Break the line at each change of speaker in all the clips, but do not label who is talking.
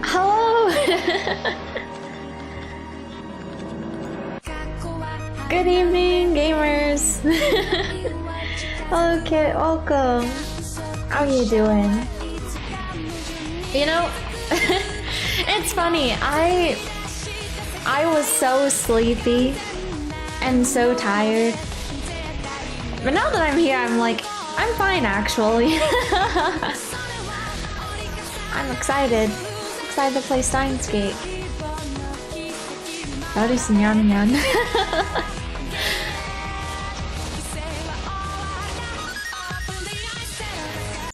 Hello! Good evening, gamers! Hello, Kit. Welcome. How are you doing? You know, it's funny. I was so sleepy and so tired. But now that I'm here, I'm like, I'm fine actually. I'm excited. Excited to play Steins Gate.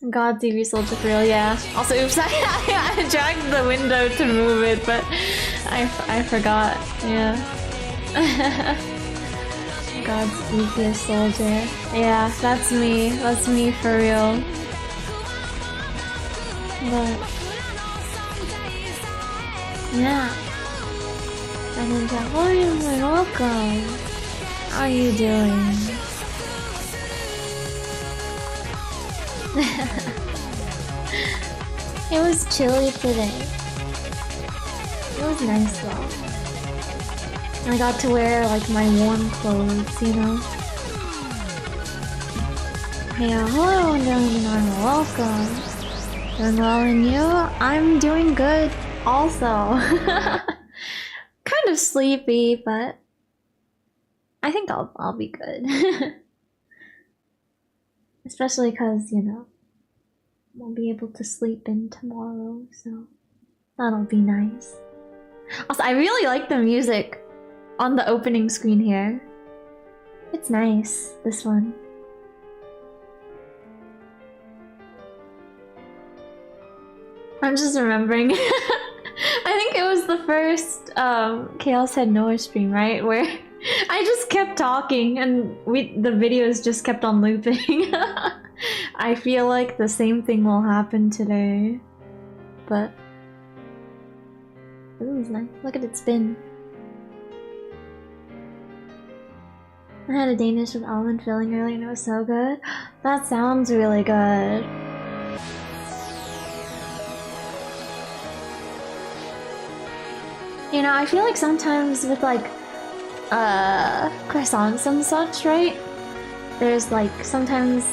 God, TV Soldier for real, yeah. Also, oops, I dragged the window to move it, but I forgot, yeah. God's easiest soldier. Yeah, that's me for real. But yeah. And then hello, you're welcome. How are you doing? It was chilly today. It was nice though. I got to wear like my warm clothes, you know? Yeah, hello and welcome. Doing well, and you? I'm doing good also. Kind of sleepy, but I think I'll be good. Especially because, you know, won't be able to sleep in tomorrow, so that'll be nice. Also, I really like the music on the opening screen here. It's nice, this one. I'm just remembering. I think it was the first Chaos Head Noah stream, right? Where I just kept talking and the videos just kept on looping. I feel like the same thing will happen today. But it was nice. Look at it spin. I had a Danish with almond filling earlier and it was so good. That sounds really good. You know, I feel like sometimes with like croissants and such, right? There's like sometimes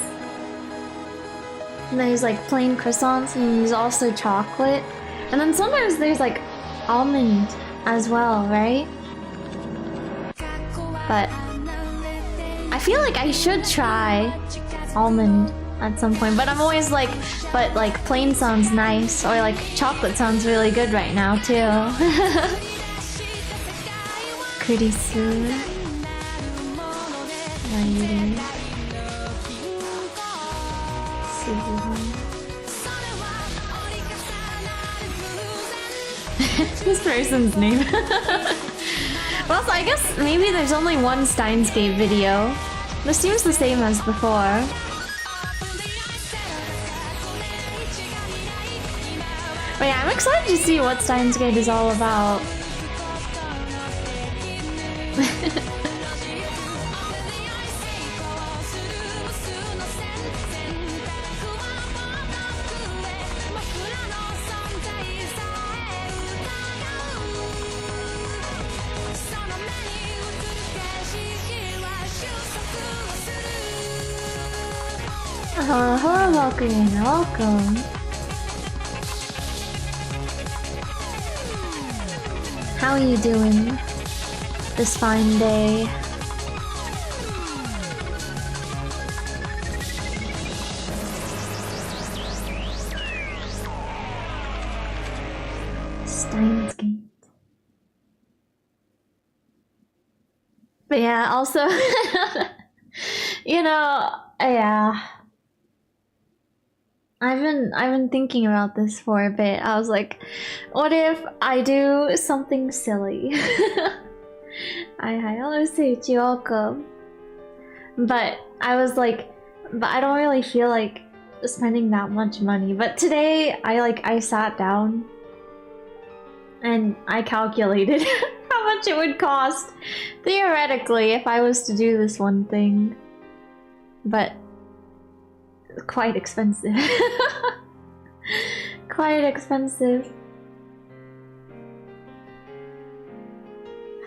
there's like plain croissants and there's also chocolate. And then sometimes there's like almond as well, right? But I feel like I should try almond at some point, but I'm always like, but like plain sounds nice, or like chocolate sounds really good right now too. Pretty soon. 90. This person's name. Well, so I guess maybe there's only one Steins Gate video. This seems the same as before. But yeah, I'm excited to see what Steins Gate is all about. Hello, welcome, welcome. How are you doing this fine day? Steins Gate. But yeah, also, you know, yeah. I've been thinking about this for a bit. I was like, what if I do something silly? Hi, hello, Seiichi, welcome. But I was like, but I don't really feel like spending that much money. But today, I sat down and I calculated how much it would cost theoretically if I was to do this one thing. But quite expensive. Quite expensive.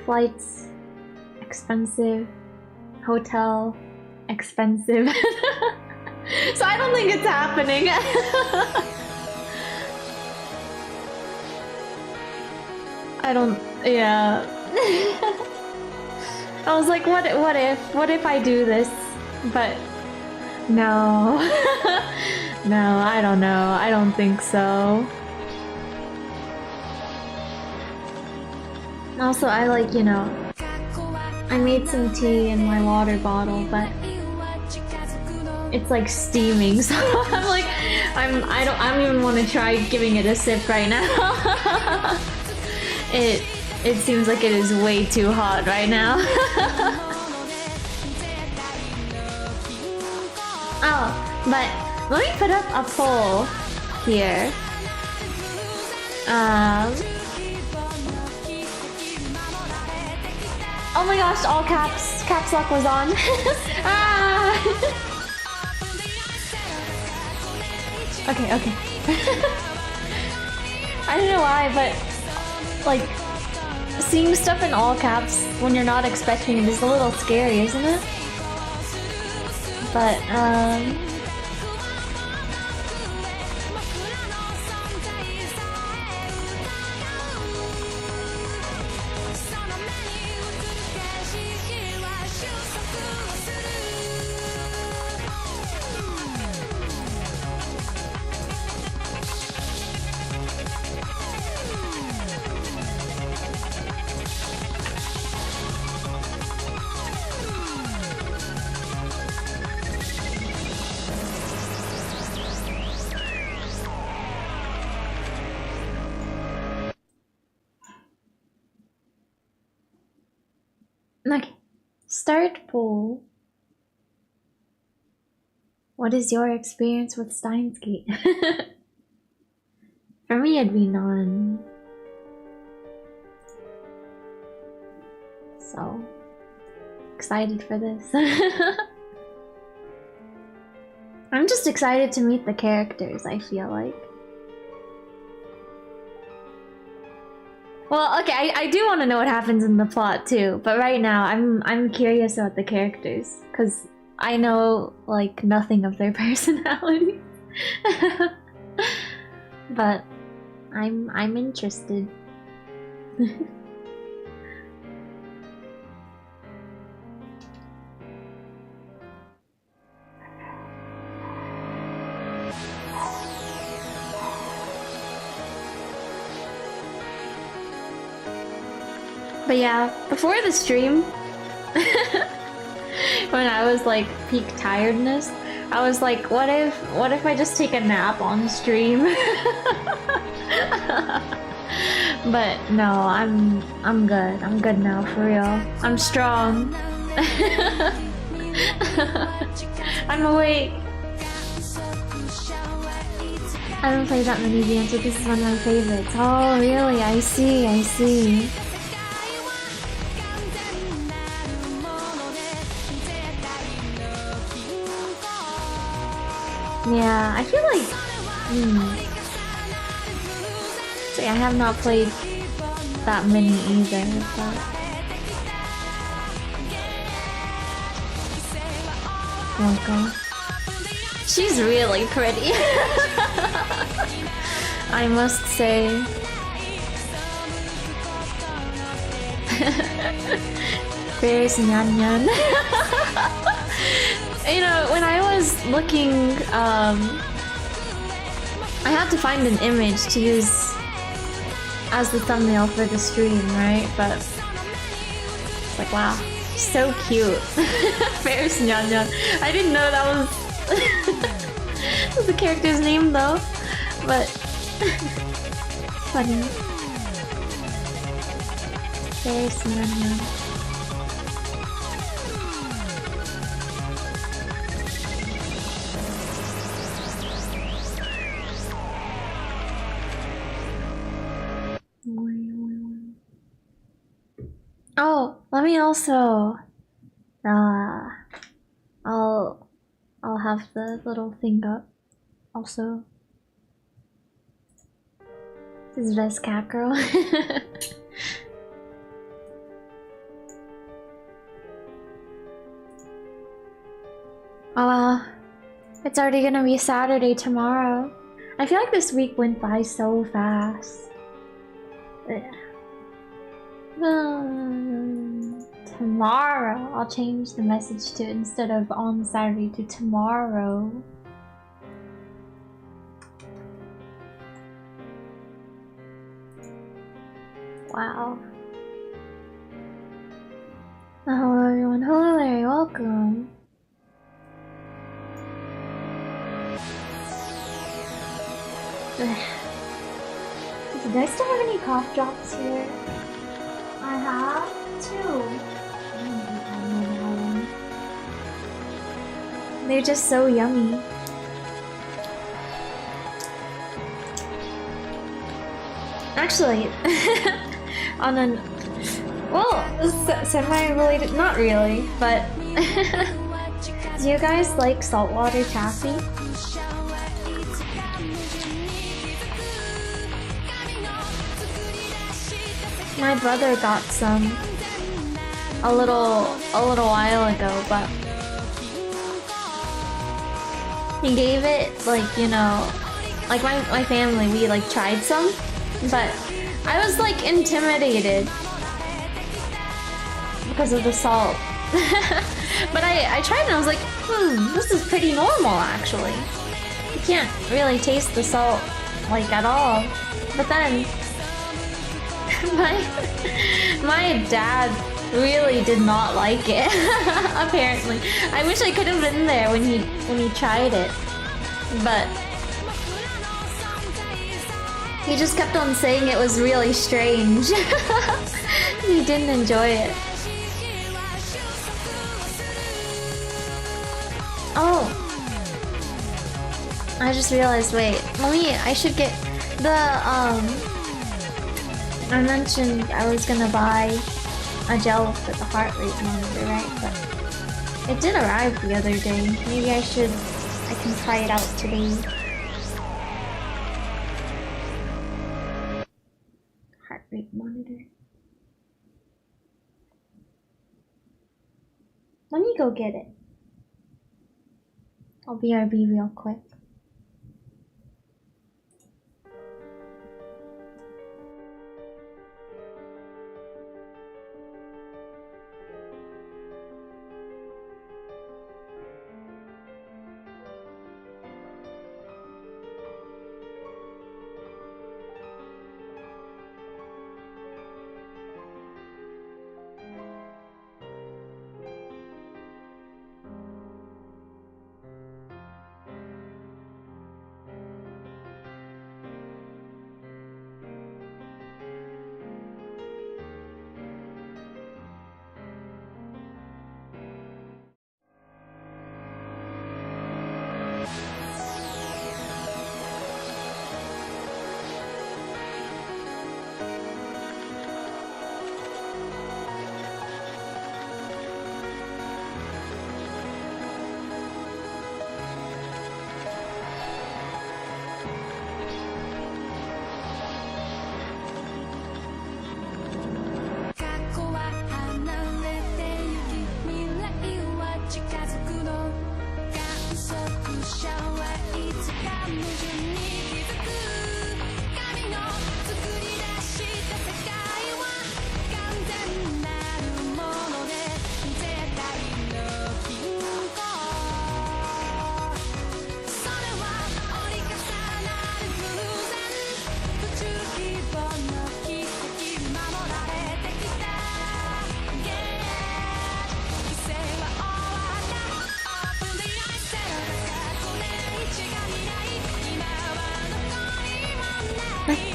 Flights, expensive. Hotel, expensive. So I don't think it's happening. I don't, yeah. I was like, what if I do this? But no. No, I don't know. I don't think so. Also, I like, you know, I made some tea in my water bottle, but it's like steaming, so I'm like, I don't even want to try giving it a sip right now. It seems like it is way too hot right now. Oh, but let me put up a poll here. Oh my gosh, all caps lock was on. Ah! Okay. I don't know why, but like seeing stuff in all caps when you're not expecting it is a little scary, isn't it? But okay. Start poll. What is your experience with Steins Gate? For me, it'd be none. So excited for this. I'm just excited to meet the characters, I feel like. Well, okay, I do want to know what happens in the plot too, but right now I'm curious about the characters because I know like nothing of their personality. But I'm interested. But yeah, before the stream, when I was like peak tiredness, I was like, what if I just take a nap on stream? But no, I'm good. I'm good now, for real. I'm strong. I'm awake. I haven't played that many games, but this is one of my favorites. Oh, really? I see, I see. Yeah, I feel like... See, I have not played that many either, but... Welcome. She's really pretty. I must say. There's Nyan Nyan. You know, when I was looking, I had to find an image to use as the thumbnail for the stream, right? But it's like, wow, so cute. There's Nyan Nyan. I didn't know that was the character's name though, but funny. There's Nyan Nyan. Oh, let me also I'll have the little thing up also. This is best cat girl. Oh well, it's already gonna be Saturday tomorrow. I feel like this week went by so fast. Tomorrow, I'll change the message to instead of on Saturday to tomorrow. Wow. Hello everyone, hello Larry, welcome. Do I still have any cough drops here? I have 2. They're just so yummy. Actually, on an... Well, semi-related... Not really, but... Do you guys like saltwater taffy? My brother got some a little while ago, but he gave it like, you know, like my family, we like tried some, but I was like intimidated because of the salt. But I tried and I was like, this is pretty normal actually. You can't really taste the salt like at all. But then my dad really did not like it. Apparently, I wish I could have been there when he tried it, but he just kept on saying it was really strange. He didn't enjoy it. Oh, I just realized. Wait, I should get the I mentioned I was gonna buy a gel for the heart rate monitor, right? But it did arrive the other day. Maybe I can try it out today. Heart rate monitor. Let me go get it. I'll BRB real quick.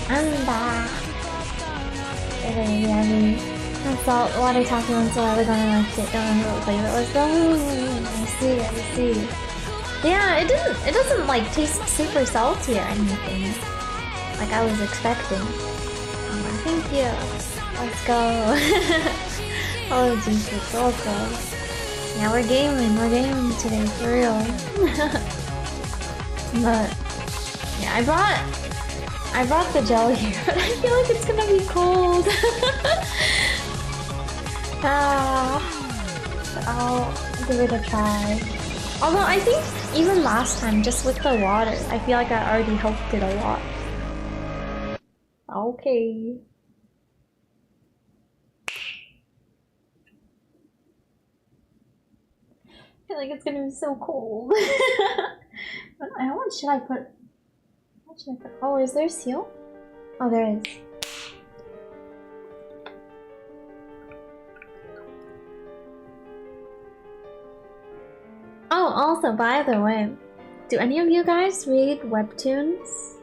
I'm back. Yeah, I mean, I saw water talking once a while ago and I liked it. Don't remember what flavor it was though. I see. Yeah, it doesn't like taste super salty or anything, like I was expecting. Thank you. Let's go. Oh Jesus, let's go. Yeah, we're gaming today for real. But yeah, I brought the jelly here, but I feel like it's gonna be cold. I'll give it a try. Although I think even last time, just with the water, I feel like I already helped it a lot. Okay. I feel like it's gonna be so cold. What should I put? Oh, is there a seal? Oh, there is. Oh, also, by the way, do any of you guys read webtoons?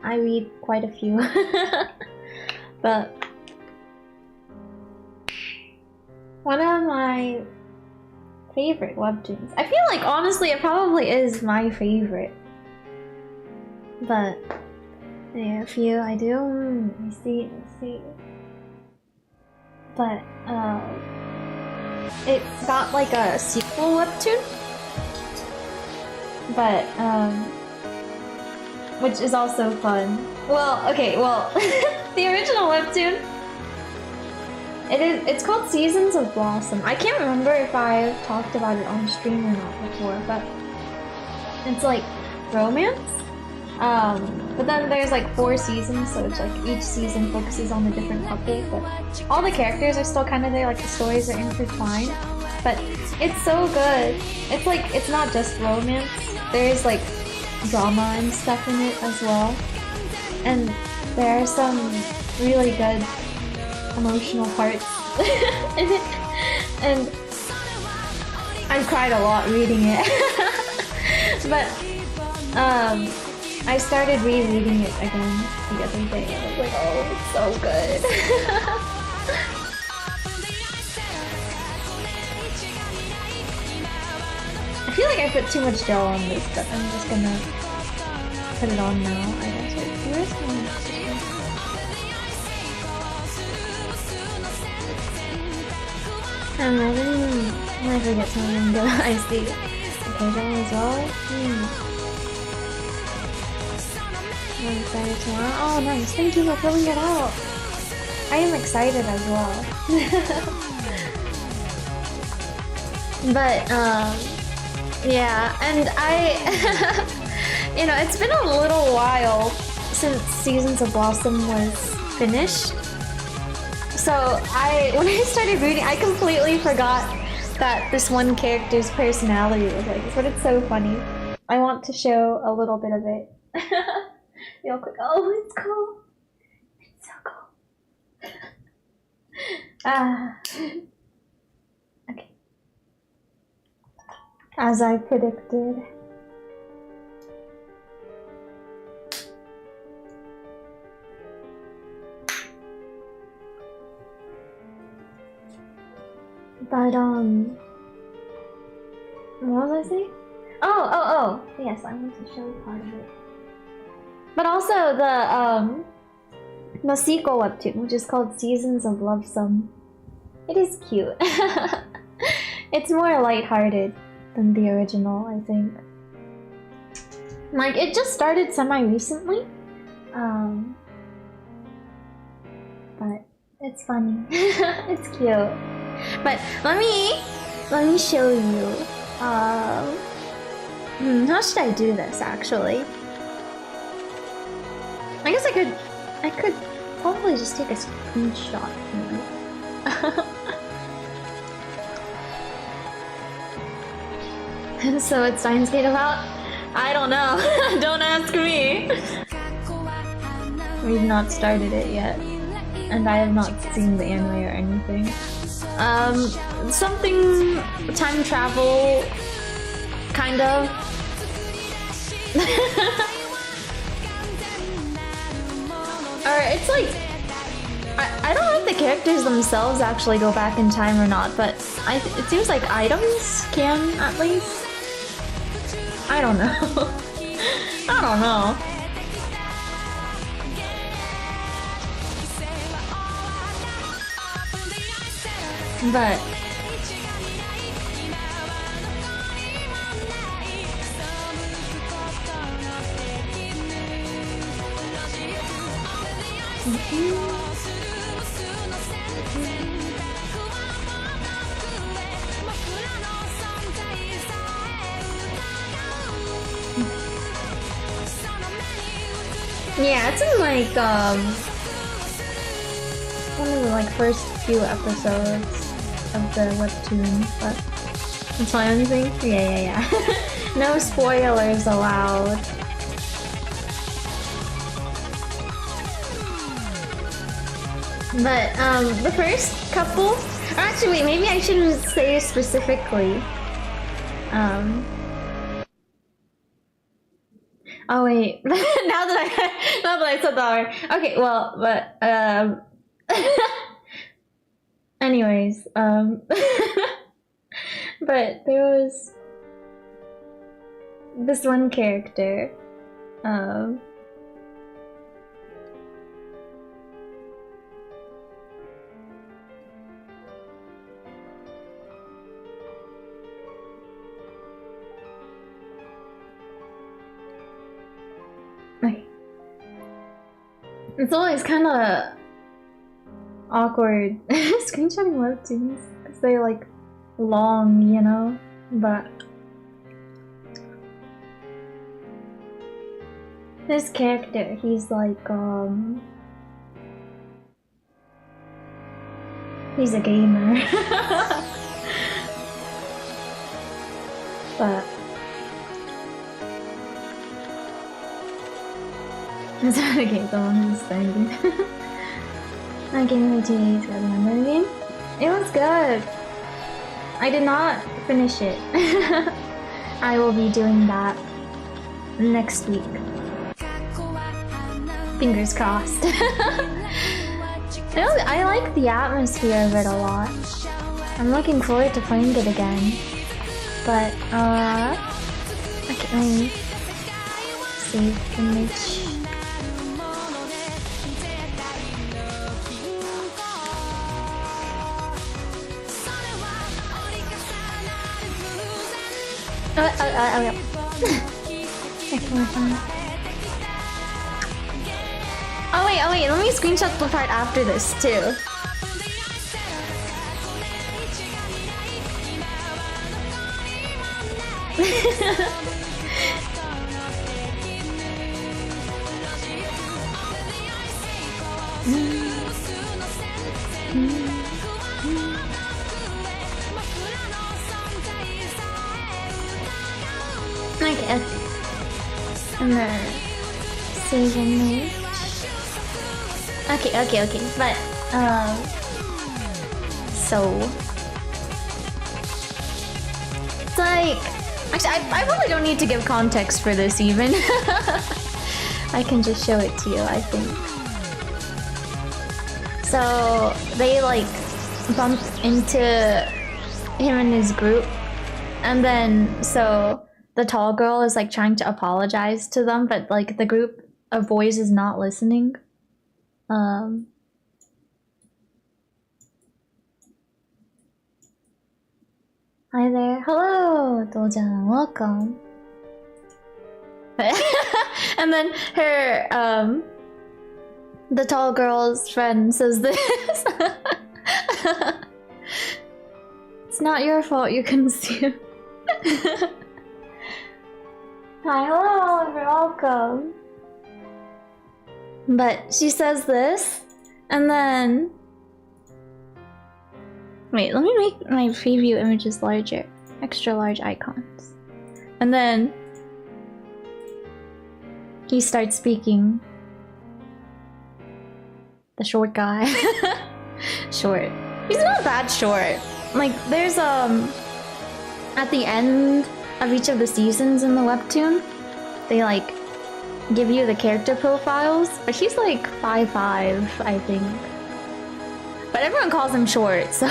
I read quite a few. But one of my favorite webtoons. I feel like honestly it probably is my favorite. But yeah, a few I do. I see. But it's got like a sequel webtoon. But which is also fun. Well, okay, the original webtoon, it's called Seasons of Blossom. I can't remember if I've talked about it on stream or not before, but it's like romance. But then there's like 4 seasons, so it's like each season focuses on a different couple, but all the characters are still kind of there, like the stories are intertwined. But it's so good. It's like, it's not just romance, there's like drama and stuff in it as well. And there are some really good emotional parts in it. And I've cried a lot reading it. But I started rereading it again the other day and I was like, oh, it's so good. I feel like I put too much gel on this, but I'm just gonna put it on now, I guess. Wait, where's my... I'm ready. I might forget something good. I see. Okay, that as well. I'm excited tomorrow. Oh, nice. Thank you for filling it out. I am excited as well. But, yeah, and I... you know, it's been a little while since Seasons of Blossom was finished. So when I started reading, I completely forgot that this one character's personality was like this, but it's so funny. I want to show a little bit of it. Real quick. Oh, it's cool. It's so cool. Okay. As I predicted. But what was I saying? Oh, yes, I want to show part of it. But also the sequel webtoon, which is called Seasons of Lovesome. It is cute. It's more lighthearted than the original, I think. Like, it just started semi-recently. But it's funny. It's cute. But let me show you. How should I do this actually? I guess I could probably just take a screenshot maybe. And so it's Steins about? I don't know. Don't ask me. We've not started it yet. And I have not seen the anime or anything. Something time travel, kind of. Or it's like I don't know if the characters themselves actually go back in time or not, but it seems like items can at least. I don't know. I don't know. But yeah, it's in like one of the like first few episodes of the webtoon, but that's my own thing. Yeah. No spoilers allowed. But the first couple, or actually wait, maybe I shouldn't say specifically. Oh wait, now that I said that word. Okay, well, but anyways, but there was this one character, it's always kind of awkward screenshotting webtoons because they're like long, you know, but this character, he's like he's a gamer. But it's okay, the one who's standing. I gave it 2 days ago, remember the game? It was good. I did not finish it. I will be doing that next week. Fingers crossed. I like the atmosphere of it a lot. I'm looking forward to playing it again. But, okay, save image. Yeah. Oh wait, let me screenshot the part after this too. Okay. And then save image. Okay. But so it's like actually I really don't need to give context for this even. I can just show it to you, I think. So they like bump into him and his group, and then so the tall girl is like trying to apologize to them, but like the group of boys is not listening. Hi there. Hello, Dojan. Welcome. And then her, the tall girl's friend says this. It's not your fault you couldn't see him. Hi, hello, you're welcome. But she says this, and then wait, let me make my preview images larger, extra large icons, and then he starts speaking. The short guy, short. He's not that short. Like there's at the end of each of the seasons in the webtoon, they like give you the character profiles, but he's like 5'5", I think. But everyone calls him short, so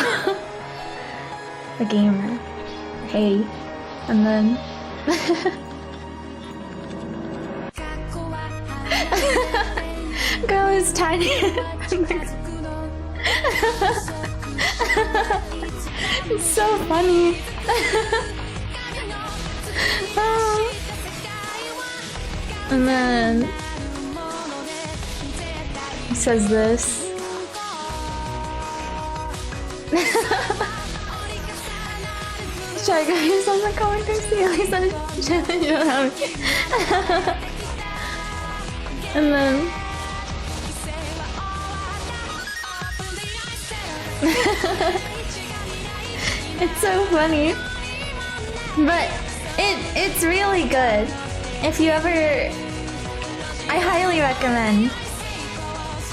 the gamer. Hey, and then girl is tiny. It's so funny. And then it says this. Sorry guys, I'm not going to see at least you don't have me. And then it's so funny. But it's really good. If you ever, I highly recommend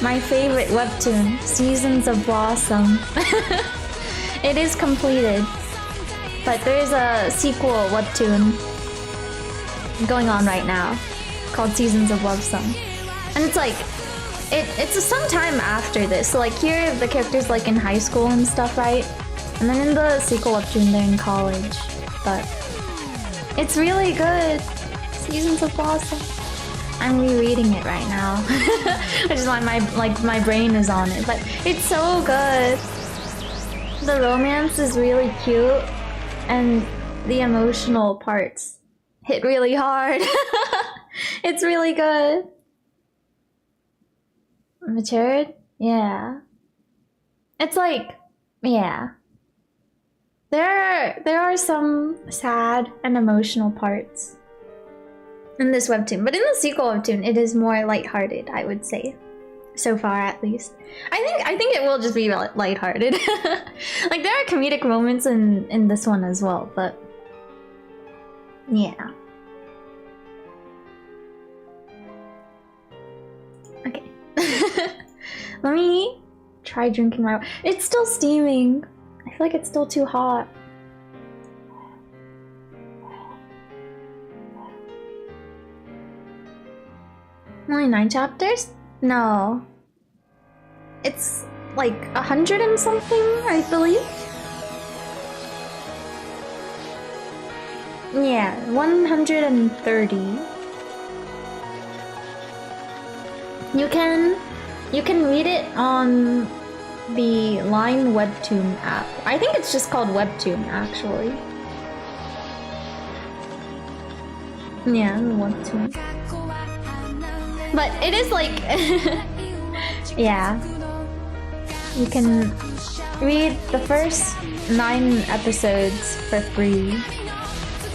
my favorite webtoon, Seasons of Blossom. It is completed, but there is a sequel webtoon going on right now called Seasons of Blossom, and it's like it's some time after this. So like here the characters like in high school and stuff, right? And then in the sequel webtoon they're in college, but it's really good. Seasons of Blossom. I'm rereading it right now, which is why my brain is on it. But it's so good. The romance is really cute, and the emotional parts hit really hard. It's really good. Matured? Yeah. It's like, yeah. There are some sad and emotional parts in this webtoon, but in the sequel webtoon, it is more lighthearted, I would say. So far, at least. I think it will just be lighthearted. Like there are comedic moments in this one as well, but yeah. Okay. Let me try drinking my. It's still steaming. I feel like it's still too hot. Only 9 chapters? No. It's like 100 and something, I believe. Yeah, 130. You can read it on the Line Webtoon app. I think it's just called Webtoon, actually. Yeah, the Webtoon. But it is like, yeah. You can read the first 9 episodes for free.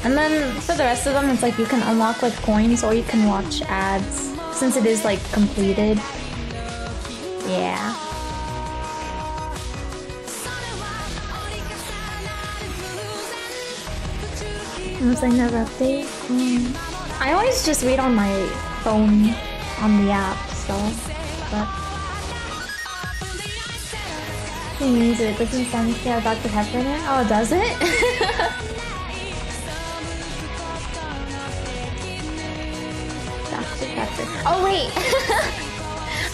And then for the rest of them, it's like you can unlock like coins or you can watch ads. Since it is like completed. Yeah. Unless I never update. I always just read on my phone on the app, so but it means it doesn't sound like you're about to have right now. Oh, does it? Oh wait!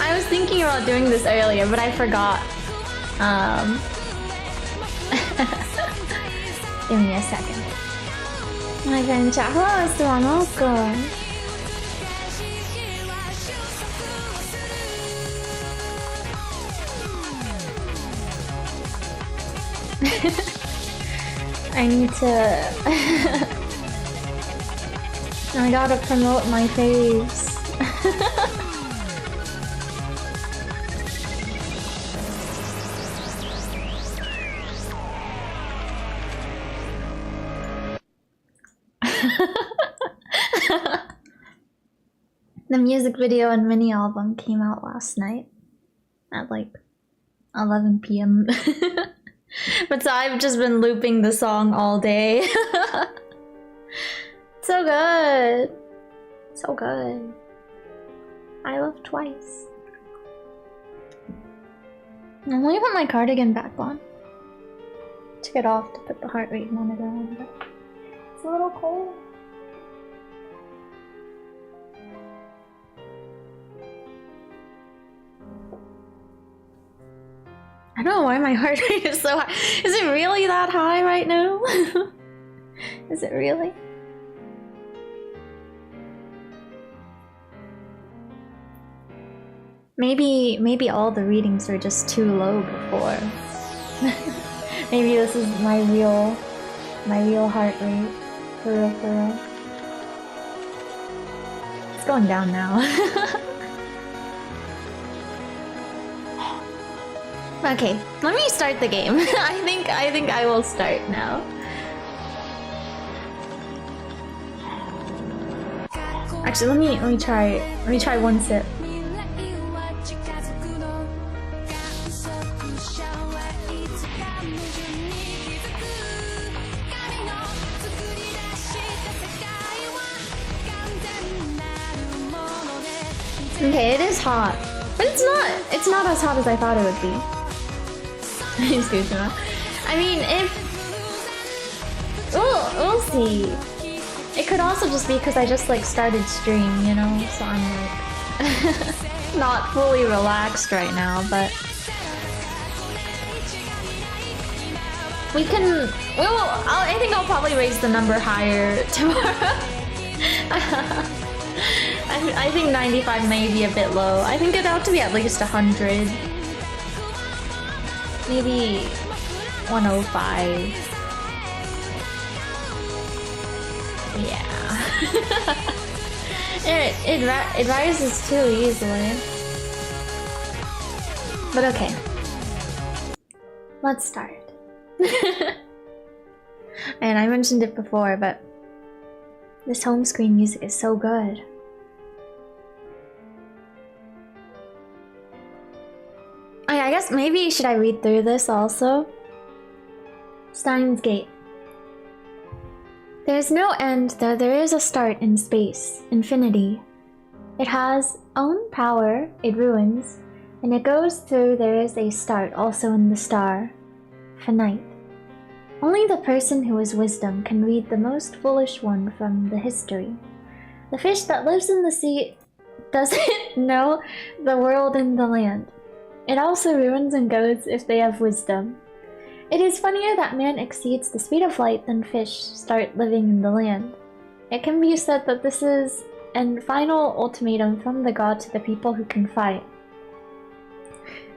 I was thinking about doing this earlier, but I forgot. Give me a second. My friend chat. Hello, Esteban. Welcome. I need to. I gotta promote my faves. The music video and mini album came out last night at like 11 p.m. But so I've just been looping the song all day. So good. So good. I love twice. I'm gonna put my cardigan back on. Took it off to put the heart rate monitor on, but it's a little cold. I don't know why my heart rate is so high. Is it really that high right now? Is it really? Maybe all the readings were just too low before. Maybe this is my real heart rate. For real, for real. It's going down now. Okay, let me start the game. I think I will start now. Actually, let me try one sip. Okay, it is hot, but it's not as hot as I thought it would be. Excuse me. I mean, if we'll see. It could also just be because I just like started stream, you know, so I'm like not fully relaxed right now, but we can. I think I'll probably raise the number higher tomorrow. I think 95 may be a bit low. I think it ought to be at least 100. Maybe 105. Yeah. it rises too easily. But okay. Let's start. And I mentioned it before, but this home screen music is so good. I guess maybe should I read through this also? Steins Gate. There is no end, though there is a start in space, infinity. It has own power, it ruins, and it goes through there is a start also in the star, finite. Only the person who has wisdom can read the most foolish one from the history. The fish that lives in the sea doesn't know the world and the land. It also ruins and goes if they have wisdom. It is funnier that man exceeds the speed of light than fish start living in the land. It can be said that this is a final ultimatum from the god to the people who can fight.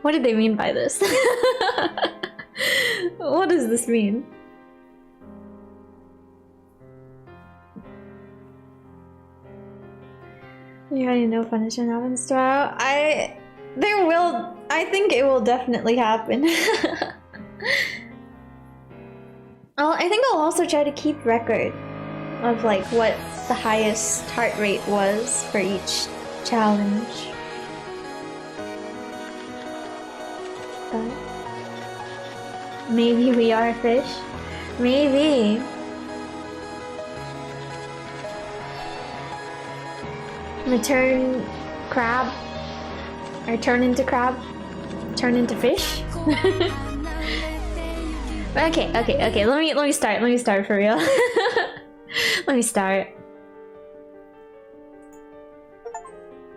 What did they mean by this? What does this mean? You already know punishment happens tomorrow. I think it will definitely happen. I think I'll also try to keep record of like what the highest heart rate was for each challenge. But maybe we are fish. Maybe. Return crab. Or turn into crab. Turn into fish. Okay. Let me start for real. Let me start.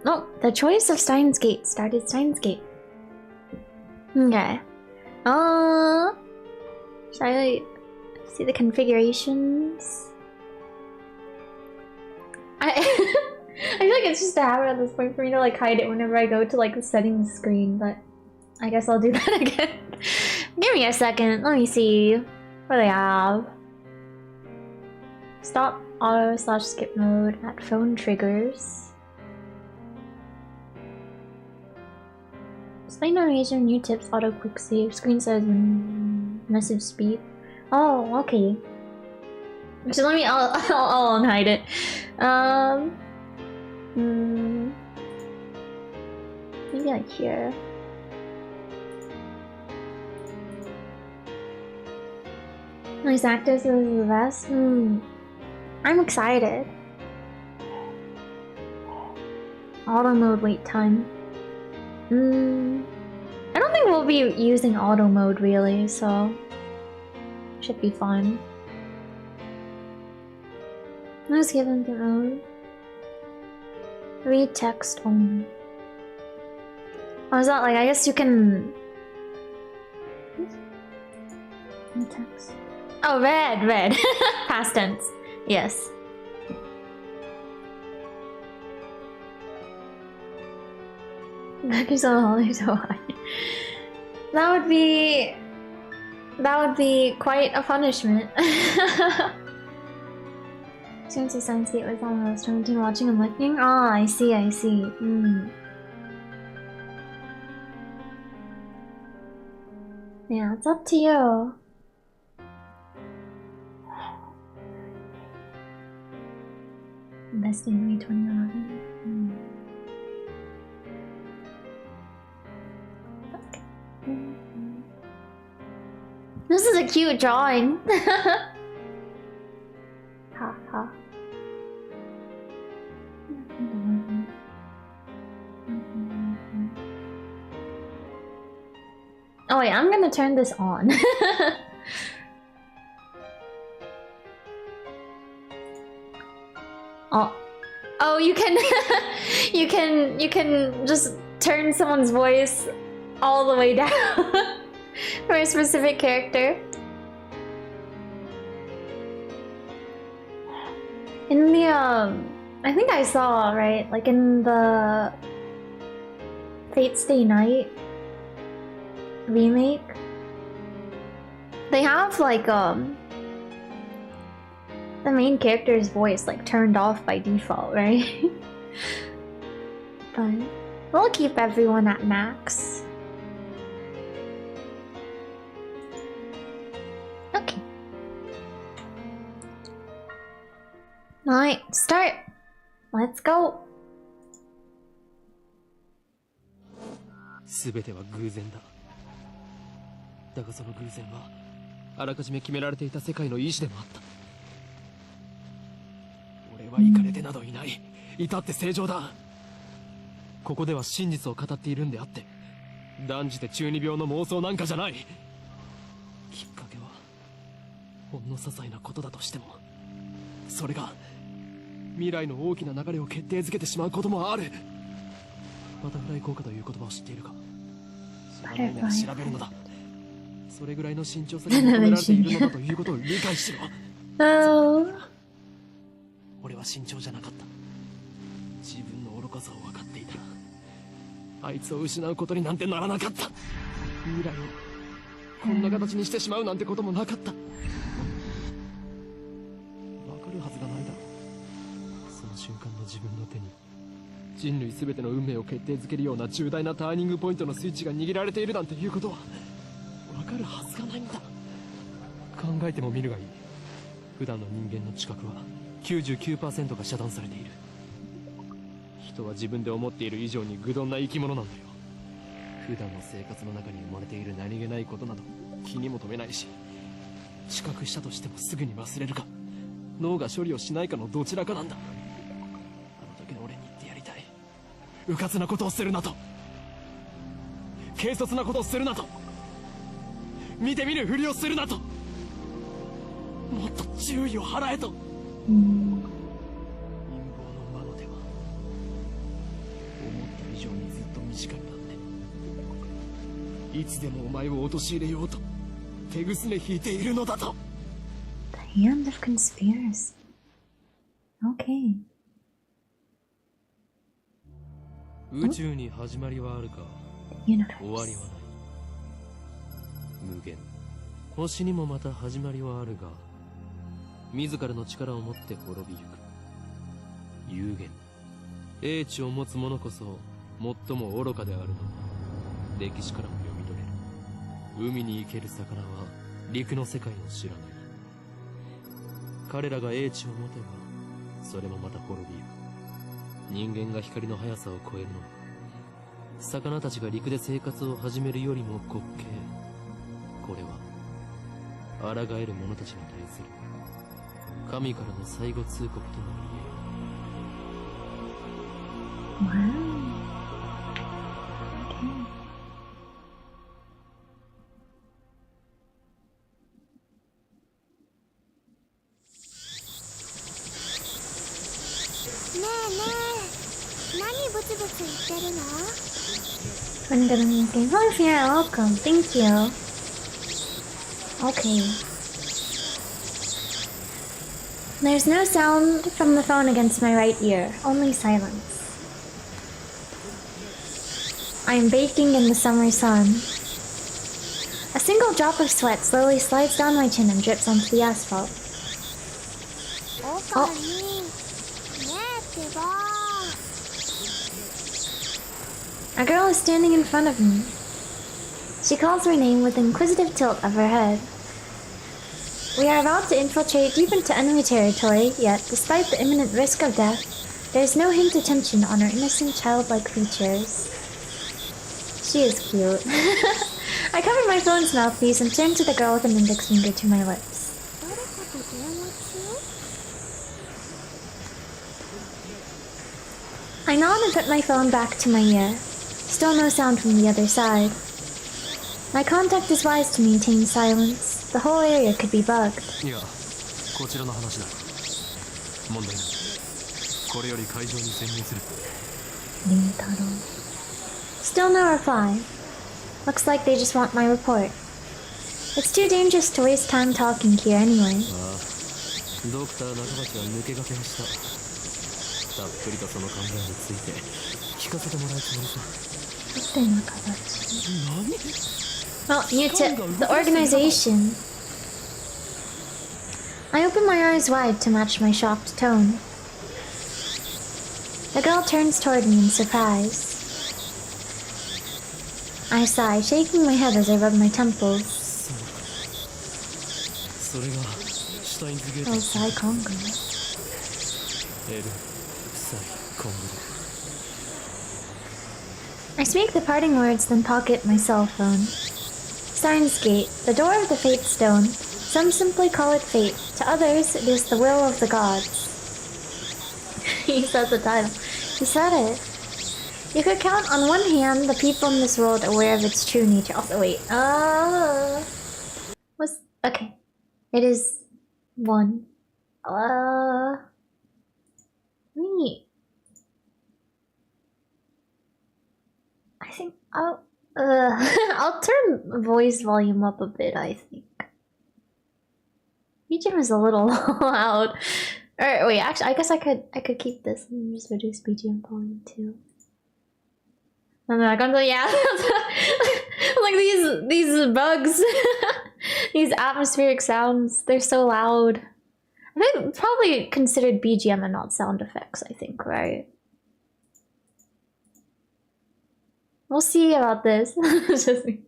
Oh, the choice of Steins Gate started Steins Gate. Okay. Should I see the configurations? I feel like it's just a habit at this point for me to like hide it whenever I go to like the settings screen, but I guess I'll do that again. Give me a second, let me see what they have. Stop auto/skip mode at phone triggers. Display notification, new tips, auto quick save, screen size, message speed. Oh, okay. So let me, I'll unhide it. Maybe like here. Nice actors is the best. I'm excited. Auto mode wait time. I don't think we'll be using auto mode really, so should be fun. Let's give them the mode. Read text only. Oh, is that like, I guess you can Text. Oh, red. Past tense. Yes. Cookies on holidays Hawaii. That would be quite a punishment. Since the Steins gate was on, I was 17 watching and looking. Ah, I see. Yeah, it's up to you. Best in May 2011. Okay. This is a cute drawing. Ha ha. Oh wait, I'm gonna turn this on. Oh, you can you can just turn someone's voice all the way down for a specific character. In the I think I saw, right, like in the Fate Stay Night remake, they have like the main character's voice like turned off by default, right? But we'll keep everyone at max. Okay. Alright, start. Let's go.
すべては偶然だ。だがその偶然はあらかじめ決められていた世界の意志でもあった。俺はイカれてなどいない。至って正常だ。ここでは真実を語っているんであって、断じて中二病の妄想なんかじゃない。きっかけはほんの些細なことだとしても、それが未来の大きな流れを決定づけてしまうこともある。バタフライ効果という言葉を知っているか？調べるなら調べるのだ。それぐらいの慎重さが求められているのだということを理解しろ。俺は慎重じゃなかった。自分の愚かさを分かっていたら、あいつを失うことになんてならなかった。未来をこんな形にしてしまうなんてこともなかった。分かるはずがないだろう。その瞬間の自分の手に人類全ての運命を決定づけるような重大なターニングポイントのスイッチが握られているなんていうことは分かるはずがないんだ。考えてもみるがいい。普段の人間の知覚は 99% が遮断されている。人は自分で思っている以上に愚鈍な生き物なんだよ。普段の生活の中に生まれている何気ないことなど気にも留めないし、知覚したとしてもすぐに忘れるか脳が処理をしないかのどちらかなんだ。あの時の俺に言ってやりたい。迂闊なことをするなと、軽率なことをするなと、見て見ぬふりをするなと、もっと注意を払えと。陰謀の魔の手は思った以上にずっと短いなんて、いつでもお前を陥れようと手ぐすね引いているのだと。
The hand of conspiracy. Okay.
宇宙に始まりはあるか、
終
わりはない。無限。星にもまた始まりはあるが、自らの力を持って滅びゆく。有限。英知を持つ者こそ最も愚かであるのは歴史からも読み取れる。海に生ける魚は陸の世界を知らない。彼らが英知を持てばそれもまた滅びゆく。人間が光の速さを超えるのは魚たちが陸で生活を始めるよりも滑稽。これは抗える者たちに対する神からの最後通告とも言える。
Wow. I'm gonna make a voice here. Welcome. Thank you. Okay. There's no sound from the phone against my right ear, only silence. I am baking in the summer sun. A single drop of sweat slowly slides down my chin and drips onto the asphalt. Oh. A girl is standing in front of me. She calls my name with an inquisitive tilt of her head. We are about to infiltrate deep into enemy territory, yet, despite the imminent risk of death, there is no hint of tension on her innocent, childlike features. She is cute. I covered my phone's mouthpiece and turned to the girl with an index finger to my lips. I nod and put my phone back to my ear. Still no sound from the other side. My contact is wise to maintain silence. The whole area could be bugged. Still no reply. Looks like they just want my report. It's too dangerous to waste time talking here anyway. Well, new tip. The organization. I open my eyes wide to match my shocked tone. The girl turns toward me in surprise. I sigh, shaking my head as I rub my temples. Oh, Sai Kongo. I speak the parting words, then pocket my cell phone. Steins Gate, the door of the Fate Stone. Some simply call it fate. To others, it is the will of the gods. He said the title. He said it. You could count on one hand the people in this world aware of its true nature. Also, wait. What's... Okay. It is... one. Wait. I think I'll... I'll turn voice volume up a bit, I think. BGM is a little loud. Or wait, actually, I guess I could keep this and just reduce BGM volume too. I'm not gonna, yeah. Like these bugs, these atmospheric sounds, they're so loud. I think probably considered BGM and not sound effects, I think, right? We'll see about this. Just me.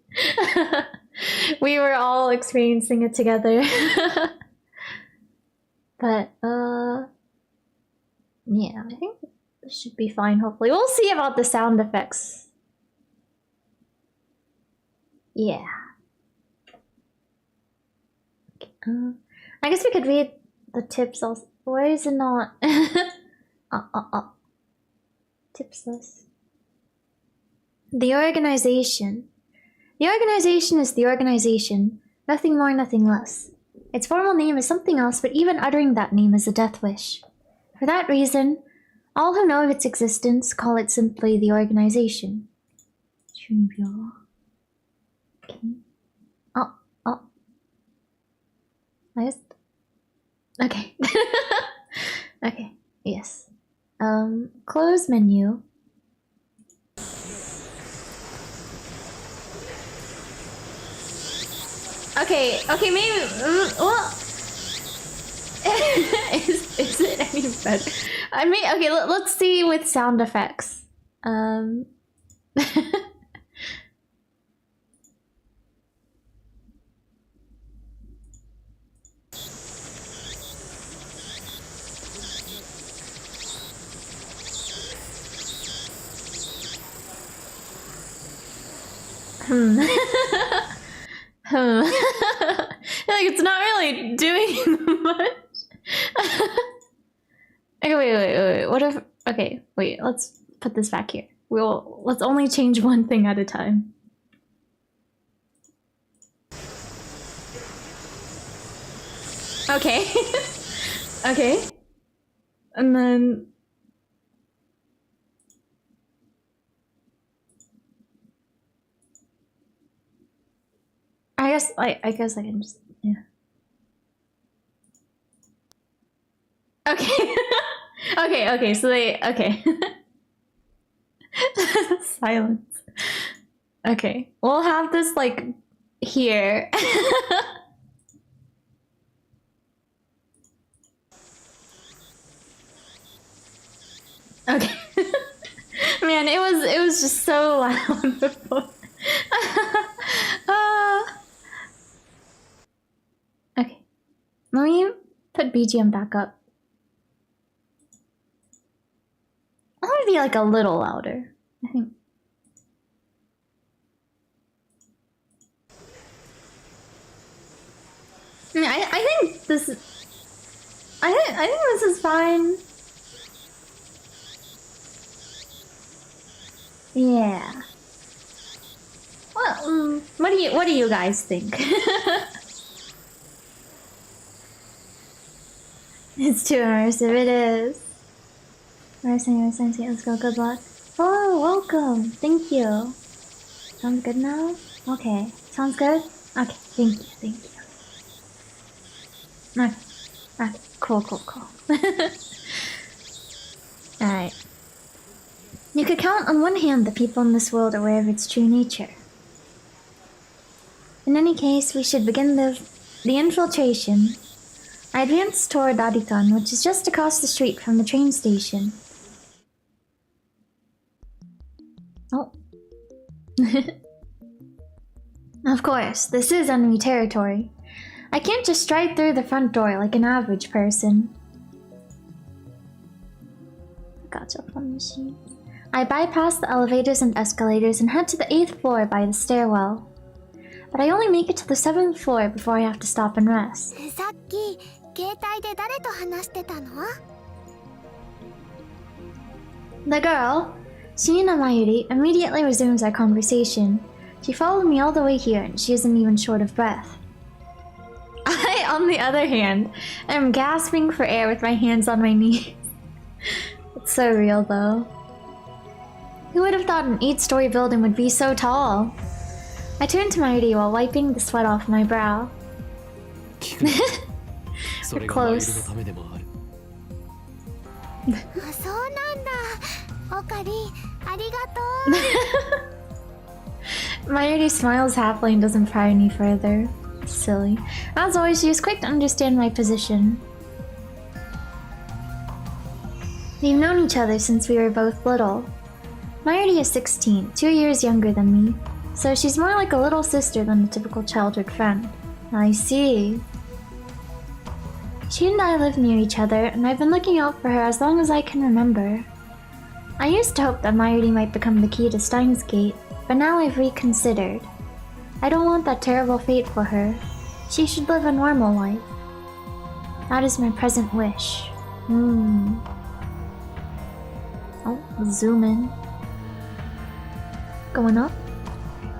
We were all experiencing it together. But, yeah, I think this should be fine, hopefully. We'll see about the sound effects. Yeah. Okay, I guess we could read the tips also. Why is it not? Tips list. The organization. The organization is the organization. Nothing more, nothing less. Its formal name is something else, but even uttering that name is a death wish. For that reason, all who know of its existence call it simply the organization. Okay. I just... Okay. Okay, yes. Close menu. Okay, maybe... well... is it any better? I mean, okay, let's see with sound effects. Like, it's not really doing much. Okay, wait. What if... Okay, wait, let's put this back here. Let's only change one thing at a time. Okay. Okay. And then... I guess I guess I can just yeah. Okay. okay, so they okay. Silence. Okay. We'll have this like here. Okay. Man, it was just so loud before. Okay. Let me put BGM back up. I want to be like a little louder, I think. I think this is... I think this is fine. Yeah. Well, what do you guys think? It's too immersive. It is. Let's go. Good luck. Oh, welcome. Thank you. Sounds good now. Okay. Sounds good. Okay. Thank you. Okay. Cool. Alright. You could count on one hand the people in this world aware of its true nature. In any case, we should begin the infiltration. I advanced toward Arikan, which is just across the street from the train station. Oh. Of course, this is enemy territory. I can't just stride through the front door like an average person. Gotcha fun machine. I bypass the elevators and escalators and head to the 8th floor by the stairwell. But I only make it to the 7th floor before I have to stop and rest. The girl, Shina Mayuri, immediately resumes our conversation. She followed me all the way here and she isn't even short of breath. I, on the other hand, am gasping for air with my hands on my knees. It's so real though. Who would have thought an 8-story building would be so tall? I turn to Mayuri while wiping the sweat off my brow. We're close. Mayuri smiles happily and doesn't pry any further. Silly. As always, she is quick to understand my position. We've known each other since we were both little. Mayuri is 16, 2 years younger than me, so she's more like a little sister than a typical childhood friend. I see. She and I live near each other, and I've been looking out for her as long as I can remember. I used to hope that Mayuri might become the key to Steins Gate, but now I've reconsidered. I don't want that terrible fate for her. She should live a normal life. That is my present wish. Oh, zoom in. Going up.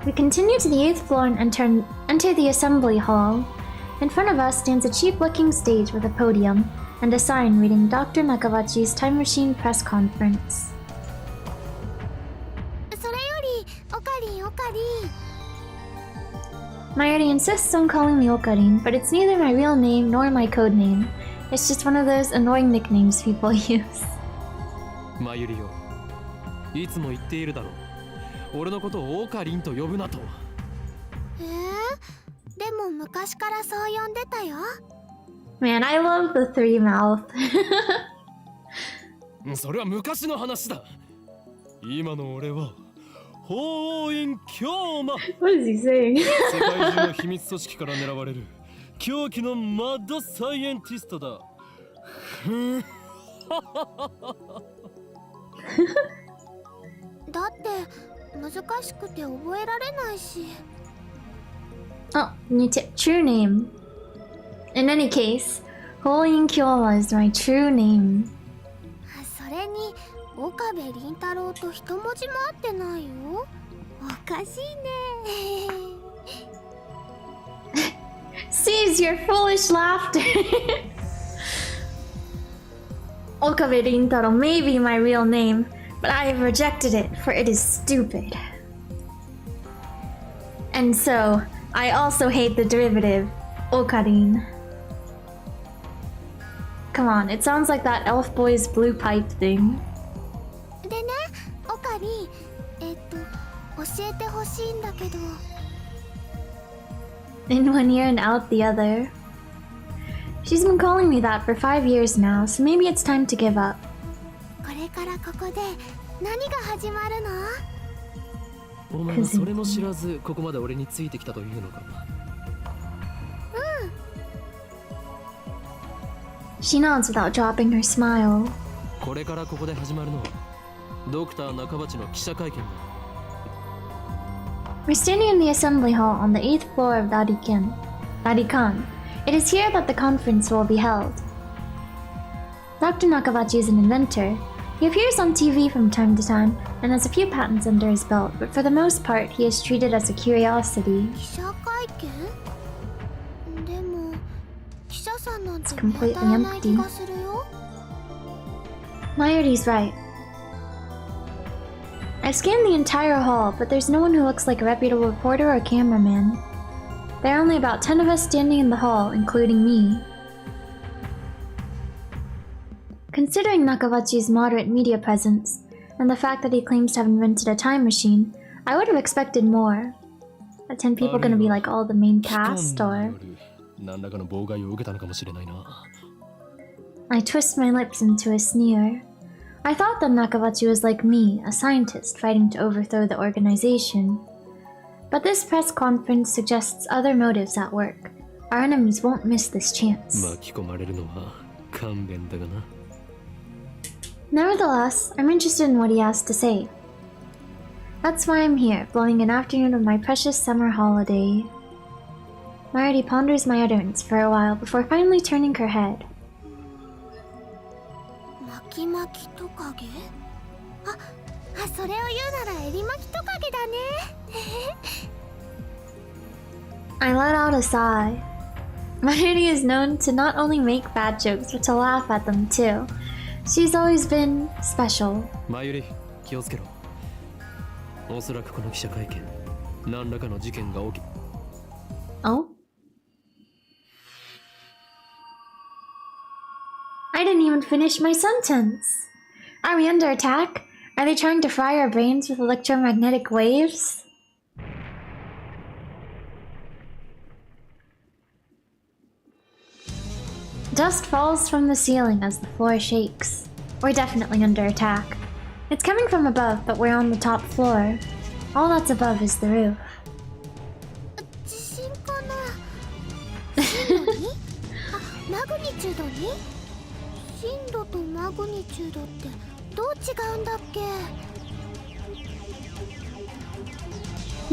We continue to the 8th floor and enter the assembly hall. In front of us stands a cheap-looking stage with a podium and a sign reading Dr. Nakabachi's Time Machine Press Conference. Mayuri insists on calling me Okarin, but it's neither my real name nor my code name. It's just one of those annoying nicknames people use.
Mayuri yo, いつも言っているだろう。俺のことをオカリンと呼ぶなと。
でも昔からそう呼んでたよ。
Man, I love the three mouth.
それは昔の話だ。今の俺は法院京馬。
What is he saying?
世界中の秘密組織から狙われる狂気のマッドサイエンティストだ。
だって難しくて覚えられないし。
Oh, new tip. True name. In any case, Hoin Kyowa is my true name.
それに岡部倫太郎と一文字も合ってないよ。おかしいね。
Cease your foolish laughter. Okabe Rintaro may be my real name, but I have rejected it, for it is stupid. And so, I also hate the derivative, Okarin. Come on, it sounds like that elf boy's blue pipe thing.
でね、オカリン、教えてほしいんだけど。
In one ear and out the other. She's been calling me that for 5 years now, so maybe it's time to give up.
これからここで何が始まるの？
お前はそれも知らずここまで俺についてきたというのか。
She nods without dropping her smile.
これからここで始まるのはドクター中鉢の記者会見だ。
We're standing in the assembly hall on the 8th floor of Darikan. It is here that the conference will be held. Dr. Nakabachi is an inventor. He appears on TV from time to time and has a few patents under his belt, but for the most part, he is treated as a curiosity.
記者会見？でも記者さんなんて
It's completely
見当たらない気がするよ。
Mayuri's right. I've scanned the entire hall, but there's no one who looks like a reputable reporter or cameraman. There are only about 10 of us standing in the hall, including me. Considering Nakabachi's moderate media presence, and the fact that he claims to have invented a time machine, I would have expected more. Are 10 people gonna be like all the main cast, or...?
何らかの妨害を受けたのかもしれないな。
I twist my lips into a sneer. I thought that Nakabachi was like me, a scientist fighting to overthrow the organization. But this press conference suggests other motives at work. Our enemies won't miss this chance.
巻き込まれるのは勘弁だがな。
Nevertheless, I'm interested in what he has to say. That's why I'm here, blowing an afternoon of my precious summer holiday. Mayuri ponders my utterance for a while before finally turning her head.
巻き巻きトカゲ？それを言うならエリ巻きトカゲだね。
I let out a sigh. Mayuri is known to not only make bad jokes, but to laugh at them too. She's always been special.
マユリ、気をつけろ。おそらくこの記者会見、何らかの事件が起き。
Oh? I didn't even finish my sentence. Are we under attack? Are they trying to fry our brains with electromagnetic waves? Dust falls from the ceiling as the floor shakes. We're definitely under attack. It's coming from above, but we're on the top floor. All that's above is the roof.
地震かな？震度2？マグニチュード 2？ 震度とマグニチュードってどう違うんだっけ？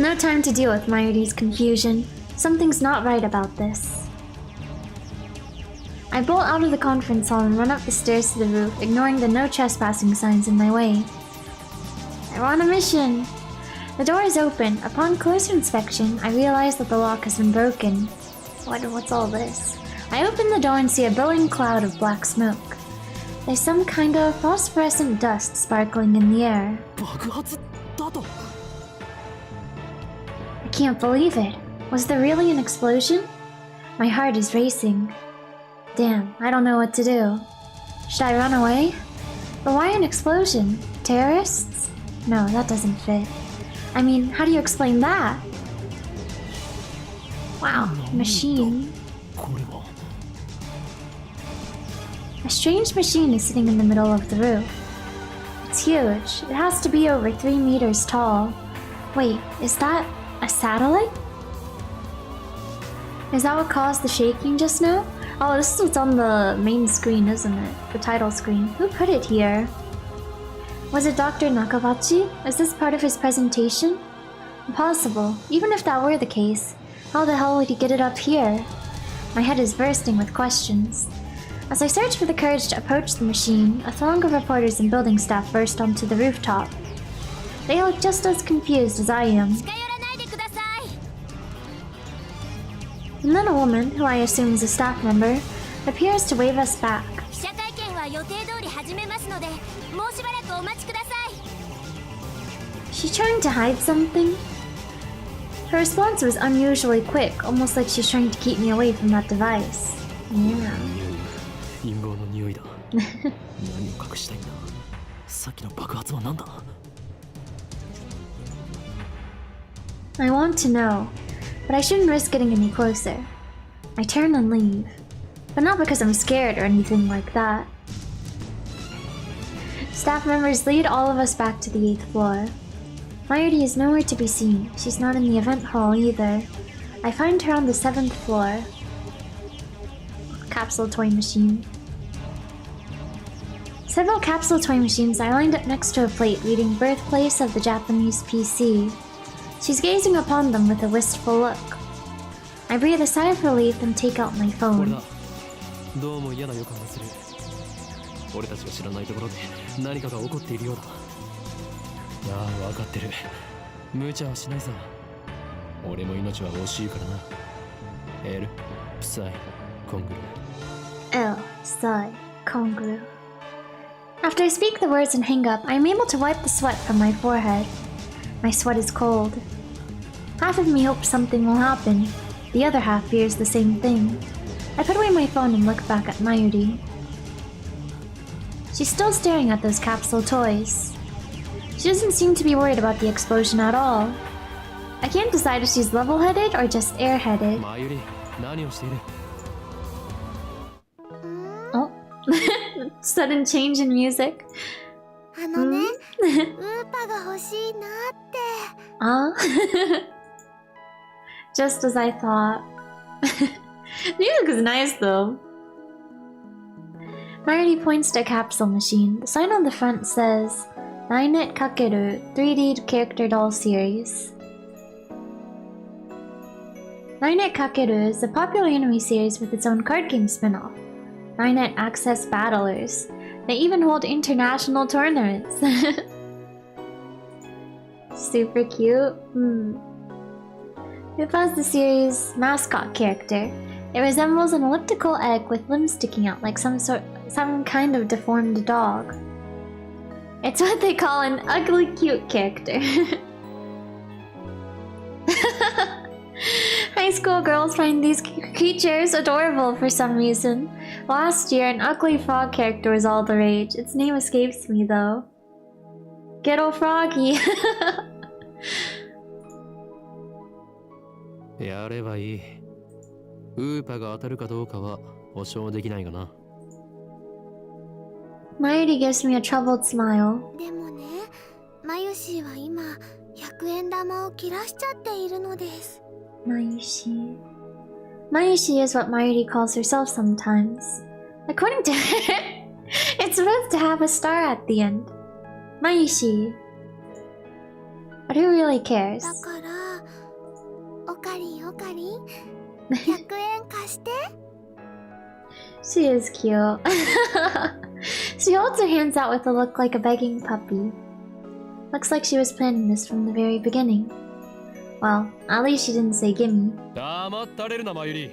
No time to deal with Mayuri's confusion. Something's not right about this. I bolt out of the conference hall and run up the stairs to the roof, ignoring the no trespassing signs in my way. I'm on a mission! The door is open. Upon closer inspection, I realize that the lock has been broken. What's all this? I open the door and see a billowing cloud of black smoke. There's some kind of phosphorescent dust sparkling in the air.
爆発だと。
I can't believe it. Was there really an explosion? My heart is racing. Damn, I don't know what to do. Should I run away? But why an explosion? Terrorists? No, that doesn't fit. I mean, how do you explain that? Wow, machine. A strange machine is sitting in the middle of the roof. It's huge. It has to be over 3 meters tall. Wait, is that a satellite? Is that what caused the shaking just now? Oh, this is what's on the main screen, isn't it? The title screen. Who put it here? Was it Dr. Nakabachi? Is this part of his presentation? Impossible. Even if that were the case, how the hell would he get it up here? My head is bursting with questions. As I search for the courage to approach the machine, a throng of reporters and building staff burst onto the rooftop. They look just as confused as I am. And then a woman, who I assume is a staff member, appears to wave us back. Is she trying to hide something? Her response was unusually quick, almost like she's trying to keep me away from that device. Yeah.
陰謀の匂いだ。何を隠したいんだ。さっきの爆発は何だ。
I want to know, but I shouldn't risk getting any closer. I turn and leave, but not because I'm scared or anything like that. Staff members lead all of us back to the 8th floor. Mayuri is nowhere to be seen. She's not in the event hall either. I find her on the 7th floor. Capsule toy machine. Several capsule toy machines are lined up next to a plate reading Birthplace of the Japanese PC. She's gazing upon them with a wistful look. I breathe a sigh of relief and take out my phone.
どうも嫌な予感がする。俺たちが知らないところで何かが起こっているようだ。ああ、分かってる。無茶はしないさ。俺も命は惜しいからな。L、Psi、Congru。
L、Psi、Congru. After I speak the words and hang up, I am able to wipe the sweat from my forehead. My sweat is cold. Half of me hopes something will happen. The other half fears the same thing. I put away my phone and look back at Mayuri. She's still staring at those capsule toys. She doesn't seem to be worried about the explosion at all. I can't decide if she's level-headed or just airheaded.
Mayuri, 何をしている?
Oh. Sudden change in music.
ウーパが欲しいなって。
Ah. Just as I thought. Music is nice though. Mayuri points to a capsule machine. The sign on the front says 9net Kakeru 3D character doll series. 9net Kakeru is a popular anime series with its own card game spin-off, 9net Access Battlers. They even hold international tournaments. Super cute. Upa is the series' mascot character. It resembles an elliptical egg with limbs sticking out like some kind of deformed dog. It's what they call an ugly cute character. High school girls find these creatures adorable for some reason. Last year, an ugly frog character was all the rage. Its name escapes me though. Ghetto Froggy.
やればいい。ウーパが当たるかどうかは保証できないがな。
Mayuri gives me a troubled smile.
でもね、マユシーは今100円玉を切らしちゃっているのです。
Mayushi. Mayushi is what Mayuri calls herself sometimes. According to her, it's supposed to have a star at the end. Mayushi. But who really cares?
だから、おかりんおかりん、100円貸して。
She is cute. She holds her hands out with a look like a begging puppy. Looks like she was planning this from the very beginning. Well, at least she didn't say gimme.
黙ったれるな、マユリ。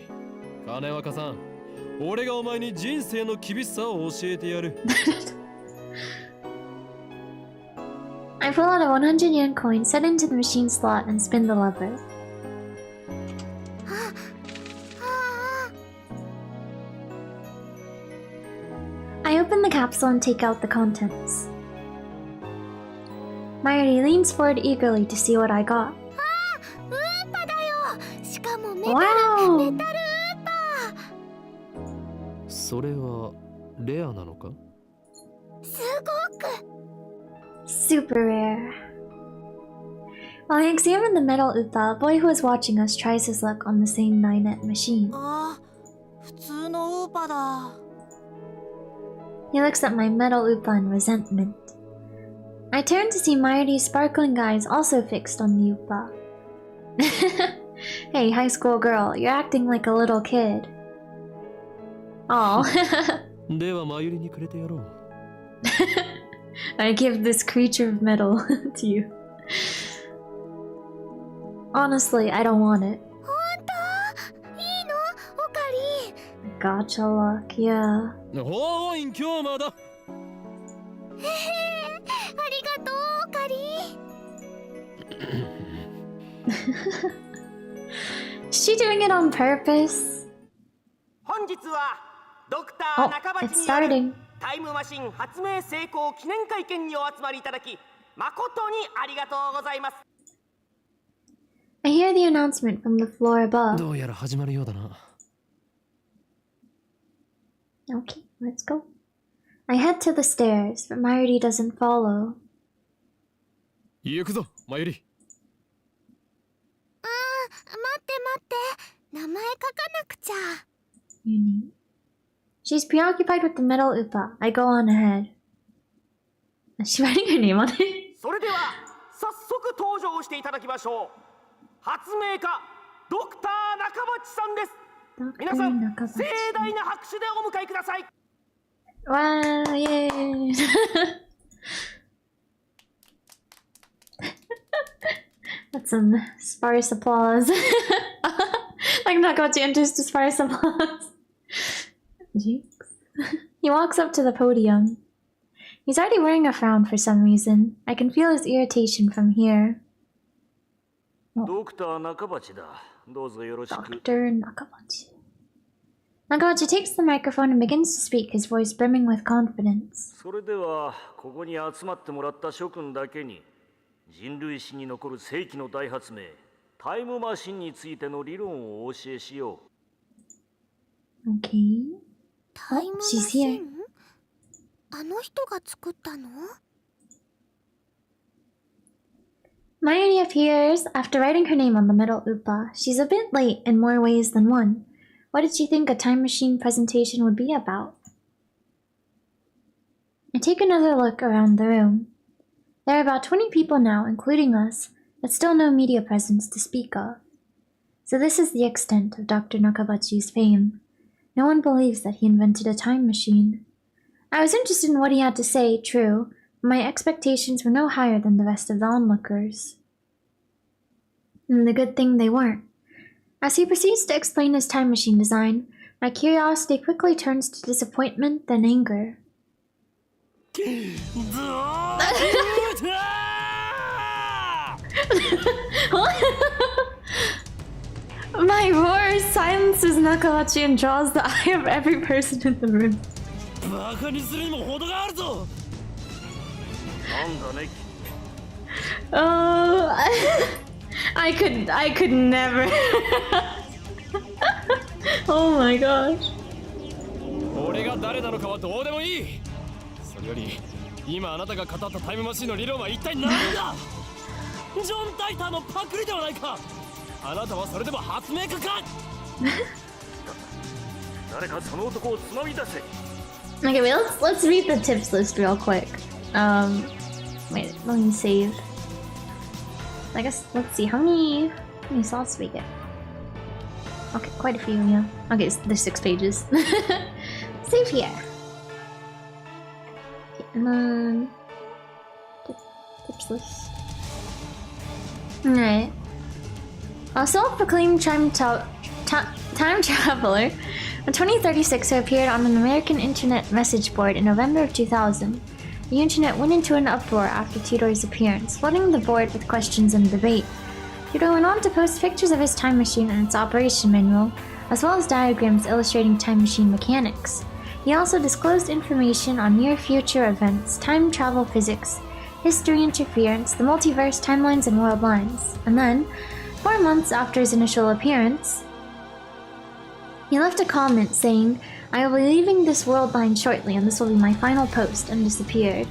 金若さん、俺がお前に人生の厳しさを教えてやる。
I pull out a 100 yen coin, set into the machine slot, and spin the lever. I open the capsule and take out the contents. Mayuri leans forward eagerly to see what I got.
ウーパだよ。しかもメタル、
Wow!
メタルウーパ。
それはレアなのか?
すごく。
Super rare. While I examine the metal upa, a boy who is watching us tries his luck on the same 9net machine.
あ、普通のウーパだ。
He looks at my metal upa in resentment. I turn to see Mayuri's sparkling eyes also fixed on the upa. Hey, high school girl, you're acting like a little kid. Aw.
ではマユリにくれてやろう。
I give this creature of metal to you. Honestly, I don't want it.
本当？いいの？おかりん。
Gotcha luck, yeah.
おーい、今日まだ。
へへ、ありがとう、おかりん。
Is she doing it on purpose?
本日はドクター
Oh,
中鉢
it's
による
starting.
タイムマシン発明成功記念会見にお集まりいただき誠にありがとうございます。
I hear the announcement from the floor above.
どうやら始まるようだな。
Okay, let's go. I head to the stairs, but Mayuri doesn't follow.
行くぞ、マユリ。
待って名前書かなくちゃ。
Uni. She's preoccupied with the metal upa. I go on ahead. Is she writing her name on it?
それでは早速登場していただきましょう。発明家ドクター中鉢さんです。皆さん盛大な拍手でお迎えください。
Wow, yay! That's some sparse applause. Like Nakabachi enters to sparse applause. Jinx. He walks up to the podium. He's already wearing a frown for some reason. I can feel his irritation from here.
Dr. Nakabachi だ。どうぞよろしく。
Dr. Nakabachi. Nakabachi takes the microphone and begins to speak, his voice brimming with confidence.
それではここに集まってもらった諸君だけに人類史に残る世紀の大発明タイムマシンについての理論をお教えしよ
う。Okay.
タイムマ
she's
シ
here.
ン？あの人が作ったの？
Mayuri appears after writing her name on the metal upa. She's a bit late in more ways than one. What did she think a time machine presentation would be about? I take another look around the room. There are about 20 people now, including us, but still no media presence to speak of. So this is the extent of Dr. Nakabachi's fame. No one believes that he invented a time machine. I was interested in what he had to say, true, but my expectations were no higher than the rest of the onlookers. And the good thing they weren't. As he proceeds to explain his time machine design, my curiosity quickly turns to disappointment, then anger. My roar silences Nakabachi and draws the eye of every person in the room.
バカにするにも程があるぞ。なんだね。
Oh, I could never. Oh my gosh.
俺が誰なのかはどうでもいい。それより今あなたが語ったタイムマシンの理論は一体何だ。ジョン・タイターのパクリではないか。あなたはそれでも発明家か。
誰かその男をつまみ出せ。
Okay, wait, let's read the tips list real quick. Wait, let me save. I guess, let's see, how many slots do we get? Okay, quite a few, yeah. Okay, there's 6 pages. Save here. Okay, and then... tips list. Alright. A self-proclaimed time traveler, in 2036 who appeared on an American internet message board in November of 2000. The internet went into an uproar after Tudor's appearance, flooding the board with questions and debate. Tudor went on to post pictures of his time machine and its operation manual, as well as diagrams illustrating time machine mechanics. He also disclosed information on near-future events, time travel physics, history interference, the multiverse, timelines, and world lines. And then, 4 months after his initial appearance, he left a comment saying, "I will be leaving this world line shortly and this will be my final post," and disappeared.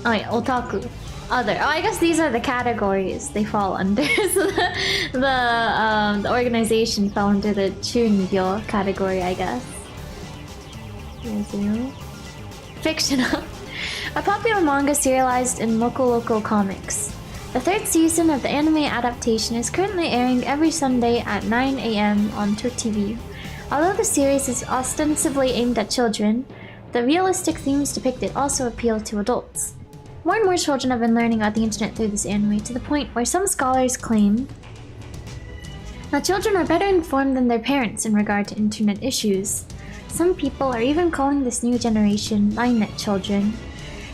Oh yeah, otaku. Other. Oh, I guess these are the categories they fall under. So the organization fell under the chungyo category, I guess. Fictional. A popular manga serialized in Loco Comics. The 3rd season of the anime adaptation is currently airing every Sunday at 9 AM on ToTV. Although the series is ostensibly aimed at children, the realistic themes depicted also appeal to adults. More and more children have been learning about the internet through this anime, to the point where some scholars claim that children are better informed than their parents in regard to internet issues. Some people are even calling this new generation Linenet children.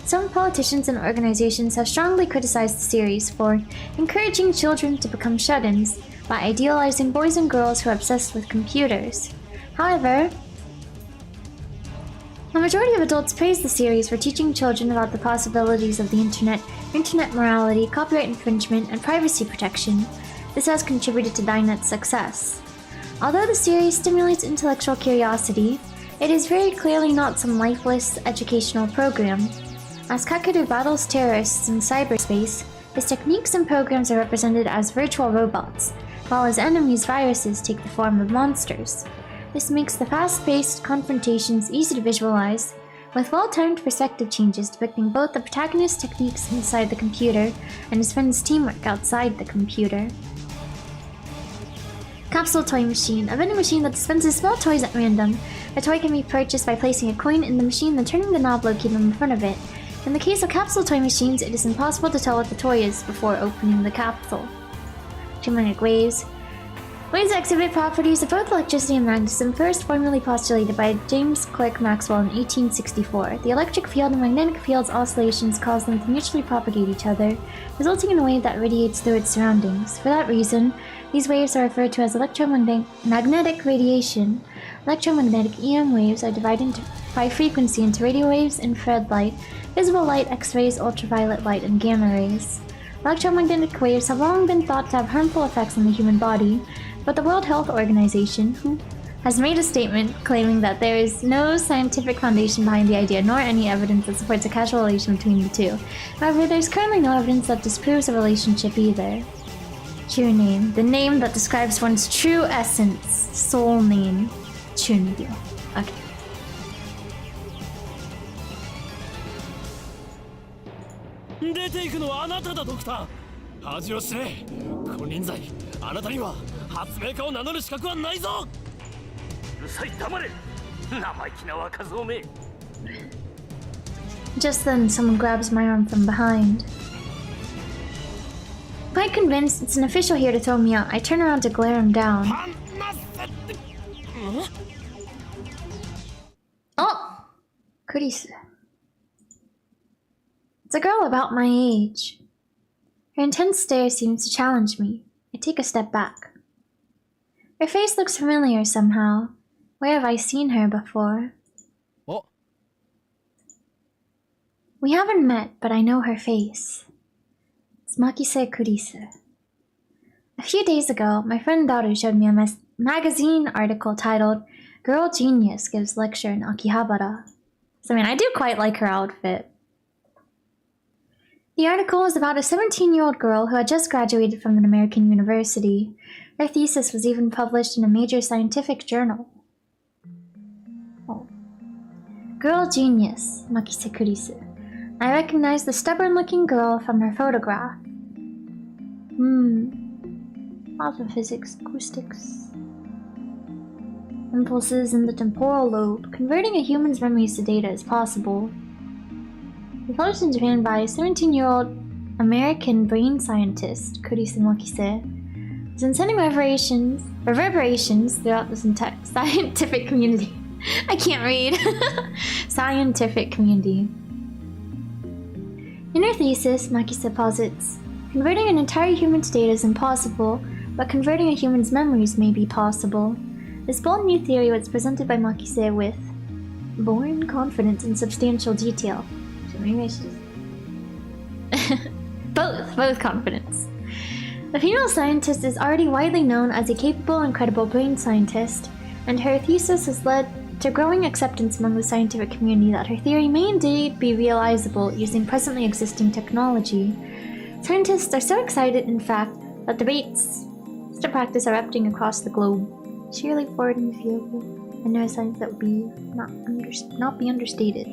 some politicians and organizations have strongly criticized the series for encouraging children to become shut-ins by idealizing boys and girls who are obsessed with computers. However, the majority of adults praise the series for teaching children about the possibilities of the internet morality, copyright infringement, and privacy protection. This has contributed to Dynet's success. Although the series stimulates intellectual curiosity, it is very clearly not some lifeless educational program. As Kakeru battles terrorists in cyberspace, his techniques and programs are represented as virtual robots, while his enemies' viruses take the form of monsters. This makes the fast-paced confrontations easy to visualize, with well-timed perspective changes depicting both the protagonist's techniques inside the computer and his friend's teamwork outside the computer. Capsule Toy Machine, a vending machine that dispenses small toys at random. A toy can be purchased by placing a coin in the machine then turning the knob located in front of it. In the case of capsule toy machines, it is impossible to tell what the toy is before opening the capsule. Geomagnetic waves. Waves exhibit properties of both electricity and magnetism, first formally postulated by James Clerk Maxwell in 1864. The electric field and magnetic field's oscillations cause them to mutually propagate each other, resulting in a wave that radiates through its surroundings. For that reason, these waves are referred to as electromagnetic radiation. Electromagnetic EM waves are divided by frequency into radio waves, infrared light, visible light, X-rays, ultraviolet light, and gamma rays. Electromagnetic waves have long been thought to have harmful effects on the human body, but the World Health Organization, has made a statement claiming that there is no scientific foundation behind the idea nor any evidence that supports a causal relation between the two. However, there's currently no evidence that disproves a relationship either. True name. The name that describes one's true essence. Soul name. Chunryu. Okay. Just then, someone grabs my arm from behind. Quite convinced it's an official here to throw me out, I turn around to glare him down. Oh! Kurisu. It's a girl about my age. Her intense stare seems to challenge me. I take a step back. Her face looks familiar somehow. Where have I seen her before?
Oh.
We haven't met, but I know her face. It's Makise Kurisu. A few days ago, my friend Daru showed me a magazine article titled Girl Genius Gives Lecture in Akihabara. So I do quite like her outfit. The article was about a 17-year-old girl who had just graduated from an American university. Her thesis was even published in a major scientific journal. Oh. Girl Genius, Makise Kurisu. I recognized the stubborn-looking girl from her photograph. Quantum physics, acoustics. Impulses in the temporal lobe. Converting a human's memories to data is possible. Published in Japan by 17-year-old American brain scientist Kurisu Makise, has been sending reverberations throughout the scientific community. I can't read. Scientific community. In her thesis, Makise posits, converting an entire human to data is impossible, but converting a human's memories may be possible. This bold new theory was presented by Makise with born confidence and substantial detail. So maybe I should just... both confidence. The female scientist is already widely known as a capable and credible brain scientist, and her thesis has led to growing acceptance among the scientific community that her theory may indeed be realizable using presently existing technology. Scientists are so excited, in fact, that debates to practice are erupting across the globe. Surely forward in the field of neuroscience that would not be understated.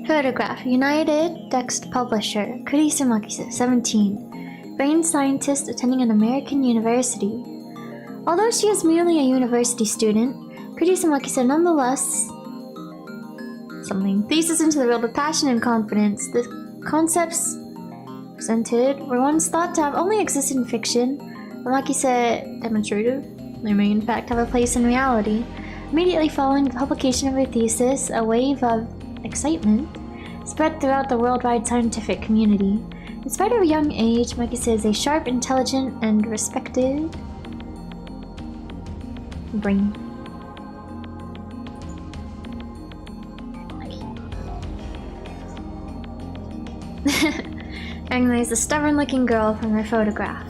Photograph. United Text Publisher. Kurisu Makise, 17. Brain scientist attending an American university. Although she is merely a university student, Kurisu Makise nonetheless thesis into the world of passion and confidence. The concepts presented were once thought to have only existed in fiction, but Makise demonstrated they may in fact have a place in reality. Immediately following the publication of her thesis, a wave of excitement spread throughout the worldwide scientific community. In spite of a young age, Makise is a sharp, intelligent, and respected brain. Anyways, the stubborn-looking girl from her photograph.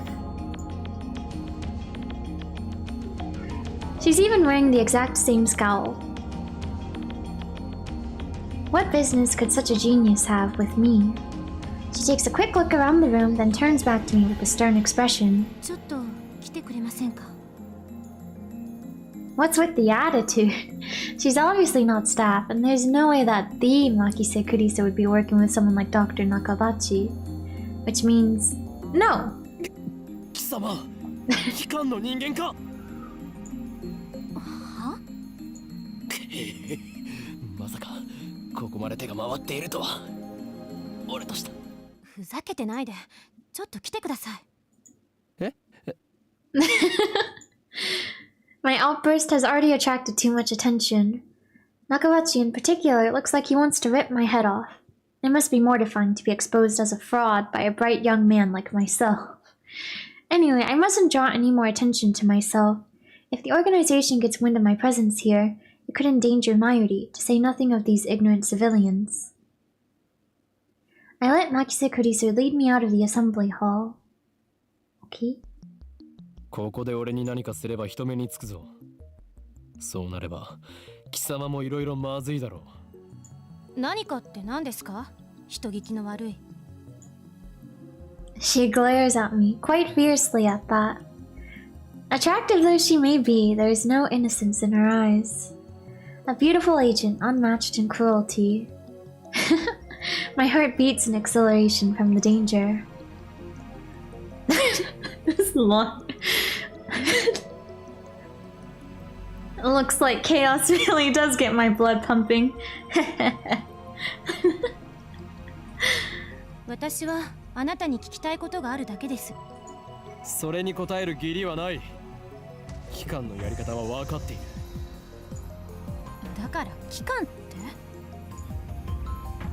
She's even wearing the exact same scowl. What business could such a genius have with me? She takes a quick look around the room, then turns back to me with a stern expression. What's with the attitude? She's obviously not staff, and there's no way that the Makise Kurisa would be working with someone like Dr. Nakabachi. Which means, no!
貴様、機関の人間かまさかここまで手が回っているとは俺とした
ふざけてないでちょっと来てください
え
My outburst has already attracted too much attention. Nakabachi in particular looks like he wants to rip my head off. It must be mortifying to be exposed as a fraud by a bright young man like myself. Anyway, I mustn't draw any more attention to myself. If the organization gets wind of my presence here, it could endanger Mayuri, to say nothing of these ignorant civilians. I let Makise Kurisu lead me out of the assembly hall. Okay.
ここで俺に何かすれば人目につくぞ。そうなれば貴様もいろいろまずいだろう。
何かって何ですか？人聞きの悪い。
She glares at me, quite fiercely at that. Attractive though she may be, there is no innocence in her eyes. A beautiful agent, unmatched in cruelty. My heart beats in exhilaration from the danger. This long. It looks like chaos really does get my blood pumping.
私はあなたに聞きたいことがあるだけです。
それに答える義理はない。機関のやり方は分かっている。
だから機関って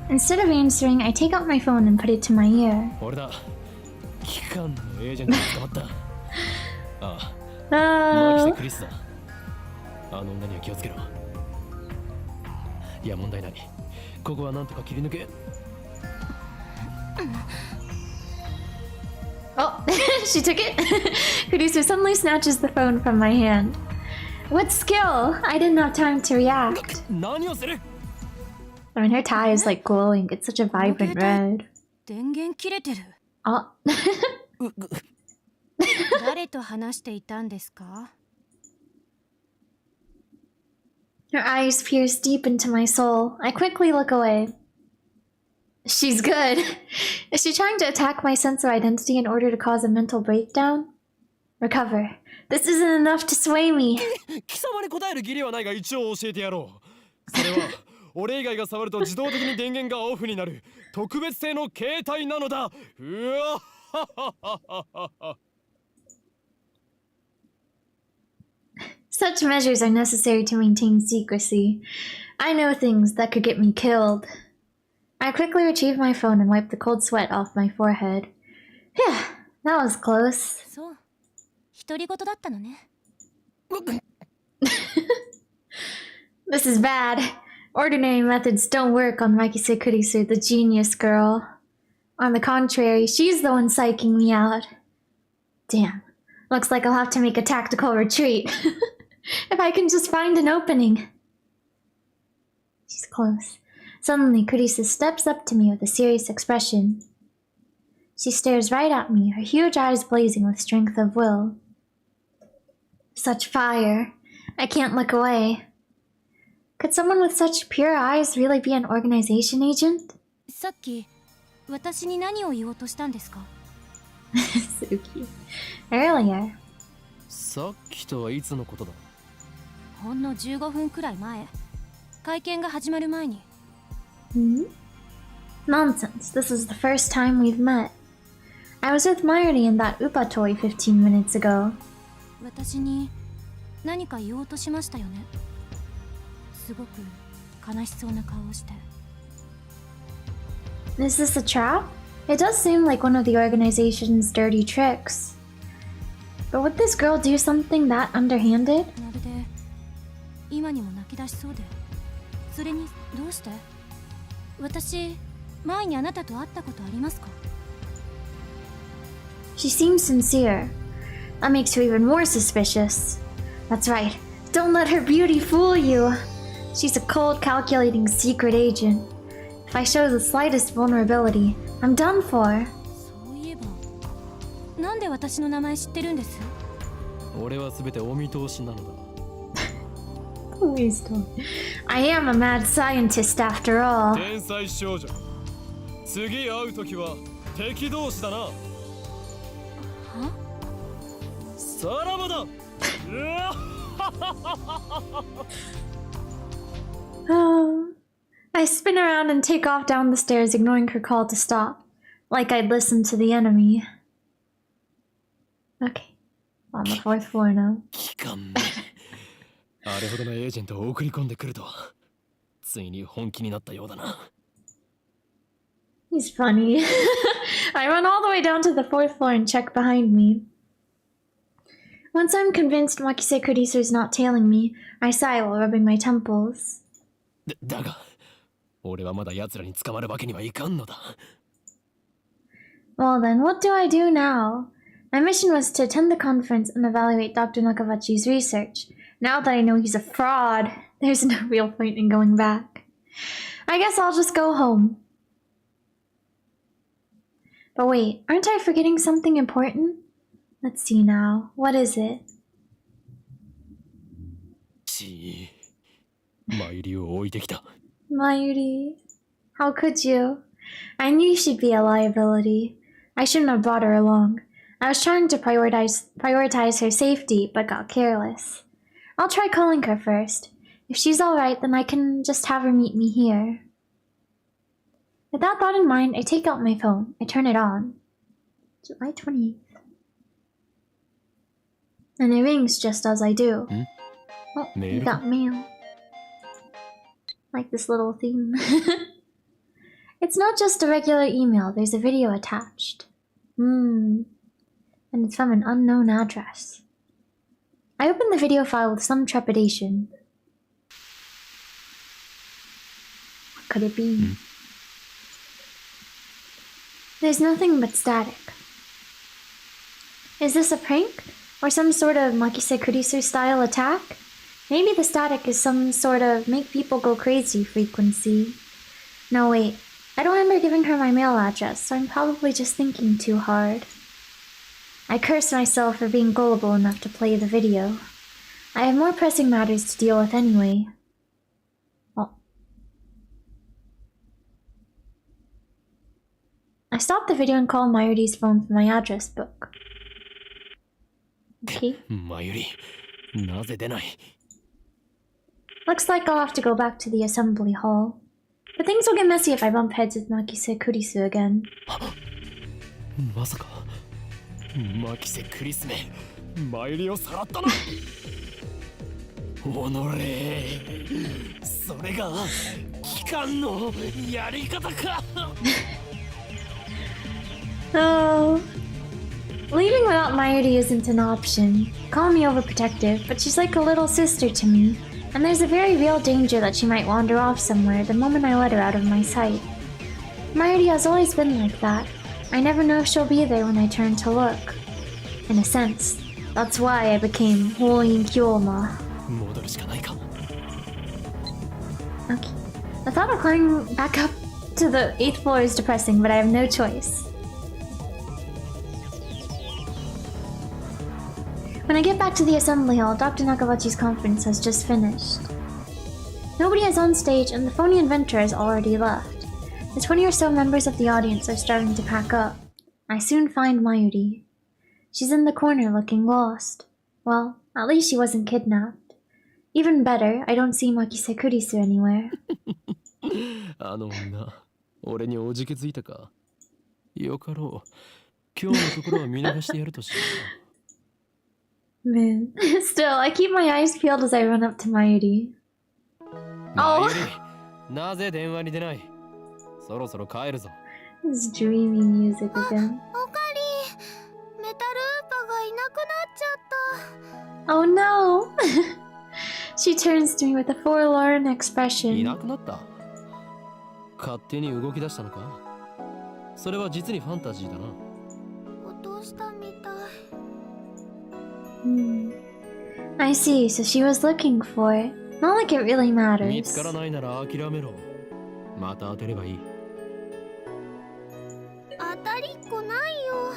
Instead of answering, I take out my phone and put it to my ear.
俺だ。機関のエージェントに捕まった。ああ。マキセ・クリスだ。あの女には気をつけろ。いや問題ない。ここはなんとか切り抜け。
Oh, she took it? Kurisu suddenly snatches the phone from my hand. What skill? I didn't have time to react.
何をする
I mean, her tie is like glowing. It's such a vibrant red.
電源切れてる。
Oh.
誰と話していたんですか？
Her eyes pierce deep into my soul. I quickly look away. She's good. Is she trying to attack my sense of identity in order to cause a mental breakdown? Recover. This isn't enough to sway me.
貴様に答える義理はないが一応教えてやろう。それは俺以外が触ると自動的に電源がオフになる特別性の携帯なのだ。うわっ
Such measures are necessary to maintain secrecy. I know things that could get me killed. I quickly retrieve my phone and wipe the cold sweat off my forehead. Phew, that was close.
そう。独り言だったのね。
This is bad. Ordinary methods don't work on Makise Kurisu, the genius girl. On the contrary, she's the one psyching me out. Damn. Looks like I'll have to make a tactical retreat. If I can just find an opening. She's close. Suddenly, Kurisu steps up to me with a serious expression. She stares right at me, her huge eyes blazing with strength of will. Such fire. I can't look away. Could someone with such pure eyes really be an organization agent?
さっき私に何を言おうとしたんですか？
Suki. Earlier.
さっきとはいつのことだ？
ほんの15分くらい前。会見が始まる前に。
Hmm? Nonsense. This is the first time we've met. I was with Mayuri in that Upa toy 15 minutes ago.
私に何か言おうとしましたよね。すごく悲しそうな顔をして。
Is this a trap? It does seem like one of the organization's dirty tricks. But would this girl do something that underhanded?
まるで今にも泣き出しそうで。それにどうして？私、前にあなたと会ったことありますか？
She seems sincere. That makes her even more suspicious. That's right. Don't let her beauty fool you. She's a cold, calculating secret agent. If I show the slightest vulnerability, I'm done for.
そういえば、なんで私の名前知ってるんです？
俺は全てお見通しなのだ。
Please don't. I am a mad scientist after all.
天才少女。次会うときは敵同士だな。は？さらばだ。
Oh. I spin around and take off down the stairs, ignoring her call to stop. Like I'd listen to the enemy. Okay. On the 4th floor now.
あれほどのエージェントを送り込んでくるとは、ついに本気になったようだな。
He's funny. I run all the way down to the 4th floor and check behind me. Once I'm convinced Makise Kurisu is not tailing me, I sigh while rubbing my temples.
だが、俺はまだ奴らに捕まるわけにはいかんのだ。
Well then, what do I do now? My mission was to attend the conference and evaluate Dr. Nakavachi's research. Now that I know he's a fraud, there's no real point in going back. I guess I'll just go home. But wait, aren't I forgetting something important? Let's see now. What is it?
マユリを置いてきた。
Mayuri. How could you? I knew she'd be a liability. I shouldn't have brought her along. I was trying to prioritize her safety, but got careless. I'll try calling her first. If she's alright, then I can just have her meet me here. With that thought in mind, I take out my phone. I turn it on. July 28th. And it rings just as I do. Oh, you got mail. Like this little theme. It's not just a regular email, there's a video attached. And it's from an unknown address. I open the video file with some trepidation. What could it be? There's nothing but static. Is this a prank? Or some sort of Makise Kurisu style attack? Maybe the static is some sort of make people go crazy frequency. No wait, I don't remember giving her my mail address, so I'm probably just thinking too hard. I curse myself for being gullible enough to play the video. I have more pressing matters to deal with anyway. Oh. I stop the video and call Mayuri's phone from my address book. Okay.
Mayuri, なぜ出ない?
Looks like I'll have to go back to the assembly hall. But things will get messy if I bump heads with Makise Kurisu again.
まさか、Makise Kurisuめ、Mayuriをさらったな。おのれ、それが機関のやり方か。
Oh. Leaving without Mayuri isn't an option. Call me overprotective, but she's like a little sister to me. And there's a very real danger that she might wander off somewhere the moment I let her out of my sight. Mayuri has always been like that. I never know if she'll be there when I turn to look. In a sense, that's why I became Holy in Kyoma. Okay. The thought of climbing back up to the 8th floor is depressing, but I have no choice. When I get back to the assembly hall, Dr. Nakavachi's conference has just finished. Nobody is on stage and the phony inventor has already left. The 20 or so members of the audience are starting to pack up. I soon find Mayuri. She's in the corner looking lost. Well, at least she wasn't kidnapped. Even better, I don't see Makise Kurisu anywhere.
あの女、俺におじけづいたか。よかろう。今日のところは見逃してやるとしよう。
Man. Still, I keep my eyes peeled as I run up to Mayuri. Oh!
なぜ電話に出ない? そろそろ帰るぞ。
This dreamy music again.
おかり、メタルウーパがいなくなっちゃった。
Oh no! She turns to me with a forlorn
い
expression.
なくなった。勝手に動き出したのか。それは実にファンタジーだな。
落としたみたい。
I see, so she was looking for it. Not like it really
見つ
matters.
からないなら諦めろ。また当てればいい。
当たりっこないよ。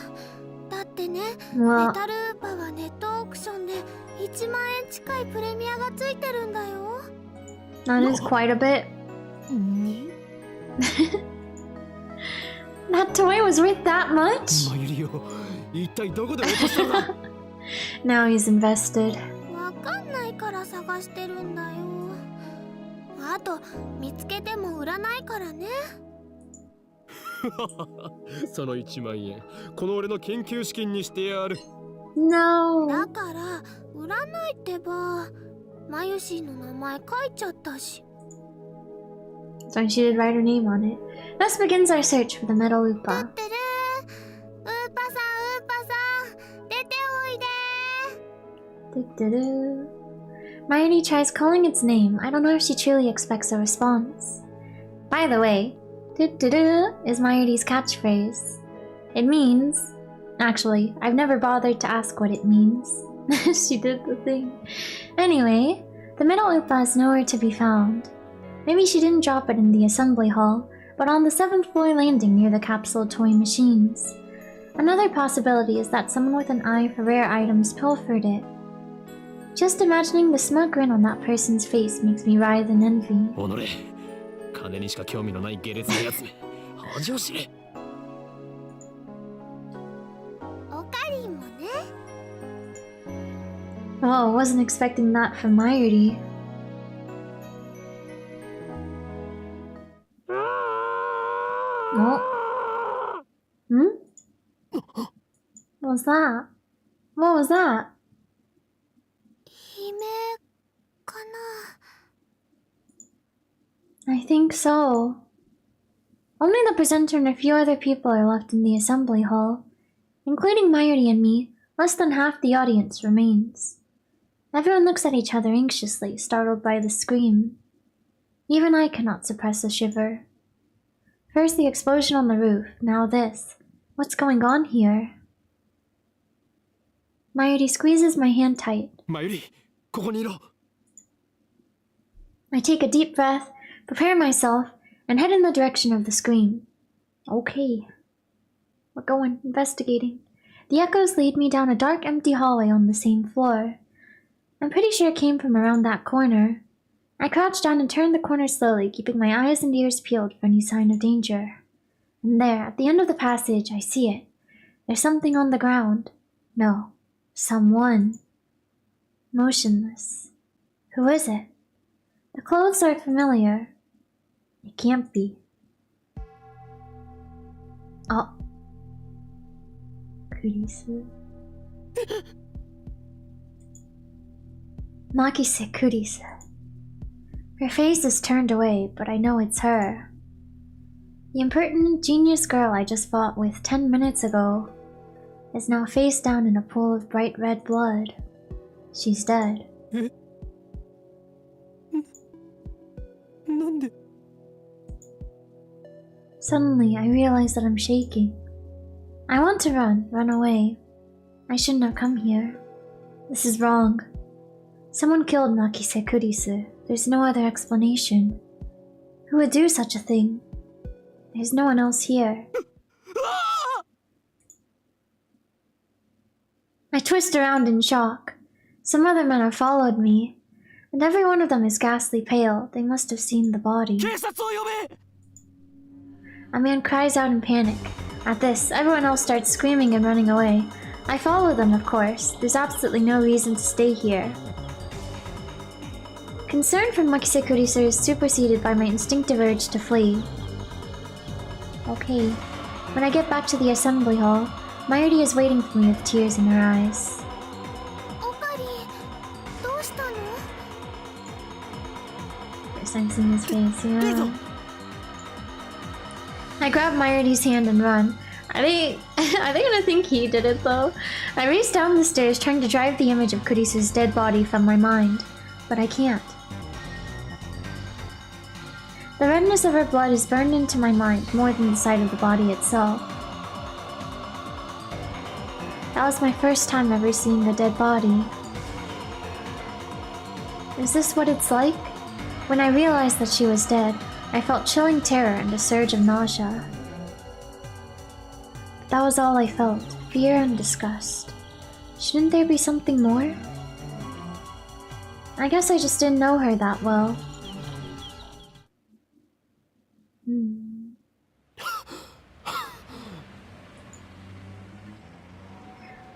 だってね、メ
Well,
タルウーパはネットオークションで1万円近いプレミアがついてるんだよ。
that is quite a bit.
ね。
That toy was worth that much?
マユリよ、一体どこで落としたんだ。
Now he's invested.
わかんないから探してるんだよ。あと、見つけても売らないからね。
その1万円、この俺の研究資金にしてやる。
No.
だから、売らないってば。マユシーの名前書いちゃったし。
So she did write her name on it. Thus begins our search for the metal
だ
Upa.
ってるウーパさん、ウーパさん、出ておいで。
Do-do-do. Mayuri tries calling its name. I don't know if she truly expects a response. By the way, do-do-do is Mayuri's catchphrase. It means... Actually, I've never bothered to ask what it means. She did the thing. Anyway, the metal Upa is nowhere to be found. Maybe she didn't drop it in the assembly hall, but on the 7th floor landing near the capsule toy machines. Another possibility is that someone with an eye for rare items pilfered it. Just imagining the smug grin on that person's face makes me writhe in envy.
おのれ、金にしか興味のない下劣なやつめ。恥を知れ。
おかりんもね。
Oh, wasn't expecting that from Mayuri. Oh. Hmm? What was that? What was that?
悲鳴かな。
I think so. Only the presenter and a few other people are left in the assembly hall. Including Mayuri and me, less than half the audience remains. Everyone looks at each other anxiously, startled by the scream. Even I cannot suppress a shiver. First the explosion on the roof, now this. What's going on here? Mayuri squeezes my hand tight.
マユリ、ここにいろ。
I take a deep breath, prepare myself, and head in the direction of the scream. Okay. We're going, investigating. The echoes lead me down a dark, empty hallway on the same floor. I'm pretty sure it came from around that corner. I crouch down and turn the corner slowly, keeping my eyes and ears peeled for any sign of danger. And there, at the end of the passage, I see it. There's something on the ground. No, someone. Motionless. Who is it? The clothes are familiar. It can't be. Oh. Kurisu. Makise Kurisu. Her face is turned away, but I know it's her. The impertinent genius girl I just fought with 10 minutes ago is now face down in a pool of bright red blood. She's dead.
なんで。
Suddenly, I realize that I'm shaking. I want to run away. I shouldn't have come here. This is wrong. Someone killed Makise Kurisu. There's no other explanation. Who would do such a thing? There's no one else here. I twist around in shock. Some other men have followed me, and every one of them is ghastly pale. They must have seen the body.
警察を呼べ。
A man cries out in panic. At this, everyone else starts screaming and running away. I follow them, of course. There's absolutely no reason to stay here. Concern for Makise Kurisu is superseded by my instinctive urge to flee. Okay. When I get back to the assembly hall, Mayuri is waiting for me with tears in her eyes.
おかり、どうしたの？
First time seeing his face, yeah. I grab Myridy's hand and run. Are they gonna think he did it though? I race down the stairs trying to drive the image of Kurisu's dead body from my mind, but I can't. The redness of her blood is burned into my mind more than the sight of the body itself. That was my first time ever seeing a dead body. Is this what it's like? When I realized that she was dead, I felt chilling terror and a surge of nausea. But that was all I felt, fear and disgust. Shouldn't there be something more? I guess I just didn't know her that well.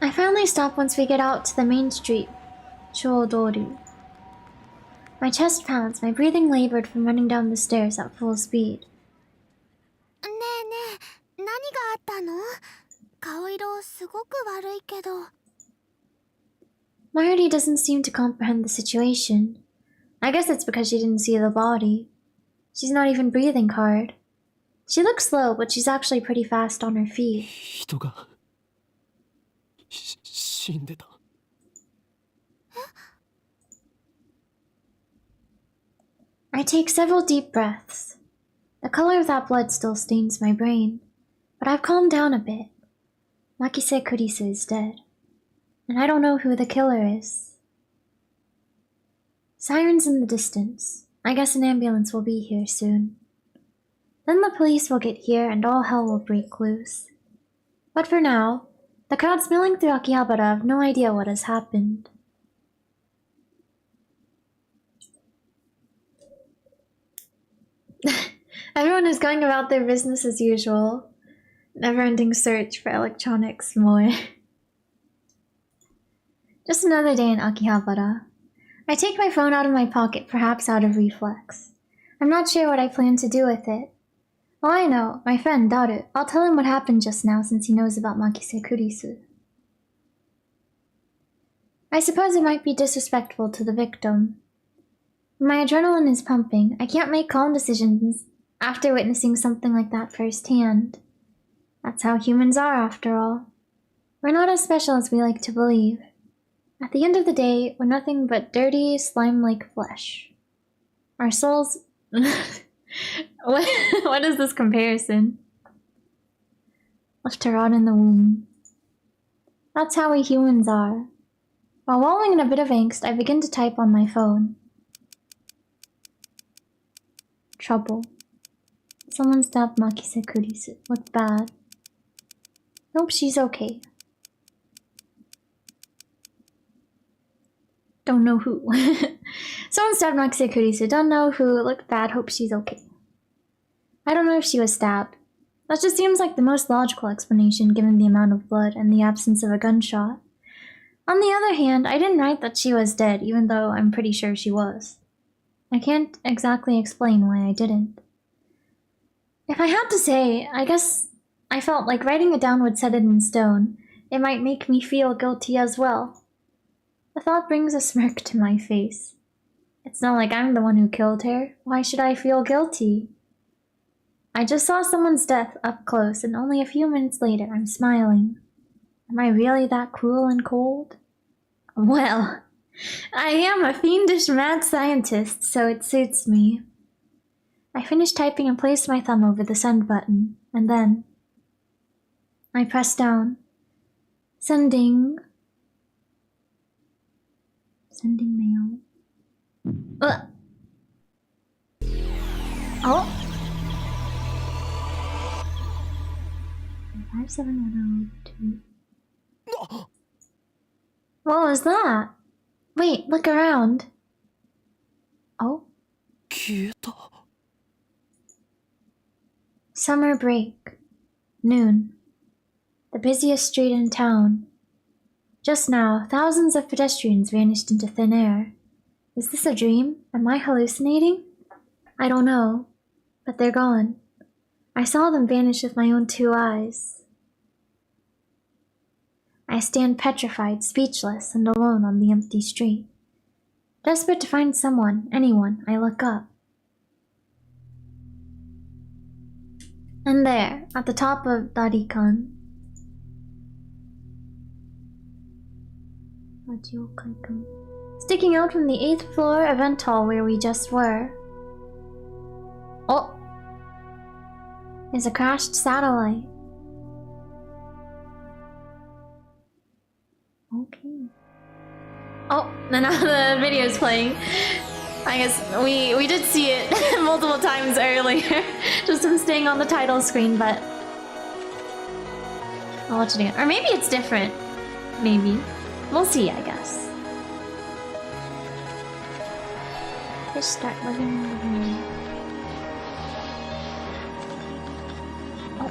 I finally stop once we get out to the main street, Choudori. My chest pounds, my breathing labored from running down the stairs at full speed.
ねえねえ、何があったの？顔色すごく悪いけど。
Myrdy doesn't seem to comprehend the situation. I guess it's because she didn't see the body. She's not even breathing hard. She looks slow, but she's actually pretty fast on her feet.
人が死んでた。
I take several deep breaths. The color of that blood still stains my brain, but I've calmed down a bit. Makise Kurisu is dead, and I don't know who the killer is. Sirens in the distance. I guess an ambulance will be here soon. Then the police will get here and all hell will break loose. But for now, the crowds milling through Akihabara have no idea what has happened. Everyone is going about their business as usual. Never-ending search for electronics more. Just another day in Akihabara. I take my phone out of my pocket, perhaps out of reflex. I'm not sure what I plan to do with it. Oh, I know, my friend Daru. I'll tell him what happened just now since he knows about Makise Kurisu. I suppose it might be disrespectful to the victim. When my adrenaline is pumping, I can't make calm decisions after witnessing something like that firsthand. That's how humans are, after all. We're not as special as we like to believe. At the end of the day, we're nothing but dirty, slime-like flesh. Our souls... What is this comparison? Left to rot in the womb. That's how we humans are. While wallowing in a bit of angst, I begin to type on my phone. Trouble. Someone stabbed Makise Kurisu. Looked bad. Nope, she's okay. Don't know who. Someone stabbed Makise Kurisu. Don't know who. Looked bad. Hope she's okay. I don't know if she was stabbed. That just seems like the most logical explanation given the amount of blood and the absence of a gunshot. On the other hand, I didn't write that she was dead, even though I'm pretty sure she was. I can't exactly explain why I didn't. If I had to say, I guess I felt like writing it down would set it in stone. It might make me feel guilty as well. The thought brings a smirk to my face. It's not like I'm the one who killed her. Why should I feel guilty? I just saw someone's death up close, and only a few minutes later I'm smiling. Am I really that cruel and cold? Well, I am a fiendish mad scientist, so it suits me. I finish typing and place my thumb over the send button, and then I press down. Sending mail. Oh. 57102. What was that? Wait, look around. Oh.
消えた。
Summer break. Noon. The busiest street in town. Just now, thousands of pedestrians vanished into thin air. Is this a dream? Am I hallucinating? I don't know. But they're gone. I saw them vanish with my own 2 eyes. I stand petrified, speechless, and alone on the empty street. Desperate to find someone, anyone, I look up. And there, at the top of Darikan. Sticking out from the 8th floor event hall where we just were. Oh! There's a crashed satellite. Okay. Oh, now the video is playing. I guess we did see it multiple times earlier. Just from staying on the title screen, but I'll watch it again. Or maybe it's different. Maybe. We'll see, I guess. Fish start living in the room. Oh.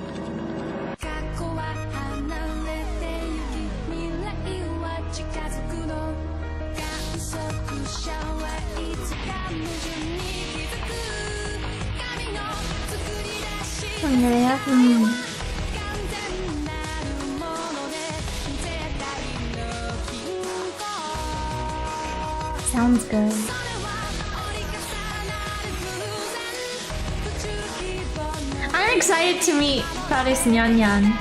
Sounds good. I'm excited to meet Paris Nyan.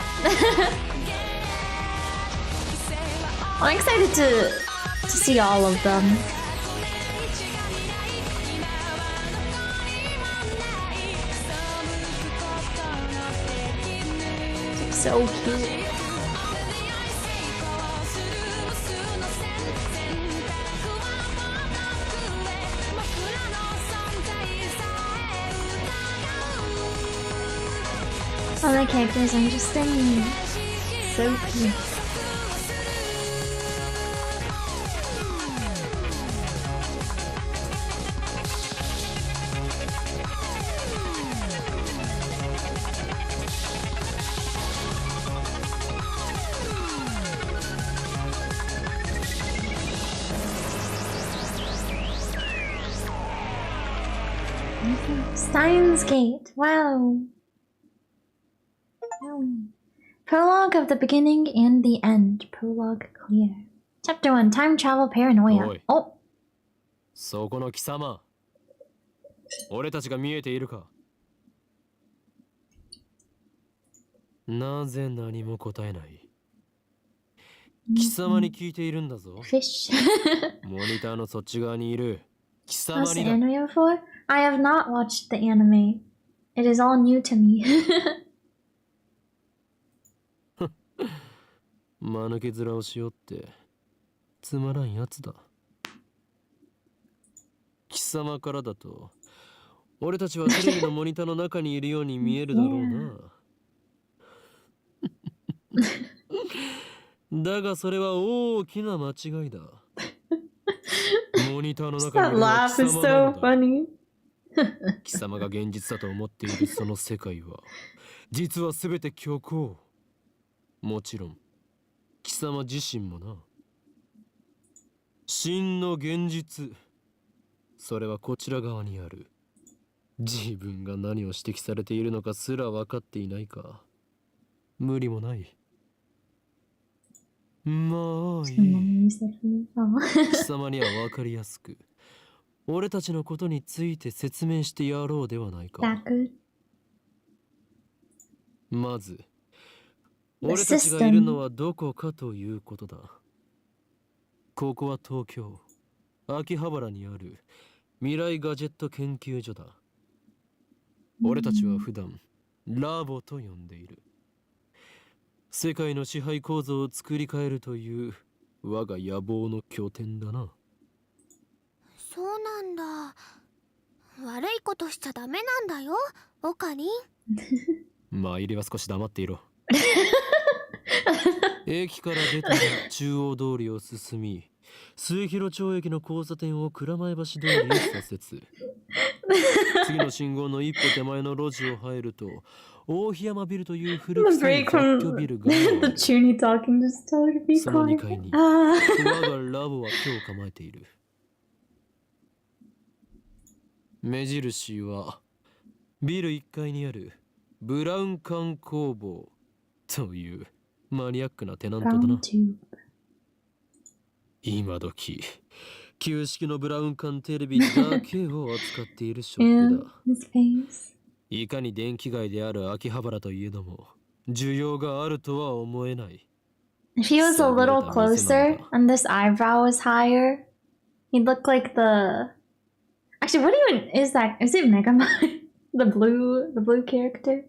I'm excited to see all of them. So cute. All the characters are interesting. So cute. Steins Gate. Wow. Prologue of the beginning and the end. Prologue clear. Chapter 1. Time travel paranoia. Oh.
そこの貴様。俺たちが見えているか。なぜ何も答えない。貴様に聞いているんだぞ。
Fish.
モニターのそっち側にいる貴様
What's the
にだ。
anime for? I have not watched the anime. It is all new to me.
間抜け面をしよってつまらんやつだ。貴様からだと俺たちはテレビのモニターの中にいるように見えるだろうな。だがそれは大きな間違いだ。モニターの中にいるのは貴様なのだ。貴様が現実だと思っているその世界は実はすべて虚構。もちろん貴様自身もな。真の現実、それはこちら側にある。自分が何を指摘されているのかすら分かっていないか。無理もない。まあいい。貴様には分かりやすく俺たちのことについて説明してやろうではないか。まず俺たちがいるのはどこかということだ。ここは東京秋葉原にある未来ガジェット研究所だ。俺たちは普段ラボと呼んでいる。世界の支配構造を作り変えるという我が野望の拠点だな。
そうなんだ。悪いことしちゃダメなんだよ、オカリン。
参りは少し黙っていろ。駅から出たら中央通りを進み、末広町駅の交差点を蔵前橋通りへ左折。次の信号の一歩手前の路地を入ると大檜山ビルという古くさい雑居ビルがある。その2階に我がラボは今日構えている。目印はビル1階にあるブラウン管工房というマニアックなテナントだな。今時旧式のブラウン管テレビだけを扱っているショップだ。いかに電気街である秋葉原といえども需要があるとは思えない。
If he was a little closer and this eyebrow was higher, he'd look like the... Actually, what even is that? Is it Megamind? The blue character?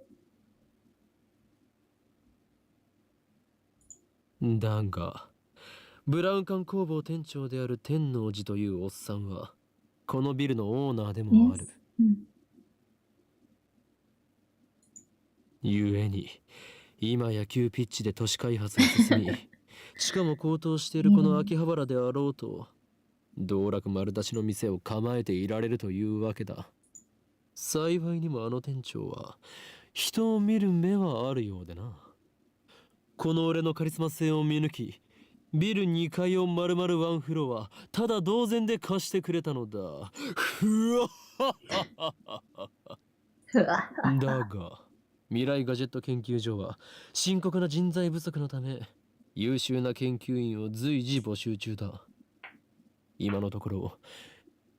だがブラウン管工房店長である天王寺というおっさんはこのビルのオーナーでもある。ゆえに今や急ピッチで都市開発が進みしかも高騰しているこの秋葉原であろうと道楽丸出しの店を構えていられるというわけだ。幸いにもあの店長は人を見る目はあるようでな。この俺のカリスマ性を見抜きビル2階を丸々ワンフロアただ同然で貸してくれたのだ。ふわだが未来ガジェット研究所は深刻な人材不足のため優秀な研究員を随時募集中だ。今のところ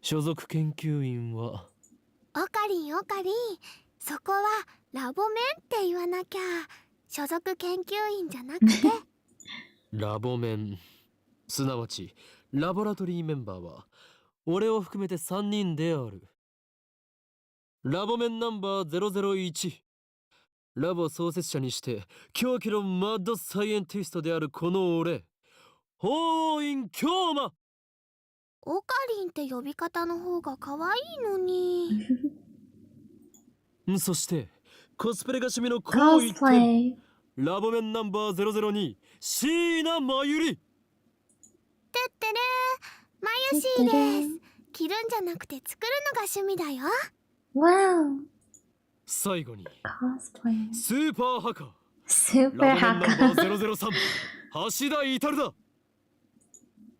所属研究員は
オカリンそこはラボメンって言わなきゃ。所属研究員じゃなくて
ラボメンすなわちラボラトリーメンバーは俺を含めて3人である。ラボメンナンバー001、ラボ創設者にして狂気のマッドサイエンティストであるこの俺、法院京馬。
オカリンって呼び方の方が可愛いのに
そしてコスプレが趣味のこう言ってラボメンナンバー002、椎名真由里。
てってれー、まゆしーです。着るんじゃなくて作るのが趣味だよ。
Wow.
最後に
Cosplay.
スーパーハカー
Super
ラボメンナンバ
hacker.
ー003橋田至だ。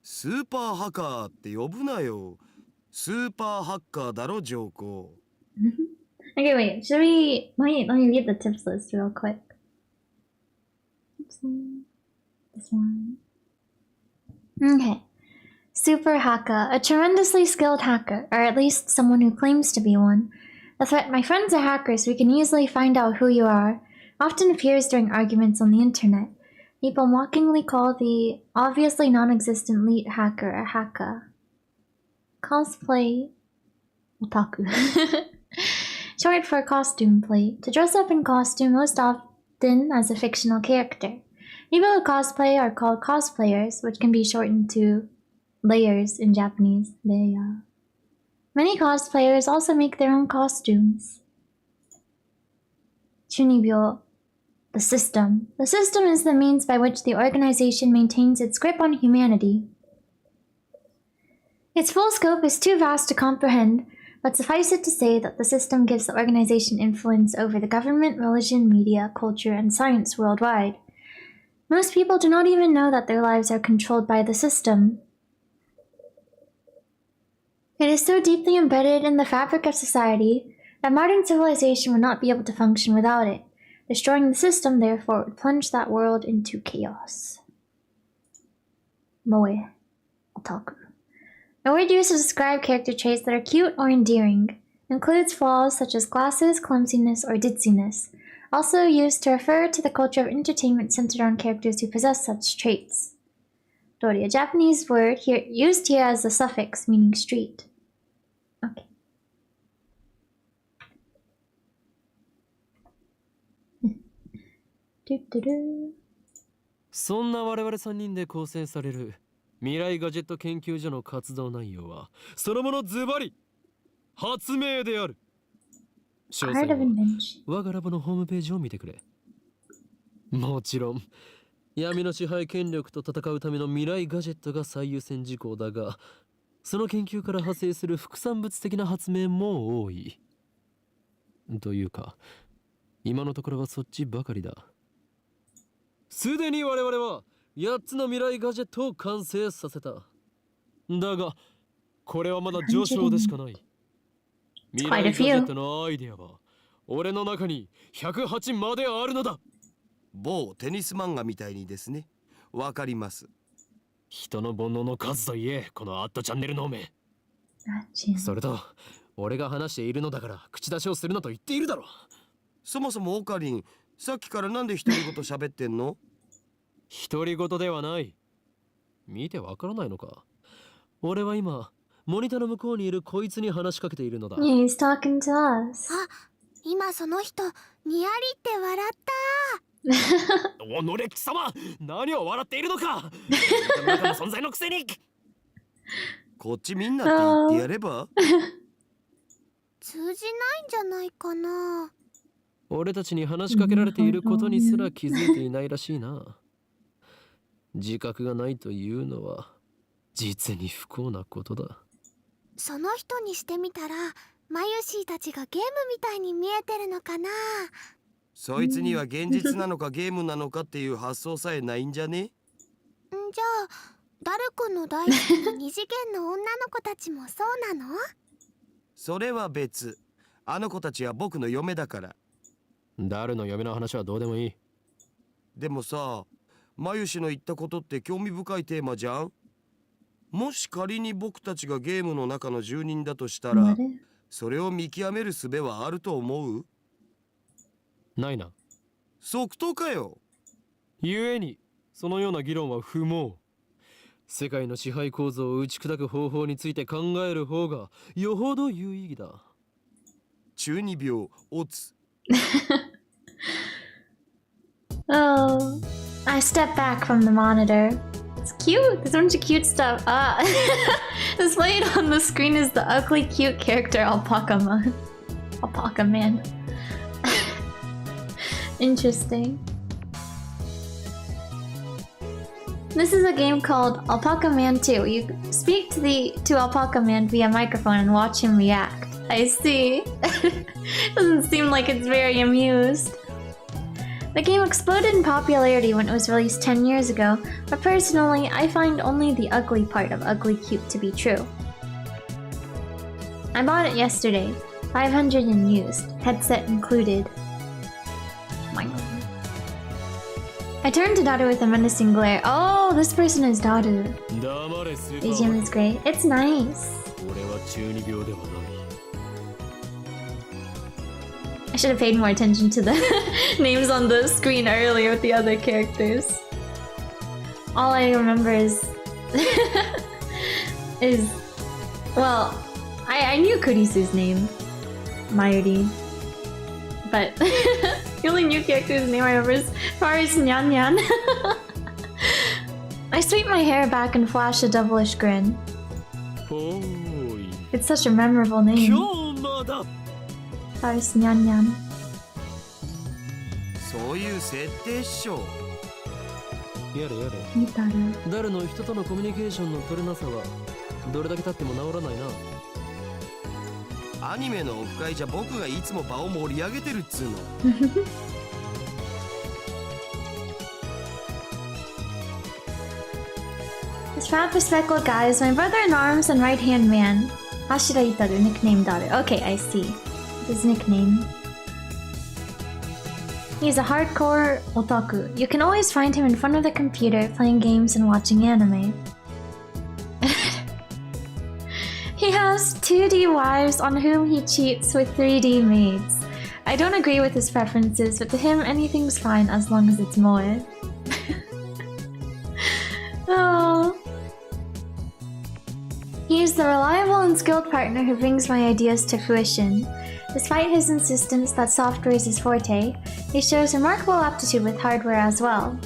スーパーハカーって呼ぶなよ。スーパーハッカーだろ、上皇。
Okay, wait. Should we... Let me read the tips list real quick. This one. Okay. Super hacker. A tremendously skilled hacker, or at least someone who claims to be one. The threat, my friends are hackers, we can easily find out who you are. Often appears during arguments on the internet. People mockingly call the obviously non-existent lead hacker a hacker. Cosplay otaku. Short for costume play. To dress up in costume most often as a fictional character. People who cosplay are called cosplayers, which can be shortened to layers in Japanese. Leia. Many cosplayers also make their own costumes. Chunibyo. The system. The system is the means by which the organization maintains its grip on humanity. Its full scope is too vast to comprehend, but suffice it to say that the system gives the organization influence over the government, religion, media, culture, and science worldwide. Most people do not even know that their lives are controlled by the system. It is so deeply embedded in the fabric of society that modern civilization would not be able to function without it. Destroying the system, therefore, would plunge that world into chaos. Moe. Otaku. A word used to describe character traits that are cute or endearing. Includes flaws such as glasses, clumsiness, or ditziness. Also used to refer to the culture of entertainment centered on characters who possess such traits. Dori, a Japanese word used here as a suffix meaning street. Okay.
そんな我々3人で構成される未来ガジェット研究所の活動内容はそのものズバリ発明である。詳細は我がラボのホームページを見てくれ。もちろん闇の支配権力と戦うための未来ガジェットが最優先事項だが、その研究から派生する副産物的な発明も多い。というか今のところはそっちばかりだ。すでに我々は8つの未来ガジェットを完成させた。だがこれはまだ序章でしかない。未来ガジェットのアイデアは俺の中に108まであるのだ。
某テニス漫画みたいにですね。わかります。
人の煩悩の数といえこのアットチャンネルの目。それと俺が話しているのだから口出しをするなと言っているだろ。
そもそもオカリン、さっきからなんで独り言喋ってんの？
独り言ではない。見てわからないのか。俺は今モニターの向こうにいるこいつに話しかけているのだ。
Yeah, he's talking to us.
あ、今その人にやりって笑った。
おのれ貴様、何を笑っているのか。中の存在のくせに。
こっちみんなって言ってやれば？
通じないんじゃないかな。
俺たちに話しかけられていることにすら気づいていないらしいな。自覚がないというのは実に不幸なことだ。
その人にしてみたらマユシーたちがゲームみたいに見えてるのかな。
そいつには現実なのかゲームなのかっていう発想さえないんじゃね？
じゃあダル君の大好きな二次元の女の子たちもそうなの？
それは別。あの子たちは僕の嫁だから。
ダルの嫁の話はどうでもいい。
でもさ、マユシの言ったことって興味深いテーマじゃん。もし仮に僕たちがゲームの中の住人だとしたら、それを見極める術はあると思う？
ないな。
即答かよ。
故にそのような議論は不毛。世界の支配構造を打ち砕く方法について考える方がよほど有意義だ。
中二病オツ。
Oh, I step back from the monitor. It's cute. There's a bunch of cute stuff. Ah, displayed on the screen is the ugly, cute character Alpaca Man. Alpaca Man. Interesting. This is a game called Alpaca Man 2. You speak to Alpaca Man via microphone and watch him react. I see. Doesn't seem like it's very amused. The game exploded in popularity when it was released 10 years ago, but personally, I find only the ugly part of Ugly Cute to be true. I bought it yesterday, 500 yen used, headset included. My god. I turned to Daru with a menacing glare. Oh, this person is Daru. BGM is great. It's nice. I should have paid more attention to the names on the screen earlier with the other characters. All I remember is... well, I knew Kurisu's name. Mayuri. But the only new character's name I remember is Faris Nyan Nyan. I sweep my hair back and flash a devilish grin. It's such a memorable name. Faris Nyan Nyan.
そういう設定っしょ。
やれやれ。
見たら。
誰の人とのコミュニケーションの取れなさはどれだけ経っても治らないな。
アニメのオフ会じゃ僕がいつも場を盛り上げてるっつうの。
This fat bespectacled guy is my brother in arms and right-hand man. Hashira Itaru, nickname Daru. Okay, I see. His nickname. He's a hardcore otaku. You can always find him in front of the computer playing games and watching anime. He has 2D wives on whom he cheats with 3D maids. I don't agree with his preferences, but to him anything's fine as long as it's moe. Oh. He's the reliable and skilled partner who brings my ideas to fruition. Despite his insistence that software is his forte, he shows remarkable aptitude with hardware as well.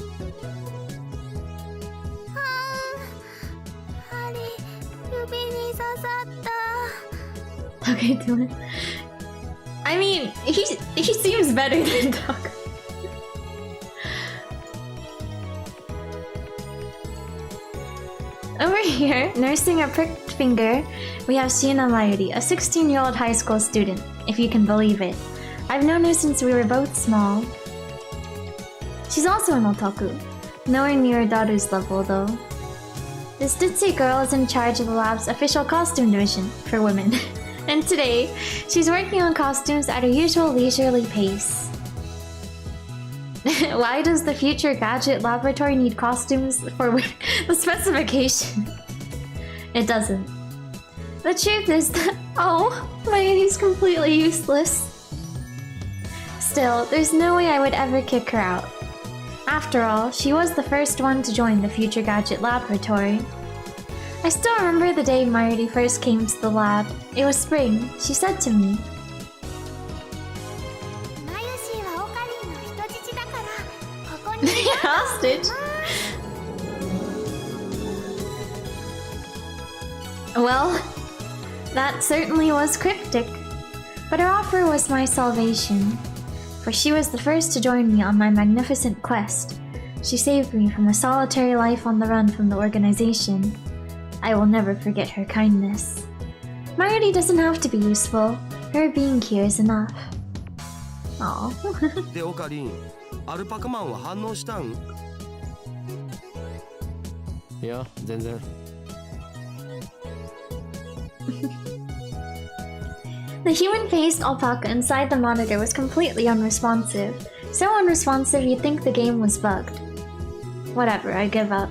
Okay, do it. I mean, he seems better than Doc. Over here, nursing a pricked finger, we have Shiina Mayuri, a 16-year-old high school student, if you can believe it. I've known her since we were both small. She's also an otaku, nowhere near Daru's level though. This ditzy girl is in charge of the lab's official costume division for women. And today, she's working on costumes at her usual leisurely pace. Why does the future gadget laboratory need costumes for the specification? It doesn't. The truth is that... Oh, Mayuri's completely useless. Still, there's no way I would ever kick her out. After all, she was the first one to join the Future Gadget Laboratory. I still remember the day Mayuri first came to the lab. It was spring. She said to me, hostage? Well, that certainly was cryptic. But her offer was my salvation. For she was the first to join me on my magnificent quest. She saved me from a solitary life on the run from the organization. I will never forget her kindness. Mayuri doesn't have to be useful. Her being here is enough. Aww.
でオカリン、アルパカマンは反応したん？
いや、全然。
The human-faced alpaca inside the monitor was completely unresponsive. So unresponsive you'd think the game was bugged. Whatever, I give up.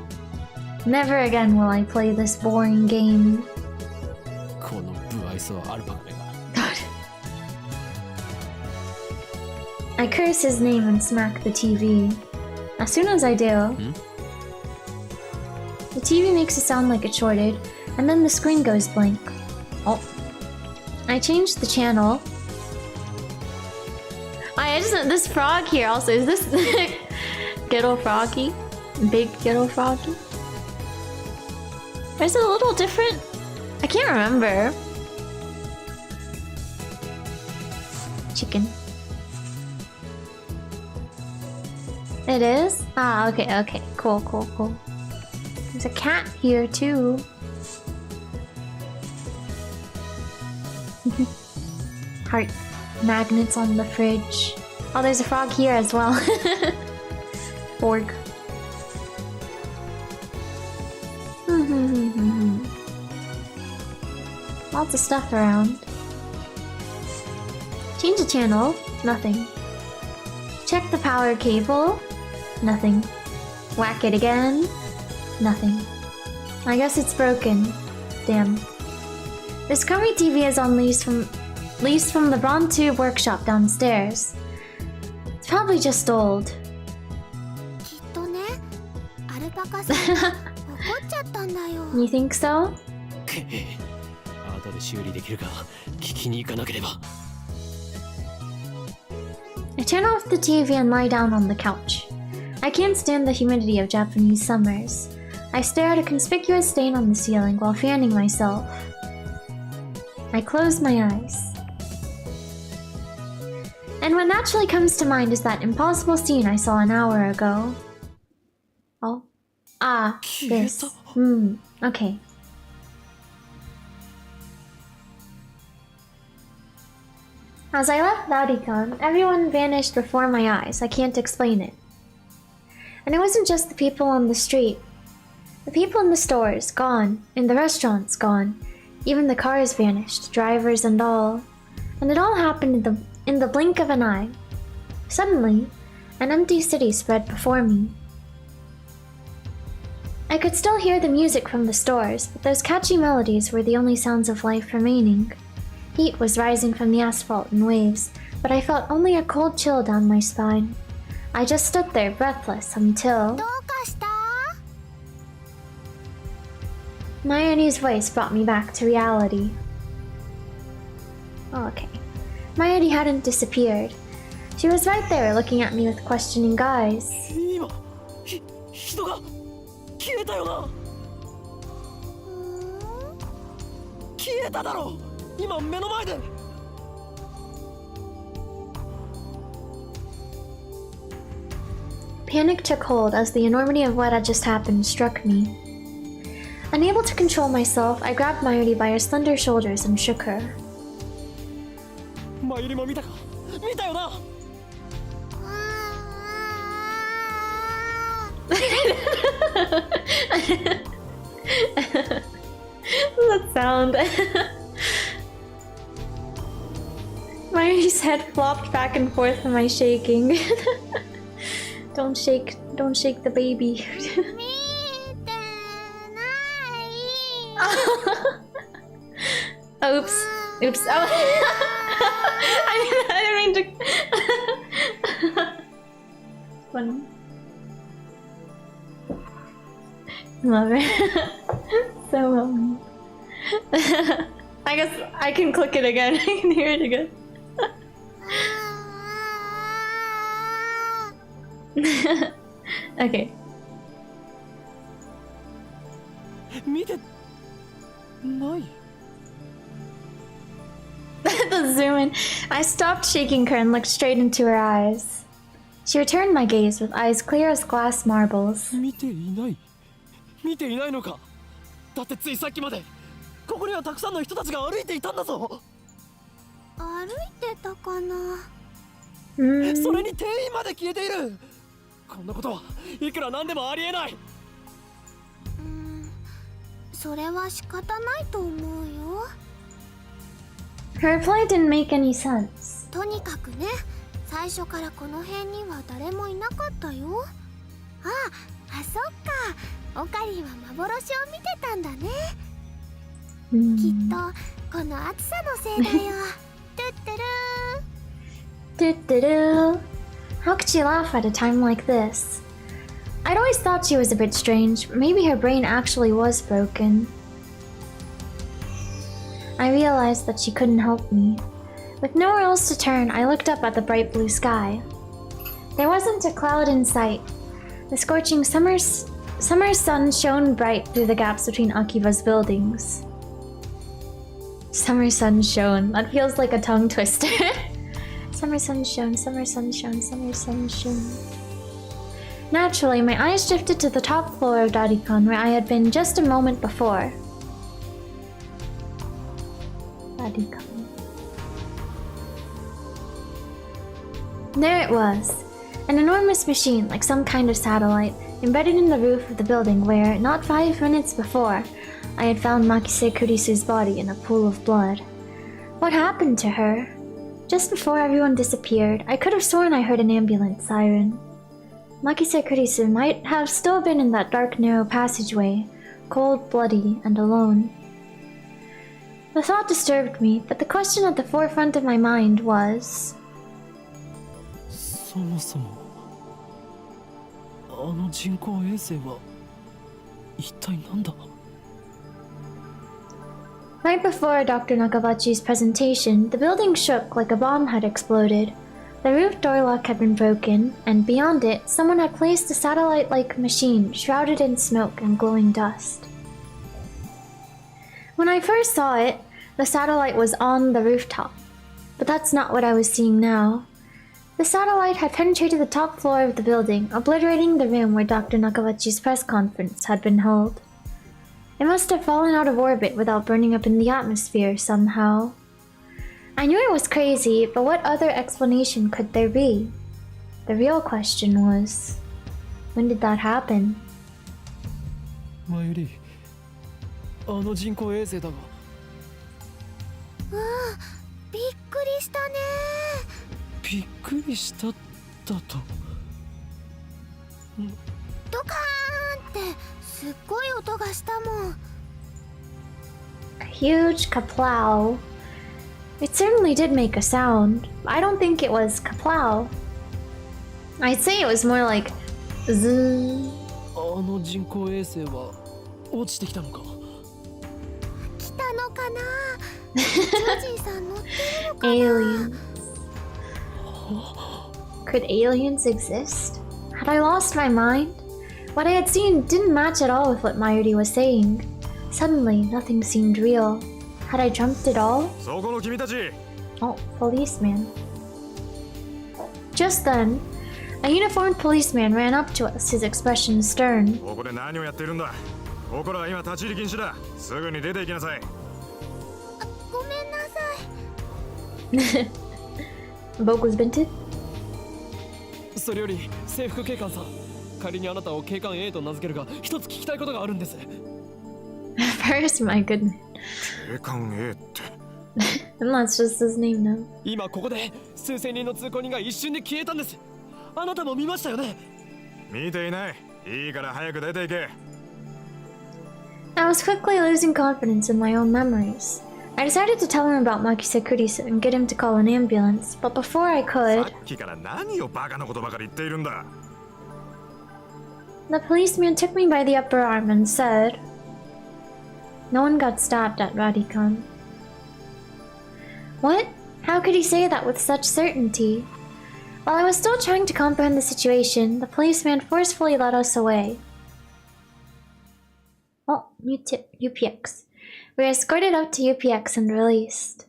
Never again will I play this boring game.
この不愛想アルパカめが。
I curse his name and smack the TV. As soon as I do, the TV makes a sound like it shorted, and then the screen goes blank. Oh. I changed the channel. This frog here also, is this Ghetto Froggy? Big Ghetto Froggy? Is it a little different? I can't remember. Chicken. It is? Ah, okay. Cool. There's a cat here too. Heart magnets on the fridge. Oh, there's a frog here as well. Borg. Lots of stuff around. Change the channel. Nothing. Check the power cable. Nothing. Whack it again. Nothing. I guess it's broken. Damn. This crummy TV is on lease from the Bronze workshop downstairs. It's probably just old. You think so?
後で修理できるか聞きに行かなければ。
I turn off the TV and lie down on the couch. I can't stand the humidity of Japanese summers. I stare at a conspicuous stain on the ceiling while fanning myself. I close my eyes. And what naturally comes to mind is that impossible scene I saw an hour ago. Oh. Ah, this. Okay. As I left Naricon, everyone vanished before my eyes. I can't explain it. And it wasn't just the people on the street. The people in the stores, gone. In the restaurants, gone. Even the cars vanished, drivers and all. And it all happened in the blink of an eye. Suddenly, an empty city spread before me. I could still hear the music from the stores, but those catchy melodies were the only sounds of life remaining. Heat was rising from the asphalt in waves, but I felt only a cold chill down my spine. I just stood there breathless until... Mayuri's voice brought me back to reality. Oh, okay. Mayuri hadn't disappeared. She was right there looking at me with questioning eyes.
人が消えたよな。消えただろ。今目の前で。
Panic took hold as the enormity of what had just happened struck me. Unable to control myself, I grabbed Mayuri by her slender shoulders and shook her.
マユリも見たか？見たよな。
That sound. Mayuri's head flopped back and forth in my shaking. Don't shake the baby. oops. Oops. Oh. I didn't mean to. Funny. Love it. So I guess I can click it again. I can hear it again. Okay.
見てない
The zoom in. I stopped shaking her and looked straight into her eyes. She returned my gaze with eyes clear as glass marbles.
見ていない見ていないのかだってついさっきまでここにはたくさんの人たちが歩いていたんだぞ
歩いてたかな。
それに店員まで消えているこんなことはいくらなんでもありえない
それは仕方ないと思うよ。
Her reply didn't make any sense.
とにかくね、最初からこの辺には誰もいなかったよ。あ、そっか。オカリンは幻を見てたんだね。きっとこの暑さのせいだよ。トゥットゥルー。
Doo-doo-doo. How could she laugh at a time like this? I'd always thought she was a bit strange, but maybe her brain actually was broken. I realized that she couldn't help me. With nowhere else to turn, I looked up at the bright blue sky. There wasn't a cloud in sight. The scorching summer sun shone bright through the gaps between Akiba's buildings. Summer sun shone. That feels like a tongue twister. Summer sun shone, summer sun shone, summer sun shone. Naturally, my eyes drifted to the top floor of Darikon where I had been just a moment before. Darikon. There it was. An enormous machine, like some kind of satellite, embedded in the roof of the building where, not 5 minutes before, I had found Makise Kurisu's body in a pool of blood. What happened to her? Just before everyone disappeared, I could have sworn I heard an ambulance siren. Makise Kurisu might have still been in that dark, narrow passageway, cold, bloody, and alone. The thought disturbed me, but the question at the forefront of my mind was...
そもそもあの人工衛星は一体なんだ
Right before Dr. Nakabachi's presentation, the building shook like a bomb had exploded. The roof door lock had been broken, and beyond it, someone had placed a satellite-like machine shrouded in smoke and glowing dust. When I first saw it, the satellite was on the rooftop, but that's not what I was seeing now. The satellite had penetrated the top floor of the building, obliterating the room where Dr. Nakabachi's press conference had been held. It must have fallen out of orbit without burning up in the atmosphere somehow. I knew it was crazy, but what other explanation could there be? The real question was, when did that happen?
マユリあの人工衛星だが
びっくりしたね。
びっくりしただと
ドカーンってすっごい音がしたもん。
A huge kaplow. It certainly did make a sound, but I don't think it was kaplow. I'd say it was more like zzz.
あの人工衛星は落ちてきたのか
来たのかな。ジョージーさん乗ってるのかな。
Aliens. Could aliens exist? Had I lost my mind? What I had seen didn't match at all with what Mayuri was saying. Suddenly, nothing seemed real. Had I dreamt it all?
そこの君たち
Oh, policeman. Just then, a uniformed policeman ran up to us, his expression stern.
ここで何をやっているんだここらは今立ち入り禁止だすぐに出て行きなさい
ごめんなさい。
Boke was vented?
それより制服警官さん仮にあなたを警官 A と名付けるが一つ聞きたいことがあるんです
First, my goodness.
警官 A って
And that's just his name now.
今ここで数千人の通行人が一瞬で消えたんですあなたも見ましたよね
見ていないいいから早く出て行け
I was quickly losing confidence in my own memories. I decided to tell him about Makise Kurisu and get him to call an ambulance, but before I could,
さっきから何をバカなことばかり言っているんだ。
the policeman took me by the upper arm and said, "No one got stabbed at Radikan." What? How could he say that with such certainty? While I was still trying to comprehend the situation, the policeman forcefully led us away. Oh, UPX. We were escorted up to UPX and released.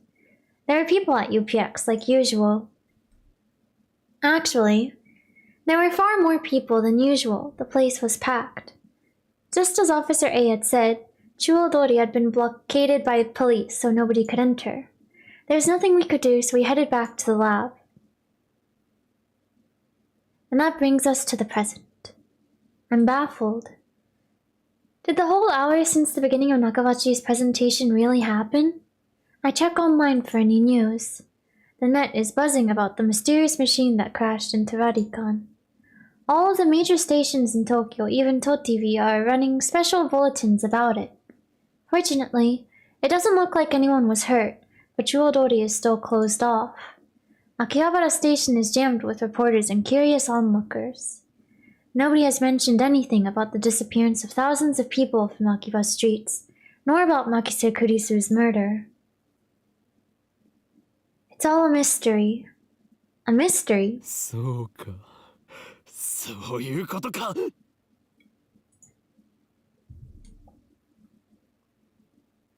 There were people at UPX, like usual. Actually, there were far more people than usual. The place was packed. Just as Officer A had said, Chuodori had been blockaded by police so nobody could enter. There was nothing we could do, so we headed back to the lab. And that brings us to the present. I'm baffled. Did the whole hour since the beginning of Nakabachi's presentation really happen? I check online for any news. The net is buzzing about the mysterious machine that crashed into Radikan. All of the major stations in Tokyo, even TOTV, are running special bulletins about it. Fortunately, it doesn't look like anyone was hurt, but Chuodori is still closed off. Akihabara Station is jammed with reporters and curious onlookers. Nobody has mentioned anything about the disappearance of thousands of people from Akiba streets, nor about Makise Kurisu's murder. It's all a mystery. A mystery?
そうか。そういうことか。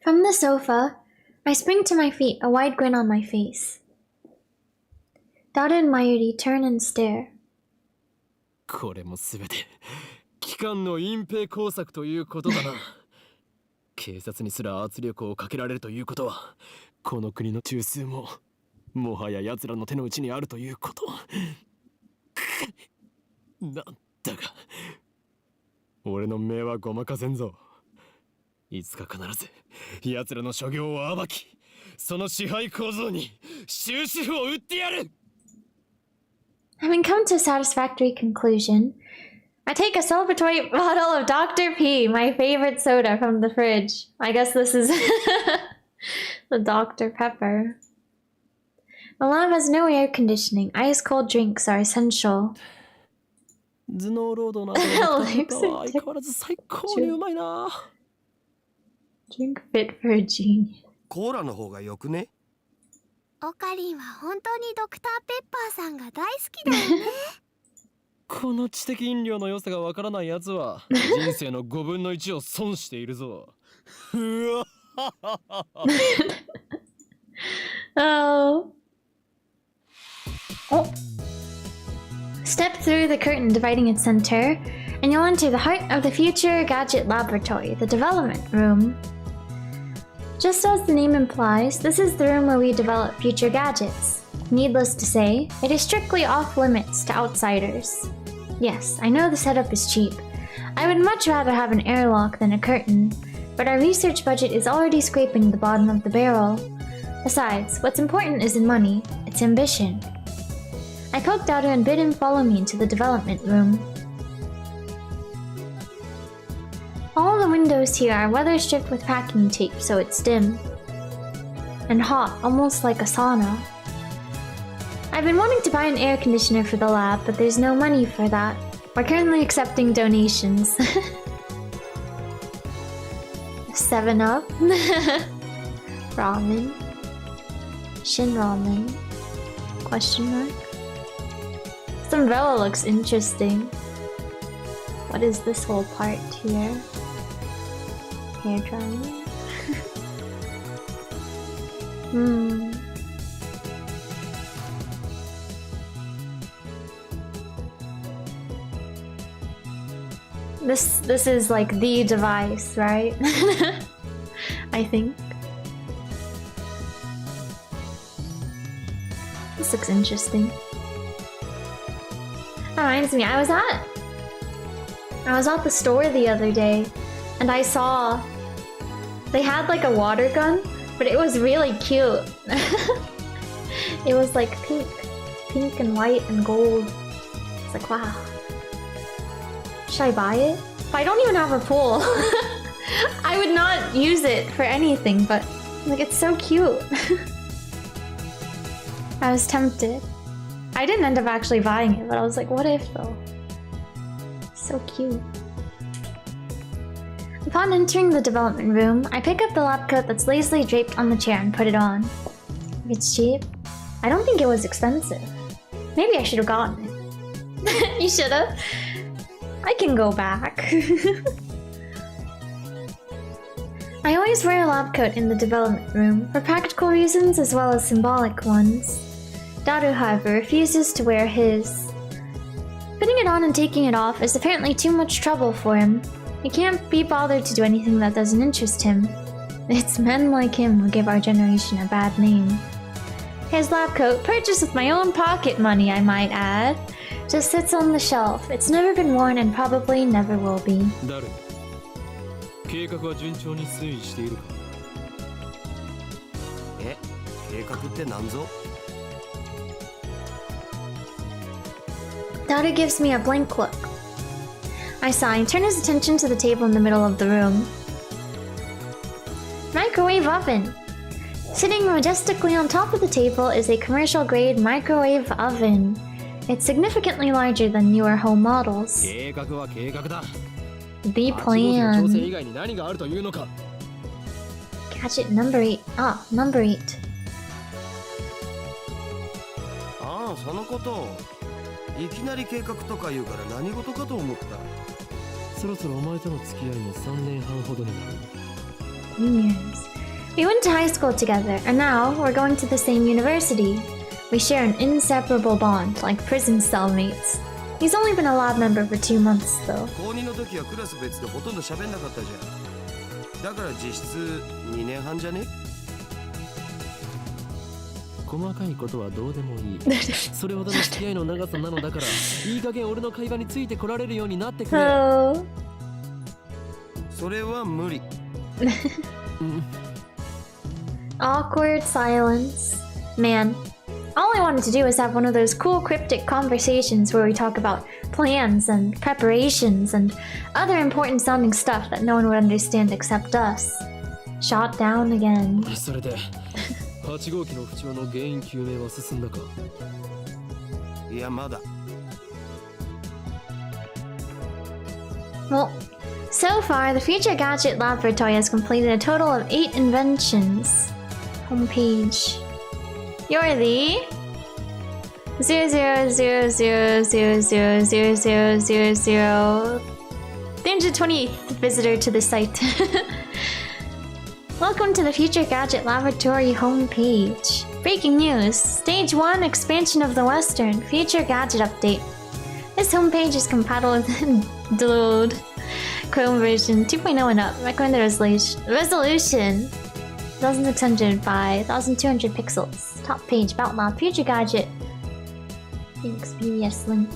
From the sofa, I spring to my feet, a wide grin on my face. Dada and Mayuri turn and stare.
これもすべて機関の隠蔽工作ということだな。警察にすら圧力をかけられるということは、この国の中枢ももはや奴らの手の内にあるということ。なんだか俺の目はごまかせんぞ。いつか必ず奴らの所業を暴き、その支配構造に終止符を打ってやる。
Having come to a satisfactory conclusion, I take a celebratory bottle of Dr. P, my favorite soda from the fridge. I guess this is the Dr. Pepper. The lab has no air conditioning. Ice cold drinks are essential.
頭脳労働の後の相変わらず最高にうまいな。
Drink fit for a genius.
コーラの方がよくね？
オカリンは本当にドクターペッパーさんが大好きだよね。
この知的飲料の良さがわからないやつは人生の5分の1を損しているぞ。うわ。
Oh. Step through the curtain dividing its center, and you'll enter the heart of the future gadget laboratory, the development room. Just as the name implies, this is the room where we develop future gadgets. Needless to say, it is strictly off limits to outsiders. Yes, I know the setup is cheap. I would much rather have an airlock than a curtain, but our research budget is already scraping the bottom of the barrel. Besides, what's important isn't money, it's ambition. I poked Dada and bid him follow me into the development room. All the windows here are weather stripped with packing tape, so it's dim. And hot, almost like a sauna. I've been wanting to buy an air conditioner for the lab, but there's no money for that. We're currently accepting donations. 7-Up. Ramen. Shin ramen. Question mark. This umbrella looks interesting. What is this whole part here? Hair drying. This is like the device, right? I think. This looks interesting. That reminds me, I was at the store the other day and I saw they had like a water gun, but it was really cute. It was like pink and white and gold. It's like, wow. Should I buy it? But I don't even have a pool. I would not use it for anything, but Like, it's so cute. I was tempted. I didn't end up actually buying it, but I was like, what if though? So cute. Upon entering the development room, I pick up the lab coat that's lazily draped on the chair and put it on. If it's cheap, I don't think it was expensive. Maybe I should have gotten it. You should have. I can go back. I always wear a lab coat in the development room, for practical reasons as well as symbolic ones. Daru, however, refuses to wear his. Putting it on and taking it off is apparently too much trouble for him. He can't be bothered to do anything that doesn't interest him. It's men like him who give our generation a bad name. His lab coat, purchased with my own pocket money I might add, just sits on the shelf. It's never been worn and probably never will be.
計画は順調に推移しているか？
え、計画って何ぞ？
Daru gives me a blank look. I sigh and turn his attention to the table in the middle of the room. Microwave oven! Sitting majestically on top of the table is a commercial-grade microwave oven. It's significantly larger than newer home models.
計画は計画だ。
The
8号機の調整
plan.
以外に何があるというのか。
Gadget number 8. Ah, number 8.
ああ、そのこと。いきなり計画とか言うから何事かと思った。
そろそろお前との付き合いも3年半ほどになる。
Years. We went to high school together, and now we're going to the same university. We share an inseparable bond, like prison cellmates. He's only been a lab member for 2 months, though.
高2の時はクラス別でほとんど喋んなかったじゃん。だから実質2年半じゃね？
細かいことはどうでもいい。それほどの付き合いの長さなのだから、いい加減俺の会話についてこられるようになってくれ。
Oh.
それは無理。
Awkward silence. Man, all I wanted to do was have one of those cool cryptic conversations where we talk about plans and preparations and other important sounding stuff that no one would understand except us. Shot down again.
それで、8号機の不調の原因究明は進んだか？
いや、まだ。
Well, so far, the Future Gadget Laboratory has completed a total of 8 inventions. Homepage. You're the 328th visitor to the site. Welcome to the Future Gadget Laboratory homepage. Breaking news! Stage 1 expansion of the Western Future Gadget Update. This homepage is compatible with Delude Chrome version 2.0 and up. Recommended resolution 1600 by 1200 pixels. Top page about lab Future Gadget. XPS link.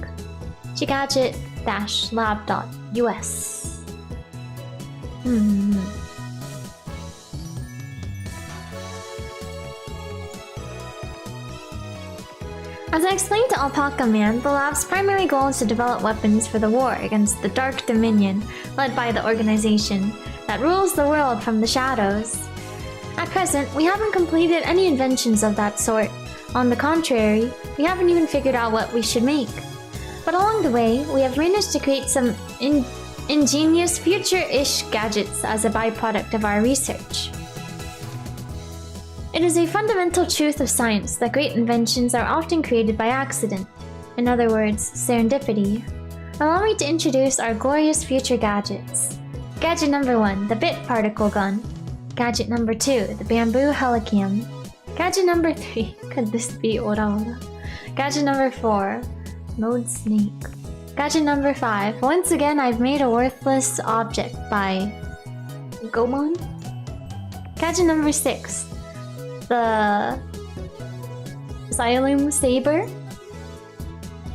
futuregadget-lab.us. As I explained to Alpaca Man, the lab's primary goal is to develop weapons for the war against the Dark Dominion, led by the organization that rules the world from the shadows. At present, we haven't completed any inventions of that sort. On the contrary, we haven't even figured out what we should make. But along the way, we have managed to create some ingenious future-ish gadgets as a byproduct of our research. It is a fundamental truth of science that great inventions are often created by accident. In other words, serendipity. Allow me to introduce our glorious future gadgets. Gadget number 1, the bit particle gun. Gadget number 2, the bamboo helicam. Gadget number 3, could this be Ora Ora? Gadget number 4, mode snake. Gadget number 5, once again I've made a worthless object by Gomon. Gadget number 6, the Xylem Saber.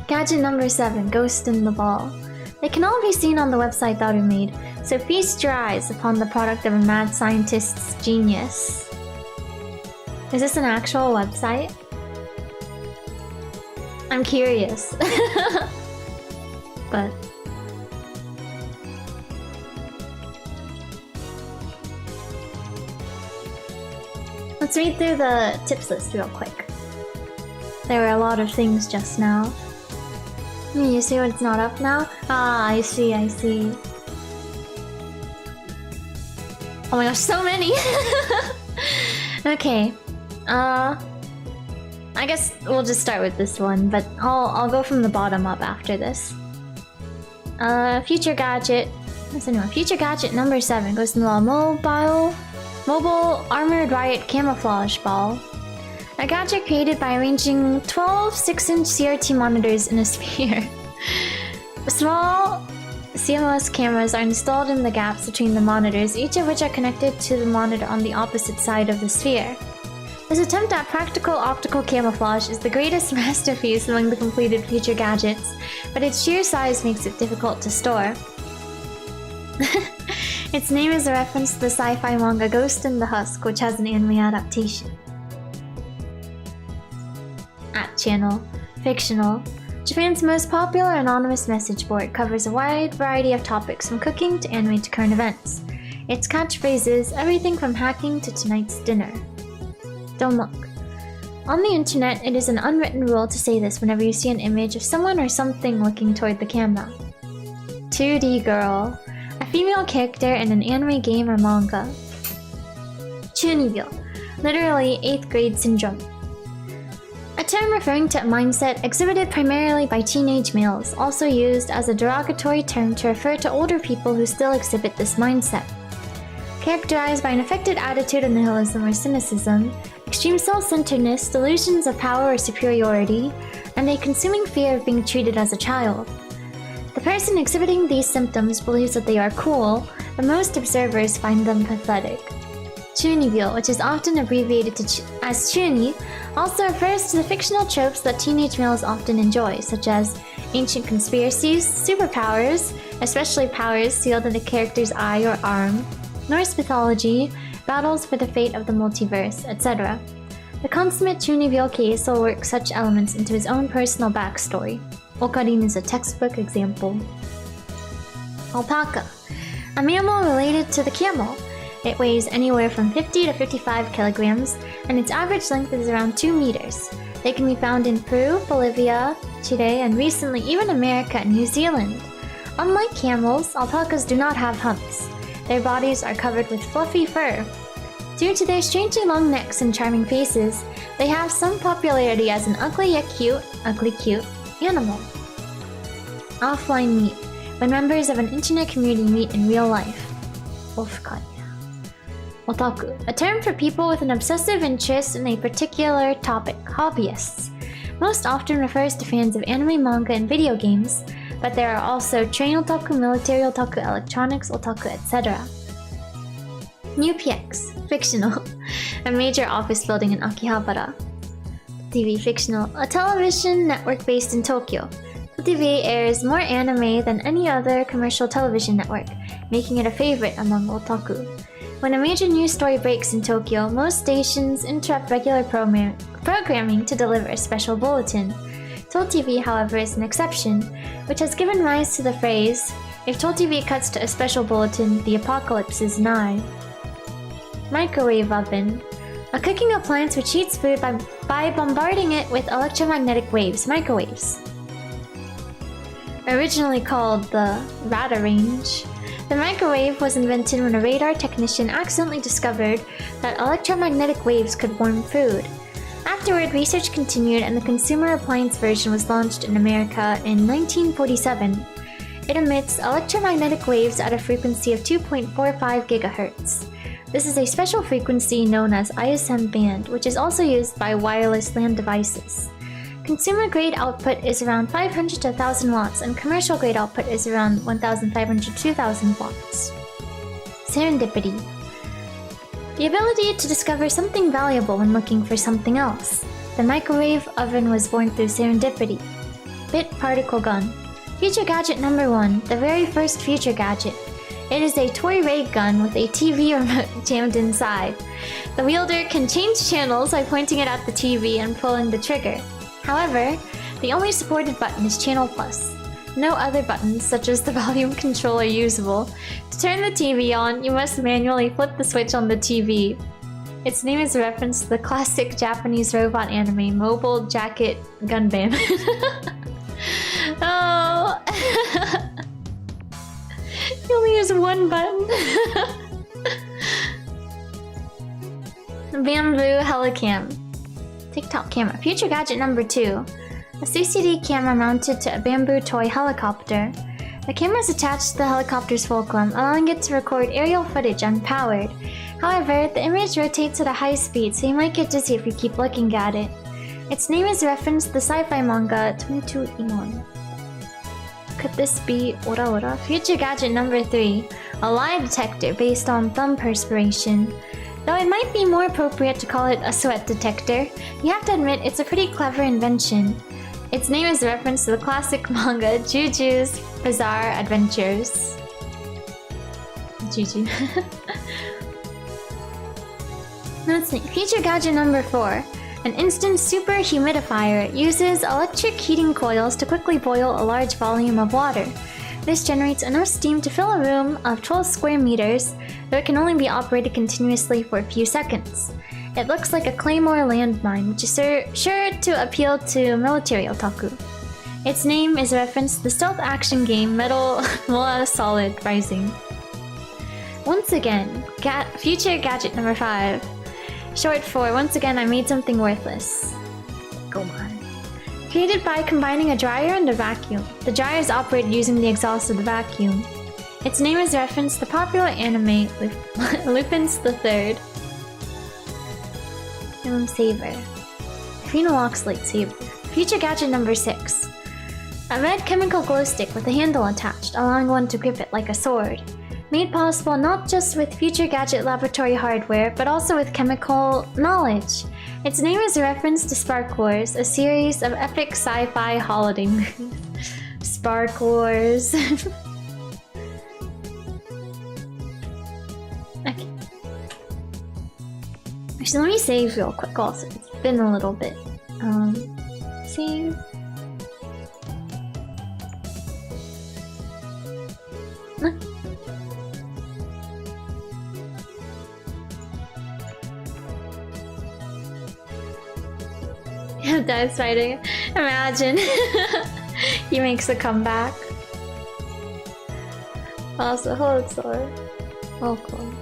Gadget number 7, Ghost in the Ball. They can all be seen on the website Daru made, so feast your eyes upon the product of a mad scientist's genius. Is this an actual website? I'm curious. But Let's read through the tips list real quick. There were a lot of things just now. You see what it's not up now? Ah, I see. Oh my gosh, so many! Okay. I guess we'll just start with this one, but I'll go from the bottom up after this. Future gadget. What's the new one? Future gadget number 7 goes in the mobile armored riot camouflage ball. A gadget created by arranging 12 6-inch CRT monitors in a sphere. Small CMOS cameras are installed in the gaps between the monitors, each of which are connected to the monitor on the opposite side of the sphere. This attempt at practical optical camouflage is the greatest masterpiece among the completed future gadgets, but its sheer size makes it difficult to store. Its name is a reference to the sci-fi manga Ghost in the Husk, which has an anime adaptation. @channel Fictional. Japan's most popular anonymous message board covers a wide variety of topics from cooking to anime to current events. Its catchphrase is everything from hacking to tonight's dinner. Don't look. On the internet, it is an unwritten rule to say this whenever you see an image of someone or something looking toward the camera. 2D girl. A female character in an anime game or manga. Chunibyo. Literally 8th grade syndrome. A term referring to a mindset exhibited primarily by teenage males, also used as a derogatory term to refer to older people who still exhibit this mindset. Characterized by an affected attitude of nihilism or cynicism, extreme self-centeredness, delusions of power or superiority, and a consuming fear of being treated as a child. The person exhibiting these symptoms believes that they are cool, but most observers find them pathetic. Chunibyo, which is often abbreviated as chuni, also refers to the fictional tropes that teenage males often enjoy, such as ancient conspiracies, superpowers, especially powers sealed in a character's eye or arm, Norse mythology, battles for the fate of the multiverse, etc. The consummate Chunibyo case will work such elements into his own personal backstory. Okarin is a textbook example. Alpaca. A mammal related to the camel. It weighs anywhere from 50 to 55 kilograms, and its average length is around 2 meters. They can be found in Peru, Bolivia, Chile, and recently even America and New Zealand. Unlike camels, alpacas do not have humps. Their bodies are covered with fluffy fur. Due to their strangely long necks and charming faces, they have some popularity as an ugly yet cute animal. Offline meet. When members of an internet community meet in real life. Ofukai. Otaku, a term for people with an obsessive interest in a particular topic, hobbyists. Most often refers to fans of anime, manga, and video games, but there are also train otaku, military otaku, electronics otaku, etc. New PX, fictional, a major office building in Akihabara. TV fictional, a television network based in Tokyo. TV airs more anime than any other commercial television network, making it a favorite among otaku. When a major news story breaks in Tokyo, most stations interrupt regular programming to deliver a special bulletin. ToTV, however, is an exception, which has given rise to the phrase, if ToTV cuts to a special bulletin, the apocalypse is nigh. Microwave oven. A cooking appliance which heats food by bombarding it with electromagnetic waves, microwaves. Originally called the Radarange, the microwave was invented when a radar technician accidentally discovered that electromagnetic waves could warm food. Afterward, research continued and the consumer appliance version was launched in America in 1947. It emits electromagnetic waves at a frequency of 2.45 GHz. This is a special frequency known as ISM band, which is also used by wireless LAN devices. Consumer-grade output is around 500 to 1,000 watts, and commercial-grade output is around 1,500 to 2,000 watts. Serendipity. The ability to discover something valuable when looking for something else. The microwave oven was born through serendipity. Bit particle gun. Future gadget number 1, the very first future gadget. It is a toy ray gun with a TV remote jammed inside. The wielder can change channels by pointing it at the TV and pulling the trigger. However, the only supported button is Channel Plus. No other buttons, such as the volume control, are usable. To turn the TV on, you must manually flip the switch on the TV. Its name is a reference to the classic Japanese robot anime Mobile Jacket Gunbam. Oh. He only has one button. Bamboo Helicam. TikTok camera. Future gadget number 2. A CCD camera mounted to a bamboo toy helicopter. The camera is attached to the helicopter's fulcrum, allowing it to record aerial footage unpowered. However, the image rotates at a high speed, so you might get dizzy if you keep looking at it. Its name is a reference to the sci-fi manga 22 Imon. Could this be Ora Ora? Future gadget number 3. A lie detector based on thumb perspiration. Though it might be more appropriate to call it a sweat detector, you have to admit it's a pretty clever invention. Its name is a reference to the classic manga Juju's Bizarre Adventures. Juju. Let's see. Feature gadget number 4. An instant super humidifier uses electric heating coils to quickly boil a large volume of water. This generates enough steam to fill a room of 12 square meters, though it can only be operated continuously for a few seconds. It looks like a claymore landmine, which is sure to appeal to military otaku. Its name is a reference to the stealth action game Metal Solid Rising. Once again, future gadget number 5. Short for, once again, I made something worthless. Go on. Created by combining a dryer and a vacuum. The dryer is operated using the exhaust of the vacuum. Its name is a reference to the popular anime Lupin's the Third. Saber. Phenolux lightsaber. Future gadget number 6. A red chemical glow stick with a handle attached, allowing one to grip it like a sword. Made possible not just with future gadget laboratory hardware, but also with chemical knowledge. Its name is a reference to Spark Wars, a series of epic sci-fi holiday movies. Spark Wars. Okay. Actually, let me save real quick also. It's been a little bit. Save. Dives fighting. Imagine. He makes a comeback. Also, hold sword. Oh, cool.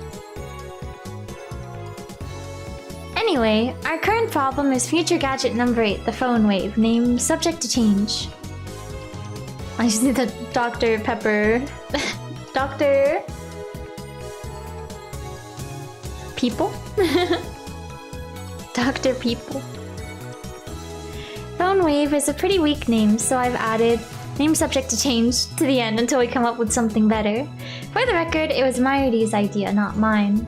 Anyway, our current problem is future gadget number 8, the phone wave, named subject to change. I just need the Dr. Pepper. Dr. People? Dr. People. Phone wave is a pretty weak name, so I've added name subject to change to the end until we come up with something better. For the record, it was Mayuri's idea, not mine.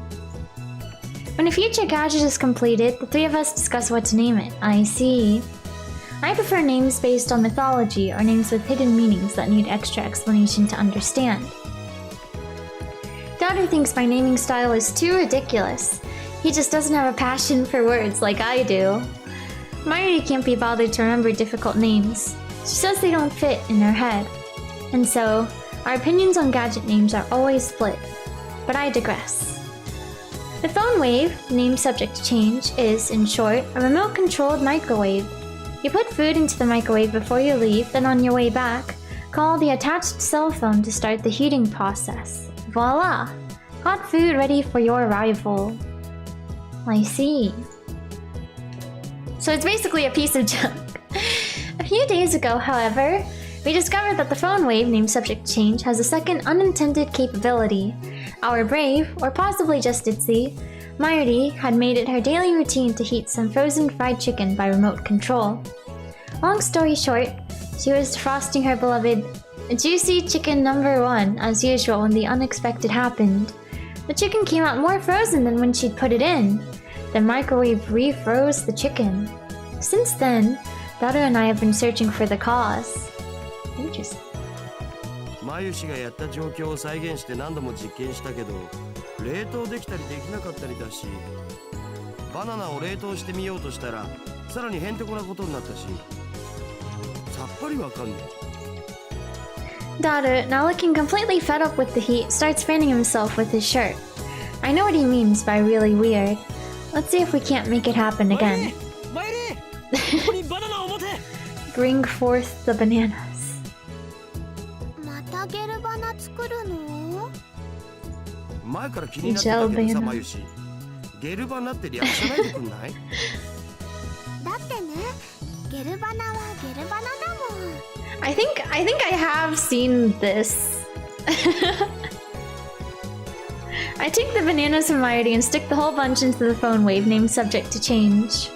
When a future gadget is completed, the three of us discuss what to name it. I see. I prefer names based on mythology or names with hidden meanings that need extra explanation to understand. Daughter thinks my naming style is too ridiculous. He just doesn't have a passion for words like I do. Mayuri can't be bothered to remember difficult names. She says they don't fit in her head. And so, our opinions on gadget names are always split. But I digress. The phone wave, name subject to change, is, in short, a remote-controlled microwave. You put food into the microwave before you leave, then on your way back, call the attached cell phone to start the heating process. Voila! Hot food ready for your arrival. I see. So it's basically a piece of junk. A few days ago, however, we discovered that the phone wave, named subject to change, has a second unintended capability. Our brave, or possibly just Itzy, Mayuri had made it her daily routine to heat some frozen fried chicken by remote control. Long story short, she was defrosting her beloved juicy chicken number 1 as usual when the unexpected happened. The chicken came out more frozen than when she'd put it in. The microwave refroze the chicken. Since then, Daru and I have been searching for the cause. Interesting.
マユシがやった状況を再現して何度も実験したけど、冷凍できたりできなかったりだし、バナナを冷凍してみようとしたら、さらにへんてこなことになったし、さっぱりわかんねえ。
Daru, now looking completely fed up with the heat, starts fanning himself with his shirt. I know what he means by really weird. Let's see if we can't make it happen again. Bring forth the bananas.
またゲルバナ作るの？
前から気になってたけどさ、まゆし。ゲルバナって略さないでくんない？
だってね、ゲルバナはゲルバナだもん。
I think I have seen this. I take the bananas from Mighty and stick the whole bunch into the phone wave, named subject to change.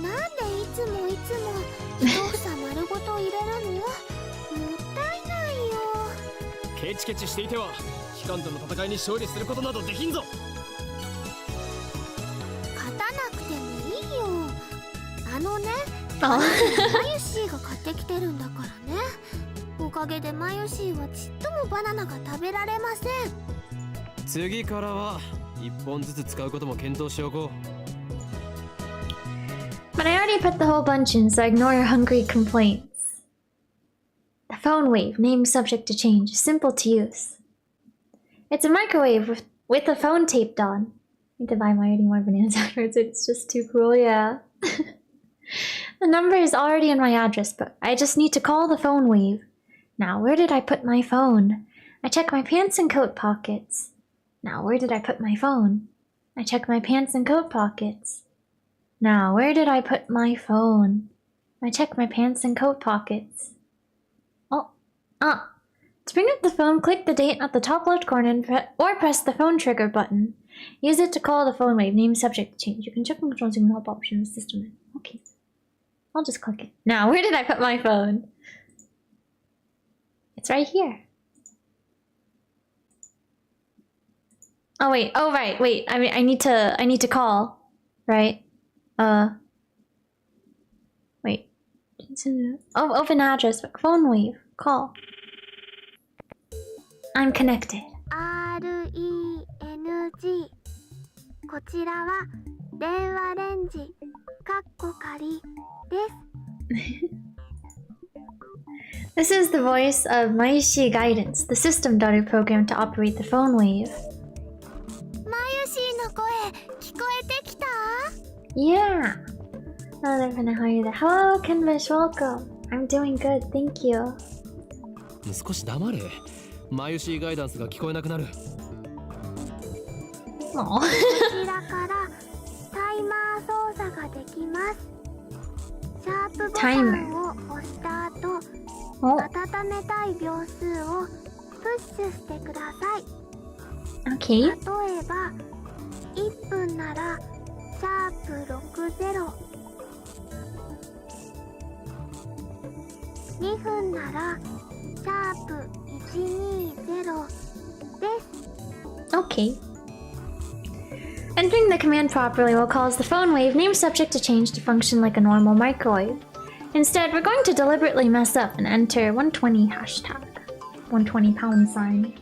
なんでいつも一房丸ごと入れるの？もったいないよ。
ケチケチしていては機関との戦いに勝利することなどできんぞ。
勝たなくてもいいよ。あのね、
あ
マユシーが買ってきてるんだからね。おかげでマユシーはちっともバナナが食べられません。
次からは一本ずつ使うことも検討しておこう。
But I already put the whole bunch in, so ignore your hungry complaints. The phone wave, named subject to change, simple to use. It's a microwave with a phone taped on. I need to buy my eating more bananas afterwards, it's just too cool, yeah. The number is already in my address book. I just need to call the phone wave. Now, where did I put my phone? I check my pants and coat pockets. Now, where did I put my phone? I check my pants and coat pockets. Now, where did I put my phone? I check my pants and coat pockets. To bring up the phone, click the date at the top left corner and or press the phone trigger button. Use it to call the phone wave, name subject to change. You can check and control using the help option in the system. Okay. I'll just click it. Now, where did I put my phone? It's right here. Oh wait, wait. I mean I need to call. Right? Wait. Oh, open address, phone wave, call. I'm connected.
RENG こちらは電話レンジかっこ仮です。
This is the voice of Maishi Guidance, the system daughter program to operate the phone wave.
マユシーの声聞こえてきた？
Yeah. Hello there, how are you there? Hello, Kenvish, welcome. I'm doing good, thank you.
少し黙れ。マユシーガイダンスが聞こえなくなる。
Aww.
こちらからタイマー操作ができます。シャープボタンを押した後、温めたい秒数をプッシュしてください。
Okay.
例えば1分ならシャープ60、2分ならシャープ120です。
Okay. Entering the command properly will cause the phone wave name subject to change to function like a normal microwave. Instead, we're going to deliberately mess up and enter 120 hashtag. 120 pound sign.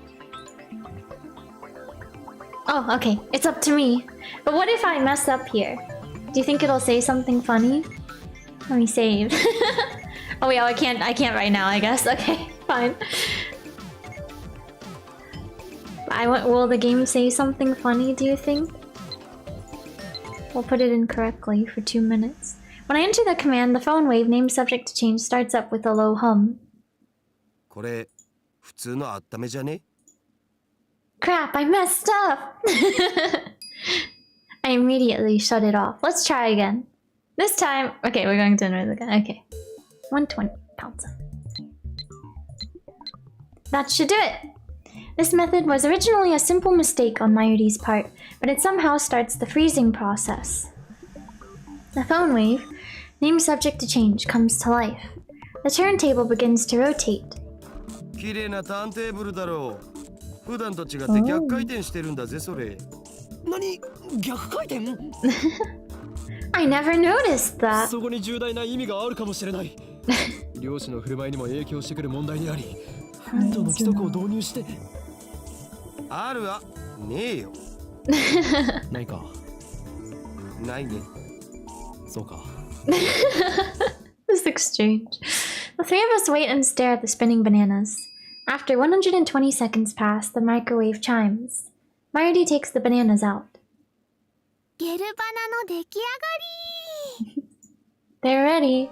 Oh, okay. It's up to me. But what if I mess up here? Do you think it'll say something funny? Let me save. Oh yeah, I can't right now, I guess. Okay, fine. Will the game say something funny, do you think? We'll put it in correctly for 2 minutes. When I enter the command, the phone wave name subject to change starts up with a low hum.
これ普通のあっためじゃね?
Crap, I messed up! I immediately shut it off. Let's try again. This time... Okay, we're going to another again. Okay. 120 pounds. That should do it! This method was originally a simple mistake on Mayuri's part, but it somehow starts the freezing process. The phone wave, name subject to change, comes to life. The turntable begins to rotate.
綺麗なターンテーブルだろう。普段と違って逆回転してるんだぜそれ。
何？逆回転？
I never noticed that.
そこに重大な意味があるかもしれない。漁師の振る舞いにも影響してくる問題にあり、奮闘の規則を導入して。
あるわ、ねえよ。
ないか。
ないね。
そうか。
This exchange. The three of us wait and stare at the spinning bananas. After 120 seconds pass, the microwave chimes. Mayuri takes the bananas out.
ゲルバナの出来上がり。
They're ready.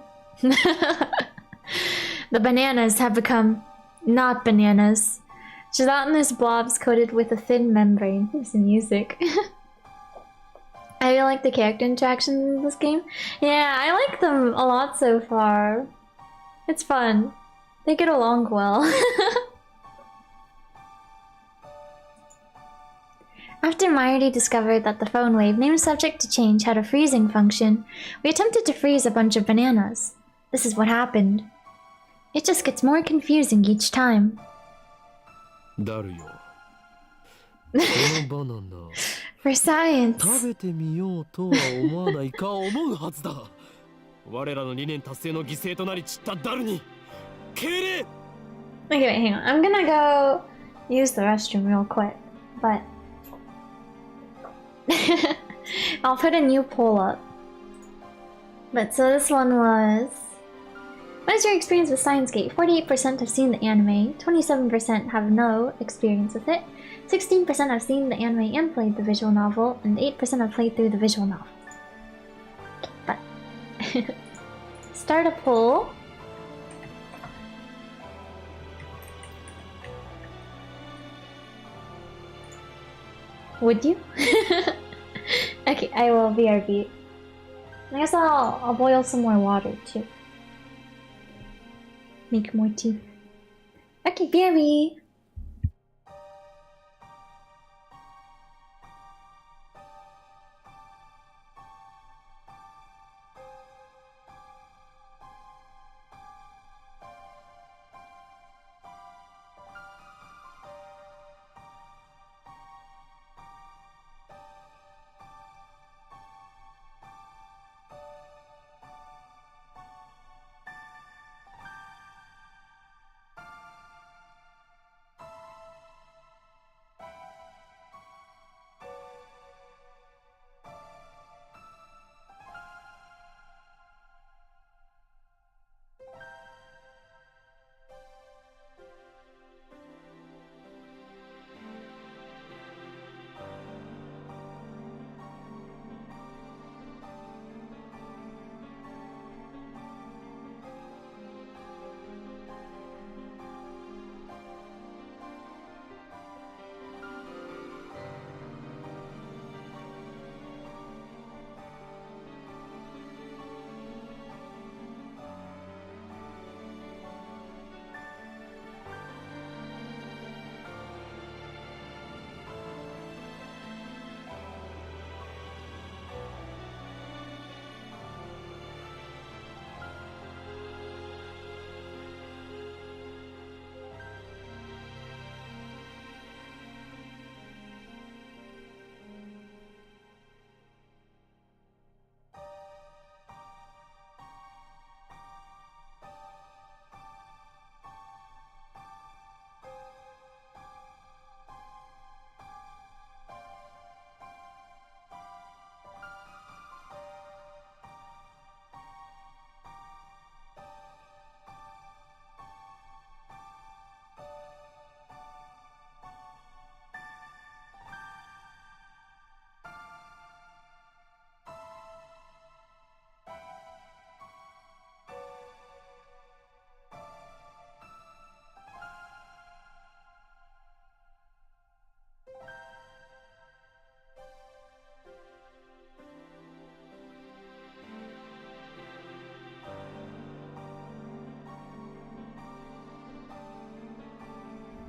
The bananas have become not bananas. Gelatinous blobs coated with a thin membrane. Here's the music. I really like the character interactions in this game. Yeah, I like them a lot so far. It's fun. They get along well. After Myri discovered that the phone wave named subject to change had a freezing function, we attempted to freeze a bunch of bananas. This is what happened. It just gets more confusing each time.
ダルよ。このバナナ
For science.
食べてみようとは思わないか思うはずだ。我らの理念達成の犠牲となり散ったダルに敬礼。
Okay, wait, hang on. I'm gonna go use the restroom real quick, but I'll put a new poll up. But so this one was... What is your experience with Steins Gate? 48% have seen the anime, 27% have no experience with it, 16% have seen the anime and played the visual novel, and 8% have played through the visual novel. But start a poll. Would you? Okay, I will BRB. I guess I'll boil some more water too. Make more tea. Okay, BRB.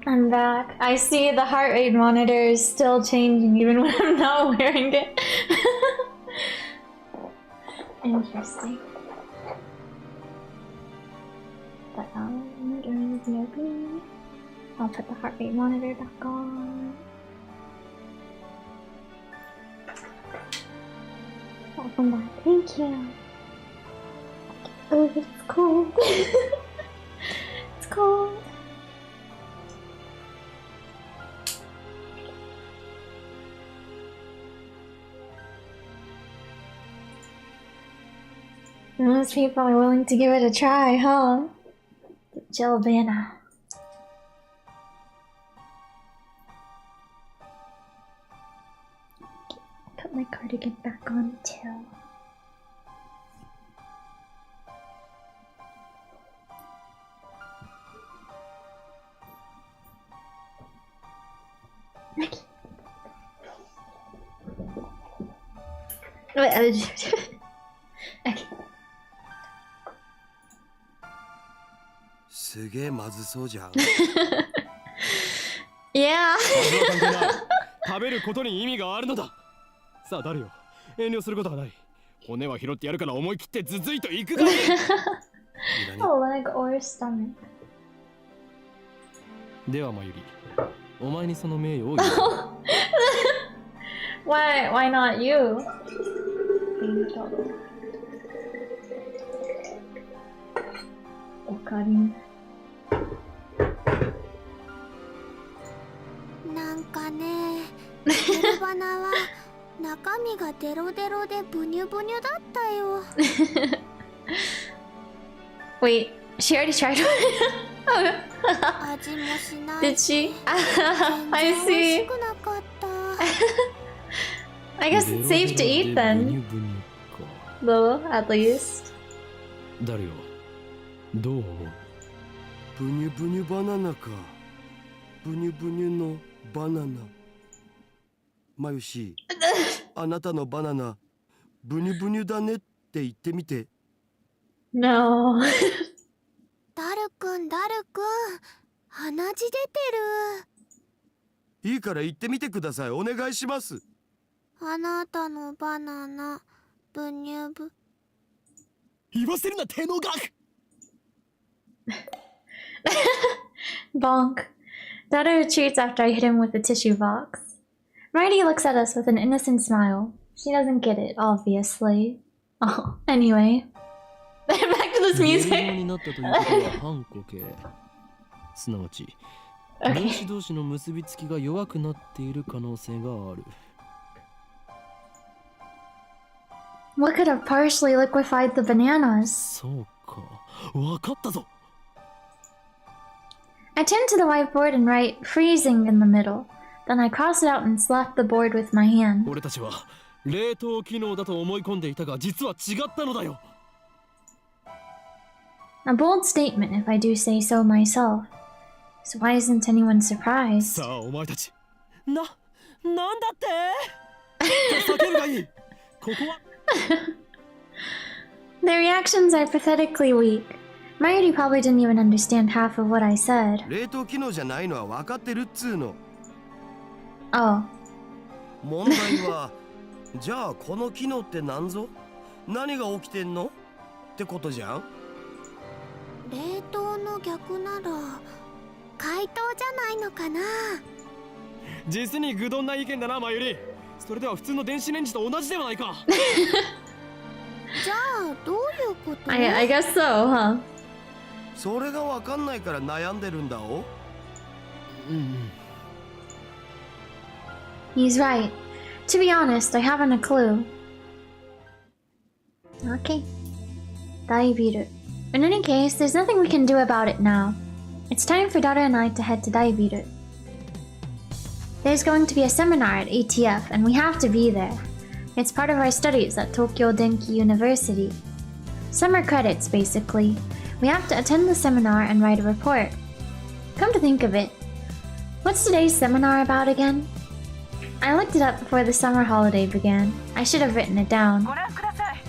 I'm back. I see the heart rate monitor is still changing even when I'm not wearing it. Interesting. But during the opening, I'll put the heart rate monitor back on. Welcome back. Thank you. Oh, it's cold. It's cold. Most people are willing to give it a try, huh? Jill Vanna. Put my cardigan back on too. Nike. Wait, okay.
すげえまずそうじゃん。
Yeah.
関係ない。食べることに意味があるのだ。さあ誰よ、遠慮することはない。骨は拾ってやるから思い切ってズズイと行くがいい。
Oh, leg or stomach.
ではまゆり、お前にその名誉を。
Why not you? Ocarin.
なんかね、ヘルバナは中身がデロデロでブニュブニュだったよ。
Wait, she already tried one.
味もしない。
Did she?
全
I
然美味し
see.
くなかった。
I guess it's safe to eat then. Though, at least.
誰よ、どう思う？
ブニュブニュバナナか。ブニュブニュのバナナ。まゆし、あなたのバナナ、ブニュブニュだねって言ってみて。
No.
ダルくん、鼻血出てる。
いいから言ってみてください。お願いします。
あなたのバナナ、ブニュブ。
言わせるな、手の額。
Bonk. Dada retreats after I hit him with the tissue box. Marty looks at us with an innocent smile. She doesn't get it, obviously. Oh, anyway. Back to this music.
になったということは反固形。すなわち、分子同士の結びつきが弱くなっている可能性がある。
What could have partially liquefied the bananas?
そうか、わかったぞ。
I turn to the whiteboard and write freezing in the middle. Then I cross it out and slap the board with my hand.
俺たちは冷凍機能だと思い込んでいたが、実は違ったのだよ。
A bold statement, if I do say so myself. So why isn't anyone surprised?
さあお前たち、なんだって叫ぶがいい。ここは
Their reactions are pathetically weak. Marty probably didn't even understand half of what I said.
冷凍機能じゃないのは分かってるっつうの。
Oh.
問題は、じゃあこの機能って何ぞ？何が起きてんの？ってことじゃん。
冷凍の逆なら解凍じゃないのかな。
実に愚鈍な意見だな、まゆり。それでは普通の電子レンジと同じではないか。
じゃあどういうこと？
I guess so, huh?
それが分かんないから悩んでるんだお。
He's right. To be honest, I haven't a clue. Okay. Daibiru. In any case, there's nothing we can do about it now. It's time for Dara and I to head to Daibiru. There's going to be a seminar at ATF, and we have to be there. It's part of our studies at Tokyo Denki University. Summer credits, basically. We have to attend the seminar and write a report. Come to think of it, what's today's seminar about again? I looked it up before the summer holiday began. I should have written it down.
ご覧ください。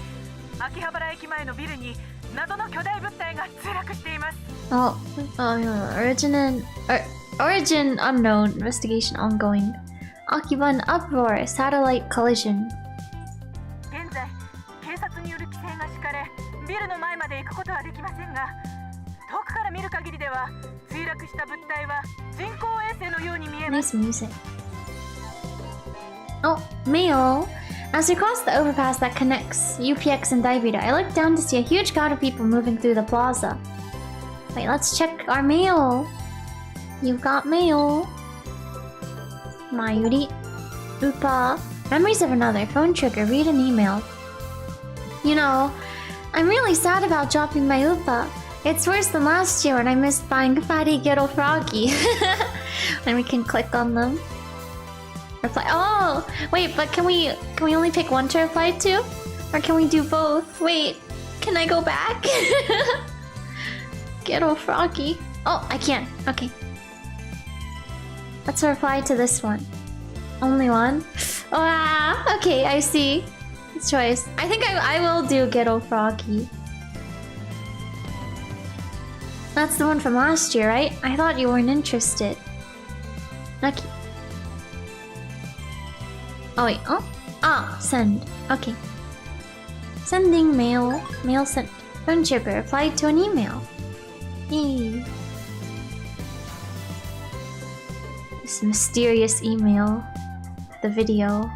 秋葉原駅前のビルに謎の巨大物体が墜落しています。
Oh, origin unknown, investigation ongoing. Akiban uproar, satellite collision.
現在、警察による規制が敷かれ、ビルの前まで行くことはできませんが、遠くから見る限りでは、墜落した物体は人工衛星のように見えます。
Nice music. Oh, mail. As we cross the overpass that connects UPX and Daibira, I look down to see a huge crowd of people moving through the plaza. Wait, let's check our mail. You've got mail. Mayuri. Upa. Memories of another. Phone trigger. Read an email. You know, I'm really sad about dropping my Upa. It's worse than last year when I missed buying Fatty Ghetto Froggy. And we can click on them. Reply. Oh, wait, but can we only pick one to reply to, or can we do both? Wait, can I go back? Ghetto Froggy. Oh, I can. Okay. Let's reply to this one. Only one. Ah, okay, I see. It's choice. I think I will do Ghetto Froggy. That's the one from last year, right? I thought you weren't interested. Lucky. Oh wait, oh? Ah, send. Okay. Sending mail. Mail sent. Phone chipper replied to an email. Yay. This mysterious email. The video.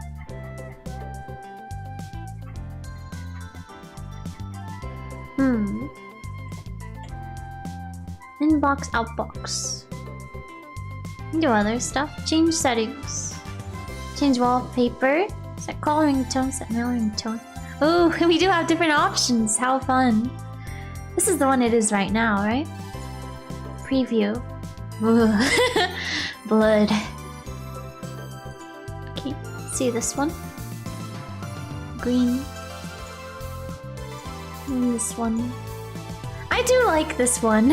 Inbox, outbox. Do other stuff. Change settings. Change wallpaper. Set call ringtone. Set mail ringtone. Oh, we do have different options. How fun. This is the one it is right now, right? Preview. Ooh. Blood. Okay, see this one. Green. And this one. I do like this one.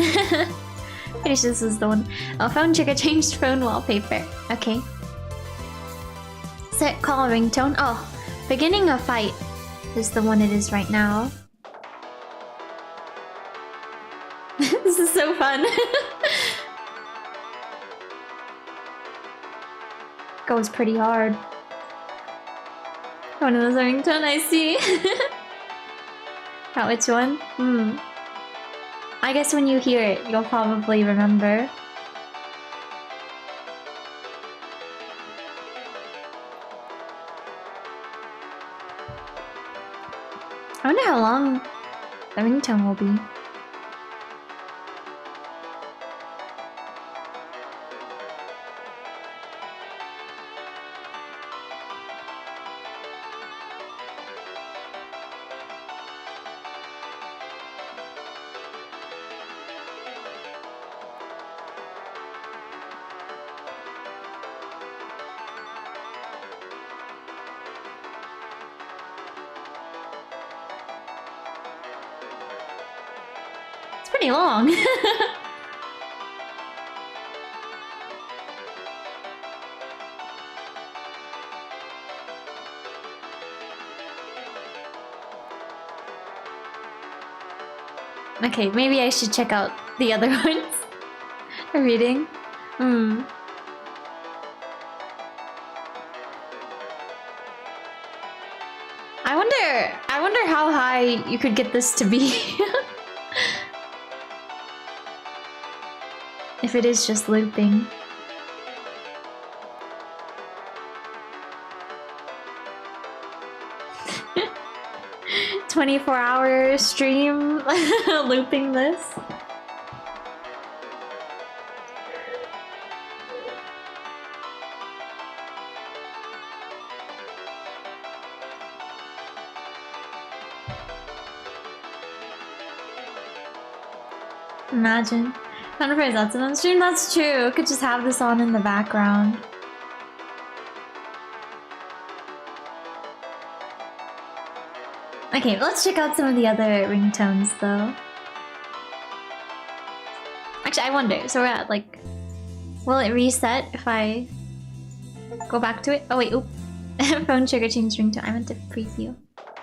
Pretty sure this is the one. Oh, phone trigger changed phone wallpaper. Okay. Set call ringtone. Oh, beginning a fight is the one it is right now. This is so fun. Goes pretty hard. One of those ringtone, I see. Oh, which one? I guess when you hear it, you'll probably remember. I wonder how long the ringtone will be. Pretty long. Okay, maybe I should check out the other ones. Reading. I wonder how high you could get this to be. If it is just looping. "24-hour stream looping this." Imagine. 100% that's an stream. That's true. Could just have this on in the background. Okay, let's check out some of the other ringtones though. Actually, I wonder. So we're at like, will it reset if I go back to it? Oh wait, oop. Phone trigger change ringtone. I meant to preview.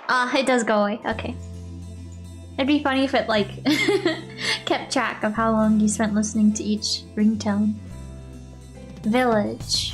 Ah, it does go away. Okay. It'd be funny if it like kept track of how long you spent listening to each ringtone. Village.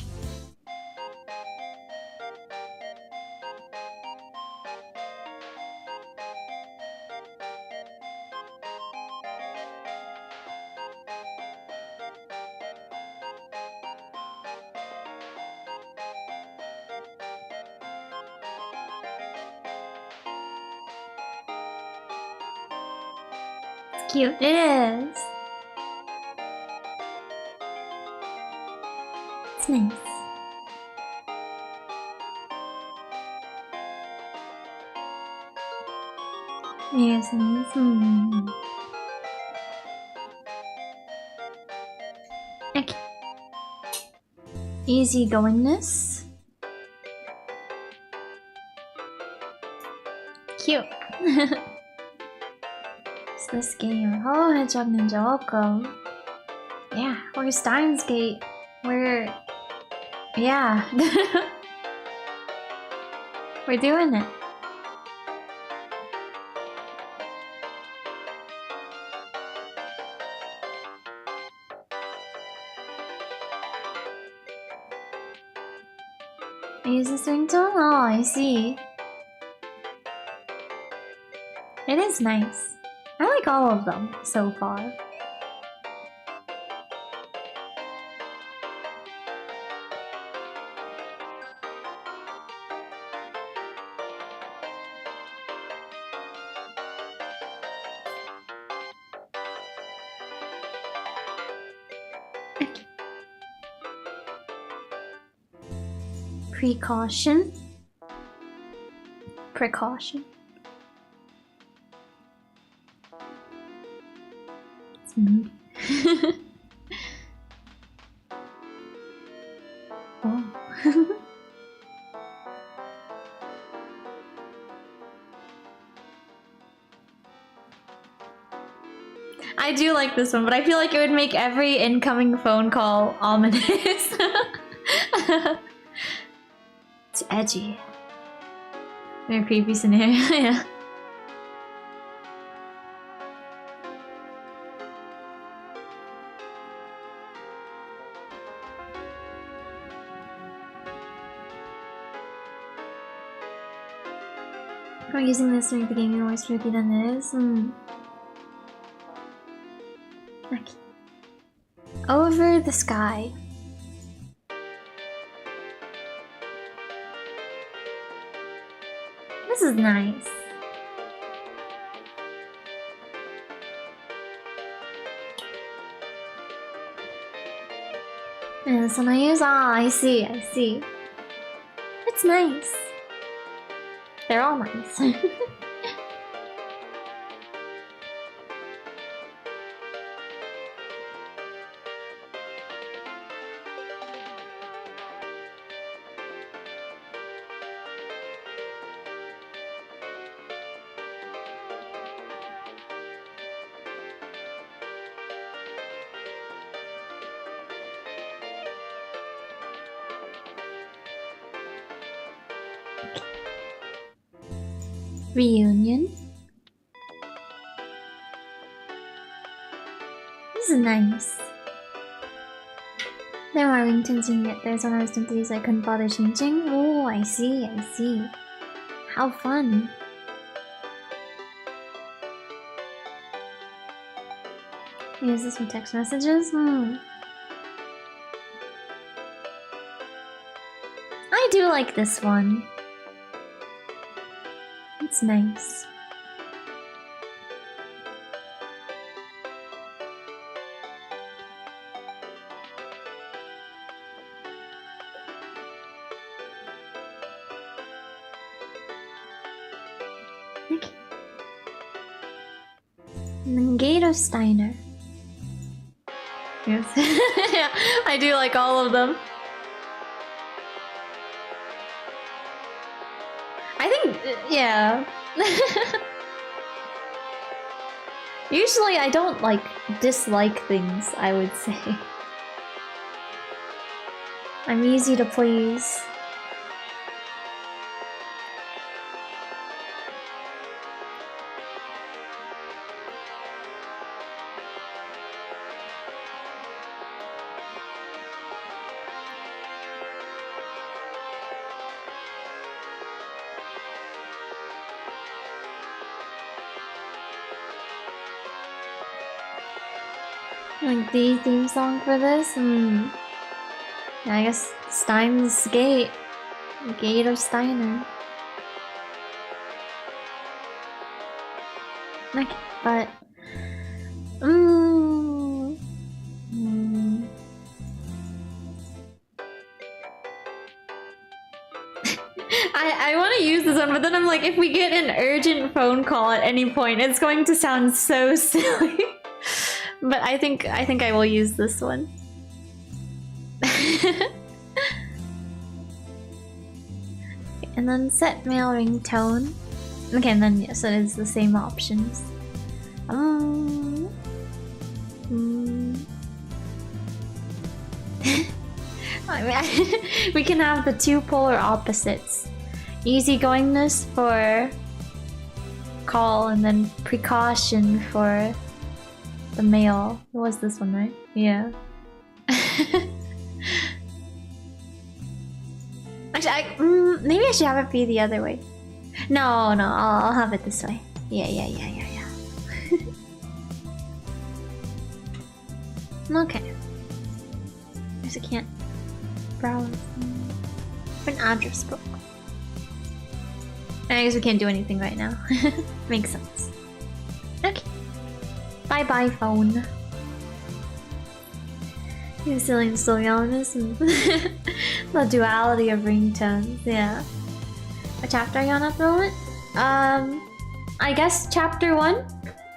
Cute. It is. It's nice. Yes, it is. Okay. Easygoingness. cute. It's this game. Hello, Hedgehog Ninja, welcome. Yeah, we're Steins Gate. We're... yeah. We're doing it. Use this ringtone? Oh, I see. It is nice. I like all of them so far. Precaution. Precaution. It's moody. Oh. I do like this one, but I feel like it would make every incoming phone call ominous. It's edgy. Very creepy scenario, yeah. We're using this to make the game more spooky than it is. Okay. Over the sky. This is nice. And this one I use? Ah, I see, I see. It's nice. They're all nice. Reunion. This is nice. There are ringtones in it. There's one I was tempted to use I couldn't bother changing. Oh, I see, I see. How fun. Use this for text messages? I do like this one. It's nice. Okay. Gator Steiner. Yes. Yeah, I do like all of them. I think, yeah. Usually I don't like dislike things, I would say. I'm easy to please. Like the theme song for this? Yeah, I guess Steins Gate. Gate of Steiner. Okay, but... I want to use this one, but then I'm like, if we get an urgent phone call at any point, it's going to sound so silly. But I think I will use this one. And then set male ringtone. Okay, then yes, it is the same options. We can have the two polar opposites. Easygoingness for call and then precaution for the male. It was this one, right? Yeah. Actually, maybe I should have it be the other way. No, I'll have it this way. Yeah. Okay. I just can't browse an address book. I guess we can't do anything right now. Makes sense. Okay. Bye, phone. You're still still honest. The duality of ringtones, yeah. What chapter are you on at the moment? I guess chapter 1?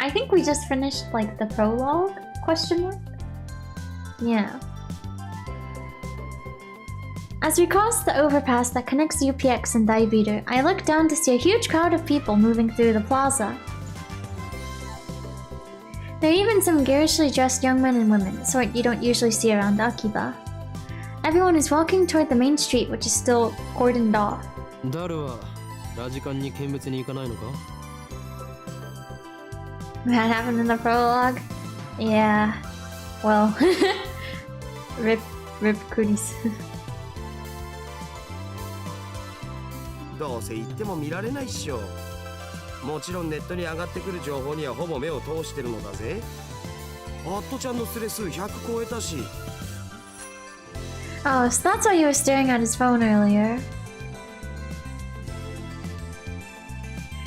I think we just finished like the prologue? Question mark? Yeah. As we cross the overpass that connects UPX and Daibiro, I look down to see a huge crowd of people moving through the plaza. There are even some garishly dressed young men and women, the sort you don't usually see around Akiba. Everyone is walking toward the main street, which is still cordoned off. That happened in the prologue? Yeah. Well, rip cooties.
どうせ言っても見られないっしょ。もちろんネットに上がってくる情報にはほぼ目を通してるのだぜ。アットちゃんのスレ数100超えたし。
Oh, so that's why you were staring at his phone earlier.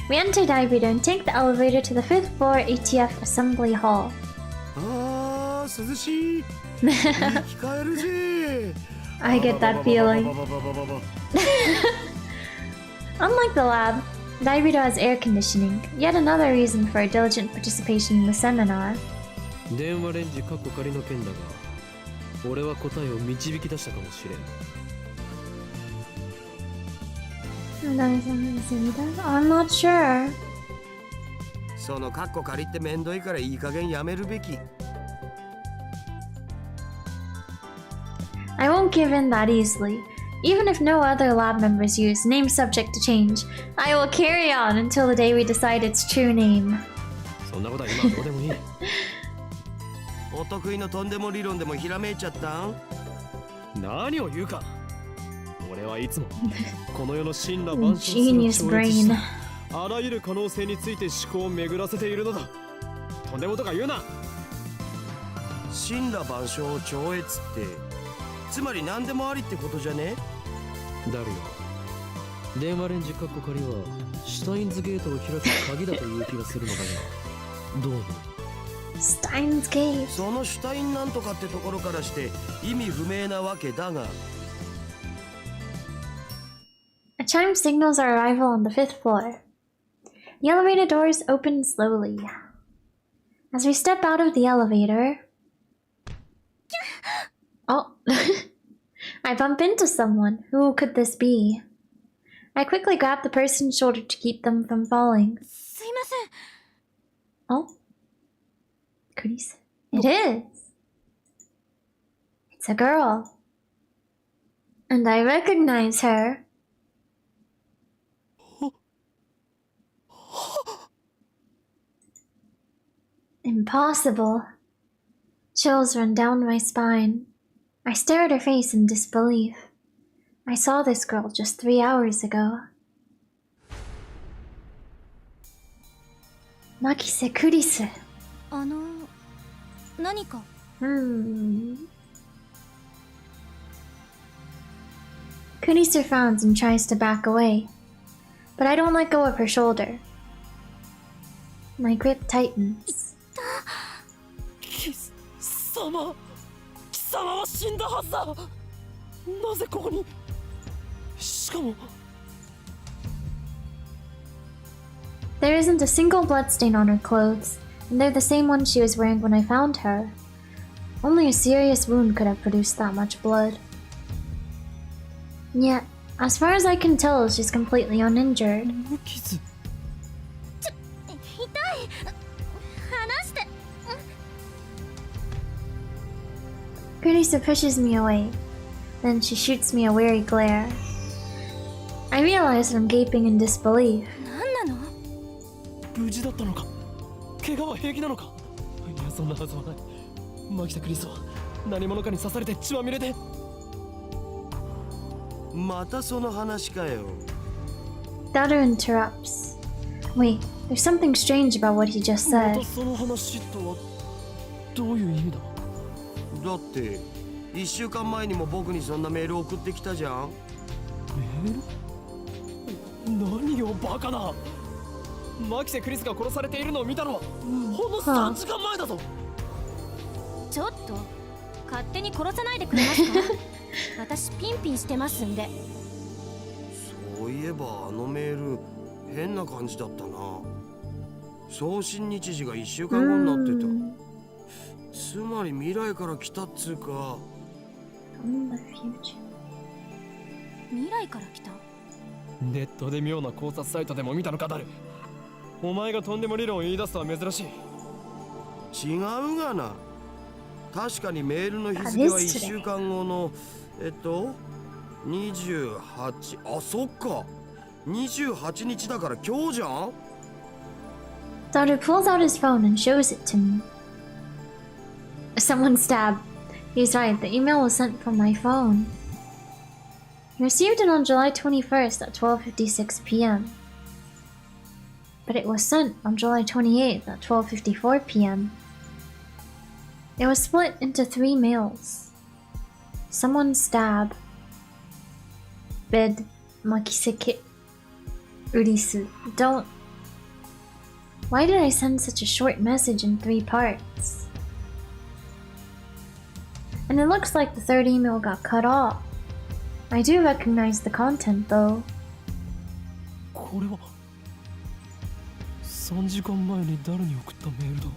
We enter Daibiro and take the elevator to the 5th floor ATF Assembly Hall.
ああ、涼しい。生き返るぜ。
I get that feeling. Unlike the lab, Daibiro has air conditioning, yet another reason for a diligent participation in the seminar.
電話レンジカッコ仮の件だが、俺は答えを導き出したかもしれん。
I'm not sure.
そのカッコ仮ってめんどいからいい加減やめるべき。
I won't give in that easily. Even if no other lab members use name subject to change, I will carry on until the day we decide its true name.
そんなことは今はどうでもいい。
お得意のとんでも理論でもひらめいちゃったん？
何を言うか。俺はいつもこの世の真羅万象すら
Genius
超越した
brain.
あらゆる可能性について思考を巡らせているのだ。とんでもとか言うな。
真羅万象を超越ってつまり何でもありってことじゃね？
ダルよ、電話レンジカッコ仮はシュタインズゲートを開く鍵だという気がするのだが、どう思う？
Steins Gate.
そのシュタインなんとかってところからして意味不明なわけだが。
A chime signals our arrival on the 5th floor. The elevator doors open slowly. As we step out of the elevator... Oh, I bump into someone. Who could this be? I quickly grab the person's shoulder to keep them from falling.
すいません。
Oh? Goodies. It is. It's a girl. And I recognize her. Impossible. Chills run down my spine. I stare at her face in disbelief. I saw this girl just 3 hours ago. Makise Kurisu.
何か。
Kurisu frowns and tries to back away, but I don't let go of her shoulder. My grip tightens.
貴様は死んだはずだ。なぜここに。しかも
There isn't a single bloodstain on her clothes, and they're the same ones she was wearing when I found her. Only a serious wound could have produced that much blood. Yet, as far as I can tell, she's completely uninjured.
離して。
Kurisa pushes me away. Then she shoots me a weary glare. I realize that I'm gaping in disbelief.
何なの？
無事だったのか？怪我は平気なのか？いや、そんなはずはない。マキタ・クリスは何者かに刺されて血まみれで。
またその話かよ。
Daru interrupts. Wait, there's something strange about what he just
ま
said.
たその話とはどういう意味だ？
だって1週間前にも僕にそんなメール送ってきたじゃん。
メール？何よバカな。マキセ・クリスが殺されているのを見たのはほんの3時間前だぞ。
ちょっと勝手に殺さないでくれますか？私ピンピンしてますんで。
そういえばあのメール変な感じだったな。送信日時が1週間後になってた。つまり未来から来たっつうか。
未来から来た？
ネットで妙な考察サイトでも見たのか、ダル。お前がとんでも理論を言い出すとは珍しい。
違うがな。確かにメールの日付は1週間後の28。あ、そっか。28日だから今日じゃん。
Daru pulls out his phone and shows it to me. Someone stabbed. He's right, the email was sent from my phone. He received it on July 21st at 12:56 p.m. But it was sent on July 28th at 12:54 p.m. It was split into 3 mails. Someone stab. Bed. Makiseke. Urisu. Don't. Why did I send such a short message in 3 parts? And it looks like the 3rd email got cut off. I do recognize the content though.
これは3時間前に誰に送ったメールだ。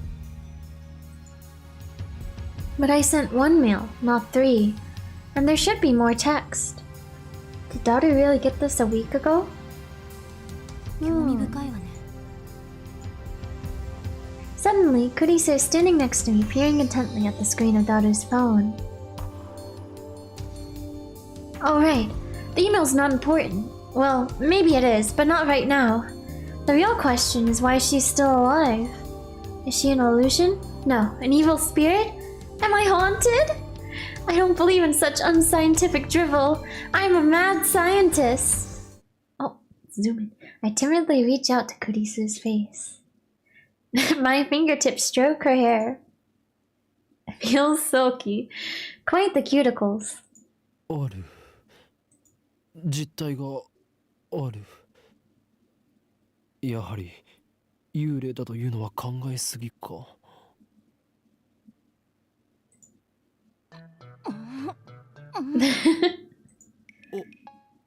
But I sent 1 mail, not 3. And there should be more text. Did Daru really get this a week ago?
興味深いわね。
Suddenly, Kurisa is standing next to me, peering intently at the screen of Daru's phone. Oh right, the email's not important. Well, maybe it is, but not right now. The real question is why she's still alive. Is she an illusion? No, an evil spirit? Am I haunted? I don't believe in such unscientific drivel. I'm a mad scientist. Oh, zoom in. I timidly reach out to Kurisa's face. My fingertips stroke her hair. It feels silky. Quite the cuticles.
ある。実体がある。やはり幽霊だというのは考えすぎか。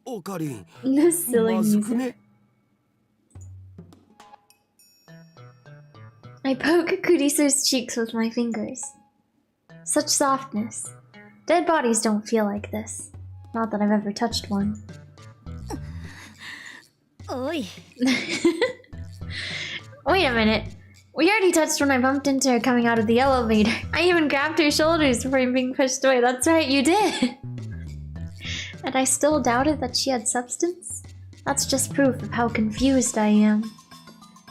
おかりん。
This silly
まずく
music.
ね。
I poke Kurisa's cheeks with my fingers. Such softness. Dead bodies don't feel like this. Not that I've ever touched one.
おい。
Wait a minute. We already touched when I bumped into her coming out of the elevator. I even grabbed her shoulders before being pushed away. That's right, you did. And I still doubted that she had substance? That's just proof of how confused I am.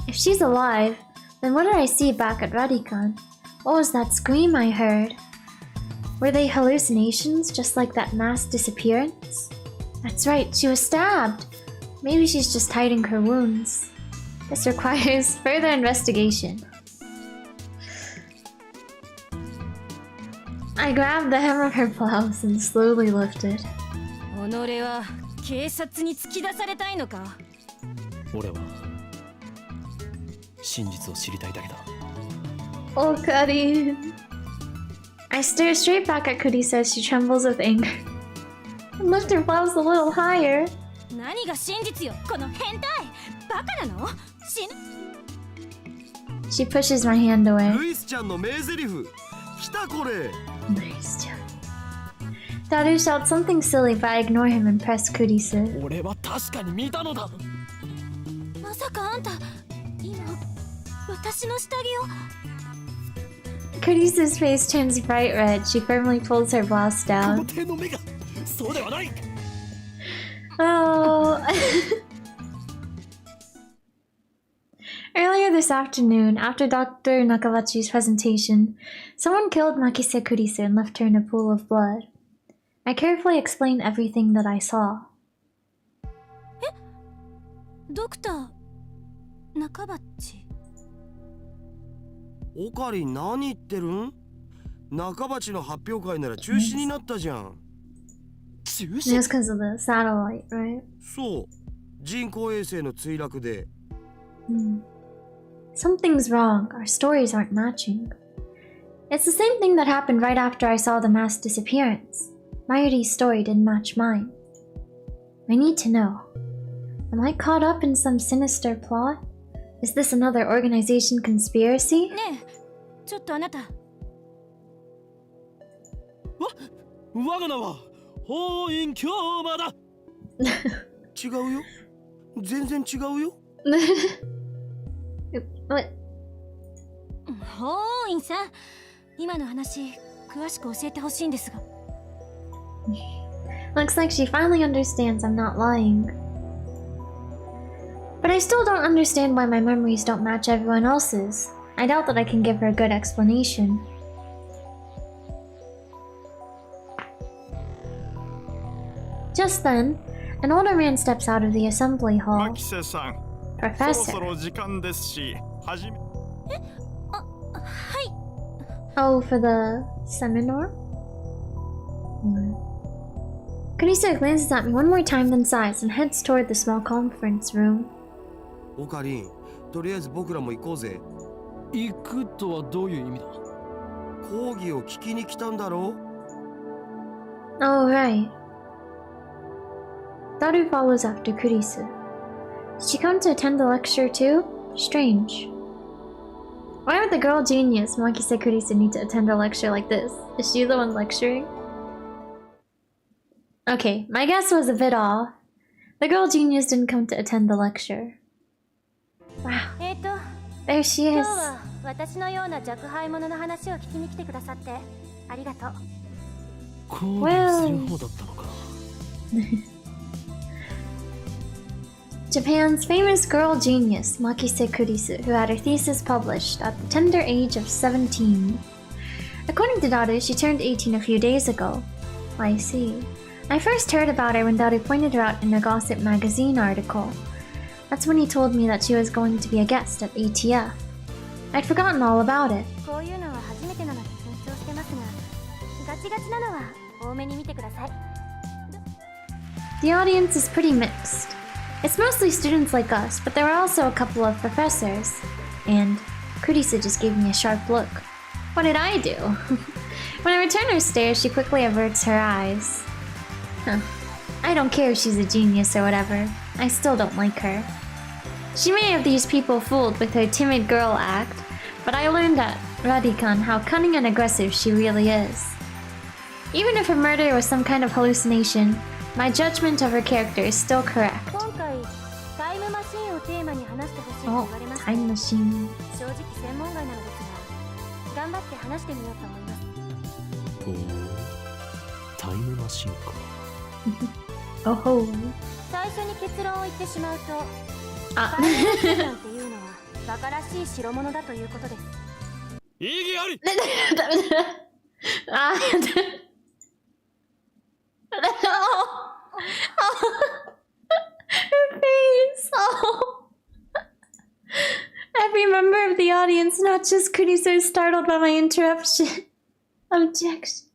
If she's alive, then what did I see back at Radikan? What was that scream I heard? Were they hallucinations just like that mass disappearance? That's right, she was stabbed. Maybe she's just hiding her wounds. This requires further investigation. I grabbed the hem of her blouse and slowly lifted.
己は警察に突き出されたいのか？
俺は真実を知りたいだけだ。
Oh, Karin. I stare straight back at Kurisa as she trembles with anger. And lift her blouse a little higher.
何が真実よ、この変態！バカなの？死ぬ。
She pushes my hand away.
ルイスちゃんの名台詞。来たこれ。
Nice job. Daru shouts something silly, but I ignore him and press Kurisa.
俺は確かに見たのだ。
まさかあんた、今私の下着を。
Kurisa's face turns bright red. She firmly pulls her blouse down.
手の目がそうではない。
Oh. Earlier this afternoon, after Dr. Nakawachi's presentation, someone killed Makise Kurisu and left her in a pool of blood. I carefully explained everything that I saw.
ドクター中バッチ。
オカリン何言ってるん？中鉢の発表会なら中止になったじゃん。
中
It
止
was because of the satellite, right?
そう、人工衛星の墜落で。
Something's wrong. Our stories aren't matching. It's the same thing that happened right after I saw the mass disappearance. Mayuri's story didn't match mine. I need to know. Am I caught up in some sinister plot? Is this another organization conspiracy?
ねえ、ちょっとあなた。
我が名は法院京馬だ。
違うよ。全然違うよ。
What?
法院さん、今の話詳しく教えてほしいんですが。
Looks like she finally understands I'm not lying. But I still don't understand why my memories don't match everyone else's. I doubt that I can give her a good explanation. Just then, an older man steps out of the assembly hall.
牧瀬さん、そろ
Professor.
そろ時間ですし、始め。
はい。
Oh, for the seminar? Kurisa glances at me one more time, then sighs and heads toward the small conference room.
オカリン、とりあえず僕らも行こうぜ。
行くとはどういう意味だ。
講義を聞きに来たんだろ？
Oh, right. Daru follows after Kurisu. Did she come to attend the lecture too? Strange. Why would the girl genius, Makise Kurisu, need to attend a lecture like this? Is she the one lecturing? Okay, my guess was a bit off. The girl genius didn't come to attend the lecture. Wow, there she
今
is.
日は私のような若輩者の話を聞きに来てくださってありがとう。
講義する方だったのか。
Japan's famous girl genius, Makise Kurisu, who had her thesis published at the tender age of 17. According to Daru, she turned 18 a few days ago. I see. I first heard about her when Daru pointed her out in a gossip magazine article. That's when he told me that she was going to be a guest at ATF. I'd forgotten all about it.
こういうのは初めてなので緊張してますが、ガチガチなのは多めに見てください。
The audience is pretty mixed. It's mostly students like us, but there were also a couple of professors. And Kurisu just gave me a sharp look. What did I do? When I return her stare, she quickly averts her eyes. Huh. I don't care if she's a genius or whatever. I still don't like her. She may have these people fooled with her timid girl act, but I learned at Radikan how cunning and aggressive she really is. Even if her murder was some kind of hallucination, my judgment of her character is still correct.
今回タイムマシンをテーマに話してほしいと
Oh,
言われました。
time machine.
正直専門外なのですが、頑張って話してみようと思います。
ほう、タイムマシンか。
Oh ho.
最初に結論を言ってしまうと、
Ah.
タイムマシンなんていうのはバカらしい代物だということです。
意義あり。
Ah. Her face. Oh. Every member of the audience, not just Kurisu, is startled by my interruption. Objection.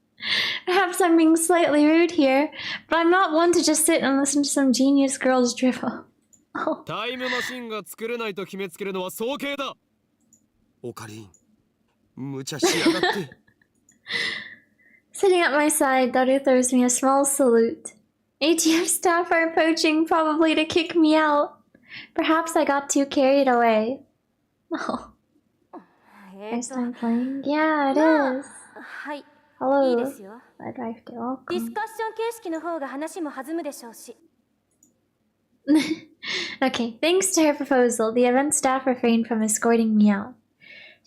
Perhaps I'm being slightly rude here, but I'm not one to just sit and listen to some genius girl's drivel. Oh.
タイムマシンが作れないと決めつけるのは早計だ。
オカリン、無茶しやがって。
Sitting at my side, Daru throws me a small salute. ATF staff are approaching, probably to kick me out. Perhaps I got too carried away. Oh, first time playing? Yeah, it is.
はい、いい
Hello.
ですよ。
I'd like to
ディ
welcome.
スカッション形式の方が話も弾むでしょうし。
Okay, thanks to her proposal, the event staff refrained from escorting me out.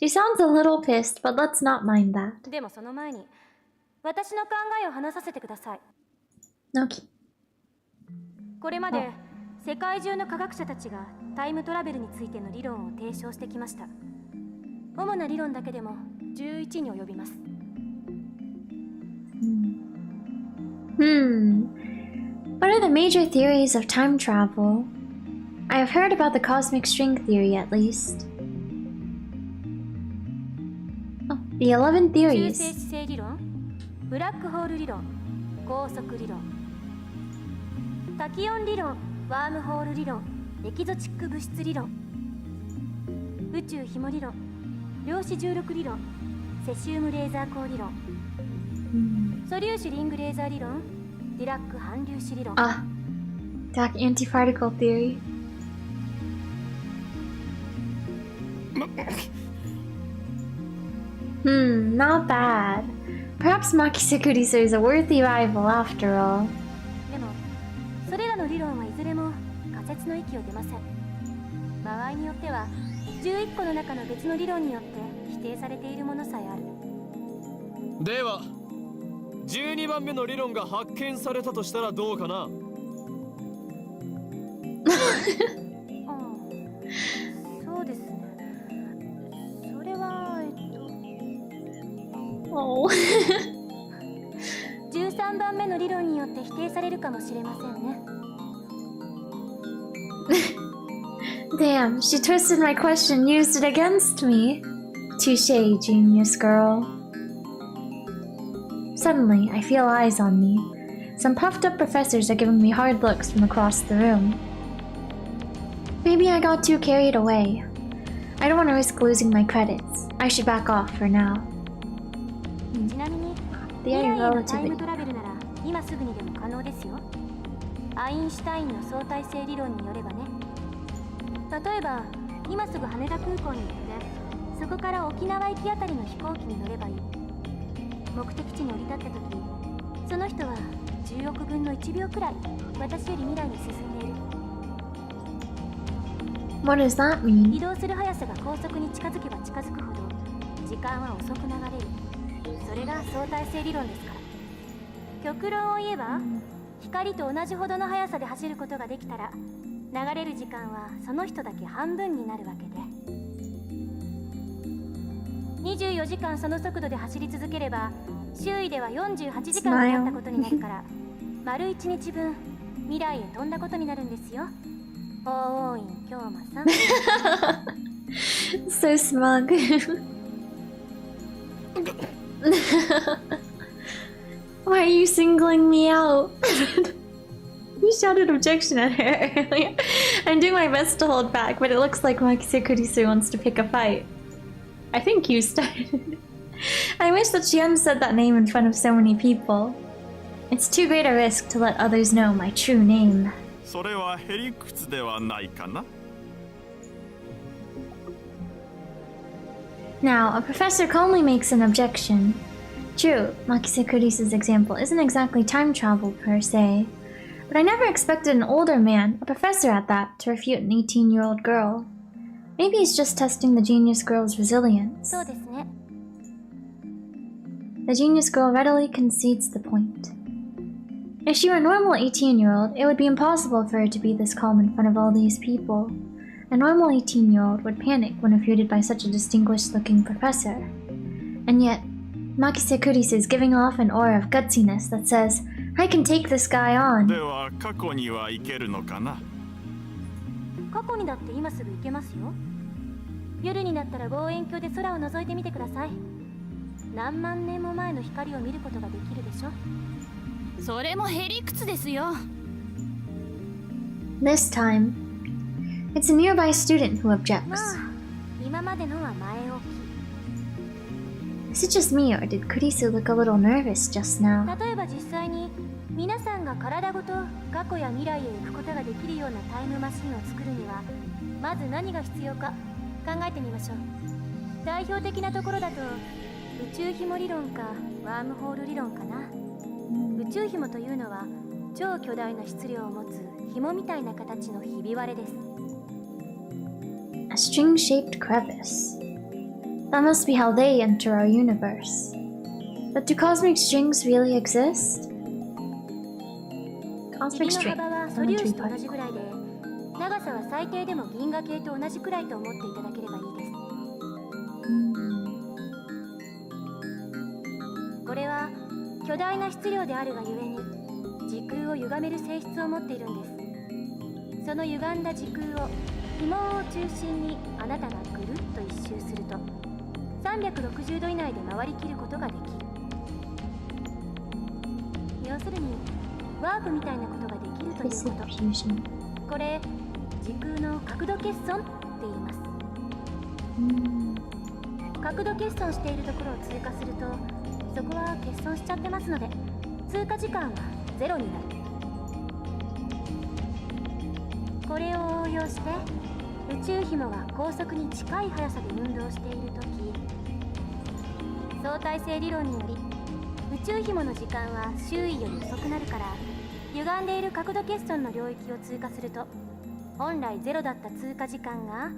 She sounds a little pissed, but let's not mind that.
でもその前に私の考えを話させてください。
Okay.
これまで世界中の科学者たちがタイムトラベルについての理論を提唱してきました。主な理論だけでも11に及びます。
What are the major theories of time travel? I have heard about the cosmic string theory at least. Oh, the 11
中性
theories.
子星理論、ブラックホール理論、高速理論、タキオン理論、ワームホール理論、エキゾチック物質理論、宇宙紐理論、量子重力理論、セシウムレーザー光理論、素粒子リングレーザー理論、ディラック反粒子理論。
Ah, dark antiparticle theory. Not bad. Perhaps Makisekurisu is a worthy rival after all.
でもそれらの理論はいずれも仮説の域を出ません。場合によっては11個の中の別の理論によって否定されているものさえある。
では12番目の理論が発見されたとしたらどうかな。
そうですね。それは
Oh.
13番目の理論によって否定されるかもしれませんね。
Damn, she twisted my question and used it against me. Touché, genius girl. Suddenly, I feel eyes on me. Some puffed up professors are giving me hard looks from across the room. Maybe I got too carried away. I don't want to risk losing my credits. I should back off for now.
ちなみに
They
未来
are
へのタイ
relatively.
ムトラベルなら今すぐにでも可能ですよ。アインシュタインの相対性理論によればね。例えば今すぐ羽田空港に行ってそこから沖縄行きあたりの飛行機に乗ればいい。目的地に降り立った時その人は10億分の1秒くらい私より未来に進んでいる。
What does that
移
mean?
動する速さが高速に近づけば近づくほど時間は遅く流れる。それが相対性理論ですから。極論を言えば光と同じほどの速さで走ることができたら流れる時間はその人だけ半分になるわけで、24時間その速度で走り続ければ周囲では48時間かかったことになるから丸1日分未来へ飛んだことになるんですよ。法王院京馬さん。
So smug. Why are you singling me out? You shouted objection at her earlier. I'm doing my best to hold back, but it looks like Makisekurisu wants to pick a fight. I think you started. I wish that she hadn't said that name in front of so many people. It's too great a risk to let others know my true name.
それはへりくつではないかな。
Now, a professor calmly makes an objection. True, Makisekurisu's example isn't exactly time travel per se, but I never expected an older man, a professor at that, to refute an 18-year-old girl. Maybe he's just testing the genius girl's resilience.
そうですね。
The genius girl readily concedes the point. If she were a normal 18-year-old, it would be impossible for her to be this calm in front of all these people. A normal 18-year-old would panic when refuted by such a distinguished-looking professor. And yet, Makisekurisu is giving off an aura of gutsiness that says, I can take this guy on.
では過去には行けるのかな。
過去にだって今すぐ行けますよ。夜になったら望遠鏡で空を覗いてみてください。何万年も前の光を見ることができるでしょ。それもへりくつですよ。
This time, it's a nearby student who
ま
objects.
あ、今までのは前置
Is it just me, or did Kurisu look a little nervous just now?
き。例えば実際に皆さんが体ごと過去や未来へ行くことができるようなタイムマシンを作るにはまず何が必要か考えてみましょう。代表的なところだと宇宙紐理論かワームホール理論かな。宇宙紐というのは超巨大な質量を持つ紐みたいな形のひび割れです。
A string-shaped crevice. That must be how they enter our universe. But do cosmic strings really exist?
ひ
Cosmic
びの
string.
幅は素粒子
Elementary
と
part.
同じぐらいで、長さは最低でも銀河系と同じくらいと思っていただければいいです。これは巨大な質量であるがゆえに時空を歪める性質を持っているんです。その歪んだ時空を紐を中心にあなたがぐるっと一周すると360度以内で回りきることができる。要するにワープみたいなことができるということ。
Fusion.
これ時空の角度欠損って言います。角度欠損しているところを通過するとそこは欠損しちゃってますので通過時間は0になる。これを応用して宇宙紐が高速に近い速さで運動しているとき、相対性理論により宇宙紐の時間は周囲より遅くなるから、歪んでいる角度欠損の領域を通過すると本来0だった通過時間が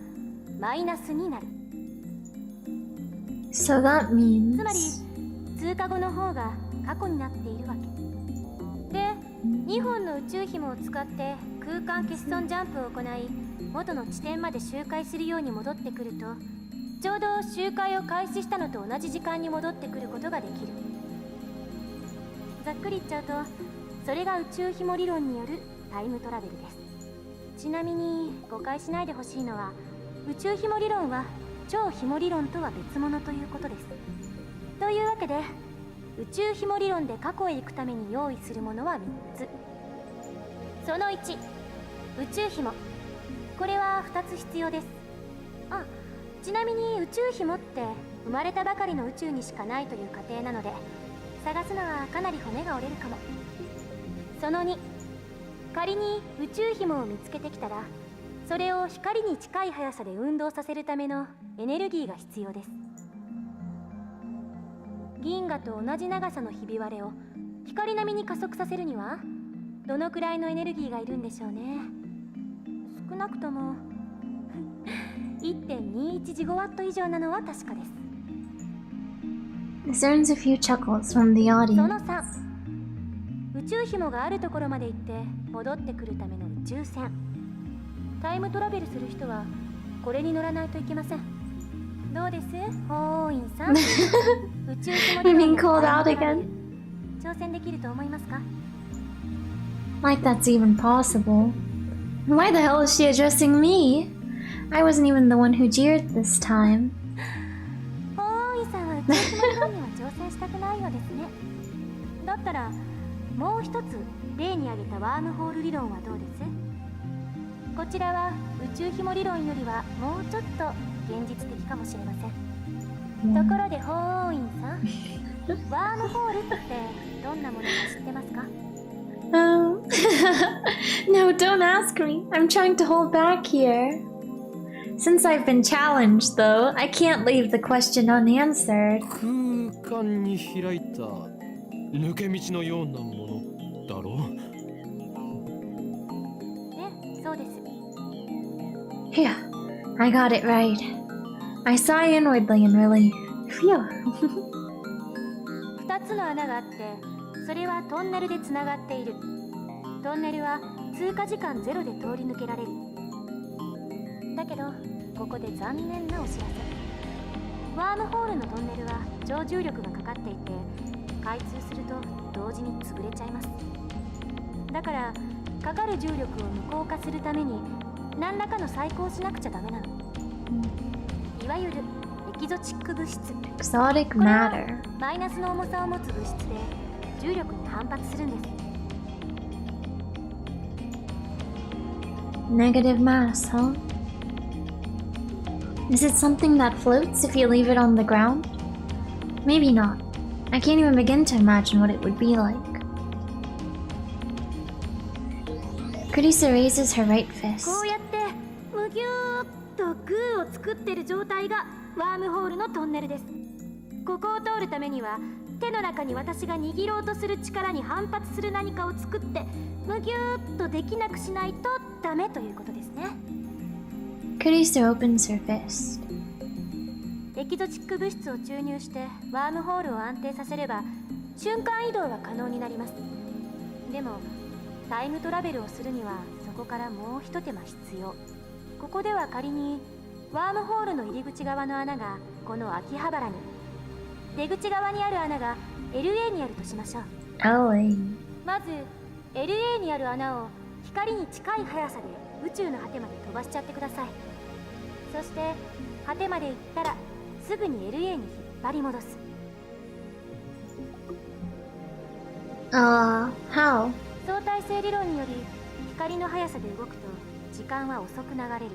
マイナスになる。
So that means...
つまり通過後の方が過去になっているわけで、2本の宇宙紐を使って空間欠損ジャンプを行い元の地点まで周回するように戻ってくると、ちょうど周回を開始したのと同じ時間に戻ってくることができる。ざっくり言っちゃうとそれが宇宙紐理論によるタイムトラベルです。ちなみに誤解しないでほしいのは、宇宙紐理論は超紐理論とは別物ということです。というわけで宇宙紐理論で過去へ行くために用意するものは3つ。その1、宇宙紐。これは2つ必要です。あ、ちなみに宇宙紐って生まれたばかりの宇宙にしかないという過程なので探すのはかなり骨が折れるかも。その2、仮に宇宙紐を見つけてきたらそれを光に近い速さで運動させるためのエネルギーが必要です。銀河と同じ長さのひび割れを光並みに加速させるにはどのくらいのエネルギーがいるんでしょうね。少なくとも1.21 ジゴワット以上なのは確かです。
This earns a few chuckles from the
そ
audience.
の3、宇宙紐があるところまで行って戻ってくるための宇宙船。タイムトラベルする人はこれに乗らないといけません。どうです、ホーインさん？宇宙紐
You're
理
being
論
called
で
out
タイムトラベル
again.
挑戦できると思いますか？
Like that's even possible. Why the hell is she addressing me? I wasn't even the one who jeered this time.
ホーインさんは宇宙紐理論には挑戦したくないようですね。だったらもう一つ例に挙げたワームホール理論はどうです？こちらは宇宙紐理論よりはもうちょっと現実的かもしれません。ところでホーインさん、ワームホールってどんなものか知ってますか？
No, don't ask me. I'm trying to hold back here. Since I've been challenged, though, I can't leave the question unanswered.
空間に開いた抜け道のようなものだろう。
ね、そうです。
Phew, I got it right. I sigh inwardly in relief. Phew.
2つの穴があって、それはトンネルでつながっている。トンネルは通過時間0で通り抜けられる。だけどここで残念なお知らせ。ワームホールのトンネルは超重力がかかっていて、開通すると同時に潰れちゃいます。だからかかる重力を無効化するために何らかの細工をしなくちゃダメなの。いわゆるエキゾチック物質。
Exotic
これは
matter.
マイナスの重さを持つ物質で重力に反発するんです。
Negative mass, huh? Is it something that floats if you leave it on the ground? Maybe not. I can't even begin to imagine what it would be like. Kurisa raises her right fist.
こうやってむぎゅーっとグーを作ってる状態がワームホールのトンネルです。ここを通るためには手の中に私が握ろうとする力に反発する何かを作ってむぎゅーっとできなくしないとダメということですね。
クリスタ opens her fist.
エキゾチック物質を注入してワームホールを安定させれば瞬間移動は可能になります。でもタイムトラベルをするにはそこからもう一手間必要。ここでは仮にワームホールの入り口側の穴がこの秋葉原に、出口側にある穴が LA にあるとしましょう。まず LA にある穴を光に近い速さで宇宙の果てまで飛ばしちゃってください。そして果てまで行ったらすぐに LA に引っ張り戻す。
How?
相対性理論により光の速さで動くと時間は遅く流れる。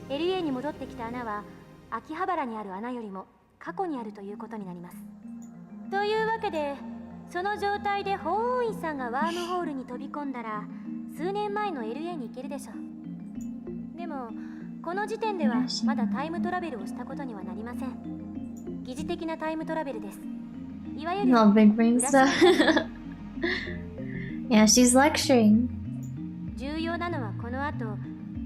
LA に戻ってきた穴は秋葉原にある穴よりも過去にあるということになります。というわけでその状態で法王院さんがワームホールに飛び込んだら数年前の LA に行けるでしょう。でもこの時点ではまだタイムトラベルをしたことにはなりません。疑似的なタイムトラベルです。いわゆる
No big brain stuff. Yeah, she's lecturing.
重要なのはこの後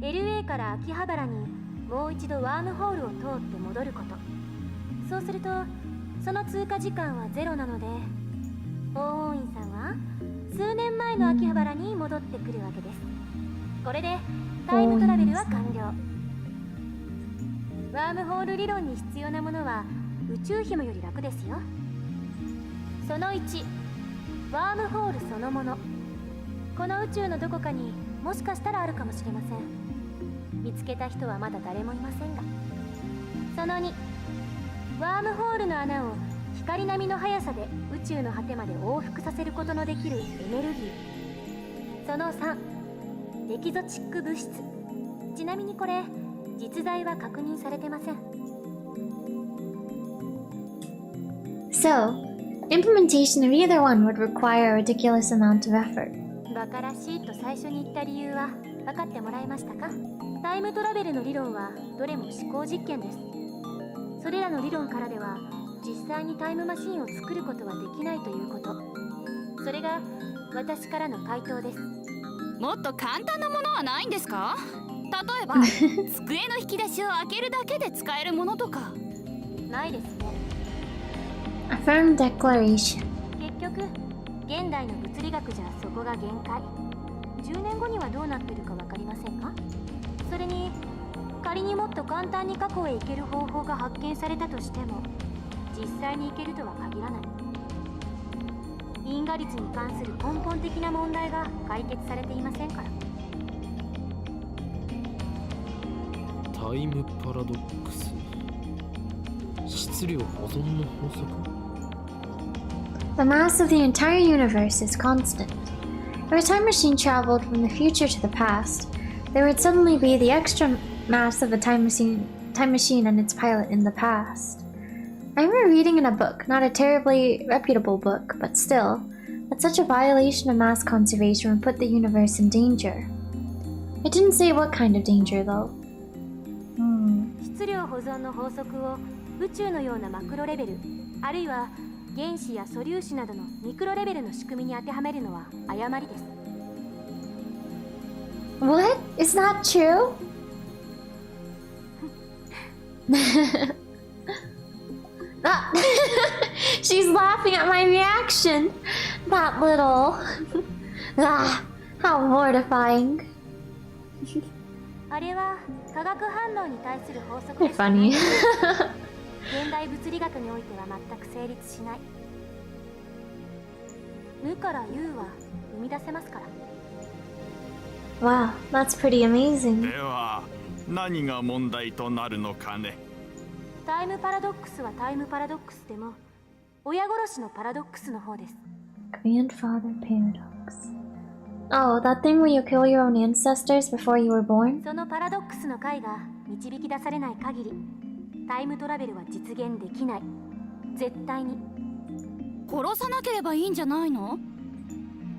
LA から秋葉原にもう一度ワームホールを通って戻ること。そうするとその通過時間はゼロなので法王院さんは数年前の秋葉原に戻ってくるわけです。これでタイムトラベルは完了。ワームホール理論に必要なものは宇宙紐より楽ですよ。その1、ワームホールそのもの。この宇宙のどこかにもしかしたらあるかもしれません。見つけた人はまだ誰もいませんが。その2、ワームホールの穴を光並みの速さで宇宙の果てまで往復させることのできるエネルギー。その3、エキゾチック物質。ちなみにこれ実在は確認されてません。
So, implementation of either one would require a ridiculous amount of effort.
バカらしいと最初に言った理由は分かってもらえましたか？タイムトラベルの理論はどれも思考実験です。それらの理論からでは実際にタイムマシンを作ることはできないということ。それが私からの回答です。
もっと簡単なものはないんですか？例えば机の引き出しを開けるだけで使えるものとか。
ないですね。
A firm declaration.
結局現代の物理学じゃそこが限界。10年後にはどうなってるか分かりませんか？それに仮にもっと簡単に過去へ行ける方法が発見されたとしても実際に行けるとは限らない。因果率に関する根本的な問題が解決されていませんから。
タイムパラドックス、質量保存の法則。
The mass of the entire universe is constant. If a time machine traveled from the future to the past, there would suddenly be the extra mass of a time machine and its pilot in the past. I remember reading in a book, not a terribly reputable book, but still, that such a violation of mass conservation would put the universe in danger. It didn't say what kind of danger, though.
質量保存の法則を宇宙のようなマクロレベル、あるいは原子や素粒子などのミクロレベルの仕組みに当てはめるのは誤りです。
What? Is that true? Ah, she's laughing at my reaction. That little. Ah, how mortifying.
あれは化学反応に対する法則です。
Funny.
現代物理学においては全く成立しない。無から有は生み出せますから。
Wow, that's pretty amazing.
では何が問題となるのかね。
タイムパラドックスはタイムパラドックスでも親殺しのパラドックスの方です。
Grandfather paradox. Oh, that thing where you kill your own ancestors before you were born?
そのパラドックスの解が導き出されない限りタイムトラベルは実現できない。絶対に。
殺さなければいいんじゃないの？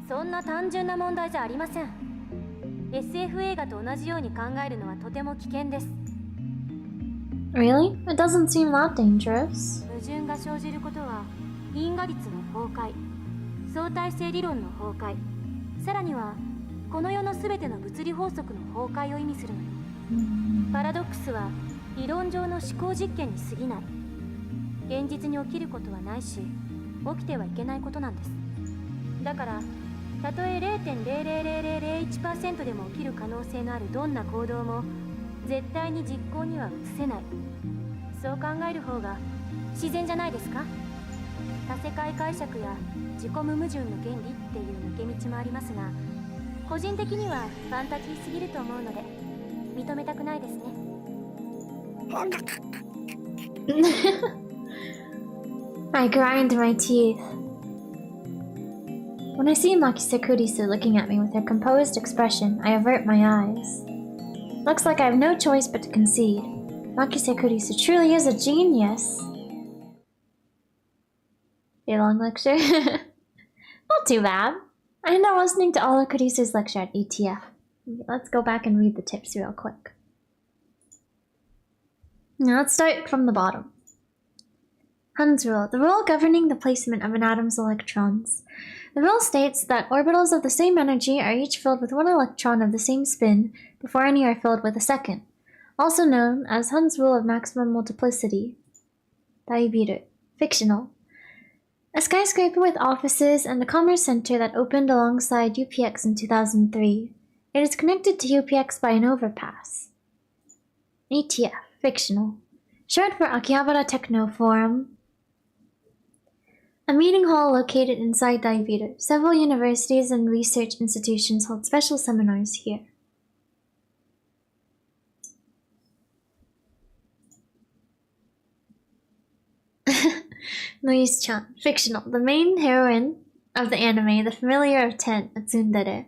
そんな単純な問題じゃありません。 SF 映画と同じように考えるのはとても危険です。
Really? It doesn't seem that dangerous.
矛盾が生じることは因果律の崩壊、相対性理論の崩壊、さらにはこの世のすべての物理法則の崩壊を意味するのよ。パラドックスは理論上の思考実験に過ぎない。現実に起きることはないし、起きてはいけないことなんです。だからたとえ 0.00001% でも起きる可能性のあるどんな行動も絶対に実行には移せない。そう考える方が自然じゃないですか。多世界解釈や自己無矛盾の原理っていう抜け道もありますが、個人的にはファンタジーすぎると思うので認めたくないですね。
I grind my teeth. When I see Makise Kurisu looking at me with her composed expression, I avert my eyes. Looks like I have no choice but to concede. Makise Kurisu truly is a genius. A long lecture? Not too bad. I ended up listening to all of Kurisu's lecture at ETF. Let's go back and read the tips real quick. Now let's start from the bottom. Hund's rule, the rule governing the placement of an atom's electrons. The rule states that orbitals of the same energy are each filled with one electron of the same spin before any are filled with a second, also known as Hund's rule of maximum multiplicity. Daibiru, fictional. A skyscraper with offices and a commerce center that opened alongside UPX in 2003. It is connected to UPX by an overpass. ATF, fictional. Short for Akihabara Techno Forum. A meeting hall located inside Daibiru. Several universities and research institutions hold special seminars here. Noise-chan, fictional. The main heroine of the anime, the familiar of 10, a tsundere.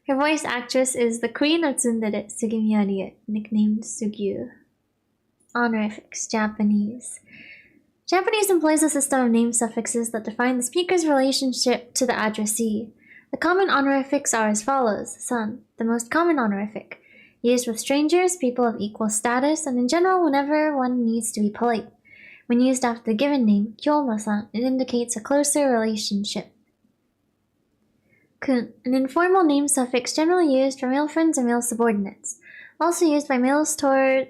Her voice actress is the queen of tsundere, Sugimi Arie, nicknamed Sugyu. Honorifics, Japanese. Japanese employs a system of name suffixes that define the speaker's relationship to the addressee. The common honorifics are as follows. Son, the most common honorific, used with strangers, people of equal status, and in general whenever one needs to be polite. When used after the given name, Kyoma-san, it indicates a closer relationship. Kun, an informal name suffix generally used for male friends or male subordinates, also used by males toward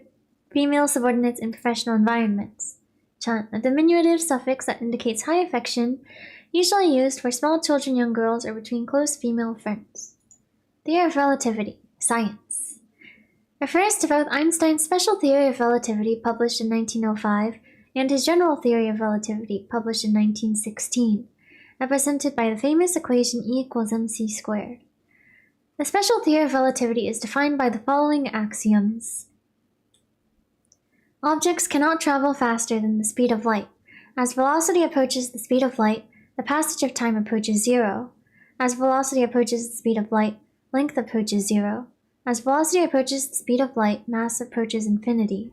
female subordinates in professional environments. Chan, a diminutive suffix that indicates high affection, usually used for small children, young girls, or between close female friends. Theory of relativity, science. Refers to both Einstein's special theory of relativity, published in 1905, and his general theory of relativity, published in 1916, represented by the famous equation E equals mc squared. The special theory of relativity is defined by the following axioms. Objects cannot travel faster than the speed of light. As velocity approaches the speed of light, the passage of time approaches zero. As velocity approaches the speed of light, length approaches zero. As velocity approaches the speed of light, mass approaches infinity.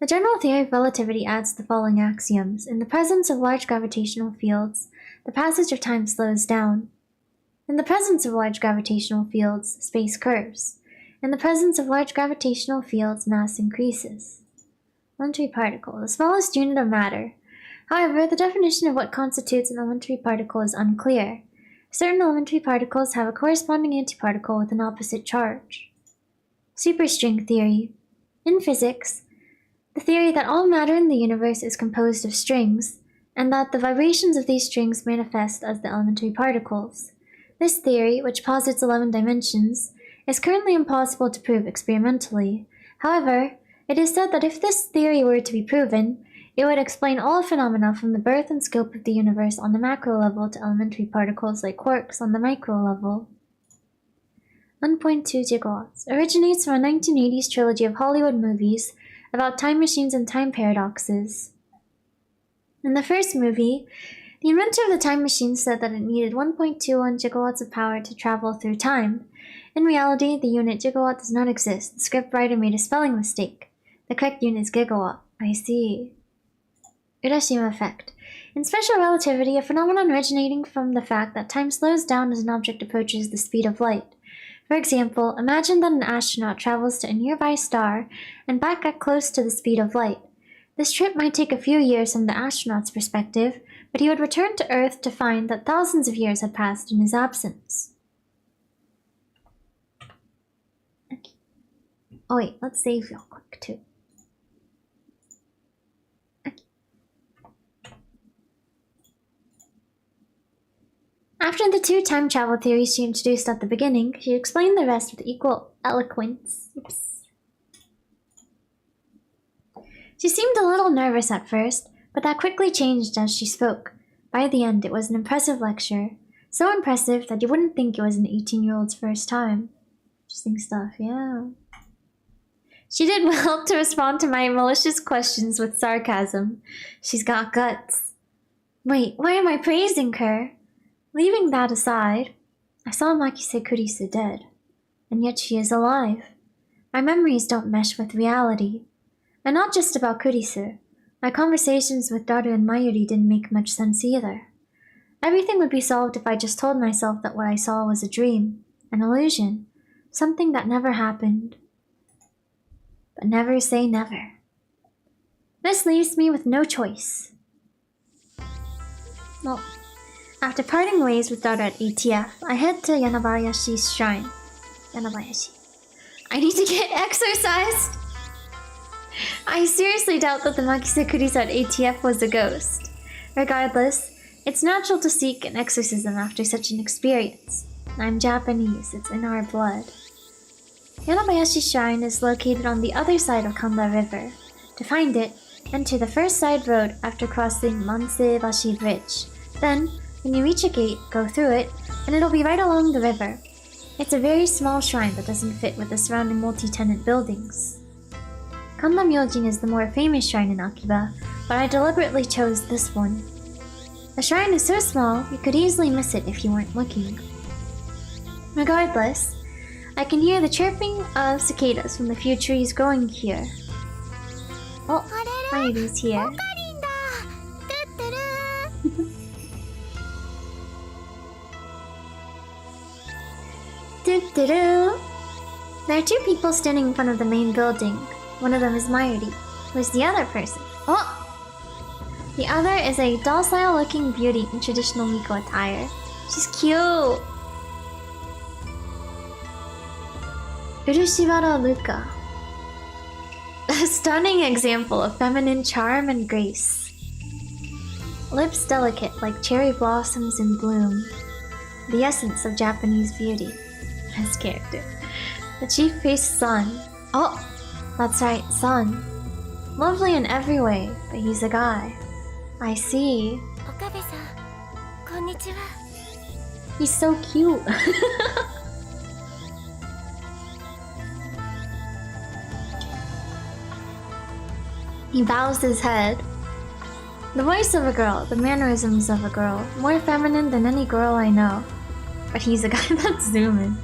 The general theory of relativity adds the following axioms. In the presence of large gravitational fields, the passage of time slows down. In the presence of large gravitational fields, space curves. In the presence of large gravitational fields, mass increases. Elementary particle, the smallest unit of matter. However, the definition of what constitutes an elementary particle is unclear. Certain elementary particles have a corresponding antiparticle with an opposite charge. Superstring theory. In physics, the theory that all matter in the universe is composed of strings, and that the vibrations of these strings manifest as the elementary particles. This theory, which posits 11 dimensions, is currently impossible to prove experimentally. However, it is said that if this theory were to be proven, it would explain all phenomena from the birth and scope of the universe on the macro level to elementary particles like quarks on the micro level. 1.2 gigawatts originates from a 1980s trilogy of Hollywood movies about time machines and time paradoxes. In the first movie, the inventor of the time machine said that it needed 1.21 gigawatts of power to travel through time. In reality, the unit gigawatt does not exist. The scriptwriter made a spelling mistake. The correct unit is gigawatt. I see. Urashima effect. In special relativity, a phenomenon originating from the fact that time slows down as an object approaches the speed of light. For example, imagine that an astronaut travels to a nearby star and back at close to the speed of light. This trip might take a few years from the astronaut's perspective, but he would return to Earth to find that thousands of years had passed in his absence. Okay. Oh wait, let's save real quick too. Okay. After the two time travel theories she introduced at the beginning, she explained the rest with equal eloquence. Oops. She seemed a little nervous at first, but that quickly changed as she spoke. By the end, it was an impressive lecture. So impressive that you wouldn't think it was an 18-year-old's first time. Interesting stuff, yeah. She did well to respond to my malicious questions with sarcasm. She's got guts. Wait, why am I praising her? Leaving that aside, I saw Makise Kurisu dead, and yet she is alive. My memories don't mesh with reality. And not just about Kurisu. My conversations with Daru and Mayuri didn't make much sense either. Everything would be solved if I just told myself that what I saw was a dream, an illusion, something that never happened. But never say never. This leaves me with no choice. Well, after parting ways with Daru at ATF, I head to Yanabayashi's shrine. Yanabayashi. I need to get exorcised! I seriously doubt that the Makise Kurisu at ATF was a ghost. Regardless, it's natural to seek an exorcism after such an experience. I'm Japanese, it's in our blood. Yanabayashi Shrine is located on the other side of Kanda River. To find it, enter the first side road after crossing Manseibashi Bridge. Then, when you reach a gate, go through it, and it'll be right along the river. It's a very small shrine that doesn't fit with the surrounding multi-tenant buildings. Kanda Myojin is the more famous shrine in Akiba, but I deliberately chose this one. The shrine is so small, you could easily miss it if you weren't looking. Regardless, I can hear the chirping of cicadas from the few trees growing here. Oh, Mayuri's here. Doo-doo-doo. There are two people standing in front of the main building. One of them is Mayuri. Who's the other person? Oh! The other is a docile-looking beauty in traditional Miko attire. She's cute! Urushiwara Luka. A stunning example of feminine charm and grace. Lips delicate like cherry blossoms in bloom. The essence of Japanese beauty. This character. The chief-priest's son. Oh! That's right, son. Lovely in every way, but he's a guy. I see.
Okabe-san, konnichiwa.
He's so cute. He bows his head. The voice of a girl, the mannerisms of a girl, more feminine than any girl I know. But he's a guy. That's zooming.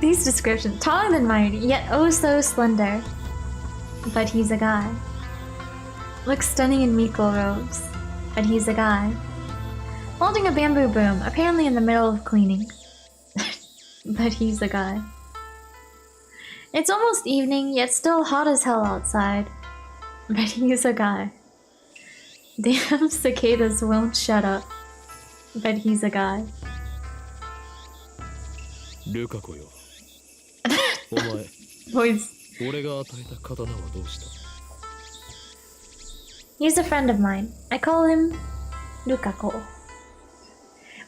These descriptions, taller than Mayuri, yet oh so slender. But he's a guy. Looks stunning in Miko robes. But he's a guy. Holding a bamboo broom, apparently in the middle of cleaning. But he's a guy. It's almost evening, yet still hot as hell outside. But he's a guy. Damn cicadas won't shut up. But he's a guy.
Lukaku-yo.
Voice. He's a friend of mine. I call him Lukaku.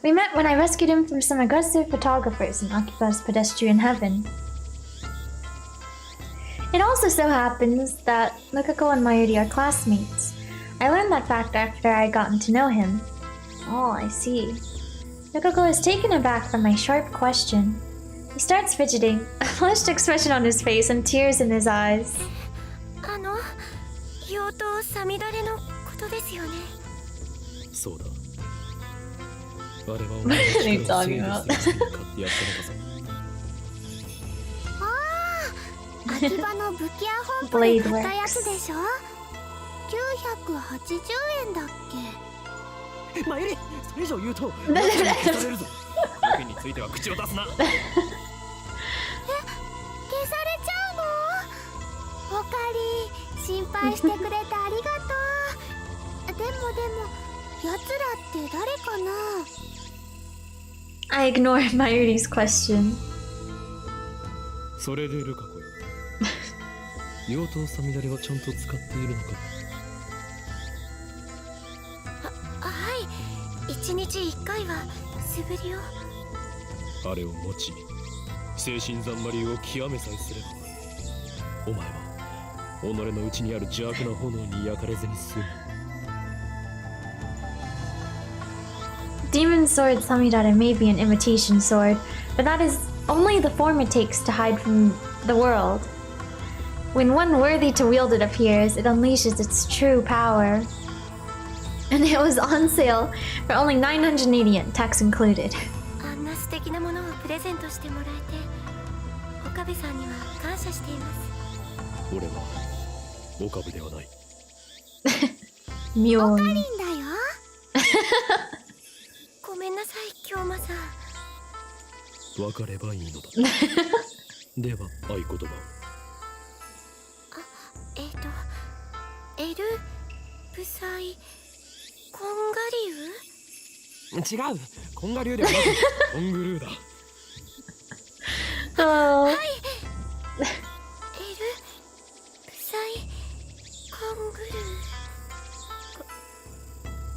We met when I rescued him from some aggressive photographers in Akiba's pedestrian heaven. It also so happens that Lukaku and Mayuri are classmates. I learned that fact after I gotten to know him. Oh, I see. Lukaku is taken aback by my sharp question. He starts fidgeting, a flushed expression on his face and tears in his eyes.
妖刀さみだれのことですよね。
そうだ。
What are they talking about?
秋葉の武器屋本舗で買ったやつでしょ。980円だっけ。
マユリ、それ以上言うと消されるぞ。武器については口を出すな。
消されちゃうの？おかり、心配してくれてありがとう。奴らって誰かな。
I ignored Mayuri's question.
それでルカ子よ。妖刀さみだれはちゃんと使っているのか。
はい、1日1回は素振りを。
あれを持ち精神ざんまりを極めさえすれば、お前は己の内にある邪悪な炎に焼かれずに済む。
Demon sword Samidare may be an imitation sword, but that is only the form it takes to hide from the world. When one worthy to wield it appears, it unleashes its true power. And it was on sale for only 980 yen, tax included.
あんな素敵なものをプレゼントしてもらえて、岡部さんには感謝しています。
俺は岡部ではない。
妙に。
いいんだよ。ごめんなさい、京馬さん。
分かればいいのだ。では合言葉を。
エルブサイコンガリ
違う、コンガ流ではなくコングルーだ。
Oh.
ウ。エルブサイコングルー。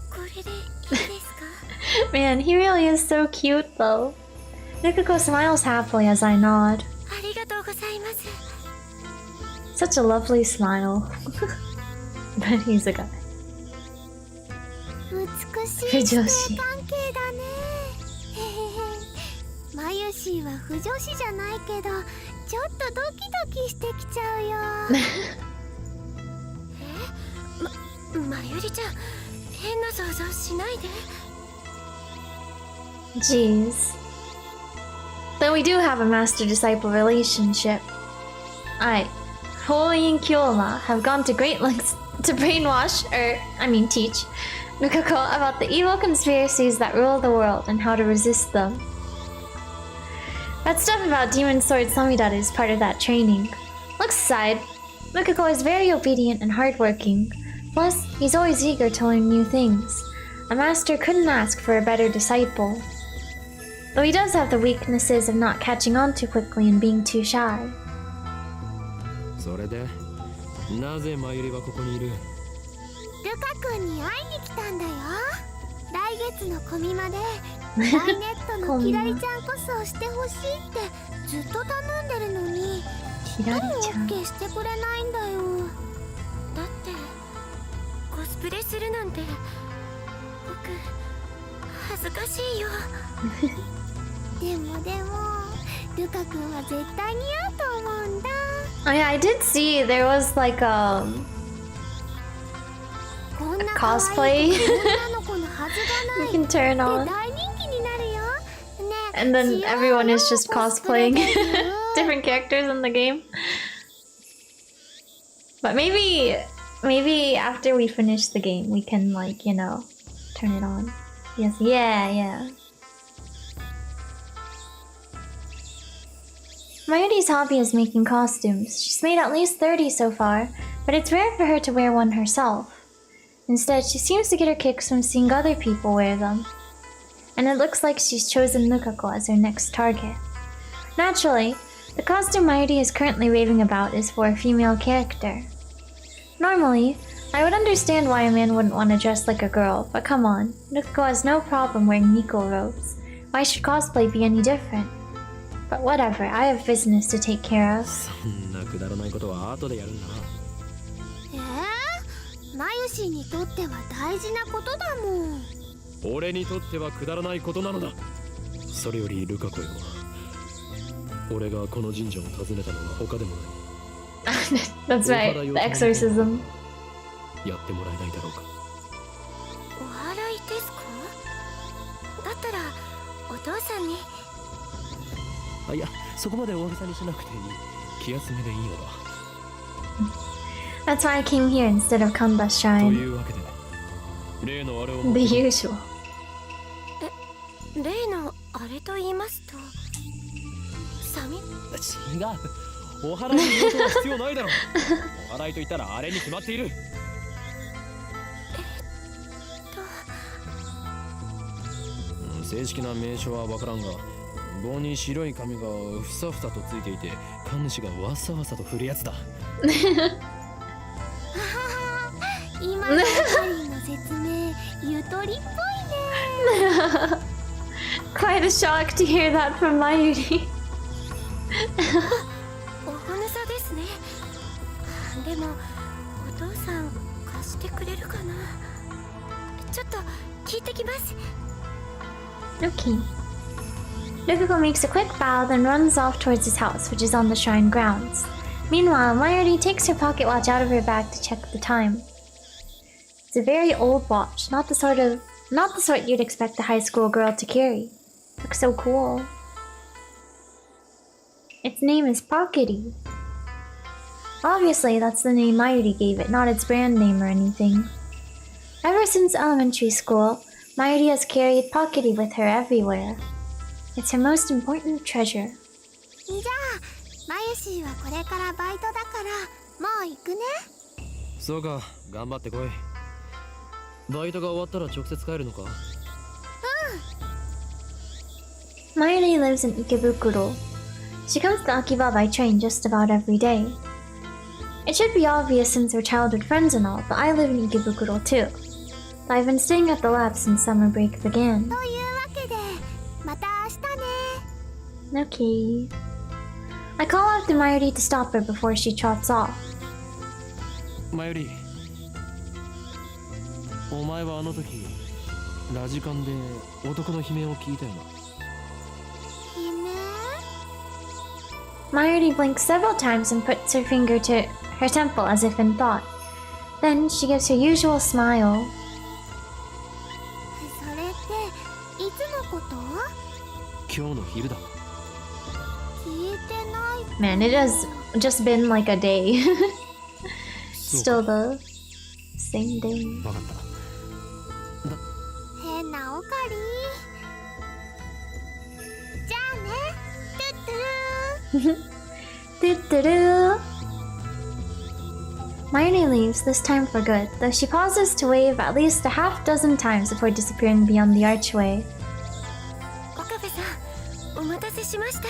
これでいいですか？
Man, he really is so cute though. Nikako smiles happily as I nod.
ありがとうございます。
Such a lovely smile. But he's a guy.
美しい師弟関係だね。マユシーは不女子じゃないけど、ちょっとドキドキしてきちゃうよ。まゆりちゃん、変な想像しないで。
Jeez. Though we do have a master-disciple relationship. Holy and Kyoma have gone to great lengths to brainwash, teach, Nukako about the evil conspiracies that rule the world and how to resist them. That stuff about Demon Sword Samidare is part of that training. Looks aside, Nukako is very obedient and hardworking. Plus, he's always eager to learn new things. A master couldn't ask for a better disciple. Though he does have the weaknesses of not catching on too quickly and being too shy.
それでなぜマユリはここにいる？
ルカ君に会いに来たんだよ。来月のコミマでダイネットのキラリちゃんこそしてほしいってずっと頼んでるのに、
キラリちゃん。
オッケーしてくれないんだよ。だってコスプレするなんて僕恥ずかしいよ。でもルカ君は絶対似合うと思うんだ。
Oh yeah, I did see there was like cosplay you can turn on, and then everyone is just cosplaying different characters in the game. But maybe after we finish the game we can, like, you know, turn it on. Yes, yeah. Mayuri's hobby is making costumes. She's made at least 30 so far, but it's rare for her to wear one herself. Instead, she seems to get her kicks from seeing other people wear them. And it looks like she's chosen Nukako as her next target. Naturally, the costume Mayuri is currently raving about is for a female character. Normally, I would understand why a man wouldn't want to dress like a girl, but come on, Nukako has no problem wearing Miko robes. Why should cosplay be any different? But whatever, I have business to take care of.
そんなくだらないことは後でやるんだな。
マユシーにとっては大事なことだもん。
俺にとってはくだらないことなのだ。それよりルカ子よ、俺がこの神社を訪ねたのは他でもない。
That's right, the exorcism.
やってもらえないだろうか。
お祓いですか？だったらお父さんに。
いや、そこまで大げさにしなくていい。気休めでいいのだ。
That's why I came here instead of Kanda's
と
shrine.
いうわけで、例のあれを持って
The usual.
例のあれと言いますと、サミ？
違う。お祓いのことは必要ないだろう。お祓いと言ったらあれに決まっている。正式な名称はわからんが、棒に白い紙がふさふさとついていて、神主がわさわさと振るやつだ。
今のハリーの説明ゆとりっぽいね。
Quite a shock to hear that from Mayuri.
おほぬさですね。でもお父さん貸してくれるかな。ちょっと聞いてきます。
Okay. Lukaku makes a quick bow, then runs off towards his house, which is on the shrine grounds. Meanwhile, Mayuri takes her pocket watch out of her bag to check the time. It's a very old watch, not the sort you'd expect a high school girl to carry. Looks so cool. Its name is Pockety. Obviously, that's the name Mayuri gave it, not its brand name or anything. Ever since elementary school, Mayuri has carried Pockety with her everywhere. It's her most important treasure.
じゃあマユシーはこれからバイトだからもう行くね。
そうか、頑張ってこい。バイトが終わったら直接帰るのか？
Mayuri lives in Ikebukuro. She comes to Akiba by train just about every day. It should be obvious since we're childhood friends and all, but I live in Ikebukuro too. I've been staying at the lab since summer break began.
というわけでまた明日ね。
Okay. I call out to Mayuri to stop her before she trots off.
マユリ、お前はあの時ラジカンで男の悲鳴を聞いたよな。
悲鳴？
Mayuri blinks several times and puts her finger to her temple as if in thought. Then she gives her usual smile.
それっていつのこと？
今日の昼だ。
聞いてない。
Man, it has just been like a day. Still the same day.
わかった。
変なおかり。じゃあね。トゥットゥルー。
Doo-doo-doo. Mayuri leaves, this time for good, though she pauses to wave at least a half dozen times before disappearing beyond the archway.
岡部さん、お待たせしました。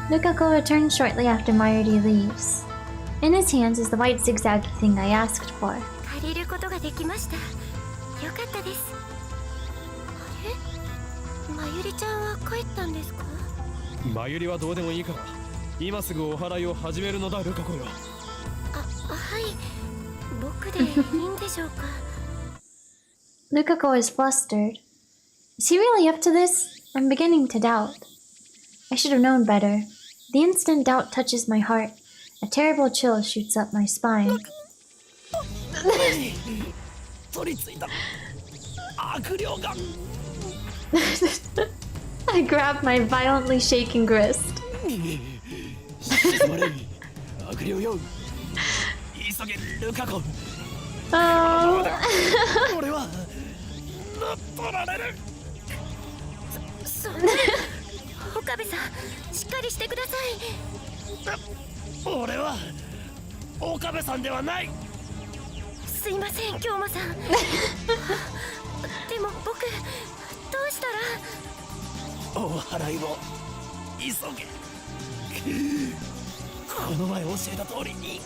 Lukaku returns shortly after Mayuri leaves. In his hands is the white zigzaggy thing I asked for.
借りることができました。よかったです。あれ？まゆりちゃんは帰ったんですか？
マユリはどうでもいいから、今すぐお祓いを始めるのだ、ルカ子よ。
はい。僕でいいんでしょうか？
Lukaku is flustered. Is he really up to this? I'm beginning to doubt. I should have known better. The instant doubt touches my heart, a terrible chill shoots up my spine.
取り付いた悪霊が。
I grab my violently shaking wrist.
静まれ、悪霊よ。急げ、ルカ子。
Oh.
俺は乗っ取られる。
そんな。岡部さん、しっかりしてください。
俺は岡部さんではない。
すいません、京馬さん。でも僕、どうしたら？
お祓いを急げ。この前教えた通りに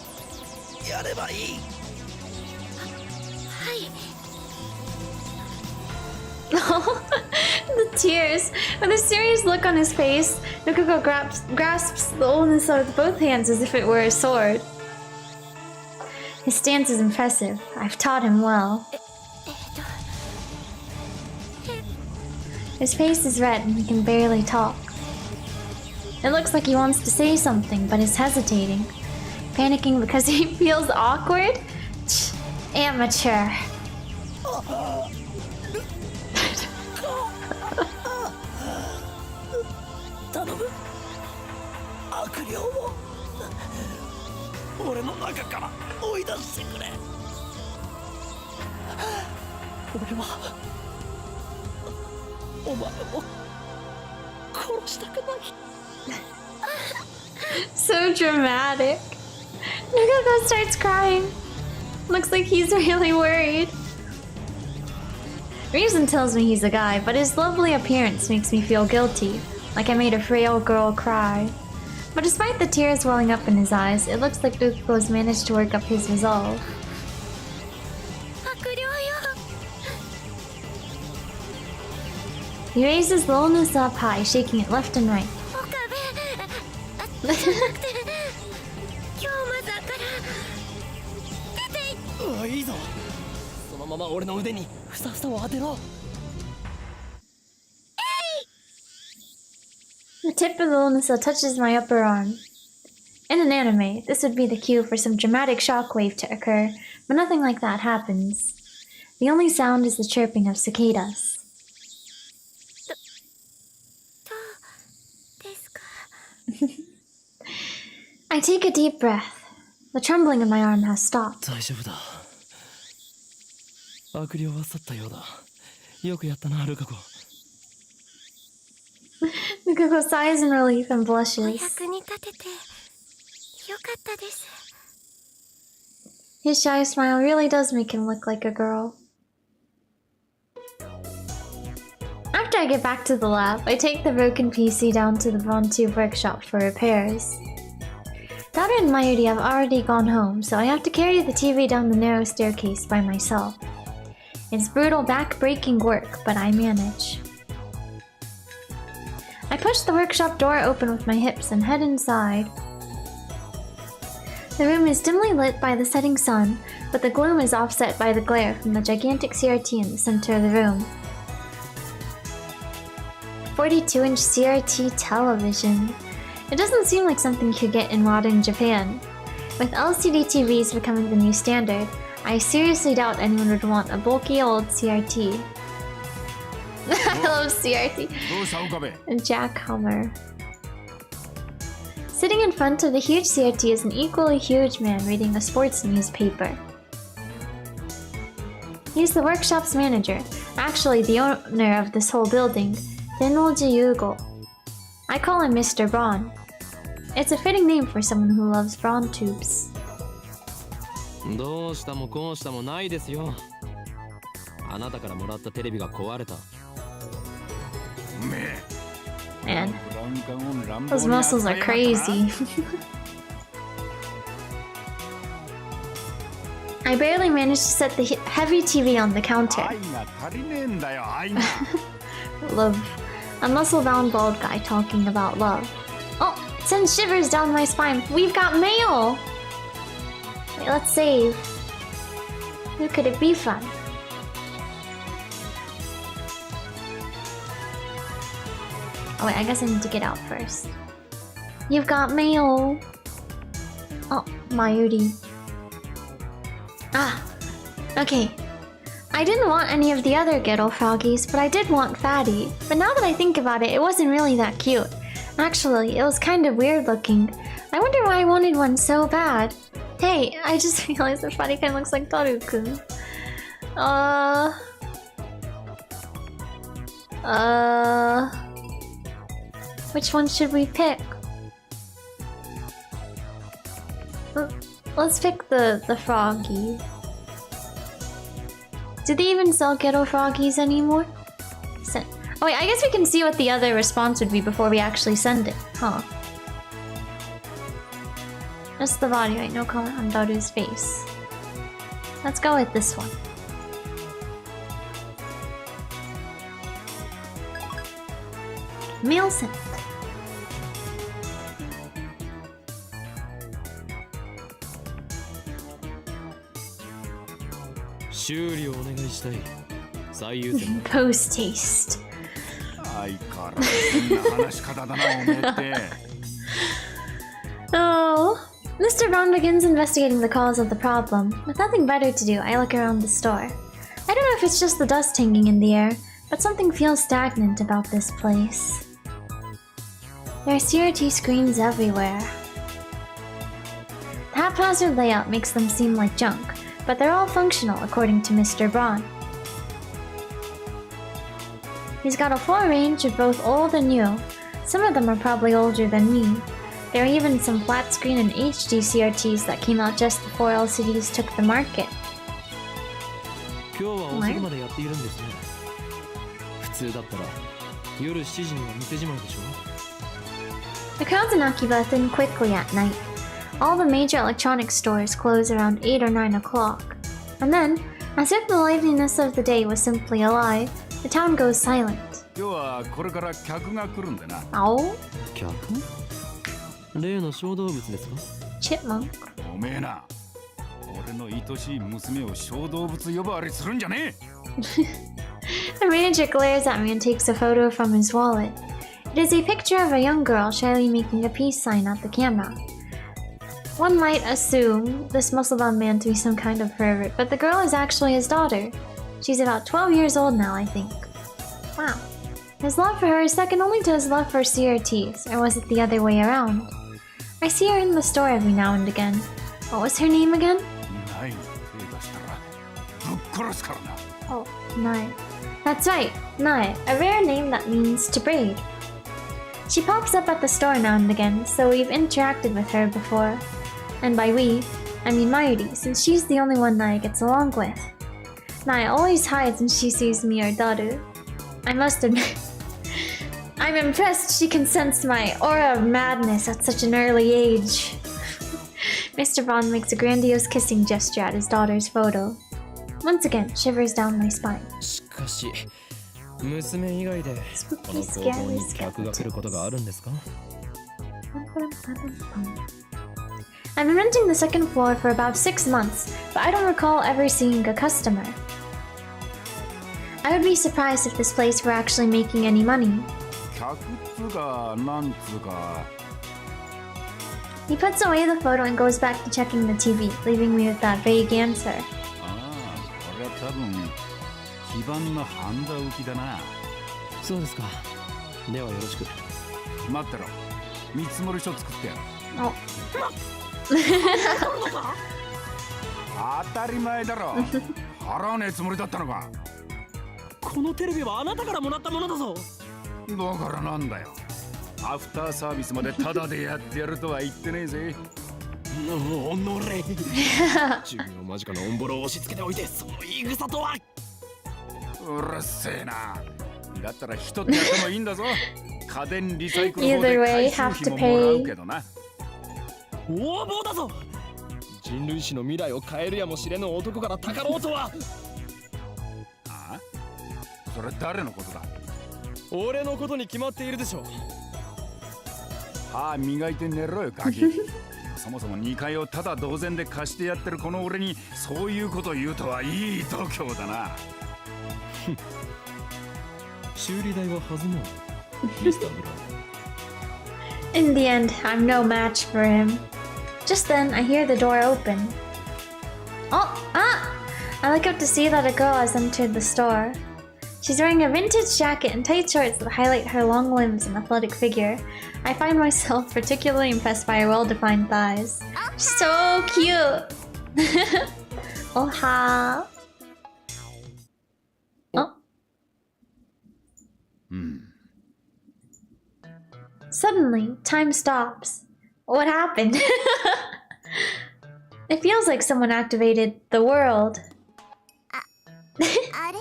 やればいい。
はい。
The tears. With a serious look on his face, Lukaku grasps the oldest sword with both hands as if it were a sword. His stance is impressive. I've taught him well. His face is red and he can barely talk. It looks like he wants to say something, but is hesitating. Panicking because he feels awkward? Amateur. So dramatic. Lukaku starts crying. Looks like he's really worried. Reason tells me he's a guy, but his lovely appearance makes me feel guilty, like I made a frail girl cry. But despite the tears welling up in his eyes, it looks like Rukuko has managed to work up his resolve. He raises his little noose up high, shaking it left and right. The tip of the Lunasa touches my upper arm. In an anime, this would be the cue for some dramatic shockwave to occur, but nothing like that happens. The only sound is the chirping of cicadas. I take a deep breath. The trembling in my arm has stopped. Rukuko sighs in relief and blushes. His shy smile really does make him look like a girl. After I get back to the lab, I take the broken PC down to the Webtoon workshop for repairs. Dada and Mayuri have already gone home, so I have to carry the TV down the narrow staircase by myself. It's brutal back-breaking work, but I manage. I push the workshop door open with my hips and head inside. The room is dimly lit by the setting sun, but the gloom is offset by the glare from the gigantic CRT in the center of the room. 42-inch CRT television. It doesn't seem like something you could get in modern Japan. With LCD TVs becoming the new standard, I seriously doubt anyone would want a bulky old CRT. I love CRT. Jackhammer. Sitting in front of the huge CRT is an equally huge man reading a sports newspaper. He's the workshop's manager, actually the owner of this whole building, Tennoji Yugo. I call him Mr. Braun. It's a fitting name for someone who loves brawn tubes. Man. Those muscles are crazy. I barely managed to set the heavy TV on the counter. Love. A muscle-bound bald guy talking about love. Oh, it sends shivers down my spine. We've got mail! Wait, let's save. Who could it be from? Oh wait, I guess I need to get out first. You've got mail! Oh, Mayuri. Ah, okay. I didn't want any of the other ghetto froggies, but I did want Fatty. But now that I think about it, it wasn't really that cute. Actually, it was kind of weird looking. I wonder why I wanted one so bad. Hey, I just realized that Fatty kind of looks like Taru-kun. Which one should we pick? Let's pick the froggy. Do they even sell ghetto froggies anymore? Oh wait, I guess we can see what the other response would be before we actually send it, huh? Just the body, right? No comment on Daru's face. Let's go with this one. Mail sent. Post taste. Oh, Mr. Braun begins investigating the cause of the problem. With nothing better to do, I look around the store. I don't know if it's just the dust hanging in the air, but something feels stagnant about this place. There are CRT screens everywhere. The haphazard layout makes them seem like junk, but they're all functional according to Mr. Braun. He's got a full range of both old and new. Some of them are probably older than me. There are even some flat screen and HD CRTs that came out just before LCDs took the market.
通だったら夜7時には店じまいでしょ。
The crowds in Akiba thin quickly at night. All the major electronics stores close around 8 or 9 o'clock. And then, as if the liveliness of the day was simply a lie, the town goes silent.
今日はこれから客が来るんでな。
Oh?
客？例の小動物ですか？
Chipmunk?
おめえな、俺の愛しい娘を小動物呼ばわりするんじゃねえ。
The manager glares at me and takes a photo from his wallet. It is a picture of a young girl shyly making a peace sign at the camera. One might assume this muscle-bound man to be some kind of pervert, but the girl is actually his daughter. She's about 12 years old now, I think. Wow. His love for her is second only to his love for CRTs, or was it the other way around? I see her in the store every now and again. What was her name again?
ない手出したらぶっ殺すからな。
Oh, Nae. That's right, Nae, a rare name that means to braid. She pops up at the store now and again, so we've interacted with her before. And by we, I mean Mayuri, since she's the only one Nae gets along with. Nae always hides when she sees me or Daru. I must admit, I'm impressed she can sense my aura of madness at such an early age. Mr. Bond makes a grandiose kissing gesture at his daughter's photo. Once again, shivers down my spine.
しかし、娘以外でこの工房に客が来ることがあるんですか？
I've been renting the second floor for about 6 months, but I don't recall ever seeing a customer. I would be surprised if this place were actually making any money.
客っつうかなんつうか。
He puts away the photo and goes back to checking the TV, leaving me with that vague answer.
ああ、これは多分基盤のハンダ浮きだな。
そうですか。ではよろしく。
待ってろ。見積もり書作ってやる。
Oh.
当たり前だろ。払わねえつもりだったのか。
このテレビはあなたからもらったものだぞ。
だからなんだよ。アフターサービスまでタダでやってやるとは言ってねえぜ。
おのれ。授業間近のオンボロを押し付けておいて、その言い草とは。
うるせえな。だったら一つやってもいいんだぞ。家電リサイクル法
Either
で
way,
回
have
収
to
費ももらう
pay.
けどな。
横暴だぞ。人類史の未来を変えるやもしれぬ男からたかろうとは。
ああ？それ誰のことだ？
俺のことに決まっているでしょ。
歯磨いて寝ろよガキ。そもそも2階をただ同然で貸してやってるこの俺にそういうこと言うとはいい度胸だな。
修理代は弾もう。ミスターブラウン。
In the end, I'm no match for him. Just then, I hear the door open. Oh, ah! I look up to see that a girl has entered the store. She's wearing a vintage jacket and tight shorts that highlight her long limbs and athletic figure. I find myself particularly impressed by her well-defined thighs. So cute! Oha! Oh. Suddenly, time stops. What happened? It feels like someone activated the world.
あれ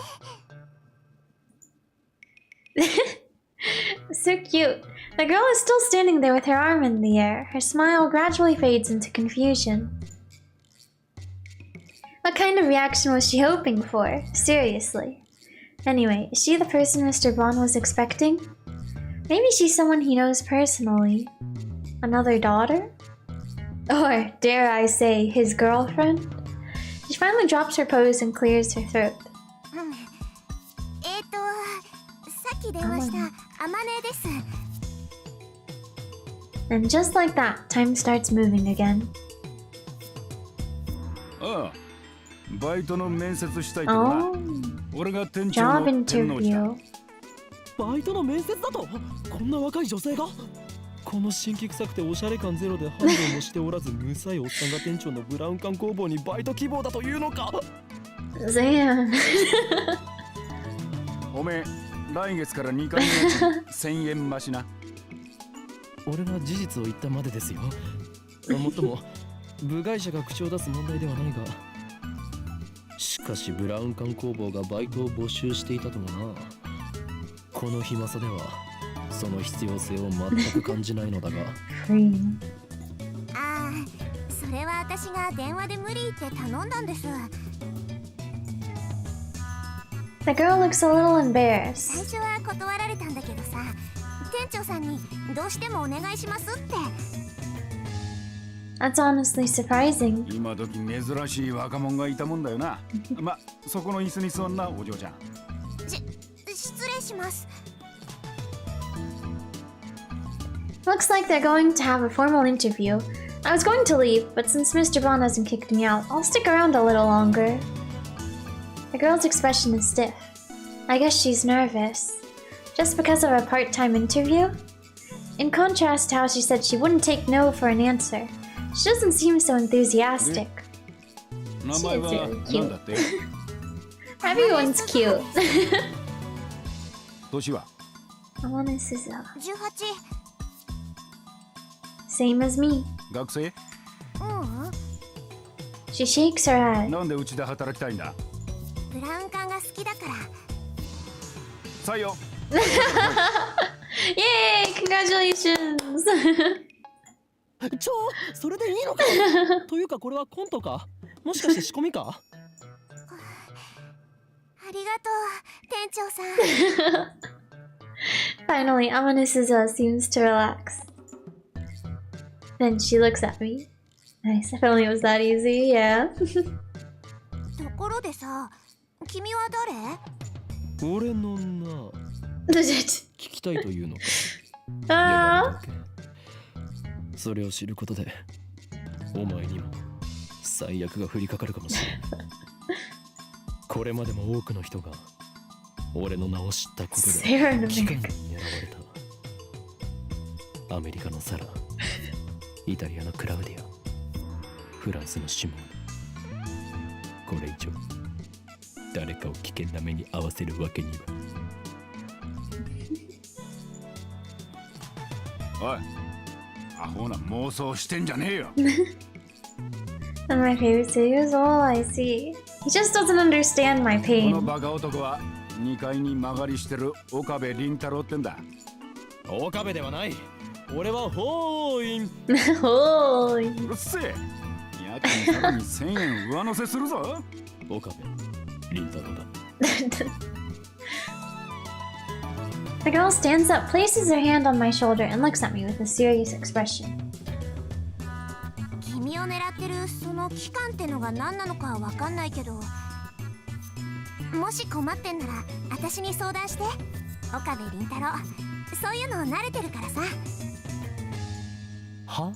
So cute. The girl is still standing there with her arm in the air. Her smile gradually fades into confusion. What kind of reaction was she hoping for? Seriously. Anyway, is she the person Mr. Bond was expecting? Maybe she's someone he knows personally. Another daughter? Or, dare I say, his girlfriend? She finally drops her pose and clears her throat.
さっき電話したアマネです。
And just like that, time starts moving again.
ああ、バイトの面接したいけどな。
Oh,
俺が店長
job
の天王寺だ。
interview.
バイトの面接だと？こんな若い女性が？この新規臭くておしゃれ感ゼロで繁盛もしておらず無才おっさんが店長のブラウン管工房にバイト希望だというのか？
Zan.
おめえ、来月から2回目1000円増しな。
俺は事実を言ったまでですよ。もっとも部外者が口を出す問題ではないが、しかしブラウン管工房がバイトを募集していたともな。この暇さではその必要性を全く感じないのだが。
Freeing.
ああ、それは私が電話で無理って頼んだんです。
The girl looks a little
最
embarrassed.
初は断られたんだけどさ、店長さんにどうしてもお願いしますって。
That's honestly surprising.
今時珍しい若者がいたもんだよな。ま、そこの椅子に座んな、お嬢ちゃん。
失礼します。
Looks like they're going to have a formal interview. I was going to leave, but since Mr. Bond hasn't kicked me out, I'll stick around a little longer. The girl's expression is stiff. I guess she's nervous. Just because of a part-time interview? In contrast to how she said she wouldn't take no for an answer, she doesn't seem so enthusiastic.
名前は何だって？
Everyone's cute.
年は？
Alanis is
18。
same as me.
学生？
She shakes her head.
なんでうちで働きたいんだ？
ブラウン管が好きだから。
採用。
Yay! Congratulations!
それでいいのかというかこれはコントかもしかして仕込みか
ありがとう、店長さん。
Finally, Amanisuza seems to relax. Then she looks at me. Nice, if only it was that easy, yeah.
ところでさ、君は誰？
俺のな、聞きたいというのか。いや、なんだっけ。それを知ることでお前にも最悪が降りかかるかもしれん。これまでも多くの人が俺の名を知ったことで機関に狙われた。アメリカのサラ、イタリアのクラウディア、フランスのシモン。これ以上誰かを危険な目に遭わせるわけには。
おい、アホな妄想してんじゃねえよ。
And my favorite series is all I see. He just doesn't understand my
この
pain.
バカ男は2階に曲がりしてる岡部倫太郎ってんだ。
岡部ではない。俺はホーイン。
Holy.
うるせえ。家賃さらに1000円上乗せするぞ。
岡部倫太郎だ。
The girl stands up, places her hand on my shoulder, and looks at me with a serious expression.
君を狙ってるその期間ってのが何なのかわかんないけど、もし困ってんなら私に相談して。岡部倫太郎、そういうの慣れてるからさ。
は？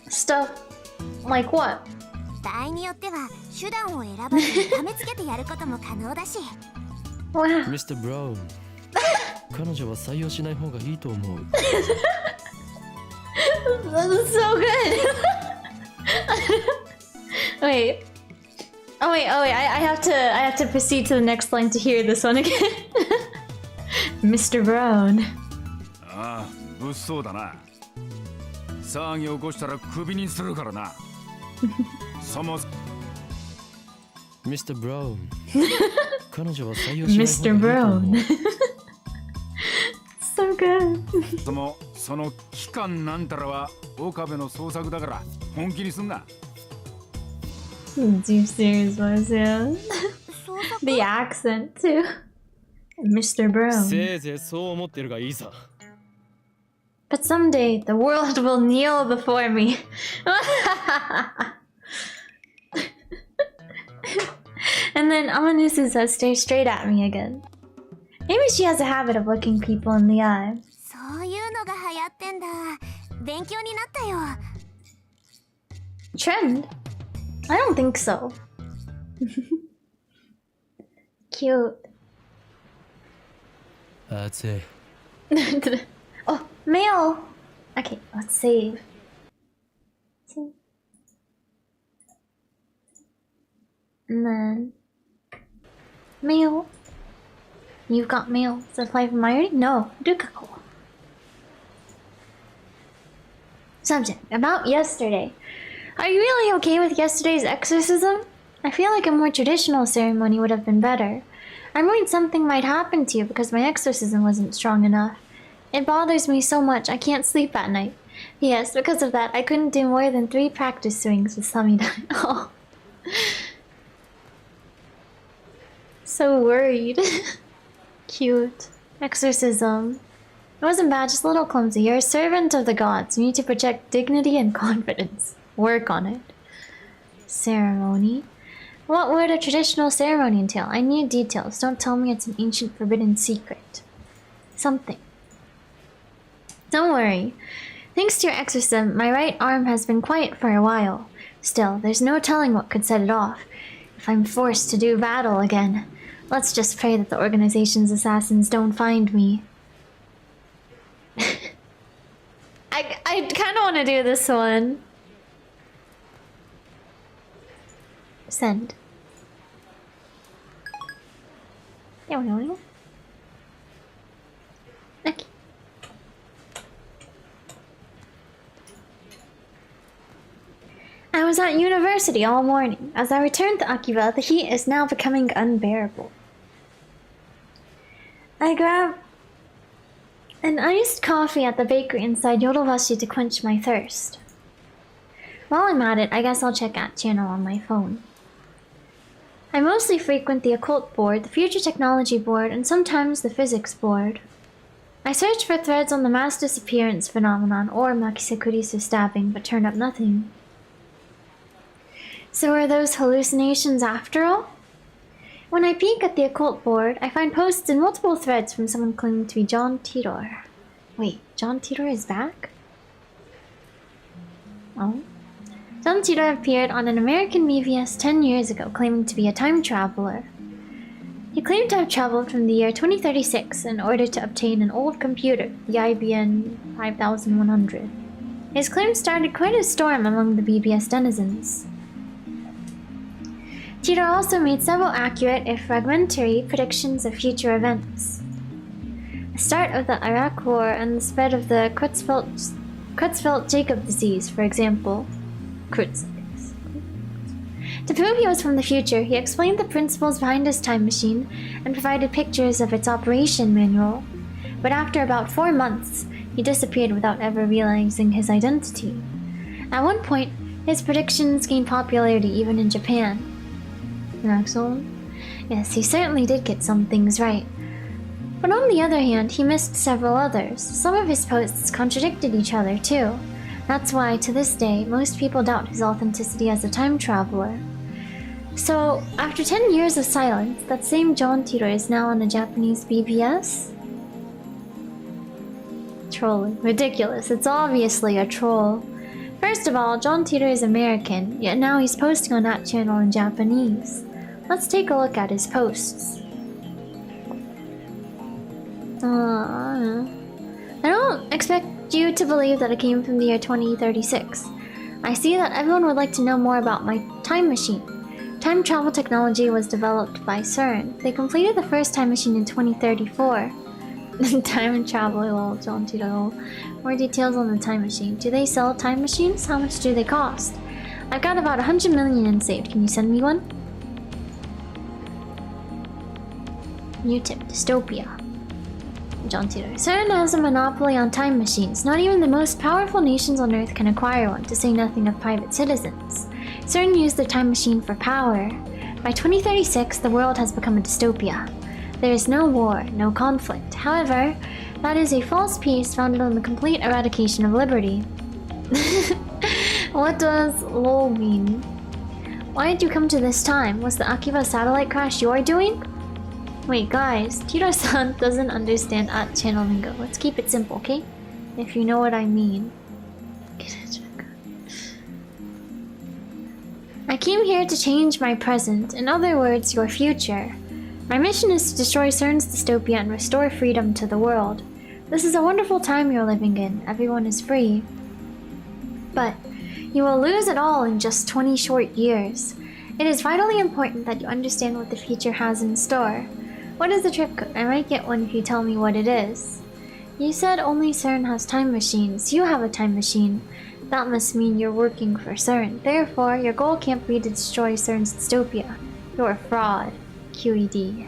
Stuff like what?
場合によっては手段を選ばずにはめつけてやることも可能だし。
Wow.
ミスター・ブラウン、彼女は採用しない方がいいと思う。
That is so good. Wait. Oh wait. I have to proceed to the next line to hear this one again. Mr. Brown.
ああ、物騒だな。騒ぎ起こしたらクビにするからな。そもそも
ミスター・ブラウン、彼女は採用しない方がいいと
Mr.
思う。
Brown. So good.
そもその期間なんたらは岡部の創作だから本気にすんな。
Deep serious voice, yeah.
創作？
The accent too. Mr. Brown.
せいぜいそう思ってるがいいさ。
But someday the world will kneel before me. And then Amanisuza stares straight at me again. Maybe she has a habit of looking people in the eye.
そういうのが流行ってんだ。勉強になったよ。
Trend? I don't think so. Cute.
暑い。
Oh, mail! Okay, let's save. And then... Mail. You've got mail. Does it apply for Mayuri? No. Dukako. Subject. About yesterday. Are you really okay with yesterday's exorcism? I feel like a more traditional ceremony would have been better. I'm worried something might happen to you because my exorcism wasn't strong enough. It bothers me so much I can't sleep at night. Yes, because of that, I couldn't do more than 3 practice swings with Samidan. Oh. So worried. Cute. Exorcism. It wasn't bad, just a little clumsy. You're a servant of the gods. You need to project dignity and confidence. Work on it. Ceremony. What would a traditional ceremony entail? I need details. Don't tell me it's an ancient forbidden secret. Something. Don't worry. Thanks to your exorcism, my right arm has been quiet for a while. Still, there's no telling what could set it off. If I'm forced to do battle again, let's just pray that the organization's assassins don't find me. I kind of want to do this one. Send. Okay. I was at university all morning. As I returned to Akiba, the heat is now becoming unbearable. I grabbed an iced coffee at the bakery inside Yodobashi to quench my thirst. While I'm at it, I guess I'll check out channel on my phone. I mostly frequent the occult board, the future technology board, and sometimes the physics board. I search for threads on the mass disappearance phenomenon or Makisekurisu stabbing, but turn up nothing. So are those hallucinations after all? When I peek at the occult board, I find posts in multiple threads from someone claiming to be John Titor. Wait, John Titor is back? Oh? John Titor appeared on an American BBS 10 years ago, claiming to be a time traveler. He claimed to have traveled from the year 2036 in order to obtain an old computer, the IBM 5100. His claim started quite a storm among the BBS denizens. Titor also made several accurate, if fragmentary, predictions of future events. The start of the Iraq War and the spread of the Creutzfeldt-Jakob disease, for example. To prove he was from the future, he explained the principles behind his time machine and provided pictures of its operation manual. But after about 4 months, he disappeared without ever realizing his identity. At one point, his predictions gained popularity even in Japan. Axel? Yes, he certainly did get some things right. But on the other hand, he missed several others. Some of his posts contradicted each other, too. That's why, to this day, most people doubt his authenticity as a time traveler. So, after 10 years of silence, that same John Titor is now on a Japanese BBS? Trolling. Ridiculous. It's obviously a troll. First of all, John Titor is American, yet now he's posting on that channel in Japanese. Let's take a look at his posts. I don't expect you to believe that it came from the year 2036. I see that everyone would like to know more about my time machine. Time travel technology was developed by CERN. They completed the first time machine in 2034. Time and travel, lol, John Tito. More details on the time machine. Do they sell time machines? How much do they cost? I've got about 100 million in saved. Can you send me one? New tip, dystopia. John Tito. CERN has a monopoly on time machines. Not even the most powerful nations on Earth can acquire one, to say nothing of private citizens. CERN used their time machine for power. By 2036, the world has become a dystopia. There is no war, no conflict. However, that is a false peace founded on the complete eradication of liberty. What does LOL mean? Why did you come to this time? Was the Akiba satellite crash your doing? Wait, guys, Tiro-san doesn't understand at channel lingo. Let's keep it simple, okay? If you know what I mean. I came here to change my present, in other words, your future. My mission is to destroy CERN's dystopia and restore freedom to the world. This is a wonderful time you're living in. Everyone is free. But you will lose it all in just 20 short years. It is vitally important that you understand what the future has in store. What is the trip code? I might get one if you tell me what it is. You said only CERN has time machines. You have a time machine. That must mean you're working for CERN. Therefore, your goal can't be to destroy CERN's dystopia. You're a fraud. QED.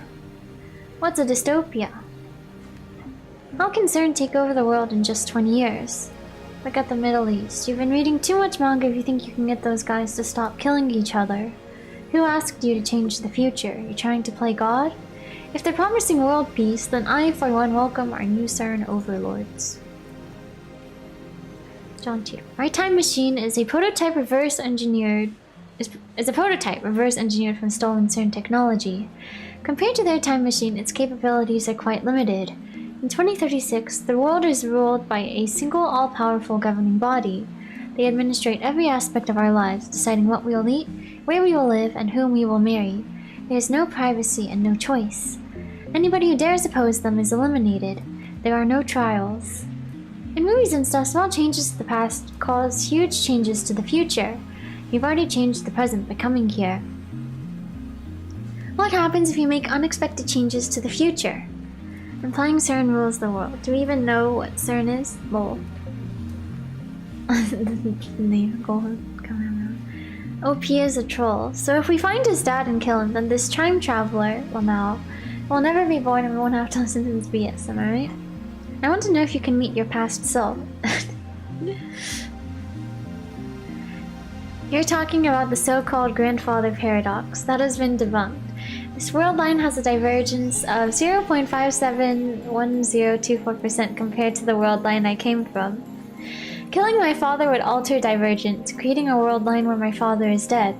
What's a dystopia? How can CERN take over the world in just 20 years? Look at the Middle East. You've been reading too much manga if you think you can get those guys to stop killing each other. Who asked you to change the future? You trying to play God? If they're promising world peace, then I, for one, welcome our new CERN overlords. John Tier. My time machine is a prototype reverse engineered from stolen CERN technology. Compared to their time machine, its capabilities are quite limited. In 2036, the world is ruled by a single all-powerful governing body. They administrate every aspect of our lives, deciding what we will eat, where we will live, and whom we will marry. There is no privacy and no choice. Anybody who dares oppose them is eliminated. There are no trials. In movies and stuff, small changes to the past cause huge changes to the future. You've already changed the present by coming here. What happens if you make unexpected changes to the future? Implying CERN rules the world. Do we even know what CERN is? Lol. OP is a troll. So if we find his dad and kill him, then this time traveler, Lamau, will never be born and we won't have to listen to this BS, am I right? I want to know if you can meet your past self. You're talking about the so-called grandfather paradox. That has been debunked. This world line has a divergence of 0.571024% compared to the world line I came from. Killing my father would alter divergence, creating a world line where my father is dead.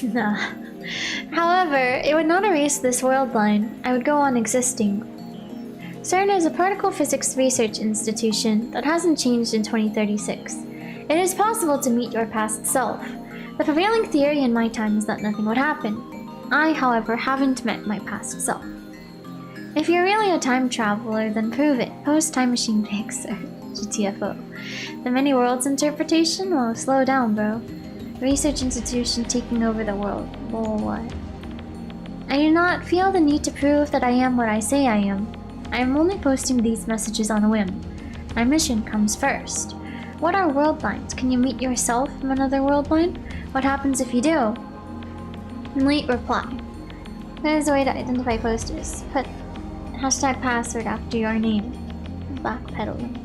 Nah. However, it would not erase this world line. I would go on existing. CERN is a particle physics research institution that hasn't changed in 2036. It is possible to meet your past self. The prevailing theory in my time is that nothing would happen. I, however, haven't met my past self. If you're really a time traveler, then prove it. Post time machine pics or GTFO. The many worlds interpretation? Well, slow down, bro. Research institution taking over the world. Lol, what? I do not feel the need to prove that I am what I say I am. I am only posting these messages on a whim. My mission comes first. What are world lines? Can you meet yourself from another world line? What happens if you do? Late reply. There's a way to identify posters. Put hashtag password after your name. Backpedaling.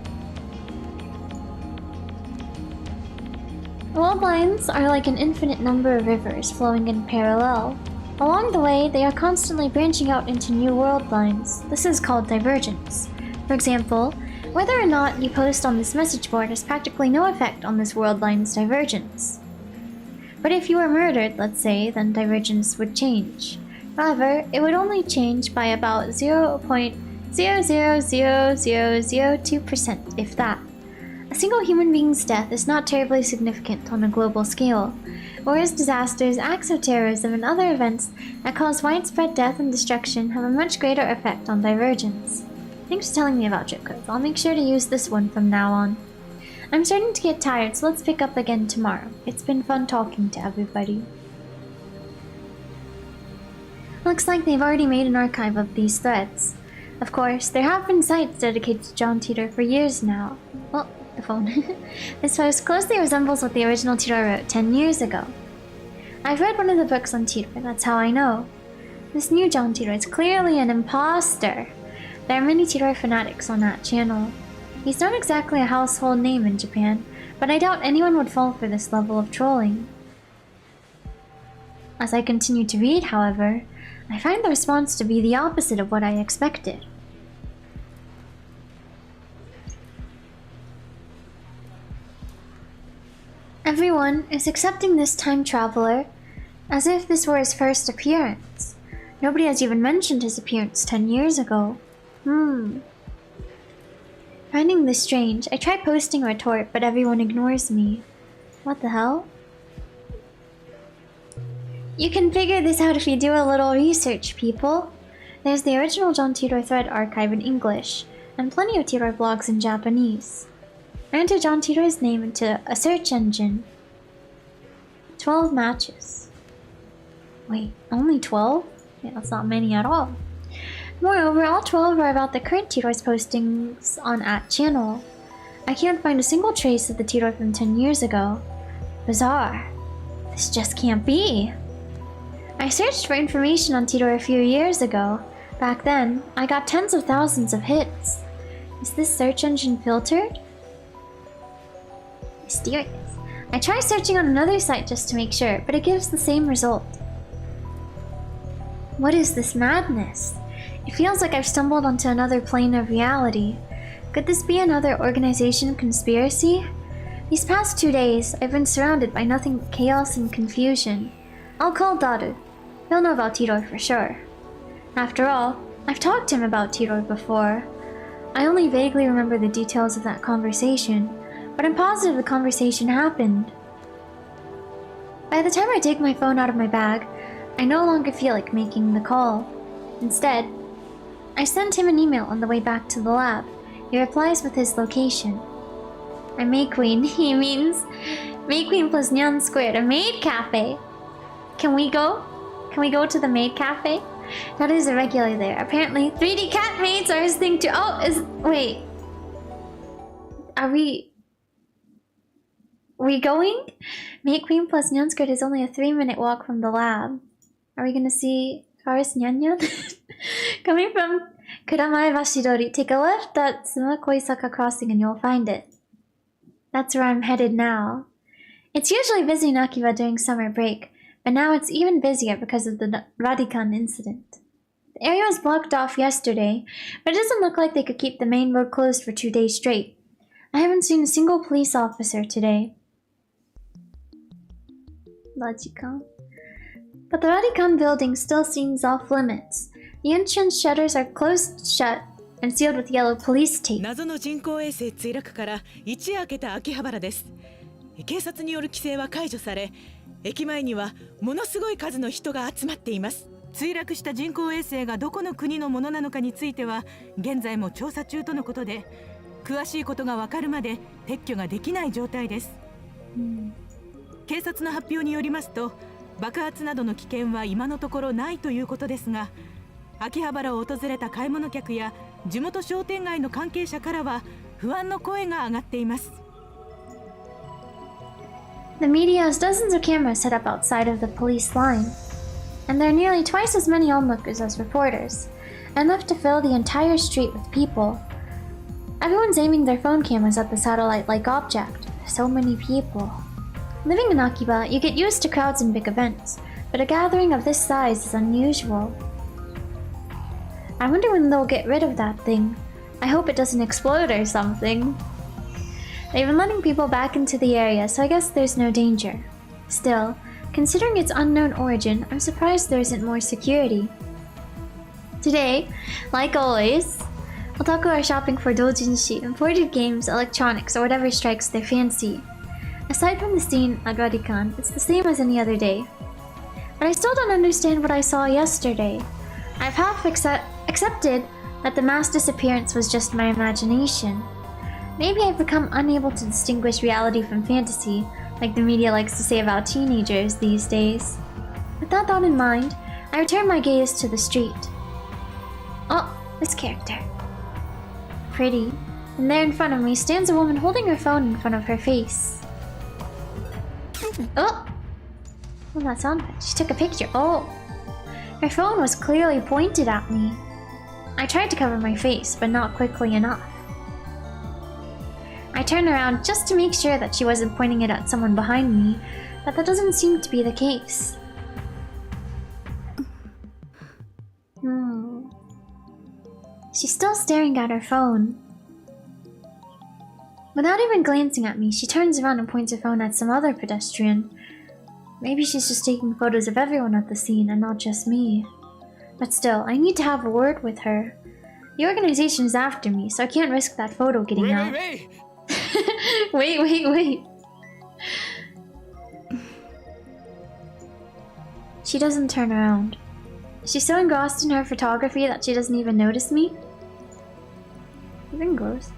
World lines are like an infinite number of rivers flowing in parallel. Along the way, they are constantly branching out into new world lines. This is called divergence. For example, whether or not you post on this message board has practically no effect on this world line's divergence. But if you were murdered, let's say, then divergence would change. However, it would only change by about 0.000002%, if that. A single human being's death is not terribly significant on a global scale, whereas disasters, acts of terrorism, and other events that cause widespread death and destruction have a much greater effect on divergence. Thanks for telling me about trip codes. I'll make sure to use this one from now on. I'm starting to get tired, so let's pick up again tomorrow. It's been fun talking to everybody. Looks like they've already made an archive of these threads. Of course, there have been sites dedicated to John Titor for years now. Well, the phone. This post closely resembles what the original Titor wrote 10 years ago. I've read one of the books on Titor, that's how I know. This new John Titor is clearly an imposter. There are many Titor fanatics on that channel. He's not exactly a household name in Japan, but I doubt anyone would fall for this level of trolling. As I continue to read, however, I find the response to be the opposite of what I expected. Everyone is accepting this time traveler as if this were his first appearance. Nobody has even mentioned his appearance 10 years ago. Finding this strange, I try posting a retort, but everyone ignores me. What the hell? You can figure this out if you do a little research, people. There's the original John Titor thread archive in English, and plenty of Titor blogs in Japanese. I entered John Titor's name into a search engine. 12 matches. Wait, only 12? Yeah, that's not many at all. Moreover, all 12 are about the current Titor's postings on @channel. I can't find a single trace of the Tiro from 10 years ago. Bizarre. This just can't be. I searched for information on Tiro a few years ago. Back then, I got tens of thousands of hits. Is this search engine filtered? Mysterious. I tried searching on another site just to make sure, but it gives the same result. What is this madness? It feels like I've stumbled onto another plane of reality. Could this be another organization conspiracy? These past 2 days, I've been surrounded by nothing but chaos and confusion. I'll call Daru. He'll know about Tiro for sure. After all, I've talked to him about Tiro before. I only vaguely remember the details of that conversation, but I'm positive the conversation happened. By the time I take my phone out of my bag, I no longer feel like making the call. Instead, I sent him an email on the way back to the lab. He replies with his location. I'm May Queen. He means May Queen plus Nyan squared, a maid cafe. Can we go? Can we go to the maid cafe? That is a regular there. Apparently, 3D cat maids are his thing too. Wait. Are we going? Maid Queen plus Nyan squared is only a 3-minute walk from the lab. Are we gonna see Forest Nyan Nyan? Coming from Kuramae Bashidori, take a left at Sumakoisaka Crossing and you'll find it. That's where I'm headed now. It's usually busy in Akiba during summer break, but now it's even busier because of the Radikan incident. The area was blocked off yesterday, but it doesn't look like they could keep the main road closed for 2 days straight. I haven't seen a single police officer today. Logical. But the Radikan building still seems off limits. The entrance shutters are closed shut and sealed with yellow police tape.
謎の人工衛星墜落から一夜明けた秋葉原です。警察による規制は解除され、駅前にはものすごい数の人が集まっています。墜落した人工衛星がどこの国のものなのかについては現在も調査中とのことで、詳しいことがわかるまで撤去ができない状態です。警察の発表によりますと、爆発などの危険は今のところないということですが、秋葉原を訪れた買い物客や地元商店街の関係者からは不安の声が上がっています。
The media has dozens of cameras set up outside of the police line, and there are nearly twice as many onlookers as reporters, enough to fill the entire street with people. Everyone's aiming their phone cameras at the satellite-like object. So many people. Living in Akiba, you get used to crowds and big events, but a gathering of this size is unusual. I wonder when they'll get rid of that thing. I hope it doesn't explode or something. They've been letting people back into the area, so I guess there's no danger. Still, considering its unknown origin, I'm surprised there isn't more security. Today, like always, otaku are shopping for doujinshi, imported games, electronics, or whatever strikes their fancy. Aside from the scene at Radikan, it's the same as any other day. But I still don't understand what I saw yesterday. I've half accepted that the mass disappearance was just my imagination. Maybe I've become unable to distinguish reality from fantasy, like the media likes to say about teenagers these days. With that thought in mind, I return my gaze to the street. Oh, this character. Pretty. And there in front of me stands a woman holding her phone in front of her face. Oh! Well, that's on. She took a picture. Oh! Her phone was clearly pointed at me. I tried to cover my face, but not quickly enough. I turned around just to make sure that she wasn't pointing it at someone behind me, but that doesn't seem to be the case. She's still staring at her phone. Without even glancing at me, she turns around and points her phone at some other pedestrian. Maybe she's just taking photos of everyone at the scene and not just me. But still, I need to have a word with her. The organization is after me, so I can't risk that photo getting out. Wait. She doesn't turn around. She's so engrossed in her photography that she doesn't even notice me. Even gross.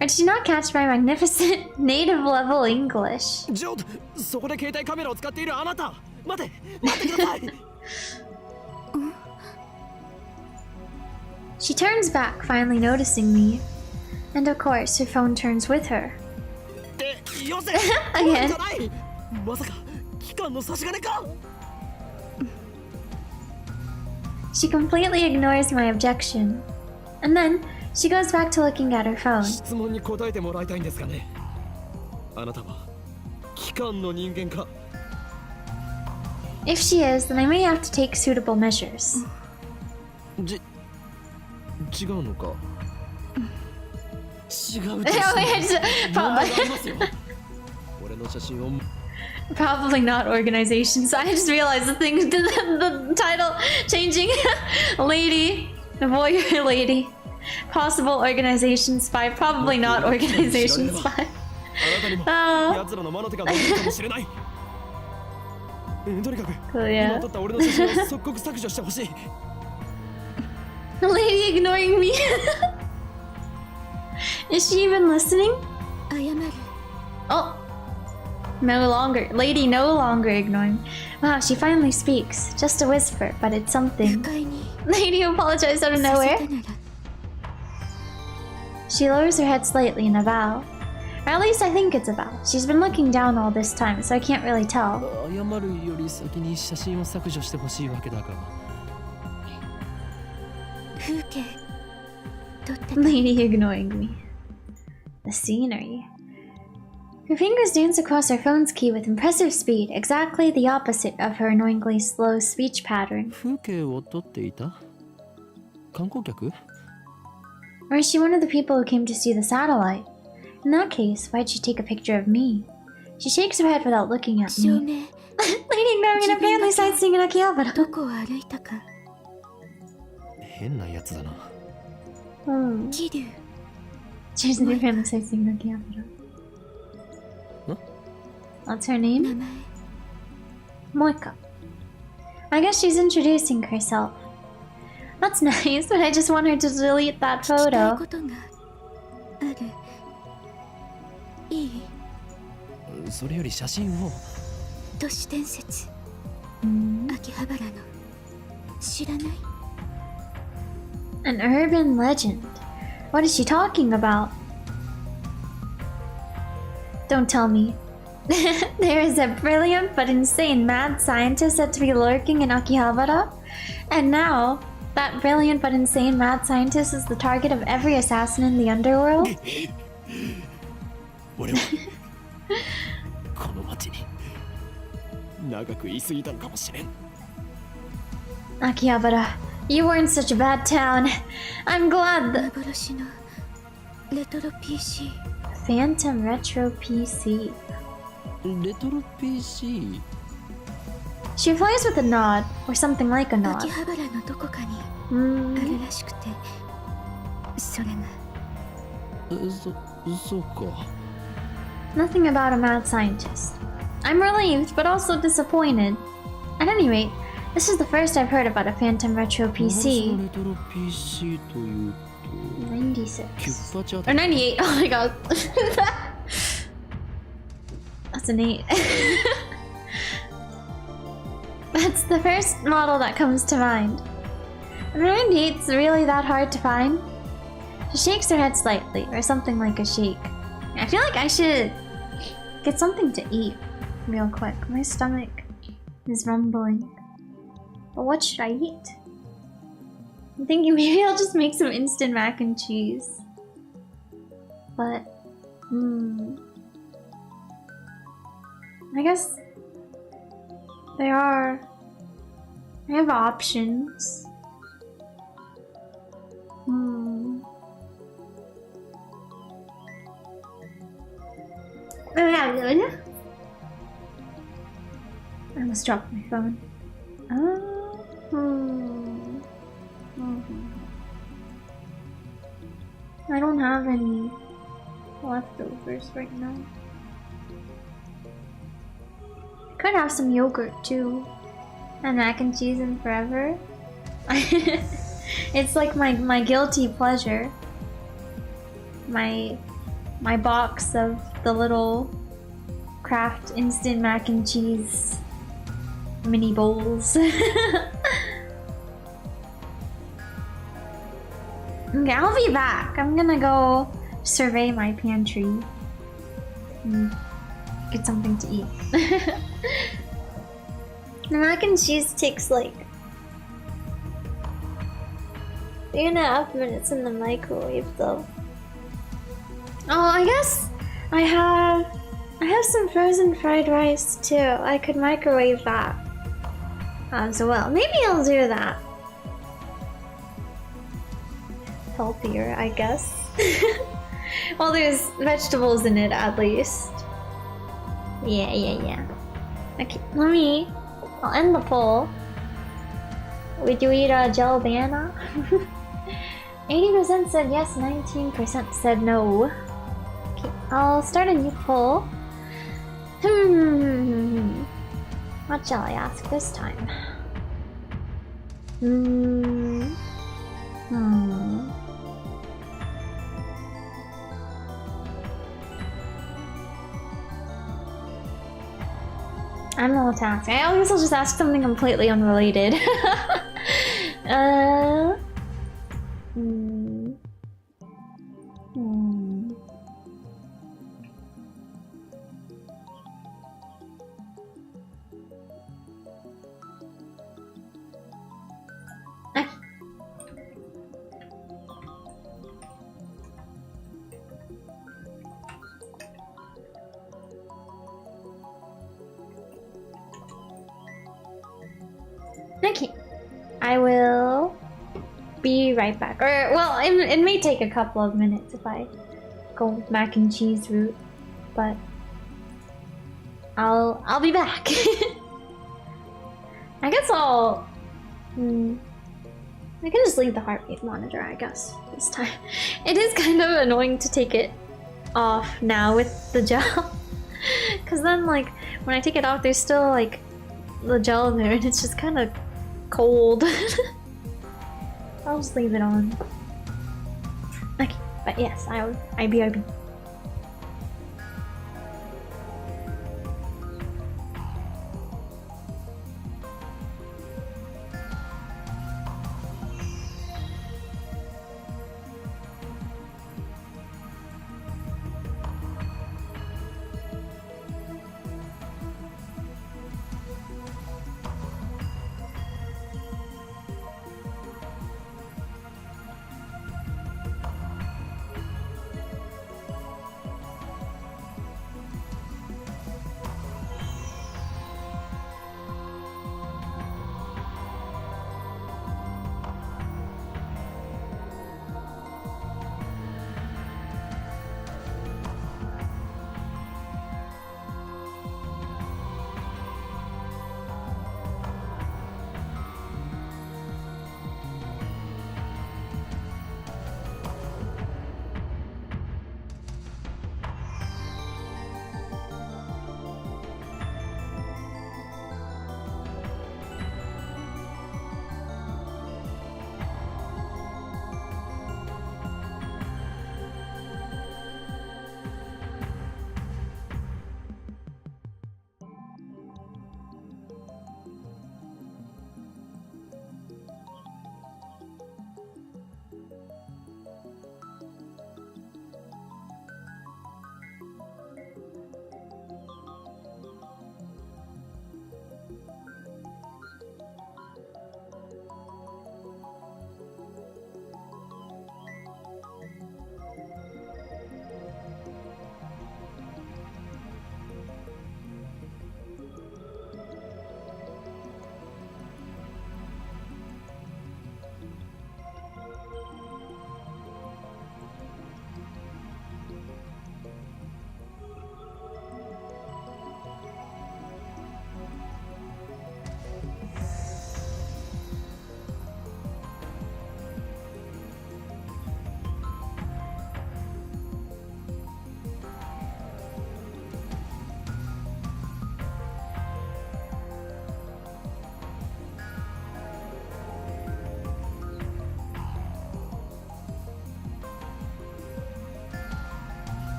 Or did she not catch my magnificent native level English? She turns back, finally noticing me. And of course, her phone turns with her.
ってよせ
Again.
じゃないまさか期間の差し金か
She completely ignores my objection. And then, she goes back to looking at her phone.
質問に答えてもらいたいんですがねあなたは機関の人間か
If she is, then I may have to take suitable measures.
違うのか違う
Oh, yeah, just-
問題がありますよ俺の写真を
Probably not organization. So I just realized the thing, the title changing. Lady, the voyeur lady. Possible organization spy. Probably not organization spy.
あなたにも奴らの魔の手が伸びるかもしれないとにかく
Cool,
今
yeah.
撮った俺の写真を即刻削除してほしい
Lady ignoring me. Is she even listening?
謝る
Oh. No longer. Lady no longer ignoring. Wow, she finally speaks. Just a whisper, but it's something.
迎えに
Lady apologized out of
さ
nowhere.
せたなら
She lowers her head slightly in a bow. Or at least I think it's a bow. She's been looking down all this time, so I can't really tell.
謝るより先に写真を削除してほしいわけだから
風景撮ってた
Lady ignoring me. The scenery. Her fingers dance across her phone's key with impressive speed, exactly the opposite of her annoyingly slow speech pattern.
風景を撮っていた観光客
Or is she one of the people who came to see the satellite? In that case, why'd she take a picture of me? She shakes her head without looking at
照
me.
明
Lady ignoring and apparently sightseeing in Akihabara.
どこを歩いたか
変なやつだな
桐生
She's apparently sightseeing in Akihabara.
Huh?
What's her
名
name?
前
Moika. I guess she's introducing herself. That's nice, but I just want her to delete that
聞きたい
photo.
ことがあるいい
それより写真を
都市伝説
Hmm.
秋葉原の知らない
An urban legend. What is she talking about? Don't tell me. There is a brilliant but insane mad scientist said to be lurking in Akihabara, and now that brilliant but insane mad scientist is the target of every assassin in the underworld.
俺はこの町に長く居すぎたのかもしれん
Akihabara, you weren't such a bad town. I'm glad the
幻のレトロ PC
Phantom Retro PC.
レトロ PC
She replies with a nod, or something like a
秋
nod.
葉原のどこかに
Hmm.
あるらしくてそれが
そうか
Nothing about a mad scientist. I'm relieved, but also disappointed. At any rate, this is the first I've heard about a Phantom Retro
幻
PC.
のレトロ PC というとキュ
96.
ッパチャ
Or 98. Oh my god. That's an 8. That's the first model that comes to mind. 98's really that hard to find? She shakes her head slightly, or something like a shake. I feel like I should get something to eat real quick. My stomach is rumbling. But what should I eat? I'm thinking maybe I'll just make some instant mac and cheese. But, I guess I have options. I almost dropped my phone. I don't have any leftovers right now. I could have some yogurt too. And mac and cheese and forever. It's like my guilty pleasure. My box of the little Kraft instant mac and cheese mini bowls. Okay, I'll be back. I'm gonna go survey my pantry. Get something to eat. The mac and cheese takes like 3.5 minutes in the microwave though. Oh, I guess I have some frozen fried rice too. I could microwave that as well. Maybe I'll do that. Healthier, I guess. Well, there's vegetables in it at least. Yeah. Okay, I'll end the poll. Would you eat a gel banana? 80% said yes, 19% said no. Okay, I'll start a new poll. What shall I ask this time? I don't know what to ask. I guess I'll just ask something completely unrelated. Okay, I will be right back. Or, well, it may take a couple of minutes if I go mac and cheese route, but I'll be back. I guess I can just leave the heart rate monitor, I guess, this time. It is kind of annoying to take it off now with the gel. Because then, like, when I take it off, there's still, like, the gel there, and it's just kind of cold. I'll just leave it on. Okay, but yes, IBRB.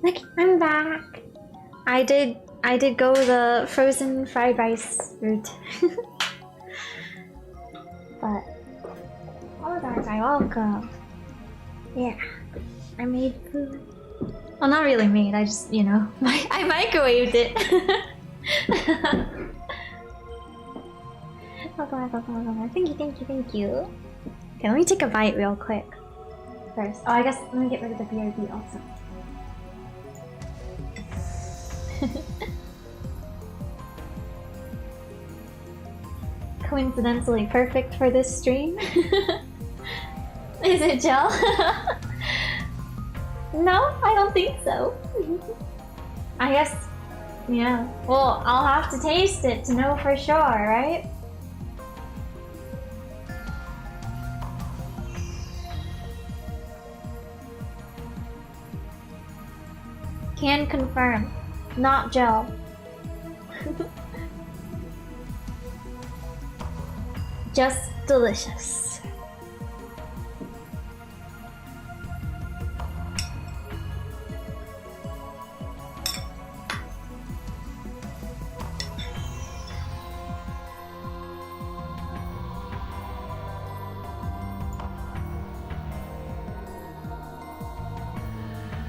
Look, I'm back. I did go the frozen fried rice route. But oh guys, I welcome. Yeah. I made food. Well, not really made, I just, you know, I microwaved it. Thank you. Okay, let me take a bite real quick. First. Oh, I guess let me get rid of the BRB also. Coincidentally perfect for this stream. Is it gel? No, I don't think so. I guess, yeah. Well, I'll have to taste it to know for sure, right? Can confirm, not gel. Just delicious.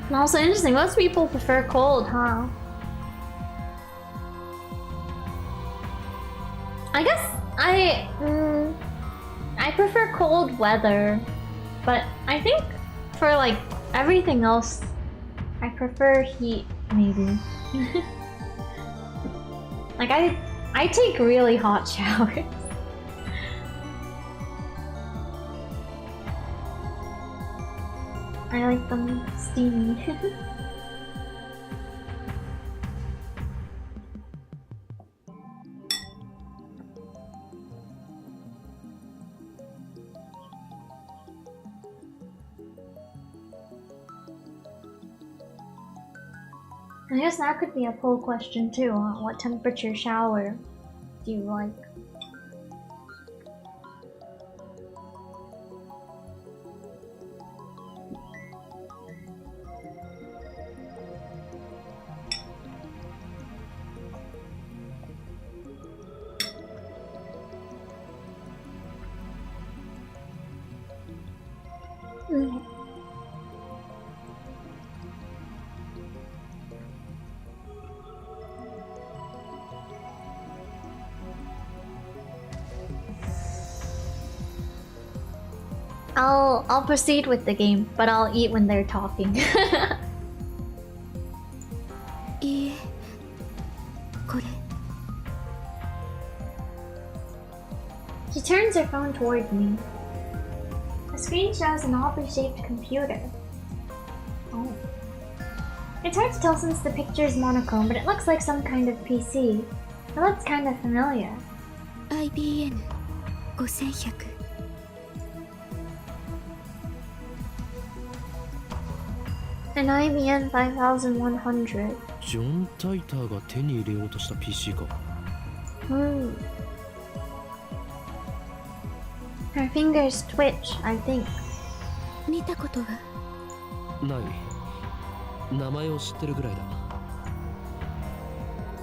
And also interesting, most people prefer cold, huh? I guess I prefer cold weather, but I think for like everything else, I prefer heat, maybe. Like I take really hot showers. I like them steamy. I guess that could be a poll question too. What temperature shower do you like? I'll proceed with the game, but I'll eat when they're talking. She turns her phone toward me. The screen shows an oddly shaped computer. Oh. It's hard to tell since the picture is monochrome, but it looks like some kind of PC. It looks kind of familiar.
IBM 5100
An IBM 5100.
ジョン・タイターが手に入れようとした PC か。
Her fingers twitch, I think.
見たことは
ない。名前を知ってるぐらい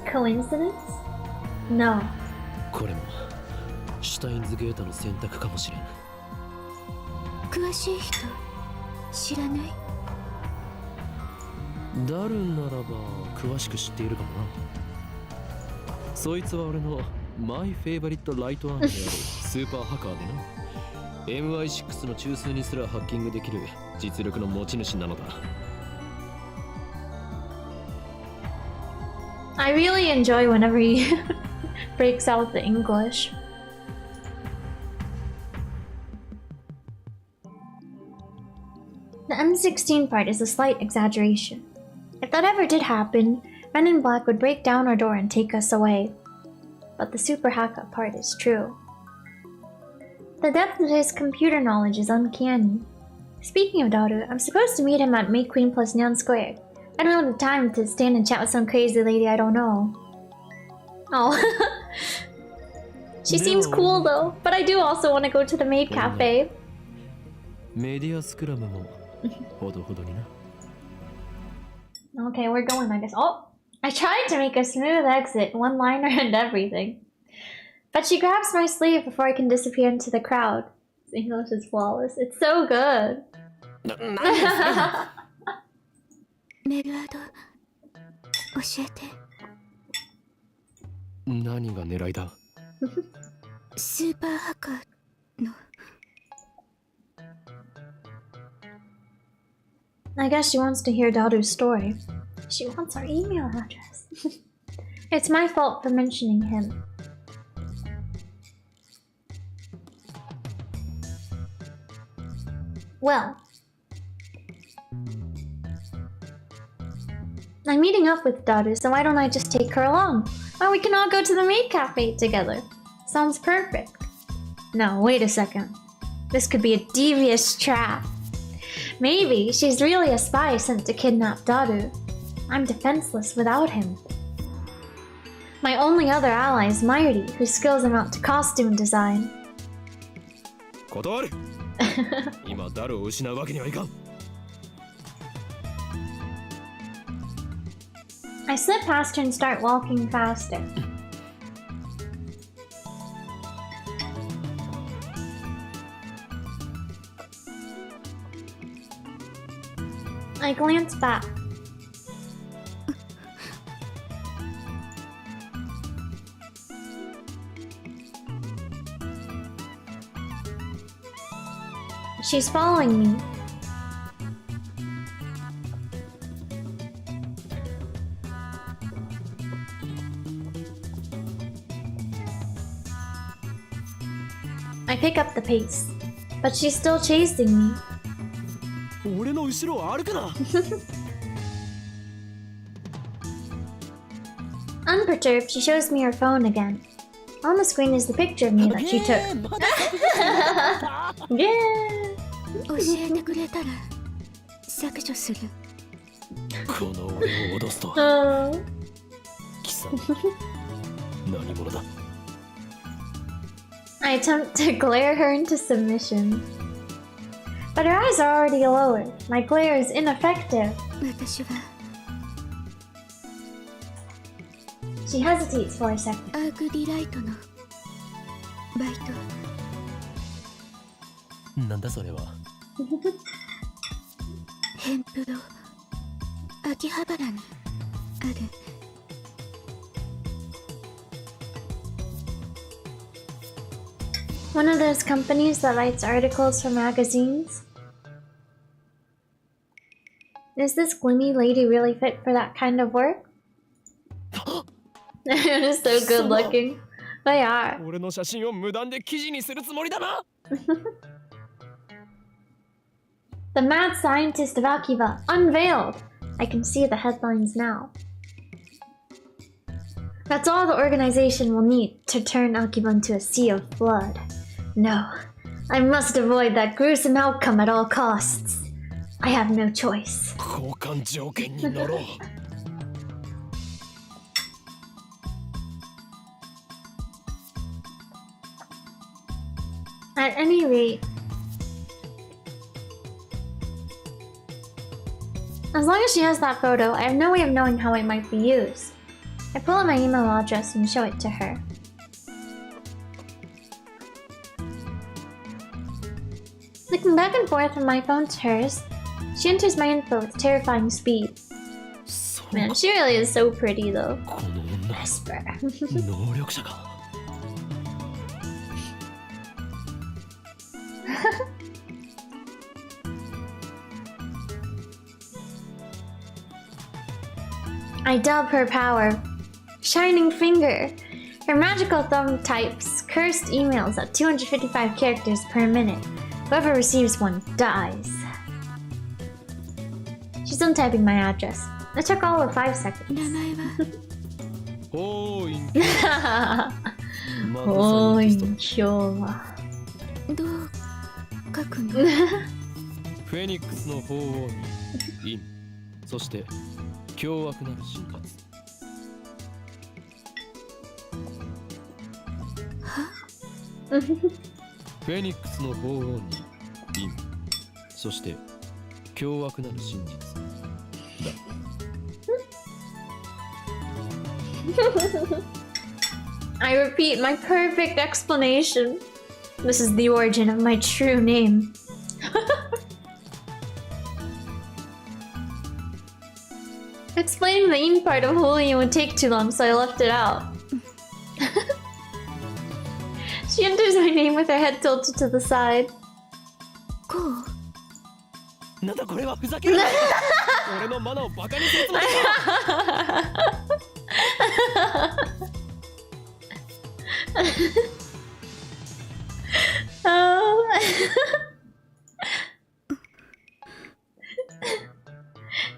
だ。
Coincidence? No.
これもシュタインズゲートの選択かもしれん。
詳しい人知らない？
ダルンならば詳しく知っているかもな。そいつは俺のマイフェイバリットライトアームであるスーパーハッカーでな。MI6 の中枢にすらハッキングできる実力の持ち主なのだ。
I really enjoy whenever he breaks out the English. The M16 part is a slight exaggeration. If that ever did happen, Men in Black would break down our door and take us away. But the super hacker part is true. The depth of his computer knowledge is uncanny. Speaking of Daru, I'm supposed to meet him at Maid Queen plus Nyan Square. I don't have the time to stand and chat with some crazy lady I don't know. Oh. She seems cool though, but I do also want to go to the Maid Cafe.
メディアスクラムもほどほどにな。
Okay, we're going, I guess. Oh! I tried to make a smooth exit, one-liner and everything. But she grabs my sleeve before I can disappear into the crowd. His English is flawless. It's so good.
メルアド教えて。
何が狙いだ？
スーパーハッカーの。
I guess she wants to hear Daru's story. She wants our email address. It's my fault for mentioning him. Well, I'm meeting up with Daru, so why don't I just take her along? Or we can all go to the Maid Cafe together. Sounds perfect. No, wait a second. This could be a devious trap. Maybe she's really a spy sent to kidnap Daru. I'm defenseless without him. My only other ally is Mairi, whose skills amount to costume design.
断る。今ダルを失うわけにはいかん。
I slip past her and start walking faster. I glance back. She's following me. I pick up the pace, but she's still chasing me.
俺の後ろを歩くな。
Unperturbed, she shows me her phone again. On the screen is the picture of me that she took. Yeah.
教えてくれたら削除する。
この俺を脅すとは。
Oh.
貴様、何者だ？
I attempt to glare her into submission. But her eyes are already lowered. My glare is ineffective.
私は
She hesitates for a second.
アークディライトのバイト。
なんだそれは。
ヘンプロ秋葉原にある。
One of those companies that writes articles for magazines. Is this gloomy lady really fit for that kind of work? They're so good looking. They are.
俺の写真を無断で記事にするつもりだな。
The mad scientist of Akiba, unveiled! I can see the headlines now. That's all the organization will need to turn Akiba into a sea of blood. No, I must avoid that gruesome outcome at all costs. I have no choice.
交換条件に乗ろう。
At any rate, as long as she has that photo, I have no way of knowing how it might be used. I pull out my email address and show it to her. Looking back and forth from my phone to hers, she enters my info with terrifying speed. Man, she really is so pretty though.
この女、
Esper.
能力者か。
I dub her power. Shining Finger. Her magical thumb types cursed emails at 255 characters per minute. Whoever receives one dies. She's untyping my address. It took all of 5 seconds.
名前は
おーい。
おーい、今日は。
どう書くの？
フェニックスの鳳凰に陰、そして凶悪なる真実。フェニックスの鳳凰に陰、そして凶悪なる真実だ。
I repeat, my perfect explanation. This is the origin of my true name. Explaining the in part of Julian would take too long, so I left it out. She enters my name with her head tilted to the side.
Cool.
なんだこれはふざけるな俺のマナをバカにするつもり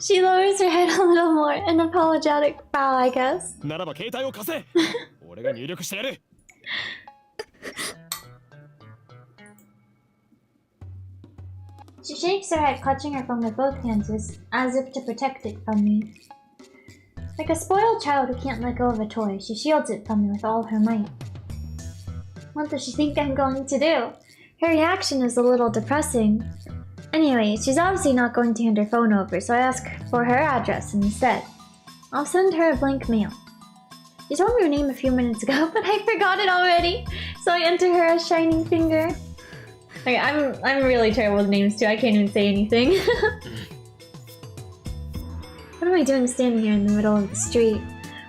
She lowers her head a little more, an apologetic bow, I guess.
ならば携帯を貸せ俺が入力してやる
She shakes her head, clutching her phone with both hands as if to protect it from me. Like a spoiled child who can't let go of a toy, she shields it from me with all her might. What does she think I'm going to do? Her reaction is a little depressing. Anyway, she's obviously not going to hand her phone over, so I ask for her address instead. I'll send her a blank mail. She told me her name a few minutes ago, but I forgot it already, so I enter her a shining finger. Okay, I'm really terrible with names too. I can't even say anything. What am I doing standing here in the middle of the street?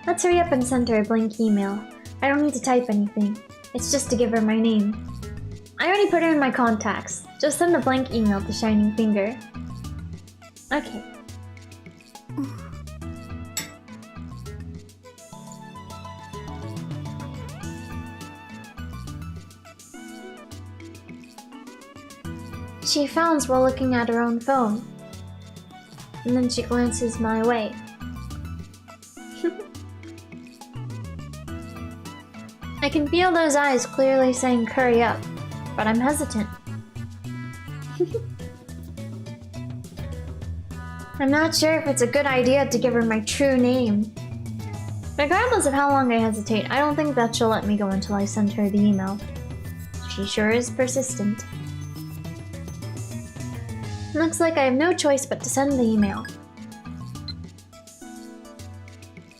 Let's hurry up and send her a blank email. I don't need to type anything. It's just to give her my name. I already put her in my contacts. Just send a blank email to Shining Finger. Okay. She frowns while looking at her own phone. And then she glances my way. I can feel those eyes clearly saying curry up, but I'm hesitant. I'm not sure if it's a good idea to give her my true name. Regardless of how long I hesitate, I don't think that she'll let me go until I send her the email. She sure is persistent. Looks like I have no choice but to send the email.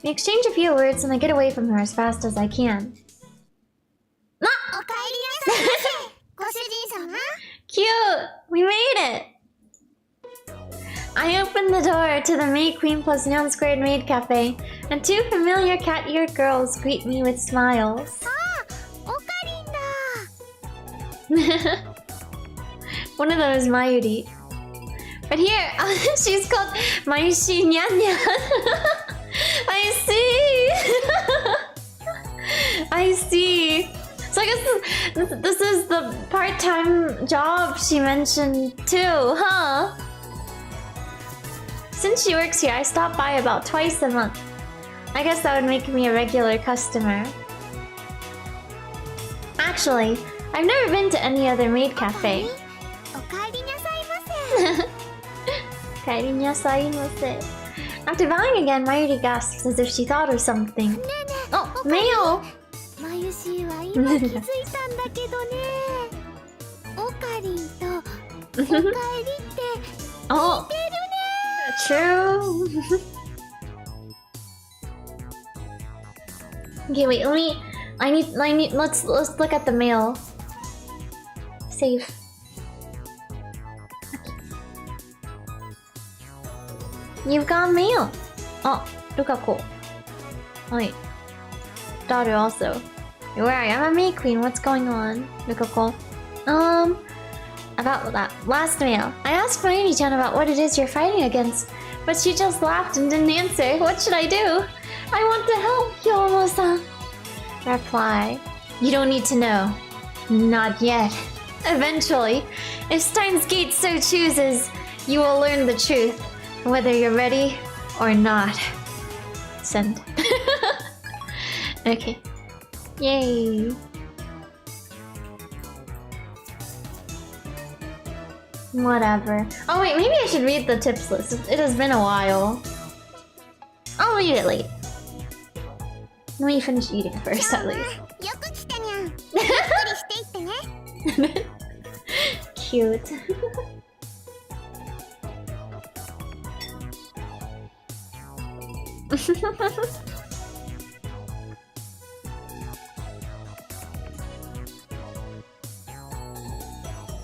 We exchange a few words and I get away from her as fast as I can. Cute! We made it! I open the door to the Maid Queen plus Neon Squared Maid Cafe, and two familiar cat-eared girls greet me with smiles. One of them is Mayuri. But here, she's called Mayushi Nyan Nyan. I see! I see. So I guess this is the part-time job she mentioned too, huh? Since she works here, I stop by about twice a month. I guess that would make me a regular customer. Actually, I've never been to any other maid cafe. After bowing again, Mayuri gasps as if she thought of something. Oh, mail! Oh, true. Okay, wait. Let's look at the mail. Save. You've got mail. Oh, Lukako. Wait. Daughter also. Where I am a Maid Queen. What's going on, Lukako? About that last mail. I asked Mayuri-chan about what it is you're fighting against, but she just laughed and didn't answer. What should I do? I want to help, Yomo-san. Reply. You don't need to know. Not yet. Eventually, if Steins Gate so chooses, you will learn the truth, whether you're ready or not. Send. Okay. Yay. Whatever. Oh wait, maybe I should read the tips list. It has been a while. I'll read it later. Let me finish eating first, at least. Cute.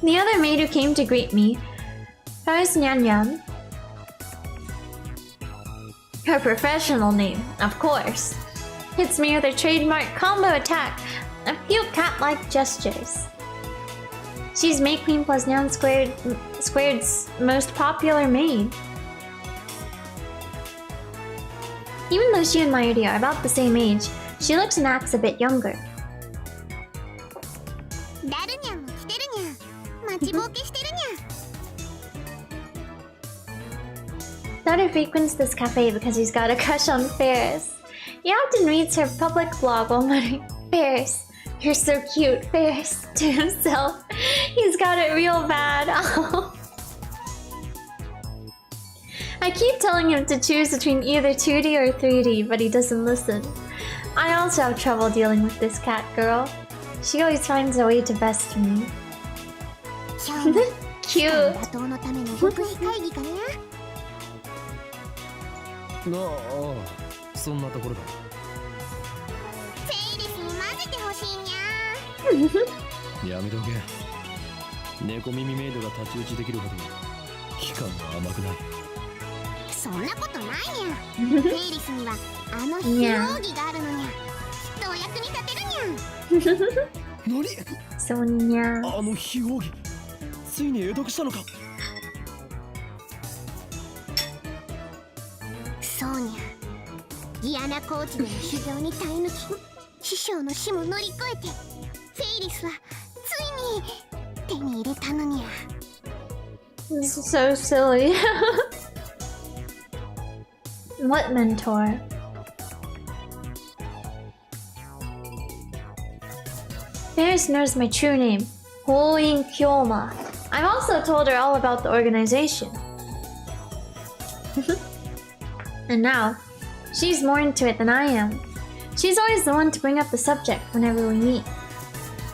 The other maid who came to greet me, hers Nyan Nyan. Her professional name, of course. Hits me with her trademark combo attack of cute cat-like gestures. She's Maid Queen plus Nyan Squared's most popular maid. Even though she and Mayuri are about the same age, she looks and acts a bit younger. Daughter frequents this cafe because he's got a crush on Ferris. He often reads her public blog while muttering, "Ferris, you're so cute, Ferris," to himself. He's got it real bad. I keep telling him to choose between either 2D or 3D, but he doesn't listen. I also have trouble dealing with this cat girl. She always finds a way to best me. Cute.
そんなところだ。
フェイリスに混ぜてほしいにゃ
やめとけ。猫耳メイドが太刀打ちできるほど期間は甘くない。
そんなことないにゃフェイリスにはあの非容疑があるのにゃきっとお役に立てるにゃ
何？
そうにゃ
あの非容疑ついに得得したのか。
そうにゃ嫌なコーチでの修行に耐え抜き師匠の死も乗り越えてフェイリスはついに手に入れたのにゃ
This is so silly. What mentor? Ferris knows my true name, Hoin Kyoma. I've also told her all about the organization. And now, she's more into it than I am. She's always the one to bring up the subject whenever we meet.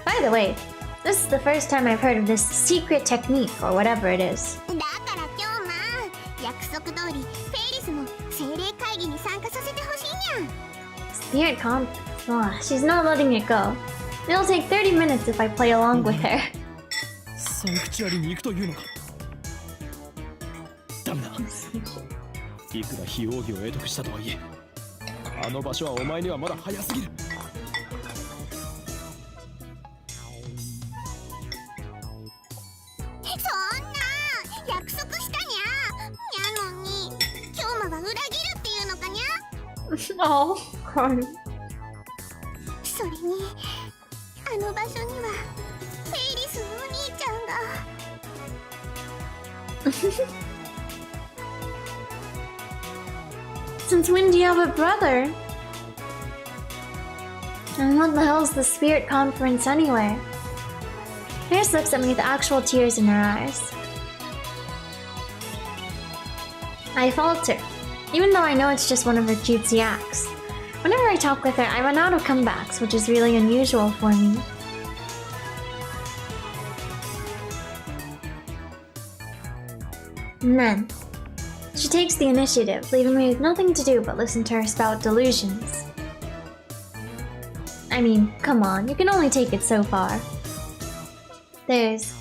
By the way, this is the first time I've heard of this secret technique or whatever it is.
だから今日も約束通りフェイリスも精霊会議に参加させてほしいにゃ
Spirit comp? Ah, she's not letting it go. It'll take 30 minutes if I play along with her.
サンクチュアリに行くというのか。ダメだ。いくら非容疑を得得したとはいえ、あの場所はお前にはまだ早すぎる。
そんな約束したにゃにゃのに今日もは裏切るっていうのかにゃ
Oh, God.
それにあの場所にはフェイリスのお兄ちゃんが
Since when do you have a brother? And what the hell's the spirit conference anyway? Ferris looks at me with actual tears in her eyes. I falter, even though I know it's just one of her cutesy acts. Whenever I talk with her, I run out of comebacks, which is really unusual for me. And then, she takes the initiative, leaving me with nothing to do but listen to her spout delusions. I mean, come on, you can only take it so far. There's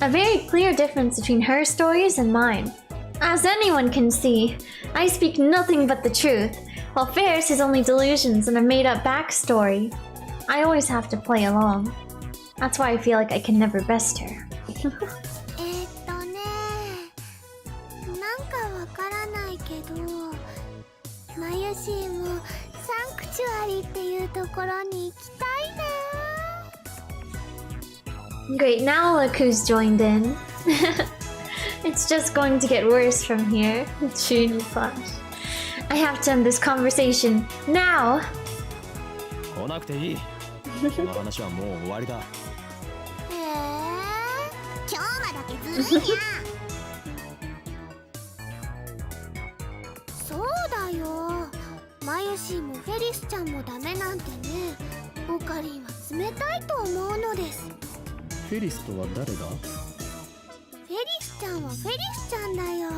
a very clear difference between her stories and mine. As anyone can see, I speak nothing but the truth, while Ferris has only delusions and a made-up backstory. I always have to play along. That's why I feel like I can never best her.
なんかわからないけどマユシーもサンクチュアリっていうところに行きたいな
Great, now look who's joined in. It's just going to get worse from here. Junior Flash. I have to end this conversation now.
来なくていい。この話はもう終わりだ。
今日まだけずるいにゃそうだよマユシーもフェリスちゃんもダメなんてねオカリンは冷たいと思うのです
フェリスとは誰だ？
フェリスちゃんはフェリスちゃんだよ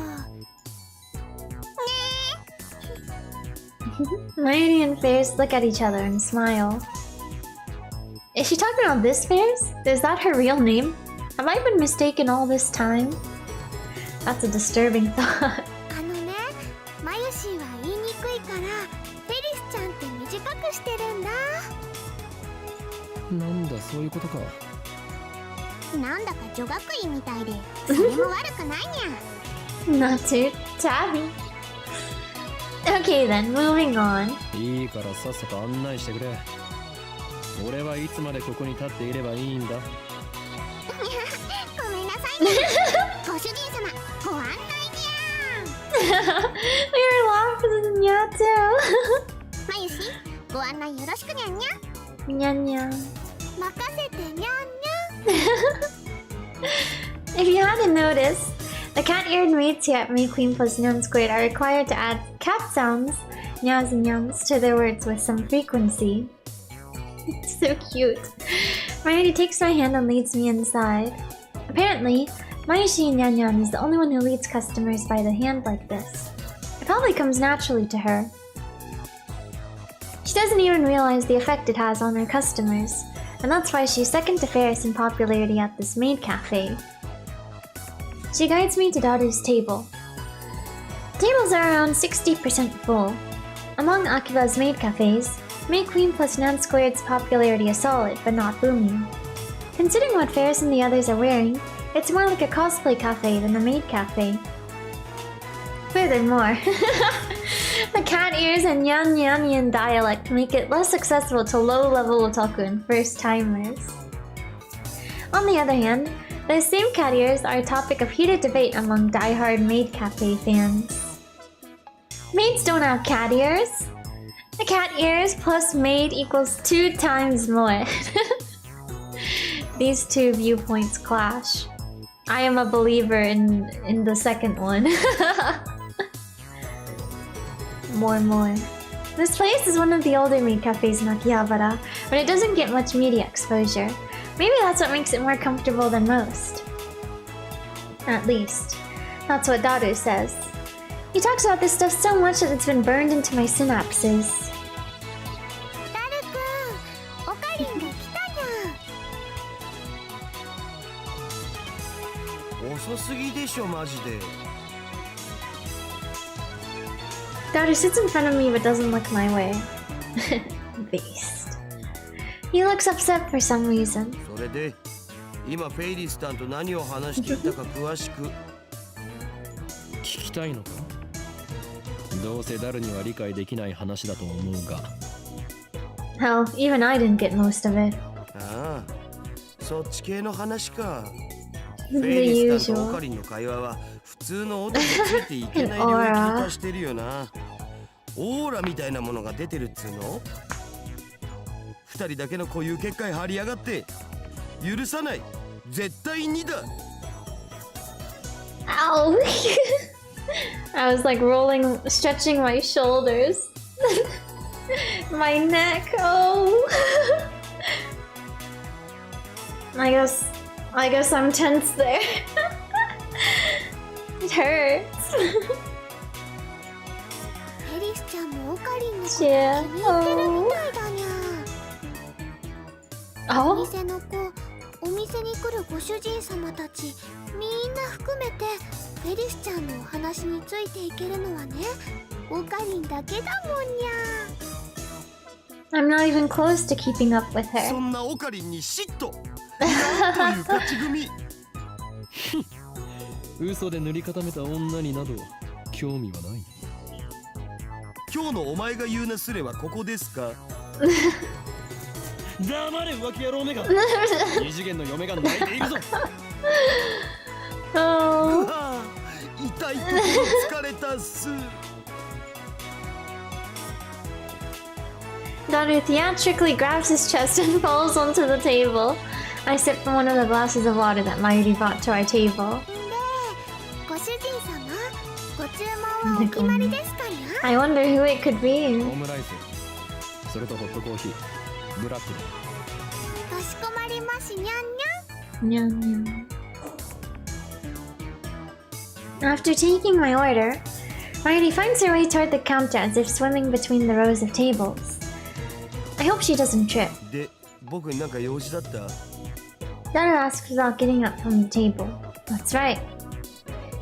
Mayuri and Ferris look at each other and smile. Is she talking about this Ferris? Is that her real name? Have I been mistaken all this time? That's a disturbing thought.
あのね、マユシーは言いにくいからフェリスちゃんって短くしてるんだ。
なんだそういうことか。
なんだか女学院みたいでそれも悪くないにゃ。
Not too tabby. Okay then, moving on.
いいからさっさと案内してくれ。俺はいつまでここに立っていればいいんだ。
ごめんなさいね。ご主人様、ご案内にゃ。
You're laughing, yeah too.
マユシー、ご案内よろしくにゃんにゃ。
Nyan nyan.
任せてにゃんにゃ。
If you hadn't noticed, the cat-eared maids here at Maid Queen plus Nyan Squared are required to add cat sounds, nyas and nyams, to their words with some frequency. It's so cute. Mayuri takes my hand and leads me inside. Apparently, Mayushi Nyan Nyan is the only one who leads customers by the hand like this. It probably comes naturally to her. She doesn't even realize the effect it has on her customers, and that's why she's second to Ferris in popularity at this maid cafe. She guides me to Daru's table. Tables are around 60% full. Among Akiba's maid cafes, Maid Queen plus Nan Squared's popularity is solid, but not booming. Considering what Ferris and the others are wearing, it's more like a cosplay cafe than a maid cafe. Furthermore, the cat ears and Yan dialect make it less accessible to low-level otaku and first-timers. On the other hand, those same cat ears are a topic of heated debate among die-hard maid cafe fans. Maids don't have cat ears. The cat ears plus maid equals 2 times more. These two viewpoints clash. I am a believer in the second one. More. This place is one of the older maid cafes in Akihabara, but it doesn't get much media exposure. Maybe that's what makes it more comfortable than most. At least, that's what Daru says. He talks about this stuff so much that it's been burned into my synapses.
ダルくん、オカリンが来たにゃ。
遅すぎでしょマジで。
Daru sits in front of me but doesn't look my way. Beast. He looks upset for some reason.
それで今フェイリスタンと何を話していたか詳しく
聞きたいのか。どうせダルには理解できない話だと思うが。
Hell, even I didn't get most of it.
ああ、そっち系の話か。フ
The
ェイリスタンと
usual.
オカリンの会話は普通の音についていけない領域に達してるよな。オーラみたいなものが出てるっつうの。二人だけの固有結界張りやがって許さない。絶対にだ。
Ow! I was like stretching my shoulders. My neck, oh! I guess I'm tense there. It hurts.
フェリスちゃんもオカリンのこと気
Yeah.
に入ってるみたいだにゃ。お
Oh?
店の子、お店に来るご主人様たち、みんな含めてフェリスちゃんのお話についていけるのはね、オカリンだけだもんにゃ。
I'm not even close to keeping up with
そ
her.
んなオカリンに嫉妬。なんという勝ち組。
嘘で塗り固めた女になど興味はない。
今日のお前が言うなすれはここですか。
黙れ浮気野郎めが。二次元の嫁が泣いているぞ。
Oh.
痛いところ疲れたっす。
Daru theatrically grabs his chest and falls onto the table. I sip from one of the glasses of water that Mayuri brought to our table.
で、ご主人様、ご注文はお決まりですかにゃ。
I wonder who it could
オ
be.
ムライス、それとホットコーヒー、ブラックで。
かしこまりますにゃんにゃん。
Nyam, nyam. After taking my order, Mayuri finds her way toward the counter as if swimming between the rows of tables. I hope she doesn't trip.
で、僕になんか用事だった？
Dada asks without getting up from the table. That's right.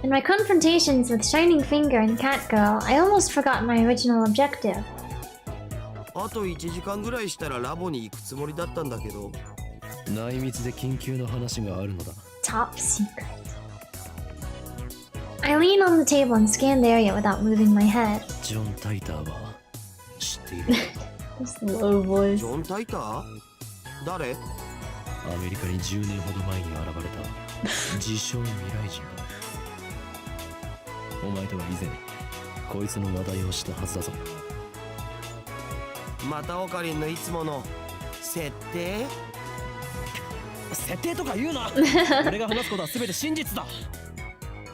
In my confrontations with Shining Finger and Catgirl, I almost forgot my original objective.
あと1時間ぐらいしたらラボに行くつもりだったんだけど。
内密で緊急の話があるのだ。
Top secret. I lean on the table and scan the area without moving my head.
ジョン・タイターは知っている。
This low voice.
ジョン・タイター？誰？
アメリカに10年ほど前に現れた自称未来人だ。お前とは以前こいつの話題をしたはずだぞ。
またオカリンのいつもの設定？
設定とか言うな俺が話すことは全て真実だ。
は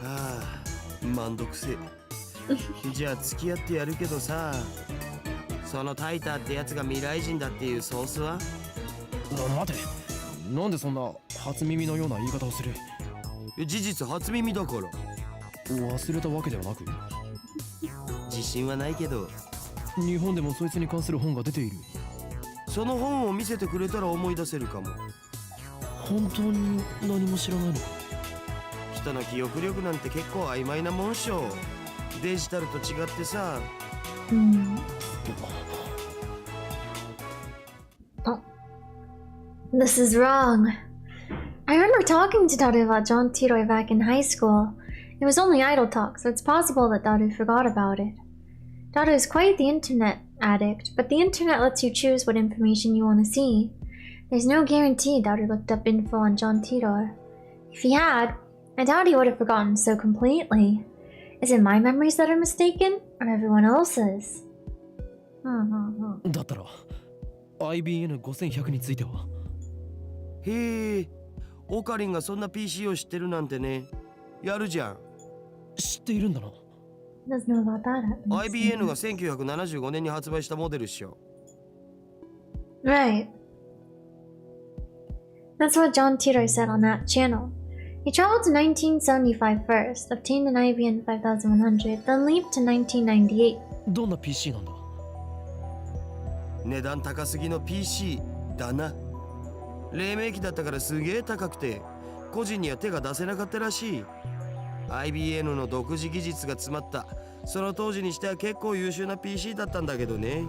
あ、めんどくせえ。じゃあ付き合ってやるけどさ、そのタイターってやつが未来人だっていうソースは？
待て、なんでそんな初耳のような言い方をする？
事実初耳だから。
忘れたわけではなく？
自信はないけど。
日本でもそいつに関する本が出ている。
その本を見せてくれたら思い出せるかも。
本当に何も知らないのか？
人の記憶力なんて結構曖昧なもんっしょ。デジタルと違ってさ。
Oh. This is wrong. I remember talking to Daru about John Tiroy back in high school. It was only idle talk, so it's possible that Daru forgot about it. Daru is quite the internet addict, but the internet lets you choose what information you want to see. There's no guarantee Daru looked up info on John Tiroy. If he had, I doubt he would have forgotten so completely. Is it my memories that are mistaken, or everyone else's?
だったら IBN5100 については？
へえ、オカリンがそんな PC を知ってるなんてね。やるじゃん。
知っているんだな。
Doesn't know about that.
IBN が1975年に発売したモデルっしょ。
Right. That's what John Tiroy said on that channel. He traveled to 1975 first, obtained an IBN 5100, then leaped to 1998.
どんな PC なんだ？
値段高すぎの PC だな。黎明期だったからすげえ高くて、個人には手が出せなかったらしい。IBN の独自技術が詰まった、その当時にしては結構優秀な PC だったんだけどね。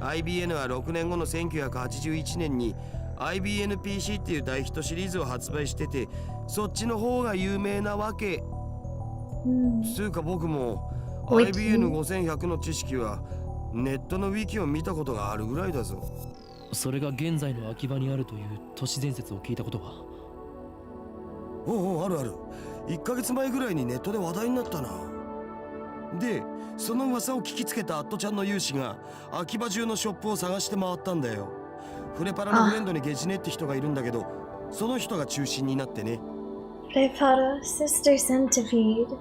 IBN は6年後の1981年に IBN-PC っていう大ヒットシリーズを発売してて、そっちの方が有名なわけ。つうか僕も IBN5100 の知識はネットのウィキを見たことがあるぐらいだぞ。
それが現在の秋葉にあるという都市伝説を聞いたことは？
おう、あるある。1ヶ月前ぐらいにネットで話題になったな。で、その噂を聞きつけたアットちゃんの有志が秋葉中のショップを探して回ったんだよ。フレパラのフレンドにゲジネって人がいるんだけど、その人が中心になってね。
フレパラ、Sister Centipede。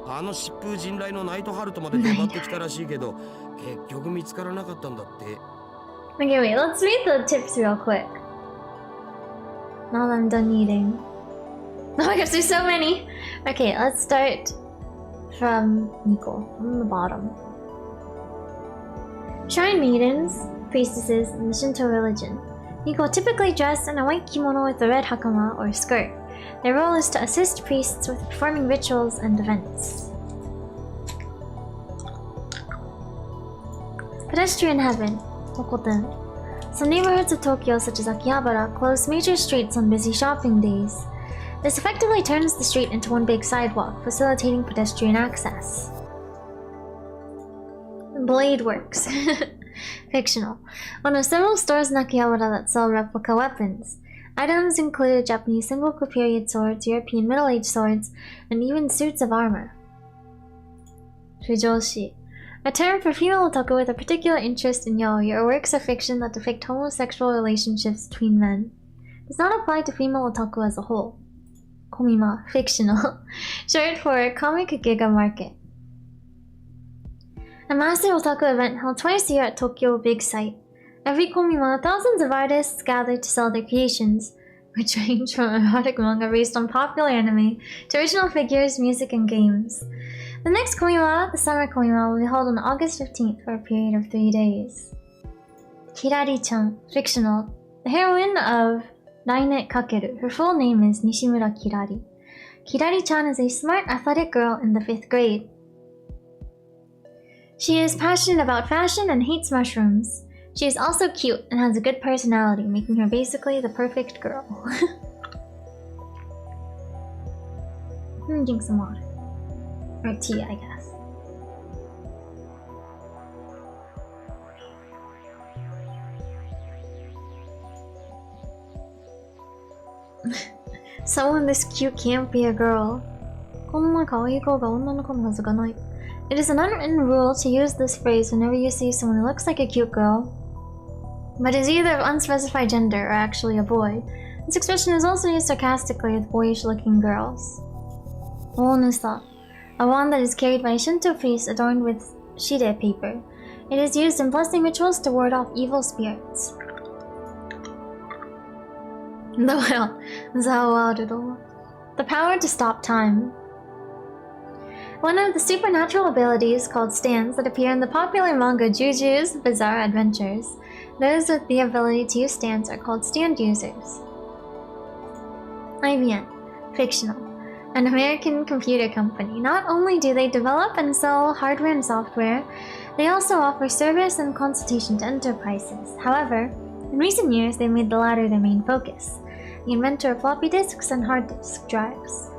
あの疾風陣雷のナイトハルトまで出張ってきたらしいけど、結局見つからなかったんだって。
Okay, wait, let's read the tips real quick. Now that I'm done eating. Oh my gosh, there's so many! Okay, let's start from Nico, from the bottom. Shrine maidens, priestesses in the Shinto religion. Nico typically dress in a white kimono with a red hakama or skirt. Their role is to assist priests with performing rituals and events. Pedestrian heaven, Hokoten. Some neighborhoods of Tokyo, such as Akihabara, close major streets on busy shopping days. This effectively turns the street into one big sidewalk, facilitating pedestrian access. Blade Works. Fictional. One of several stores in Akihabara that sell replica weapons. Items include Japanese Sengoku period swords, European Middle Age swords, and even suits of armor. Fujoshi. A term for female otaku with a particular interest in yaoi or works of fiction that depict homosexual relationships between men. Does not apply to female otaku as a whole. Komima. Fictional. Short for Comic Giga Market. A massive otaku event held twice a year at Tokyo Big Sight. Every komima, thousands of artists gather to sell their creations, which range from erotic manga based on popular anime to original figures, music, and games. The next komima, the summer komima, will be held on August 15th for a period of 3 days. Kirari-chan, fictional. The heroine of Nainet Kakeru. Her full name is Nishimura Kirari. Kirari-chan is a smart, athletic girl in the 5th grade. She is passionate about fashion and hates mushrooms. She is also cute and has a good personality, making her basically the perfect girl. Drink some water. Or tea, I guess. Someone this cute can't be a girl. It is an unwritten rule to use this phrase whenever you see someone who looks like a cute girl, but is either of unspecified gender or actually a boy. This expression is also used sarcastically with boyish-looking girls. Onusa, a wand that is carried by a Shinto priest adorned with shide paper. It is used in blessing rituals to ward off evil spirits. The power to stop time. One of the supernatural abilities called Steins that appear in the popular manga Juju's Bizarre Adventures. Those with the ability to use Steins are called stand users. IBM, fictional, an American computer company. Not only do they develop and sell hardware and software, they also offer service and consultation to enterprises. However, in recent years they made the latter their main focus. The inventor of floppy disks and hard disk drives.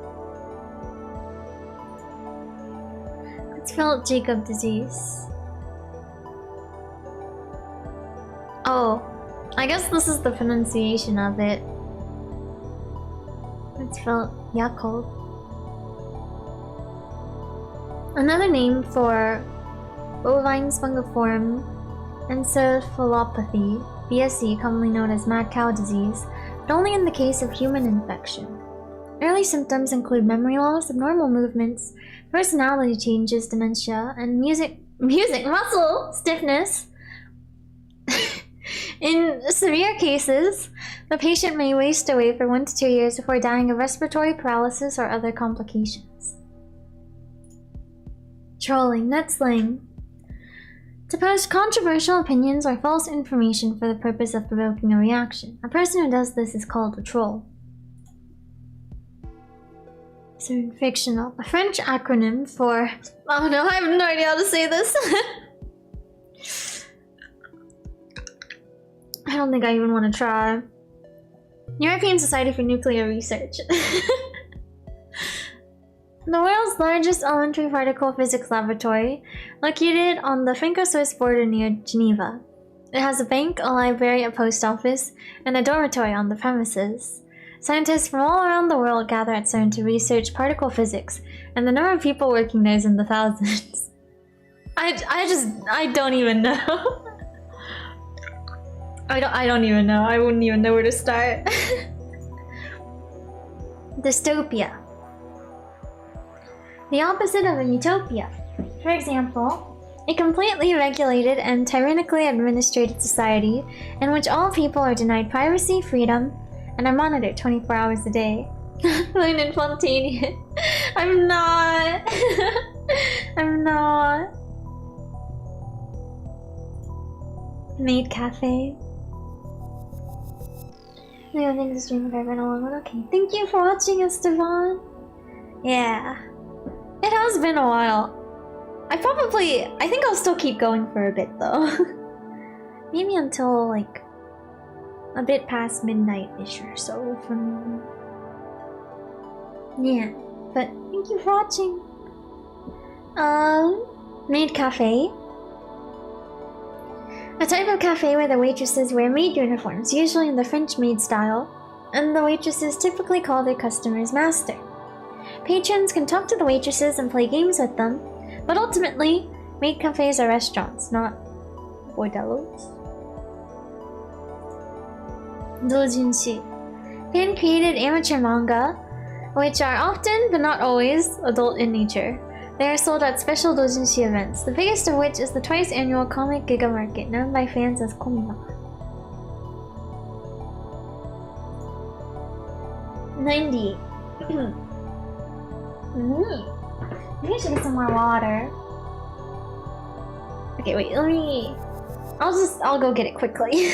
Let's spell Jacob disease. Oh, I guess this is the pronunciation of it. Let's spell Yakult. Another name for bovine spongiform encephalopathy, BSE, commonly known as mad cow disease, but only in the case of human infection. Early symptoms include memory loss, abnormal movements, personality changes, dementia, and muscle stiffness. In severe cases, the patient may waste away for 1 to 2 years before dying of respiratory paralysis or other complications. Trolling, net slang. To post controversial opinions or false information for the purpose of provoking a reaction. A person who does this is called a troll. So, fictional. A French acronym for... Oh no, I have no idea how to say this. I don't think I even want to try. European Society for Nuclear Research. The world's largest elementary particle physics laboratory, located on the Franco-Swiss border near Geneva. It has a bank, a library, a post office, and a dormitory on the premises. Scientists from all around the world gather at CERN to research particle physics, and the number of people working there is in the thousands. I don't even know. I don't even know. I wouldn't even know where to start. Dystopia. The opposite of a utopia. For example, a completely regulated and tyrannically administrated society in which all people are denied privacy, freedom, and are monitored 24 hours a day. Learned spontaneous. I'm not. I'm not. Maid cafe. I don't think the stream would have been a long one. Okay, thank you for watching, Esteban. Yeah. It has been a while. I think I'll still keep going for a bit though. Maybe until like a bit past midnight-ish or so from... Yeah, but thank you for watching. Maid cafe. A type of cafe where the waitresses wear maid uniforms, usually in the French maid style, and the waitresses typically call their customers master. Patrons can talk to the waitresses and play games with them, but ultimately, maid cafes are restaurants, not bordellos. Doujinshi. Fan-created amateur manga, which are often, but not always, adult in nature. They are sold at special doujinshi events, the biggest of which is the twice-annual Comic Giga Market, known by fans as Komima. 90. Maybe I should get some more water. Okay, wait, I'll go get it quickly.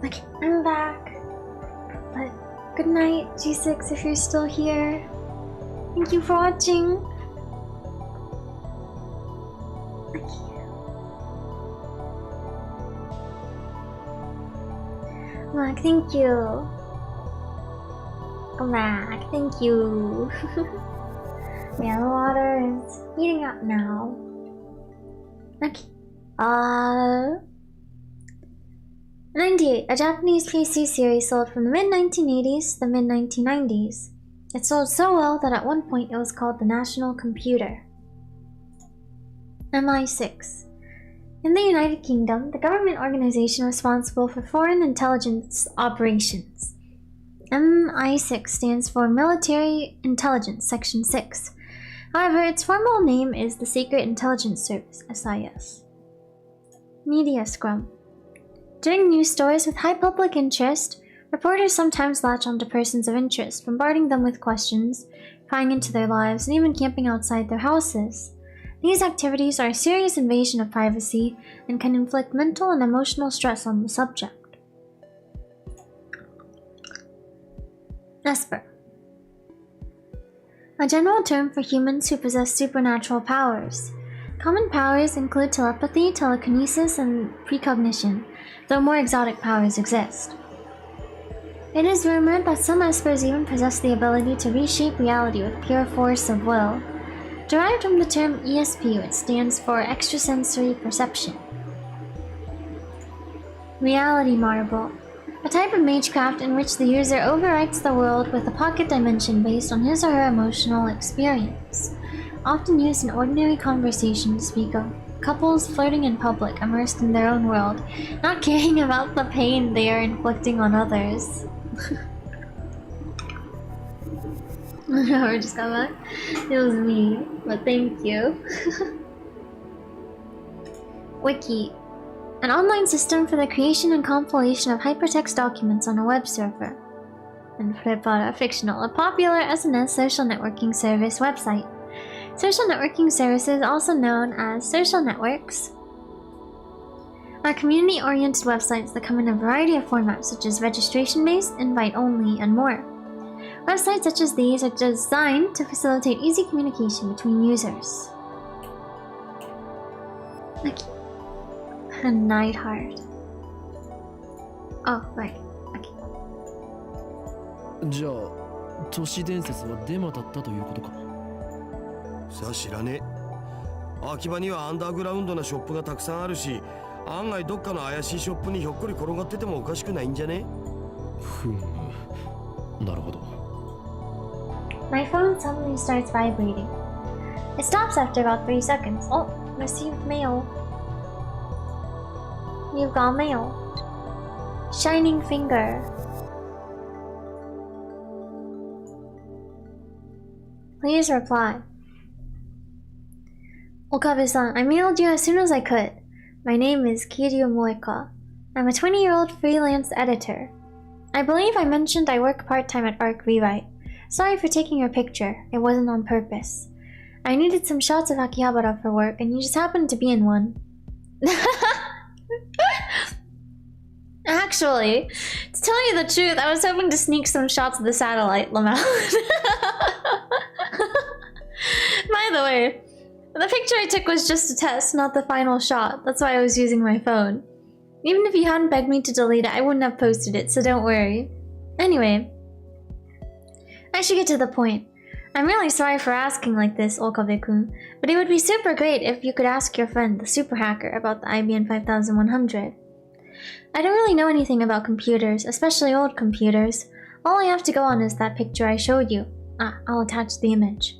Okay, I'm back. But good night, G6, if you're still here. Thank you for watching. Mark, thank you. Come back, thank you. Yeah, the water is heating up now. Okay. 98, a Japanese PC series sold from the mid-1980s to the mid-1990s. It sold so well that at one point it was called the National Computer. MI6. In the United Kingdom, the government organization responsible for foreign intelligence operations. MI6 stands for Military Intelligence Section 6. However, its formal name is the Secret Intelligence Service, SIS. Media Scrum. During news stories with high public interest, reporters sometimes latch onto persons of interest, bombarding them with questions, prying into their lives, and even camping outside their houses. These activities are a serious invasion of privacy and can inflict mental and emotional stress on the subject. Esper. A general term for humans who possess supernatural powers. Common powers include telepathy, telekinesis, and precognition, though more exotic powers exist. It is rumored that some Espers even possess the ability to reshape reality with pure force of will. Derived from the term ESP, which stands for extrasensory perception. Reality Marble. A type of magecraft in which the user overwrites the world with a pocket dimension based on his or her emotional experience. Often used in ordinary conversation to speak of couples flirting in public, immersed in their own world, not caring about the pain they are inflicting on others. I just got back. It was me, but thank you. Wiki. An online system for the creation and compilation of hypertext documents on a web server. And Prepara Fictional, a popular SNS social networking service website. Social networking services, also known as social networks, are community-oriented websites that come in a variety of formats such as registration-based, invite-only, and more. Websites such as these are designed to facilitate easy communication between users. Okay. A Nightheart. Oh, right. Okay.
じゃあ、都市伝説はデマだったということか。
さあ知らねえ。秋葉にはアンダーグラウンドなショップがたくさんあるし、案外どっかの怪しいショップにひょっこり転がっててもおかしくないんじゃね？
ふむ。なるほど。
My phone suddenly starts vibrating. It stops after about 3 seconds. Oh, received mail. You've got mail. Shining finger. Please reply. Okabe-san, I mailed you as soon as I could. My name is Kiryu Moeka. I'm a 20-year-old freelance editor. I believe I mentioned I work part-time at Arc Rewrite. Sorry for taking your picture. It wasn't on purpose. I needed some shots of Akihabara for work, and you just happened to be in one. Actually, to tell you the truth, I was hoping to sneak some shots of the satellite, Lamau. By the way, the picture I took was just a test, not the final shot. That's why I was using my phone. Even if you hadn't begged me to delete it, I wouldn't have posted it, so don't worry. Anyway, I should get to the point. I'm really sorry for asking like this, Okabe-kun, but it would be super great if you could ask your friend, the super hacker, about the IBM 5100. I don't really know anything about computers, especially old computers. All I have to go on is that picture I showed you. I'll attach the image.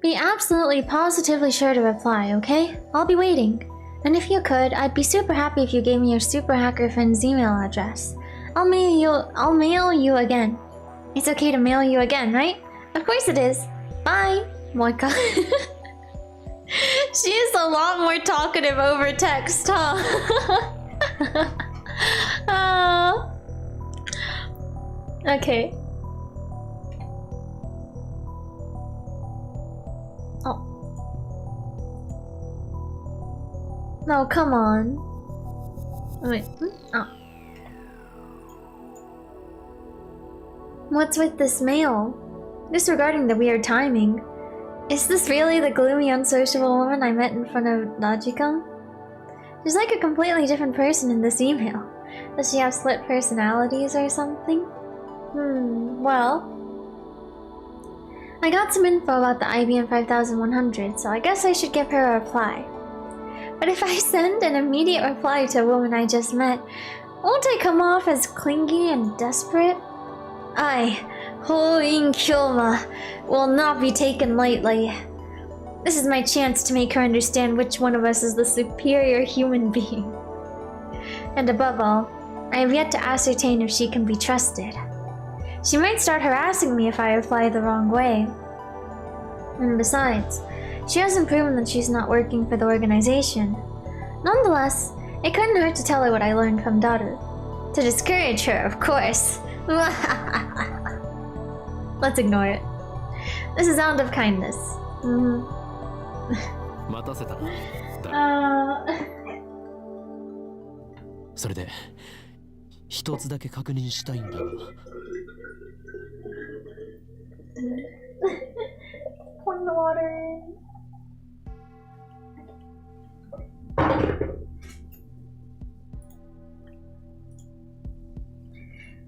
Be absolutely positively sure to reply, okay? I'll be waiting. And if you could, I'd be super happy if you gave me your super hacker friend's email address. I'll mail you again. It's okay to mail you again, right? Of course it is. Bye, Moika. She is a lot more talkative over text, huh? Okay. Oh. No, come on. Wait. Oh. What's with this mail? Disregarding the weird timing, is this really the gloomy, unsociable woman I met in front of Logicon? She's like a completely different person in this email. Does she have split personalities or something? Well... I got some info about the IBM 5100, so I guess I should give her a reply. But if I send an immediate reply to a woman I just met, won't I come off as clingy and desperate? Ho-in Kyoma will not be taken lightly. This is my chance to make her understand which one of us is the superior human being. And above all, I have yet to ascertain if she can be trusted. She might start harassing me if I reply the wrong way. And besides, she hasn't proven that she's not working for the organization. Nonetheless, it couldn't hurt to tell her what I learned from Daru. To discourage her, of course. Let's ignore it. This is out of kindness.
待たせたな。それで一つだけ確認したいんだが。
Pouring the water in.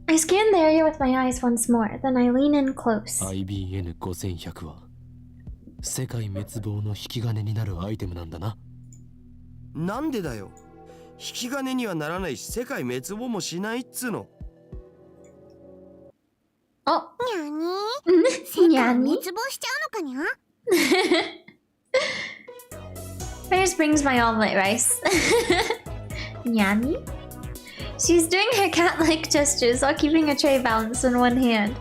I scan the area with my eyes once more, then I lean in close.
IBN 5100は世界滅亡の引き金になるアイテムなんだな。
なんでだよ。引き金にはならないし、世界滅亡もしないっつうの。
あ、
にゃに世界滅亡しちゃうのかにゃ
First brings my omelet rice. Nyani? She's doing her cat-like gestures while keeping a tray balanced in one hand.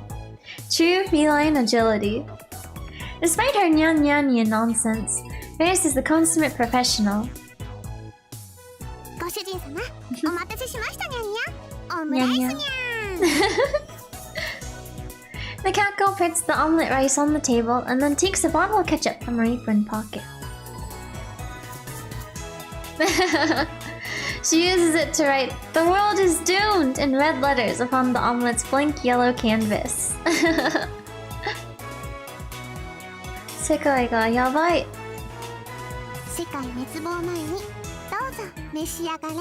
True feline agility. Despite her nyan-nyani and nonsense, Ferris is the consummate professional.
ご主人様、お待たせしましたにゃにゃ。オムライスにゃん。
The cat girl puts the omelet rice on the table and then takes a bottle of ketchup from her apron pocket. She uses it to write, "The world is doomed" in red letters upon the omelet's blank yellow canvas. 世界がやばい。
世界滅亡前にどうぞ召し上がれ。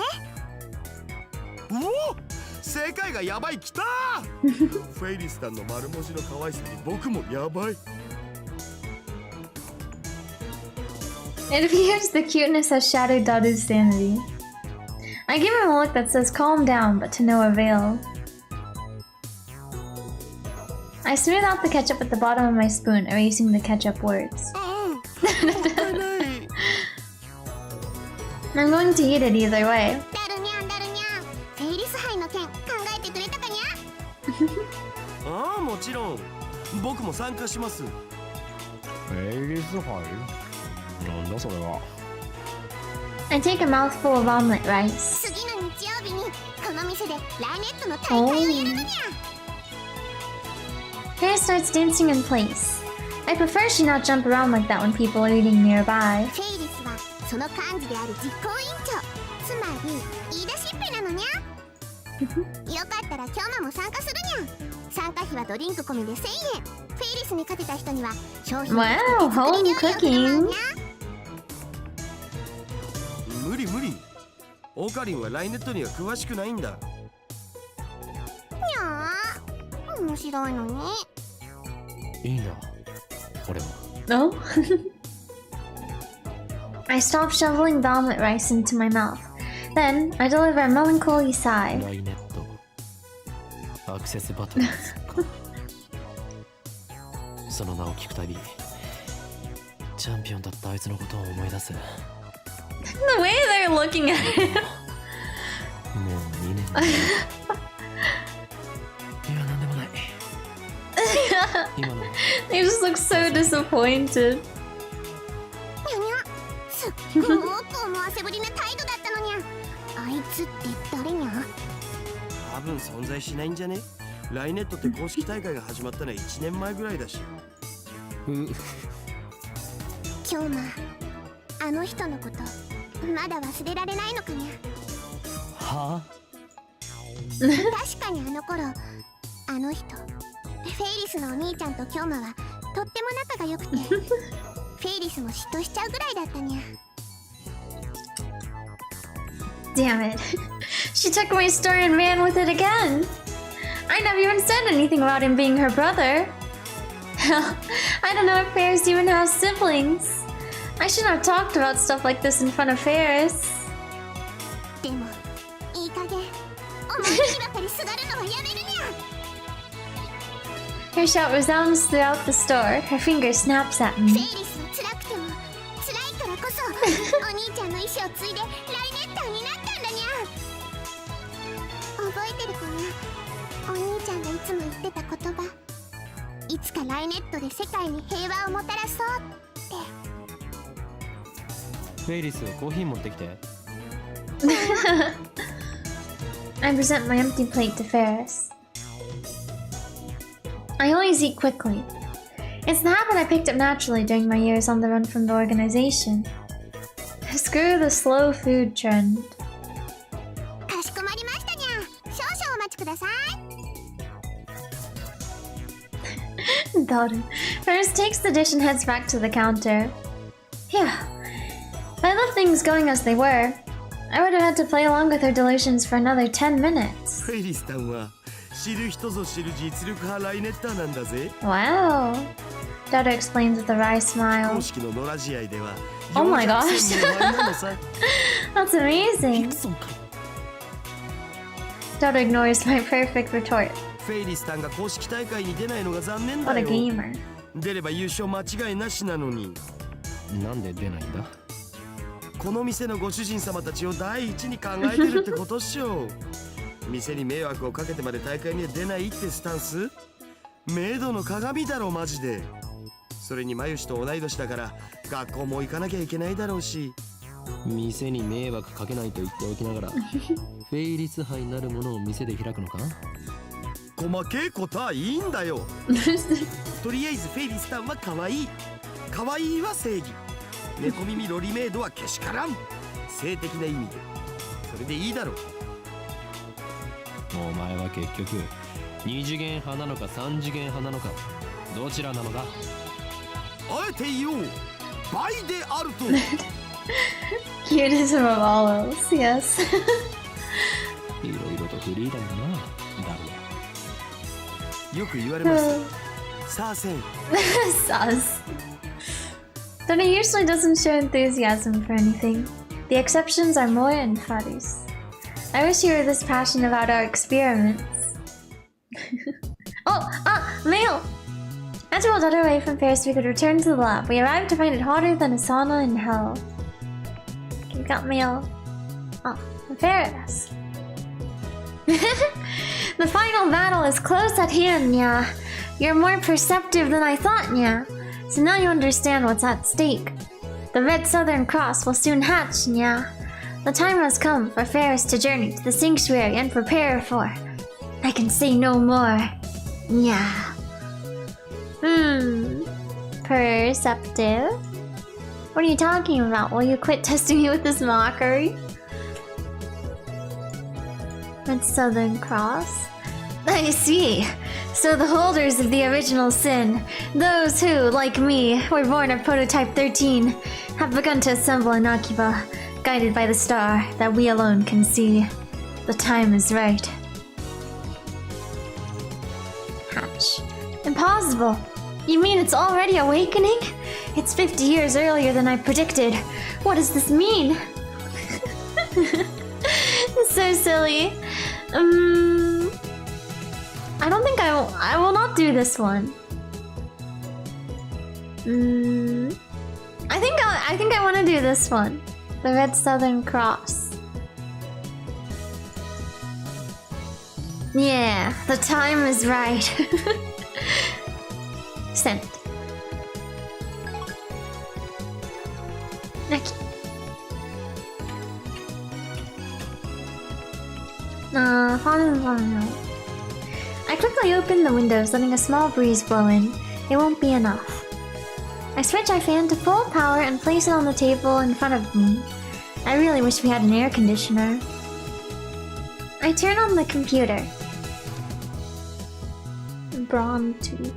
おお、世界がやばいきたフェイリスさんの丸文字の可愛さに僕もやばい。
It appears the cuteness has shattered Daru's sanity. I give him a look that says calm down, but to no avail. I smooth out the ketchup at the bottom of my spoon, erasing the ketchup words. I'm going to eat it either way.
ダルニャンダルニャン、フェイリス杯の件考えてくれたかにゃ。
ああ、もちろん。僕も参加します。
フェイリス杯？なんだそれは。
I take a mouthful of omelet rice.
次の日曜日にこの店でライネットの大会をやるのにゃ。
Hera starts dancing in place. I prefer she not jump around like that when people are eating nearby.
フェイリスはその幹事である実行委員長、つまり言い出しっぺなのにゃ。よかったら今日も参加するにゃ。参加費はドリンク込みで1000円。フェイリスに勝てた人には商品を
Wow, home cooking.
無理無理。オカリンはライネットには詳しくないんだ。
にゃー、面白いのに。
いいんだ、俺は。
No? I stop shoveling the omelet rice into my mouth. Then, I deliver a melancholy sigh.
ライネット、アクセスバトルか。その名を聞くたび、チャンピオンだったあいつのことを思い出す。
The way they're looking at him.
もう2年前。いや、なんでもない。今の
They just look so disappointed.
にゃにゃ、すっごく思わせぶりな態度だったのにゃ。あいつって誰にゃ。
多分存在しないんじゃね。ライネットって公式大会が始まったのは1年前ぐらいだし。
今日もあの人のことまだ忘れられないのかにゃ。
はあ、
確かにあの頃あの人フェイリスのお兄ちゃんとキョンマはとっても仲が良くてフェイリスも嫉妬しちゃうぐらいだったにゃ。
Damn it. She took my story and ran with it again. I never even said anything about him being her brother. Hell, I don't know if Ferris even has siblings. I shouldn't have talked about stuff like this in front of Ferris.
でもいい加減思い切りばかりすがるのはやめるにゃ。
Her shout resounds throughout the store. Her finger snaps at
フェ
me.
イリスは辛くても辛いからこそお兄ちゃんの意志を継いでライネッターになったんだにゃ。覚えてるかな、お兄ちゃんがいつも言ってた言葉。いつかライネットで世界に平和をもたらそうって。
フェイリス、コーヒー持ってきて。
I present my empty plate to Ferris. I always eat quickly. It's the habit I picked up naturally during my years on the run from the organization. Screw the slow food trend.
かしこまりましたにゃ。少々お待ちください。
Daughter. Ferris takes the dish and heads back to the counter. Phew. If I left things going as they were, I would have had to play along with her delusions for another 10 minutes.
フェイリスタンは知る人ぞ知る実力派ライネッターなんだぜ。
Wow. Daughter explains with a wry smile.
公式の野良試合では
Oh my gosh.
400戦無敗なのさ。
That's amazing. Daughter ignores my perfect retort.
フェイリスタンが公式大会に出ないのが残念だ
What a
よ。
gamer.
出れば優勝間違いなしなのに。
なんで出ないんだ？
この店のご主人様たちを第一に考えてるってことっしょ。店に迷惑をかけてまで大会には出ないってスタンス？メイドの鏡だろマジで。それにマユシと同い年だから学校も行かなきゃいけないだろうし。
店に迷惑かけないと言っておきながらフェイリス杯なるものを店で開くのか？
細けいことはいいんだよ。とりあえずフェイリスタンは可愛い。可愛いは正義。猫耳ロリメイドはけしからん。性的な意味で。それでいいだろう。
お前は結局二次元派なのか三次元派なのかどちらなのか。
あえて言おう。倍であると。
Cutest of all else, yes.
いろいろとフリーダムだな、ダル
よく言われます。さあせん。
Sus. But he usually doesn't show enthusiasm for anything. The exceptions are Moe and Faris. I wish you were this passionate about our experiments. Mail! As we rolled away from Paris, we could return to the lab. We arrived to find it hotter than a sauna in hell. Okay, we got mail. Oh, Ferris. The final battle is close at hand, Nya. You're more perceptive than I thought, Nya. So now you understand what's at stake. The Red Southern Cross will soon hatch, Nya. The time has come for Ferris to journey to the sanctuary and prepare for... I can say no more. Nya. Perceptive? What are you talking about? Will you quit testing me with this mockery? Red Southern Cross? I see. So the holders of the original sin, those who, like me, were born of Prototype 13, have begun to assemble an Akiba, guided by the star that we alone can see. The time is right. Hatch. Impossible! You mean it's already awakening? It's 50 years earlier than I predicted. What does this mean? It's so silly. I don't think I will not do this one. I think I want to do this one. The Red Southern Cross. Yeah, the time is right. Sent. Naki. Fine. I quickly open the windows, letting a small breeze blow in. It won't be enough. I switch our fan to full power and place it on the table in front of me. I really wish we had an air conditioner. I turn on the computer. Brontu.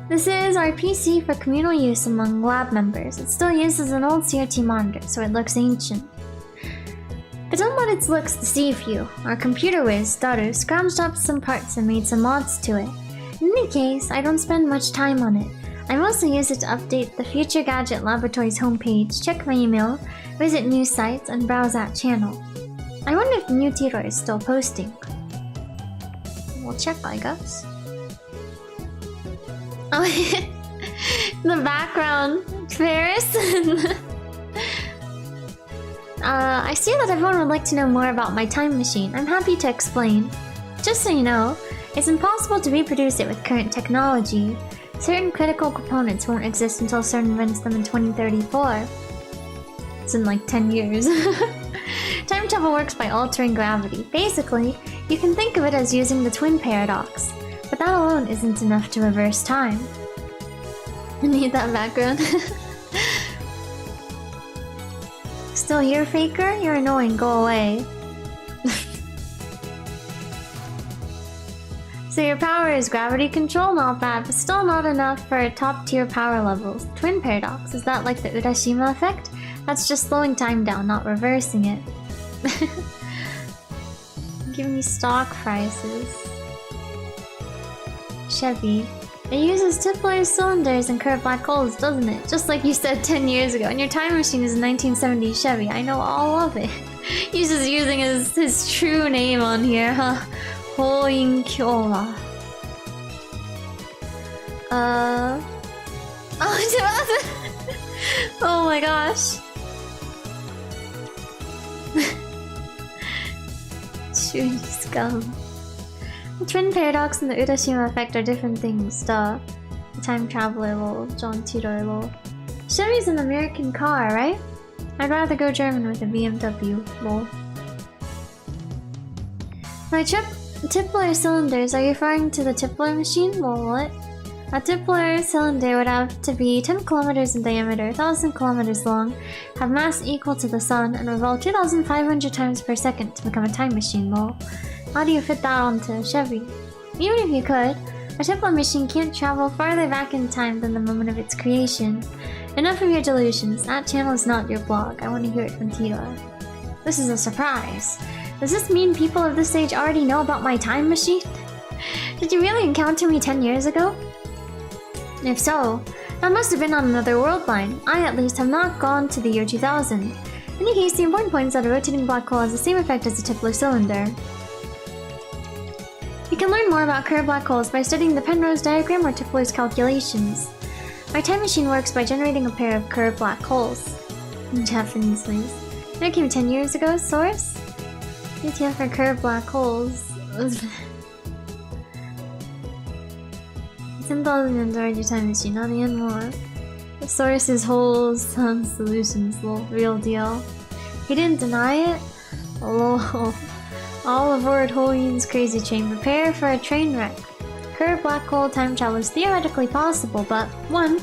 This is our PC for communal use among lab members. It still uses an old CRT monitor, so it looks ancient. But don't let its looks deceive you. Our computer whiz, Daru, scrounged up some parts and made some mods to it. In any case, I don't spend much time on it. I mostly use it to update the Future Gadget Laboratory's homepage, check my email, visit news sites, and browse that channel. I wonder if the new Tiro is still posting. We'll check, I guess. Oh, the background, Ferris. I see that everyone would like to know more about my time machine. I'm happy to explain. Just so you know, it's impossible to reproduce it with current technology. Certain critical components won't exist until CERN invents them in 2034. It's in like 10 years. Time travel works by altering gravity. Basically, you can think of it as using the twin paradox. But that alone isn't enough to reverse time. I need that background. Still here, Faker? You're annoying, go away. So your power is gravity control, not bad, but still not enough for top tier power levels. Twin paradox, is that like the Urashima effect? That's just slowing time down, not reversing it. Give me stock prices. Chevy. It uses Tipler's cylinders and curved black holes, doesn't it? Just like you said 10 years ago. And your time machine is a 1970s Chevy. I know all of it. He's just using his true name on here, huh? Hoin Kyola. Oh my gosh. Shooting scum. The twin paradox and the Urashima effect are different things, duh. The time traveler lol, John Tiro lol. Chevy's an American car, right? I'd rather go German with a BMW, lol. My Tipler cylinders, are you referring to the Tipler machine? Lol, what? A Tipler cylinder would have to be 10 kilometers in diameter, 1,000 kilometers long, have mass equal to the sun, and revolve 2,500 times per second to become a time machine, lol. How do you fit that onto a Chevy? Even if you could, a Tipler machine can't travel farther back in time than the moment of its creation. Enough of your delusions. That channel is not your blog. I want to hear it from Tito. This is a surprise. Does this mean people of this age already know about my time machine? Did you really encounter me 10 years ago? If so, that must have been on another world line. I, at least, have not gone to the year 2000. In any case, the important point is that a rotating black hole has the same effect as a Tipler cylinder. You can learn more about curved black holes by studying the Penrose diagram or Tipler's calculations. My time machine works by generating a pair of curved black holes. In Japanese, please. That came 10 years ago, source? ETF for curved black holes. 10,000 Android your time machine, not anymore. The source is holes, sun solutions, lol, real deal. He didn't deny it? Lol. All aboard Hoyin's crazy train, prepare for a train wreck. Curved black hole time travel is theoretically possible, but 1.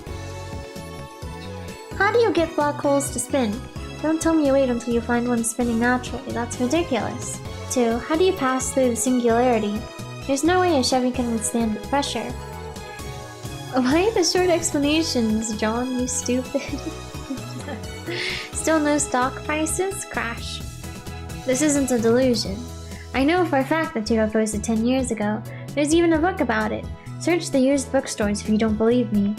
How do you get black holes to spin? Don't tell me you wait until you find one spinning naturally, that's ridiculous. 2. How do you pass through the singularity? There's no way a Chevy can withstand the pressure. Why the short explanations, John, you stupid? Still no stock prices? Crash. This isn't a delusion. I know for a fact that Tiro posted 10 years ago. There's even a book about it. Search the used bookstores if you don't believe me.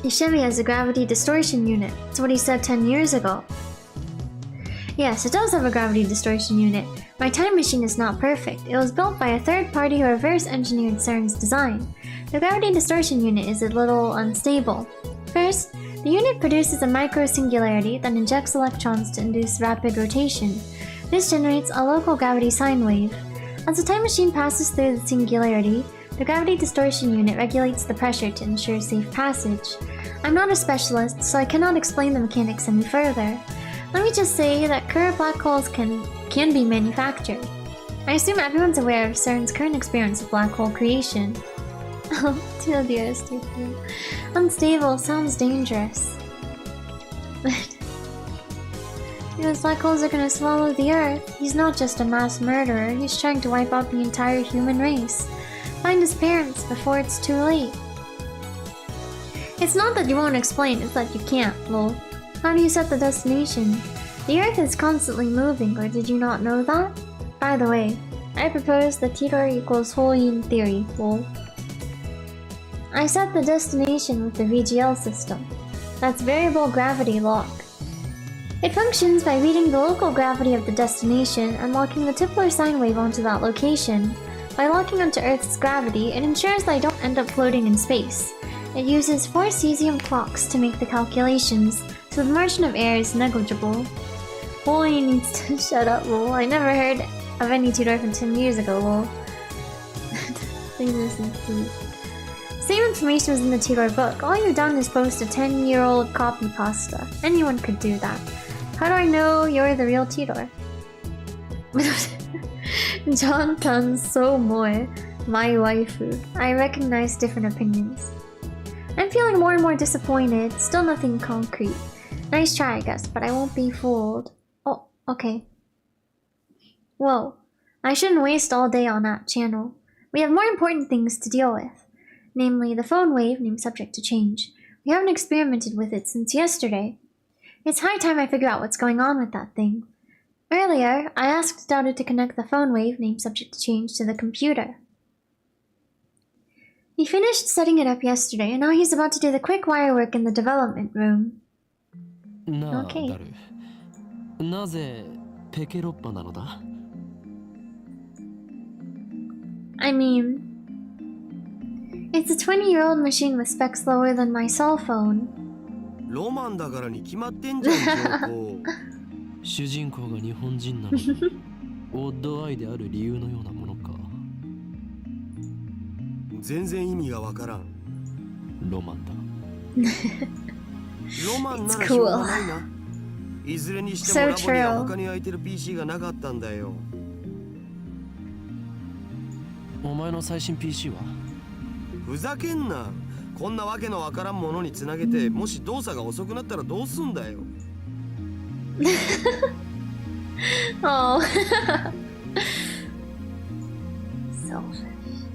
The Chevy has a gravity distortion unit. That's what he said 10 years ago. Yes, it does have a gravity distortion unit. My time machine is not perfect. It was built by a third party who reverse engineered CERN's design. The gravity distortion unit is a little unstable. First, the unit produces a micro-singularity that injects electrons to induce rapid rotation. This generates a local gravity sine wave. As the time machine passes through the singularity, the gravity distortion unit regulates the pressure to ensure safe passage. I'm not a specialist, so I cannot explain the mechanics any further. Let me just say that curved black holes can be manufactured. I assume everyone's aware of CERN's current experience of black hole creation. Oh, dear, stupid. Unstable sounds dangerous. Those black holes are gonna swallow the Earth. He's not just a mass murderer, he's trying to wipe out the entire human race. Find his parents before it's too late. It's not that you won't explain, it's that you can't, lol. How do you set the destination? The Earth is constantly moving, or did you not know that? By the way, I propose the Titor equals Hoyin theory, lol. I set the destination with the VGL system. That's variable gravity lock. It functions by reading the local gravity of the destination and locking the Tipler sine wave onto that location. By locking onto Earth's gravity, it ensures that I don't end up floating in space. It uses 4 cesium clocks to make the calculations, so the margin of error is negligible. Holy needs to shut up, lol. I never heard of any tutor from 10 years ago, lol. Please listen, please. Same information was in the tutor book. All you've done is post a 10-year-old copy pasta. Anyone could do that. How do I know you're the real tutor? John Tun's so more my waifu. I recognize different opinions. I'm feeling more and more disappointed. Still nothing concrete. Nice try, I guess, but I won't be fooled. Oh, okay. Whoa. I shouldn't waste all day on that channel. We have more important things to deal with. Namely, the phone wave named subject to change. We haven't experimented with it since yesterday. It's high time I figure out what's going on with that thing. Earlier, I asked Dada to connect the phone wave named subject to change to the computer. He finished setting it up yesterday, and now he's about to do the quick wire work in the development room. Okay. I mean, it's a 20-year-old machine with specs lower than my cell phone.
ロマンだからに決まってんじゃん、情報。
主人公が日本人なのにオッドアイである理由のようなものか。
全然意味がわからん。
ロマンだ。
ロマンならしょうがないな。いずれにしてもラボには他に空いてる PC がなかったんだよ。
お前の最新 PC は？
ふざけんな。こんなわけのわからんものにつなげて、もし動作が遅くなったらどうすんだよ。
Oh. Selfish.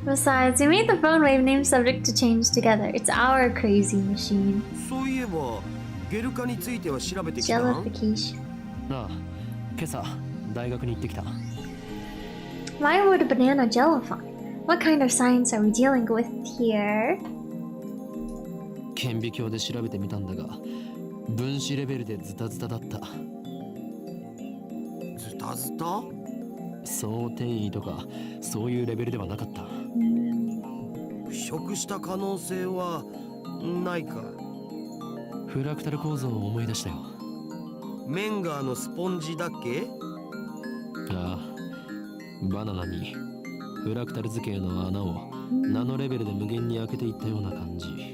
Besides, we made the phone wave name subject to change together. It's our crazy machine.
そういえば、ゲル化については調べてきた。
Jellification.
ああ、今朝大学に行ってきた。
Why would a banana jellify? What kind of science are we dealing with here?
顕微鏡で調べてみたんだが、分子レベルでズタズタだった。
ズタズタ？
そう転移とかそういうレベルではなかった。
腐食した可能性はないか。
フラクタル構造を思い出したよ。
メンガーのスポンジだっけ？
ああ、バナナにフラクタル図形の穴をナノレベルで無限に開けていったような感じ。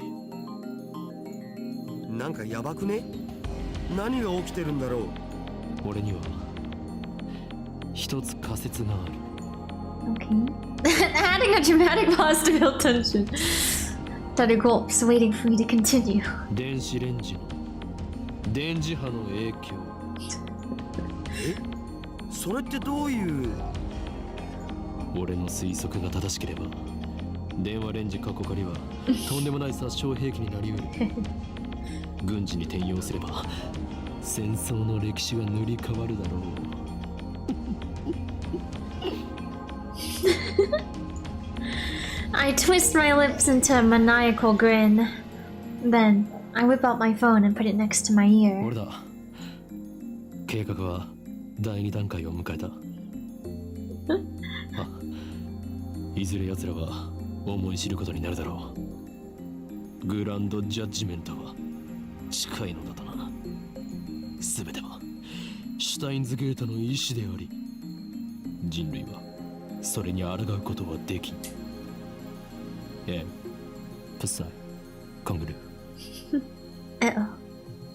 なんかやばくね？何が起きてるんだろう？
俺には一つ仮説がある。
Okay. Adding a dramatic pause to build tension. Dada gulps, waiting for me to continue.
電子レンジの電磁波の影響。
え？それってどういう？
俺の推測が正しければ、電話レンジ過去仮はとんでもない殺傷兵器になりうる。軍事に転用すれば戦争の歴史が塗り替わるだろう。
I twist my lips into a maniacal grin. Then, I whip out my phone and put it next to my ear.
俺だ。計画は第2段階を迎えた。あ、いずれ奴らは思い知ることになるだろう。グランドジャッジメントは近いのだとな。すべてはシュタインズゲートの意志であり、人類はそれに抗うことはできん。プサイ、コングルー。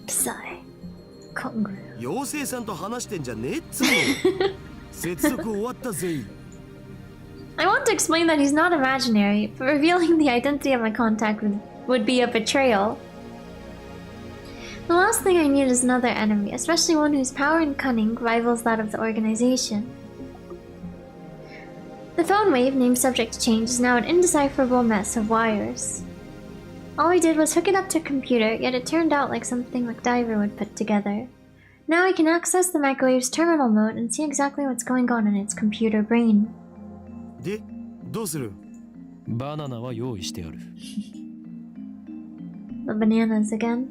プサイ、コングルー。
妖精さんと話してんじゃねえっつうの。接続終わったぜ。
I want to explain that he's not imaginary, but revealing the identity of my contact would be a betrayal. The last thing I need is another enemy, especially one whose power and cunning rivals that of the organization. The phone wave, named subject to change, is now an indecipherable mess of wires. All we did was hook it up to a computer, yet it turned out like something MacGyver would put together. Now we can access the microwave's terminal mode and see exactly what's going on in its computer brain.
で、どうする？
バナナは用意してある。
The bananas again.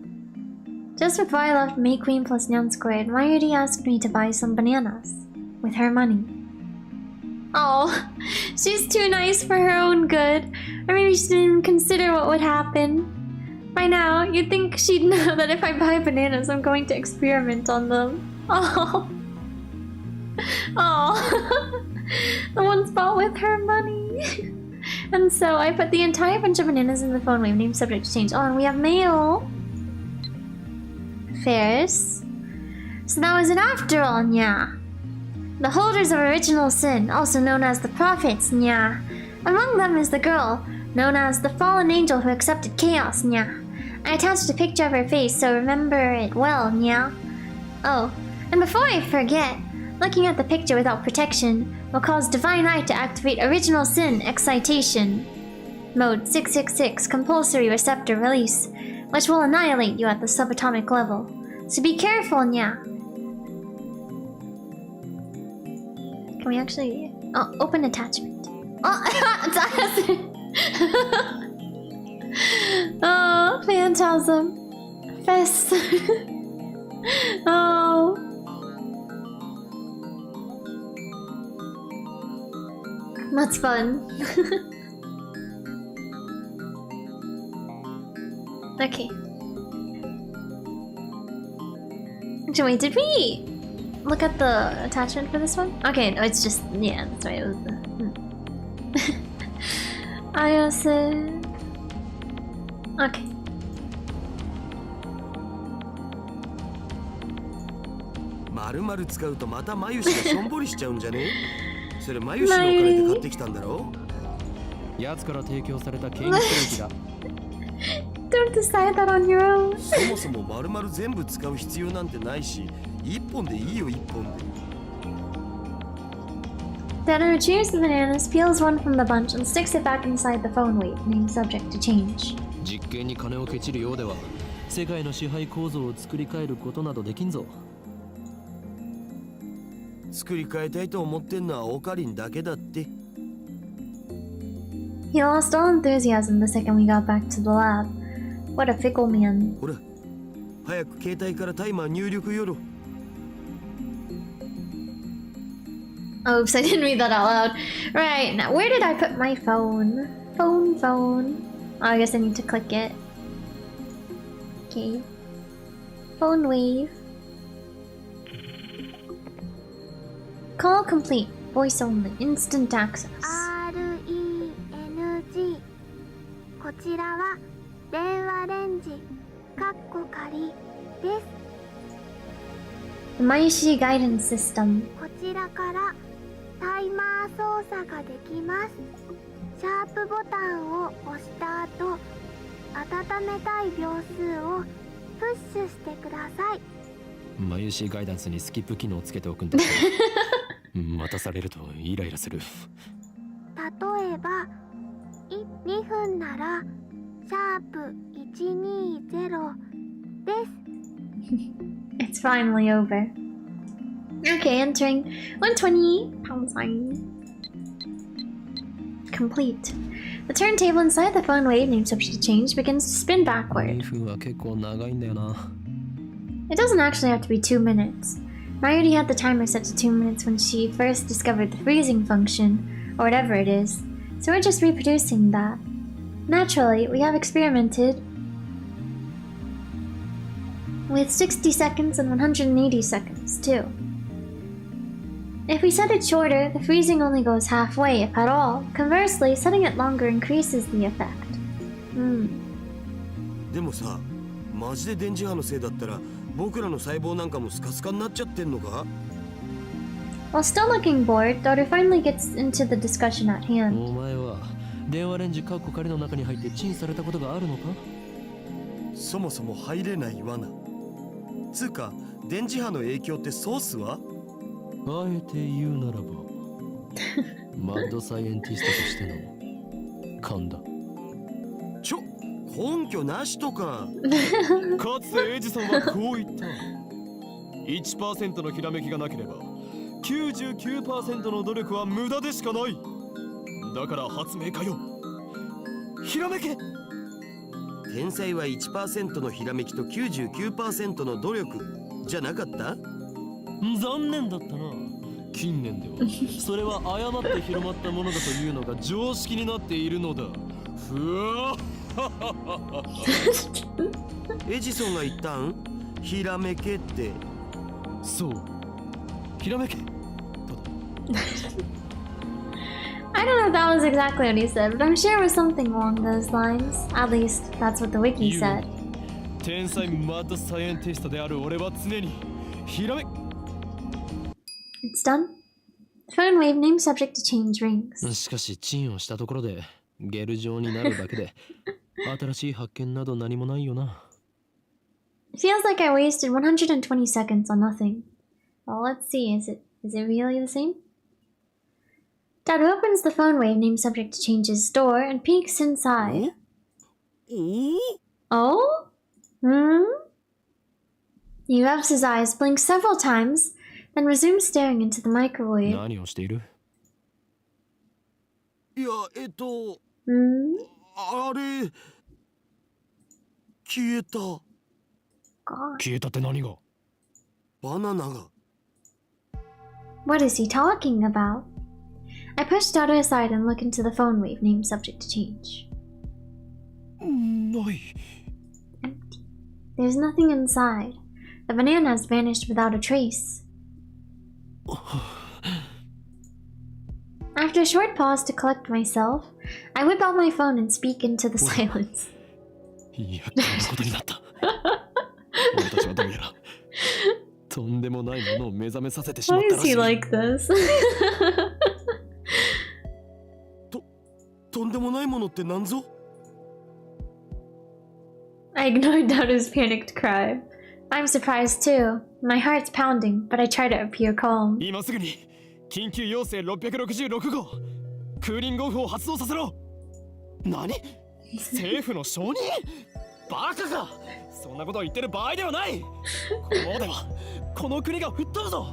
Just before I left May Queen plus Nyan Squared, Mayuri asked me to buy some bananas. With her money. Oh, she's too nice for her own good. Or maybe she didn't even consider what would happen. By now, you'd think she'd know that if I buy bananas, I'm going to experiment on them. Oh. Oh. The ones bought with her money. And so I put the entire bunch of bananas in the phone wave, named subject to change. Oh, and we have mail. Fairs. So that was it after all, nya. The holders of original sin, also known as the prophets, nya. Among them is the girl, known as the fallen angel who accepted chaos, nya. I attached a picture of her face, so remember it well, nya. Oh, and before I forget, looking at the picture without protection will cause Divine Eye to activate original sin excitation. Mode 666, compulsory receptor release, which will annihilate you at the subatomic level. So be careful, nya. Can we actually... Oh, open attachment. Oh, oh, phantasm. Fest. Oh. That's fun. Okay. Actually, wait, did we look at the attachment for this one? Okay, no, it's just, yeah, that's right, it was the... Ayase... Okay.
丸々使うとまた眉毛がしょんぼりしちゃうんじゃね？それ眉毛のお金で買ってきたんだろ？
やつから提供された研究機だ。
Don't decide that on your own.
そもそも丸々全部使う必要なんてないし、一本でいいよ一本で。
Dana retrieves the bananas, peels one from the bunch, and sticks it back inside the phone wave, named subject to change.
実験に金をケチるようでは、世界の支配構造を作り変えることなどできんぞ。
作り変えたいと思ってんのはオカリンだけだって。
He lost all enthusiasm the second we got back to the lab. What a fickle man.
ほら、早く携帯からタイマー入力よろ。
Oops, I didn't read that out loud. Right, now where did I put my phone? Phone. Oh, I guess I need to click it. Okay. Phone wave. Call complete. Voice only. Instant access.
RENG こちらは電話レンジかっこ仮です。
The Mayushi guidance system.
こちらからタイマー操作ができます。シャープボタンを押した後、温めたい秒数をプッシュしてください。
眉シガイダンスにスキップ機能をつけておくんだ。待たされるとイライラする。
例えば2分ならシャープ120です。
It's finally over. Okay, entering 120 pound sign. Complete. The turntable inside the phone wave, named subject to change, begins to spin backward.
2分は結構長いんだよな。
It doesn't actually have to be 2 minutes. Mayuri had the timer set to 2 minutes when she first discovered the freezing function, or whatever it is, so we're just reproducing that. Naturally, we have experimented with 60 seconds and 180 seconds, too. If we set it shorter, the freezing only goes halfway, if at all. Conversely, setting it longer increases the effect.
でもさ、マジで電磁波のせいだったら僕らの細胞なんかもスカスカになっちゃってんのか？
While still looking bored, Daughter finally gets into the discussion at hand.
お前は電話レンジカッコ仮の中に入ってチンされたことがあるのか？
そもそも入れない罠。つうか、電磁波の影響ってソースは？
あえて言うならばマッドサイエンティストとしての勘だ。
根拠なしとか。
かつてエジソンはこう言った。1% のひらめきがなければ 99% の努力は無駄でしかない。だから発明家よ、ひらめけ。
天才は 1% のひらめきと 99% の努力じゃなかった？
残念だったな。近年ではそれは誤って広まったものだというのが常識になっているのだ。ふわ
エジソンが言ったん？ひらめけって。
そう、ひらめけ。
I don't know if that was exactly what he said, but I'm sure it was something along those lines. At least, that's what the wiki said.
天才マッドサイエンティストである俺は常にひらめ。
It's done. Phone wave name subject to change rings.
しかしチンをしたところでゲル状になるだけで新しい発見など何もないよな。
Feels like I wasted 120 seconds on nothing. Well, let's see. Is it really the same? Dad opens the phone wave name subject to change his door and peeks inside. Oh? He rubs his eyes, blinks several times, then resumes staring into the microwave.
何をしている？
いや、あれ、消えた。
消えたって何が？
バナナが。
What is he talking about? I push Dada aside and look into the phone wave name subject to change.
ない。
Empty. There's nothing inside. The banana has vanished without a trace. After a short pause to collect myself, I whip out my phone and speak into the silence.
いや、こんなことになった。俺たちはどうやらとんでもないものを目覚めさせてしまったらしい。
Why is he like this?
とんでもないものってなんぞ？
I ignored Dada's panicked cry. I'm surprised too. My heart's pounding, but I try to appear calm.
今すぐに緊急要請666号クーリングオフを発動させろ。何？政府の承認？バカか。そんなことを言ってる場合ではない。このままではこの国が吹っ飛ぶぞ。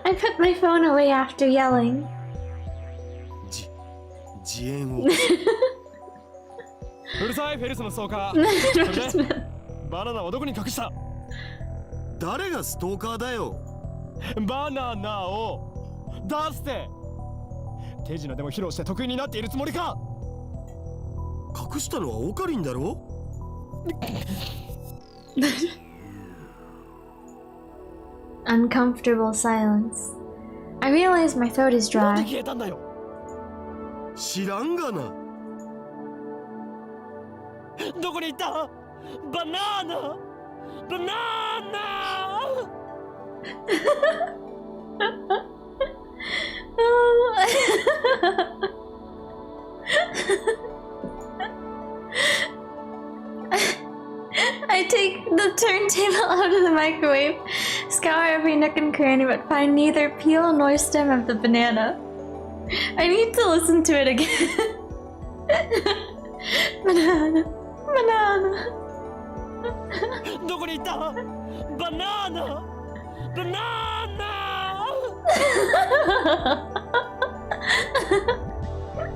I put my phone away after yelling.
自演を。
うるさいフェルスのストーカー。それでバナナをどこに隠した？
誰がストーカーだよ。
バナナを出して。手品でも披露して得意になっているつもりか。
隠したのはオカリンだろ。
Uncomfortable silence. I realize my throat is
なんで
dry.
消えたんだよ。
知らんがな。
どこに行った？バナナ！バナナ！I
take the turntable out of the microwave, scour every nook and cranny, but find neither peel nor stem of the banana. I need to listen to it again. Banana, banana.
どこに行った？バナナ！バナナ！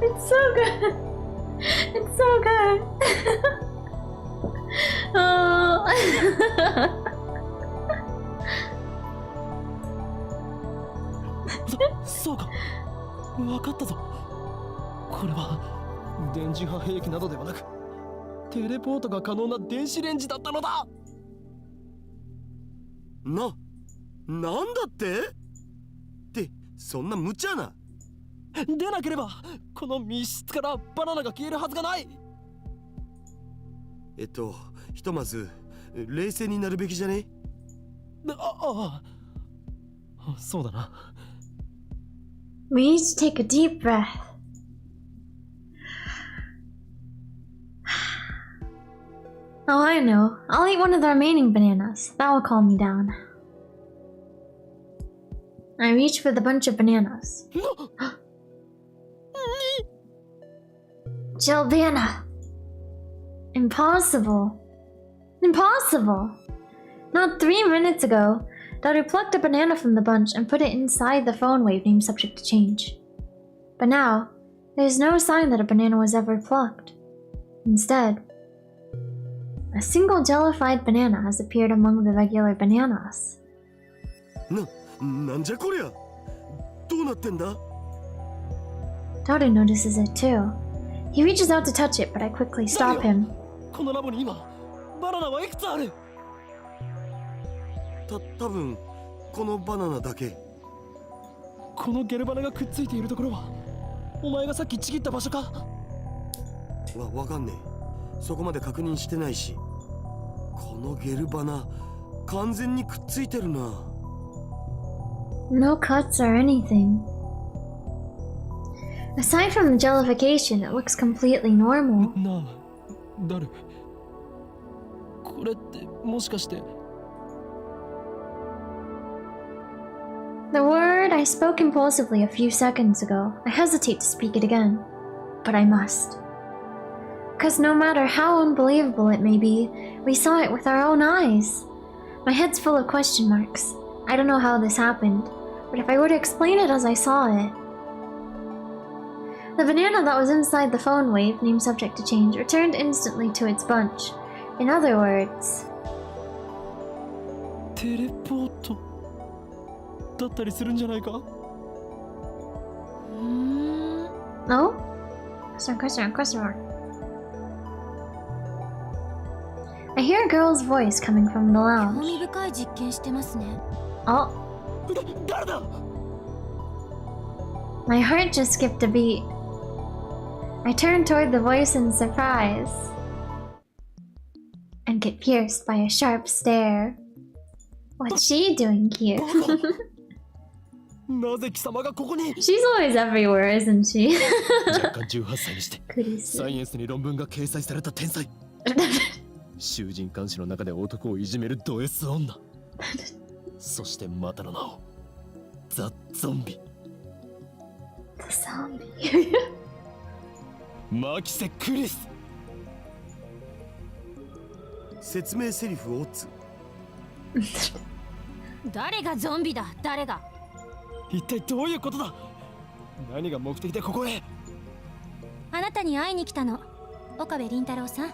It's so good. It's so good. Oh.
そうか。わかったぞ。これは電磁波兵器などではなくテレポートが可能な電子レンジだったのだ。
なんだってってそんな無茶な。
でなければこの密室からバナナが消えるはずがない。
ひとまず冷静になるべきじゃね？
そうだな。
We need to take a deep breath. Oh, I know. I'll eat one of the remaining bananas. That will calm me down. I reach for the bunch of bananas. Jilbana! Impossible. Impossible! Not 3 minutes ago, Daughter plucked a banana from the bunch and put it inside the phone wave named subject to change. But now, there's no sign that a banana was ever plucked. Instead, a single jellified banana has appeared among the regular bananas.
なんじゃこりゃ。どうなってんだ？
Daughter notices it too. He reaches out to touch it, but I quickly stop him.
このラボに今バナナはいくつある？
多分このバナナだけ。
このゲルバナがくっついているところはお前がさっきちぎった場所か？
わかんねえ。そこまで確認してないし。このゲルバナ完全にくっついてるな。
No cuts or anything. Aside from the jellification, it looks completely normal.
なあ、ダル。これってもしかして。
The word I spoke impulsively a few seconds ago, I hesitate to speak it again. But I must. Because no matter how unbelievable it may be, we saw it with our own eyes. My head's full of question marks. I don't know how this happened, but if I were to explain it as I saw it... The banana that was inside the phone wave, named subject to change, returned instantly to its bunch. In other words...
Teleport? だったりするんじゃないか?
No? Question mark. I hear a girl's voice coming from the lounge. Oh. My heart just skipped a beat. I turn toward the voice in surprise and get pierced by a sharp stare. What's she doing here?
なぜ貴様がここに?
She's always everywhere, isn't she?
若干18歳にしてサイエンスに論文が掲載された天才。囚人監視の中で男をいじめるド S 女。そしてまたの名をザ・ゾンビ。
ザ・ゾンビ。
マキセ・クリス。
説明セリフを打つ。
誰がゾンビだ？誰が？
一体どういうことだ？何が目的でここへ？
あなたに会いに来たの。岡部倫太郎さん。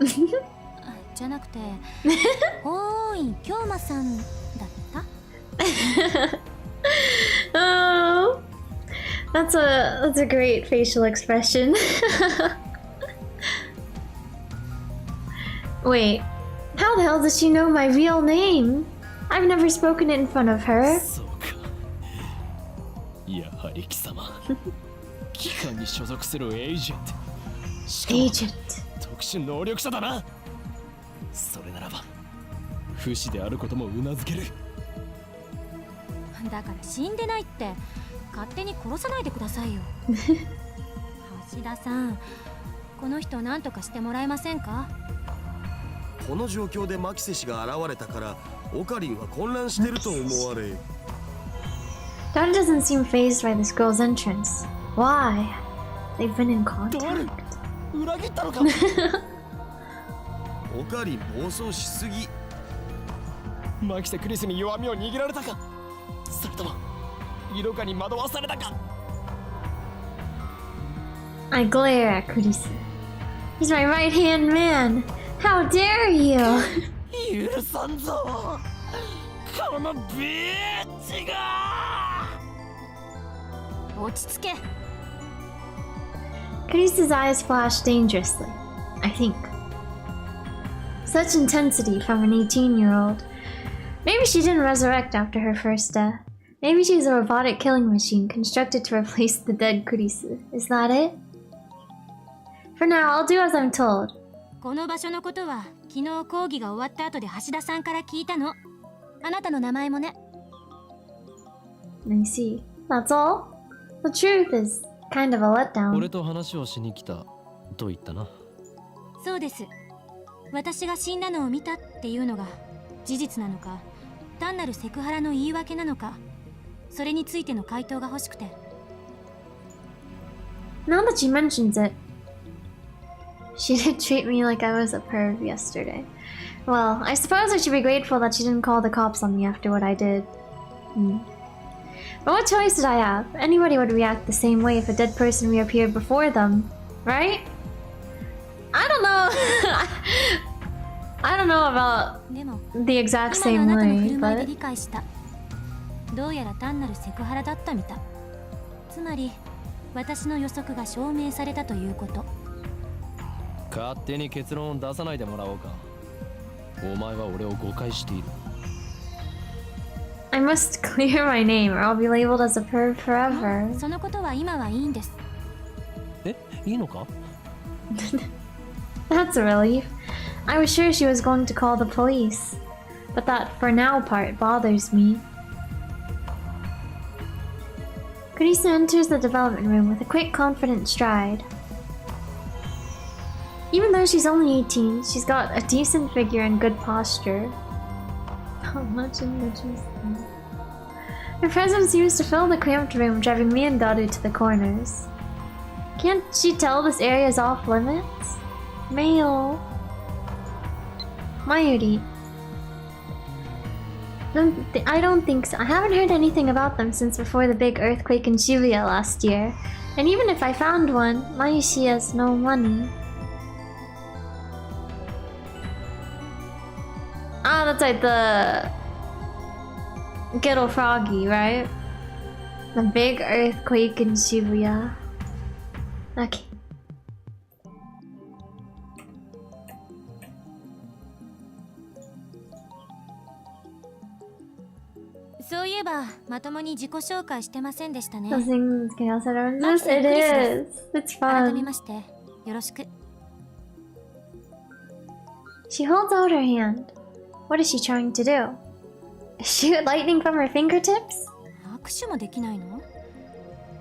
じゃなくて、おーい、京馬さんだった？
Oh, that's a great facial expression. Wait, how the hell does she know my real name? I've never spoken it in front of her.
そうか。やはり貴様。機関に所属するエージェント。しかも特殊能力者だな。それならば不死であることもうなずける。
だから死んでないって勝手に殺さないでくださいよ。橋田さん、この人何とかしてもらえませんか？
この状況でマキセ氏が現れたからオカリンは混乱してると思われ。
Dad doesn't seem fazed by this girl's entrance. Why? They've been in contact.
裏切ったのか？
オカリン暴走しすぎ。
マキセ・クリスに弱みを握られたか？それとも色化に惑わされたか？
I glare at Kurisu. He's my right-hand man. How dare you?
許さんぞ。このビッチが。
落ち着け。
Kurisu's eyes flash dangerously, I think. Such intensity from an 18-year-old. Maybe she didn't resurrect after her first death. Maybe she's a robotic killing machine constructed to replace the dead Kurisu. Is that it? For now, I'll do as I'm told.
この場所のことは昨日講義が終わった後で橋田さんから聞いたの。あなたの名前もね。
I see. That's all? The truth is kind of a letdown.
俺と話をしに来たと言ったな。
そうです。私が死んだのを見たっていうのが事実なのか、単なるセクハラの言い訳なのか、
それについての回答が欲しくて。
Now that she mentions it, she did treat me like I was a perv yesterday. Well, I suppose I should be grateful that she didn't call the cops on me after what I did. But what choice did I have? Anybody would react the same way if a dead person reappeared before them, right? I don't know. I don't know about the exact same way, but...
どうやら単なるセクハラだったみたい。つまり私の予測が証明されたということ。
勝手に結論を出さないでもらおうか。お前は俺を誤解している。
I must clear my name or I'll be labeled as a perv forever.
そのことは今はいいんです。
え、いいのか？
That's a relief. I was sure she was going to call the police. But that for now part bothers me. Kurisa enters the development room with a quick, confident stride. Even though she's only 18, she's got a decent figure and good posture. How much enriches them. Her presence seems to fill the cramped room, driving me and Daru to the corners. Can't she tell this area is off limits? Mail. Mayuri. I don't think so. I haven't heard anything about them since before the big earthquake in Shibuya last year. And even if I found one, Mayushi has no money. Ah, that's like the Ghetto Froggy, right? The big earthquake in Shibuya. Okay.
そういえばまともに自己紹介してませんでしたね。
Nothing chaos around this. It is. It's
改め
fun.
ましてよろしく。
She holds out her hand. What is she trying to do? Shoot lightning from her fingertips?
握手もできないの？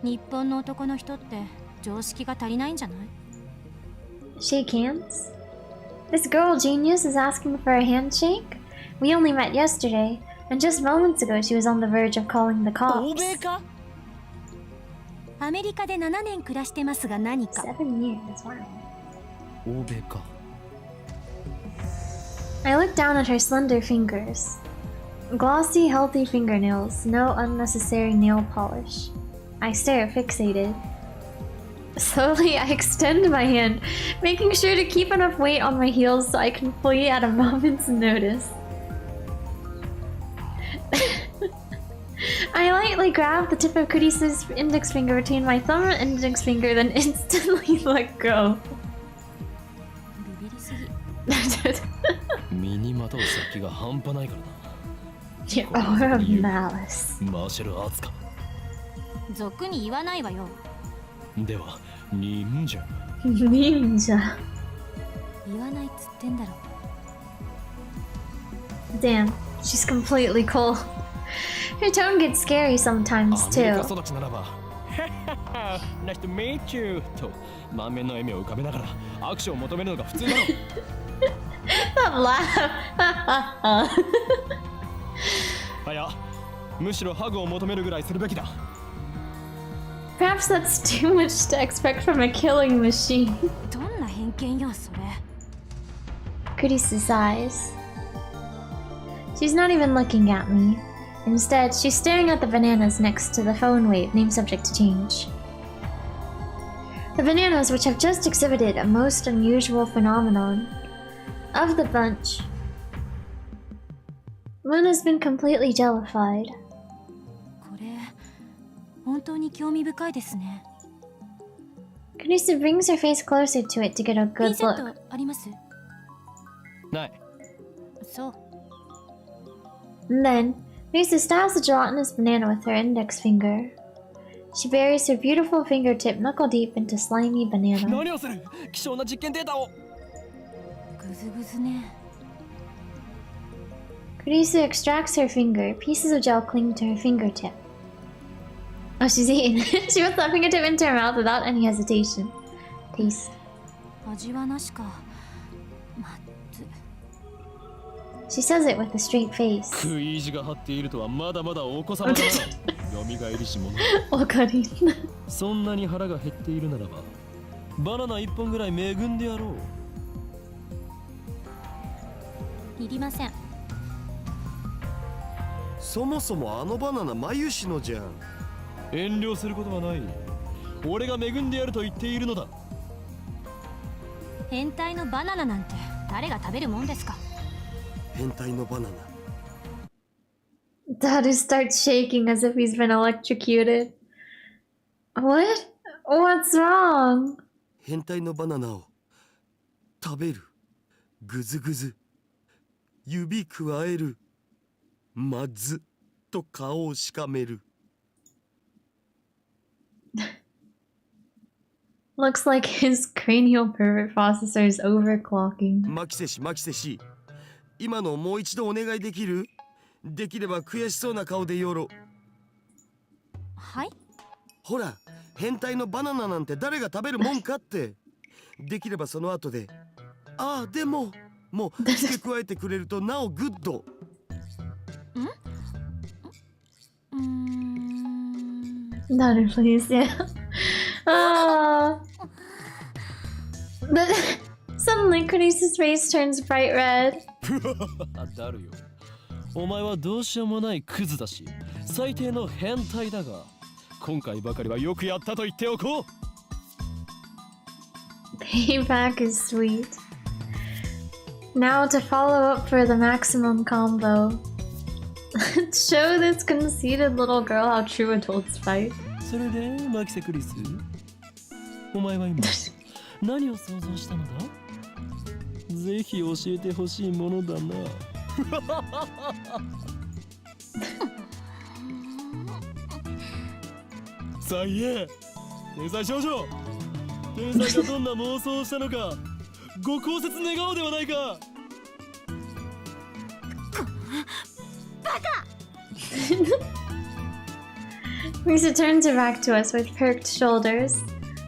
日本の男の人って常識が足りないんじゃない？
Shake hands? This girl genius is asking for a handshake? We only met yesterday, and just moments ago she was on the verge of calling the cops.
欧米か？アメリカで7年暮らしてますが何か。
7 years, wow.
欧米か。
I look down at her slender fingers. Glossy, healthy fingernails, no unnecessary nail polish. I stare fixated. Slowly, I extend my hand, making sure to keep enough weight on my heels so I can flee at a moment's notice. I lightly grab the tip of Kurisa's index finger between my thumb and index finger, then instantly let go.
ビビりすぎ。
身にまとう殺気が半端ないからな。
Your aura of malice.
マーシャルアーツか。
俗に言わないわよ。
では、忍者。
Ninja.
言わないっつってんだろ。
Damn, she's completely cold. Her tone gets scary sometimes
アメリ
too.
カ育ちならば。Nice to meet you と満面の笑みを浮かべながら握手を求めるのが普通だろう。
That laugh.
いや、むしろハグを求めるぐらいするべきだ。
Perhaps that's too much to expect from a killing machine.
どんな偏見よそれ。
Kurisa sighs. She's not even looking at me. Instead, she's staring at the bananas next to the phone wave, name subject to change. The bananas, which have just exhibited a most unusual phenomenon. Of the bunch, one has been completely jellified.
これ本当に興味深いですね。
Kurisa brings her face closer to it to get a
ピン
good
セッ
look.
トあります？
ない。
そう。
And then, Kurisa stabs the gelatinous banana with her index finger. She buries her beautiful fingertip knuckle deep into slimy banana.
何をする？希少な実験データを。
グズグズね。
Kurisa extracts her finger. Pieces of gel cling to her fingertip. Oh, she's eating. She puts that fingertip into her mouth without any hesitation. Taste.
味はなしか。まず。
She says it with a straight face.
食い意地が張っているとはまだまだお子様だな。よみがえりし者。
オカリン。
そんなに腹が減っているならばバナナ一本ぐらい恵んでやろう。
いりません。
そもそもあのバナナマユシのじゃん。
遠慮することはない。俺が恵んでやると言っているのだ。
変態のバナナなんて誰が食べるもんですか。
変態のバナナ。
Daddy starts shaking as if he's been electrocuted. What? What's wrong?
変態のバナナを食べる。ぐずぐず。指くわえる。まずと顔をしかめる。
Looks like his cranial pervert processor is overclocking.
マキセシマキセシ。今のもう一度お願いできる？できれば悔しそうな顔でよろ。
はい。
ほら、変態のバナナなんて誰が食べるもんかって。できればその後で、ああでも、もう付け加えてくれるとなおグッド。
Daddy, please, yeah. But suddenly, Krisa's face turns bright red.
だるよ。お前はどうしようもないクズだし、最低の変態だが、今回ばかりはよくやったと言っておこう。
Payback is sweet. Now to follow up for the maximum combo. Show this conceited little girl how true adults fight.
それでマキセクリス、お前は今何を想像したのだ？ぜひ教えてほしいものだな。さあ言え、天才少女。天才がどんな妄想をしたのか、ご考説願おうではないか。
Risa turns her back to us with perked shoulders.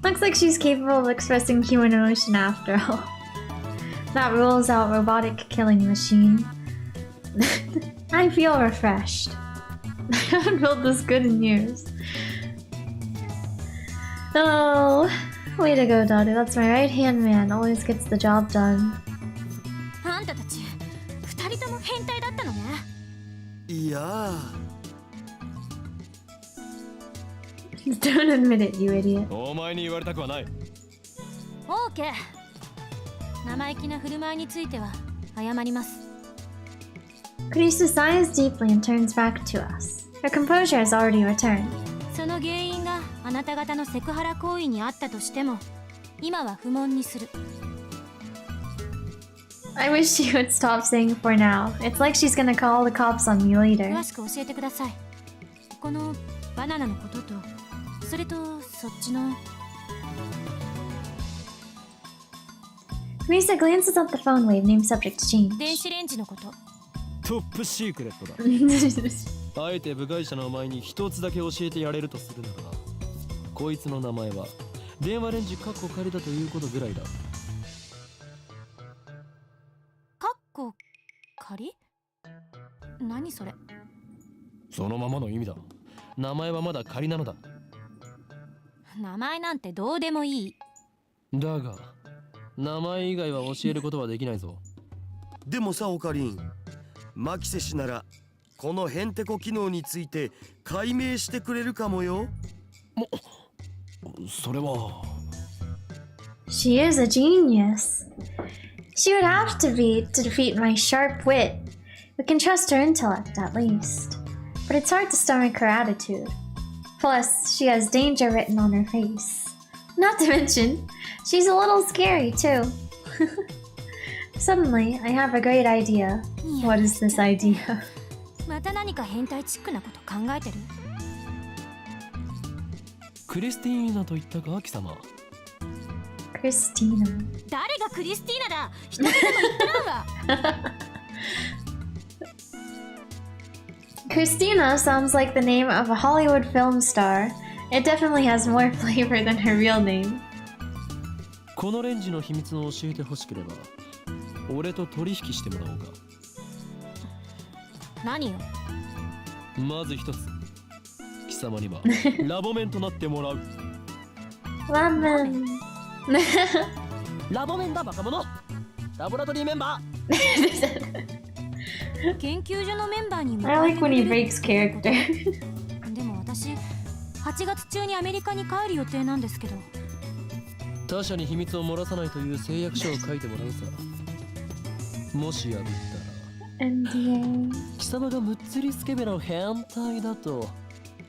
Looks like she's capable of expressing human emotion after all. That rules out robotic killing machine. I feel refreshed. I haven't felt this good in years. Oh, way to go, Dadu. That's my right-hand man. Always gets the job done.
あんたたち、二人とも変態だったのね。
いやー。
Don't admit it, you idiot.
お前に言われたくはない。
オーケー。生意気な振る舞いについては謝ります。
Krisa sighs deeply and turns back to us. Her composure has already returned.
その原因があなた方のセクハラ行為にあったとしても、今は不問にする。
I wish she would stop saying for now. It's like she's gonna call the cops on me later.
詳しく教えてください。このバナナのことと、それとそっちの。
Risa glances at the phone wave name subject change.
電子レンジのこと。
トップシークレットだ。あえて部外者のお前に一つだけ教えてやれるとするならば、こいつの名前は電話レンジカッコ仮だということぐらいだ。
カッコ仮？何それ？
そのままの意味だ。名前はまだ仮なのだ。
名前なんてどうでもいい。
だが名前以外は教えることはできないぞ。
でもさ、オカリン、マキセ氏ならこのヘンテコ機能について解明してくれるかもよ。
それは。
She is a genius. She would have to be to defeat my sharp wit. We can trust her intellect at least. But it's hard to stomach her attitude. Plus, she has danger written on her face. Not to mention, she's a little scary too. Suddenly, I have a great idea. What is this idea?
また何か変態チックなこと考えてる？
クリスティーナと言ったか、貴様。
Christina.
誰がクリスティーナだ？一人でも言ってないわ。
Christina sounds like the name of a Hollywood film star. It definitely has more flavor than her real name.
このレンジの秘密を教えてほしければ、俺と取引してもらおうか。
何よ？
まず一つ、貴貴様にはラボメンとなってもらう。
ラーメン。
ラボメンだバカ者。ラボラトリーメンバー。
研究所のメンバーにも
I like when he breaks character.
でも私8月中にアメリカに帰る予定なんですけど。
他者に秘密を漏らさないという誓約書を書いてもらうさ。もし破ったら
NDA。
貴様がむっつりスケベの変態だと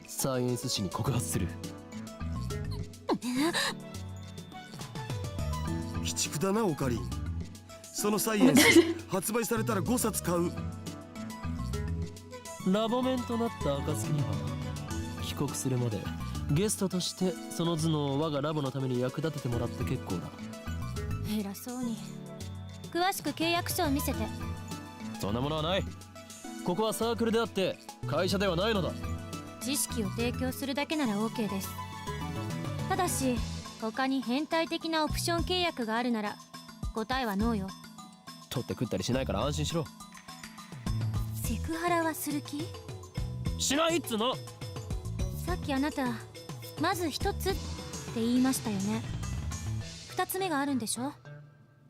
サイエンス誌に告発する。
鬼畜だなオカリン。そのサイエンス発売されたら5冊買う。
ラボメンとなった暁には帰国するまでゲストとしてその頭脳を我がラボのために役立ててもらって結構だ。
偉そうに。詳しく契約書を見せて。
そんなものはない。ここはサークルであって会社ではないのだ。
知識を提供するだけなら OK です。ただし他に変態的なオプション契約があるなら答えはノーよ。
取って食ったりしないから安心しろ。
セクハラはする気？
しないっつの。
さっきあなたまず一つって言いましたよね。二つ目があるんでしょ。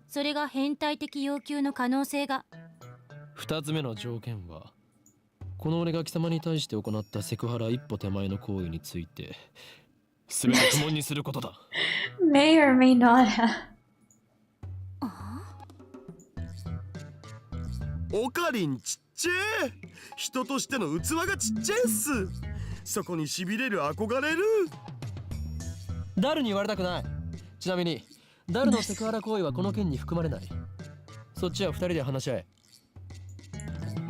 それが変態的要求の可能性が。
二つ目の条件はこの俺が貴様に対して行ったセクハラ一歩手前の行為について全て不問にすることだ。
May or may not have.
オカリンちっちゃい。人としての器がちっちゃいっす。そこに痺れる憧れる。
ダルに言われたくない。ちなみにダルのセクハラ行為はこの件に含まれない。そっちは二人で話し合え。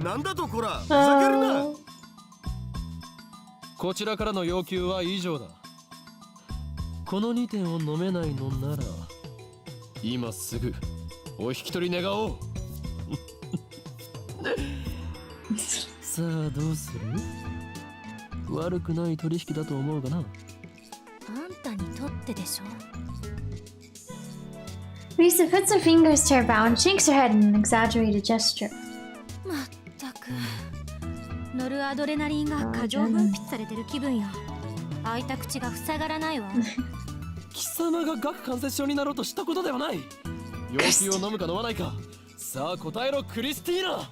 なんだとこら、ふざけるな。
こちらからの要求は以上だ。この2点を飲めないのなら今すぐお引き取り願おう。さあどうする？悪くない取引だと思うがな。
あんたにとってでしょ。
Lisa puts her fingers to her brow and shakes her head in an exaggerated gesture.
まったくノルアドレナリンが過剰分泌されてる気分よ。開いた口が塞がらないわ。
貴様が顎関節症になろうとしたことではない。要求を飲むか飲まないか、さあ答えろクリスティーナ。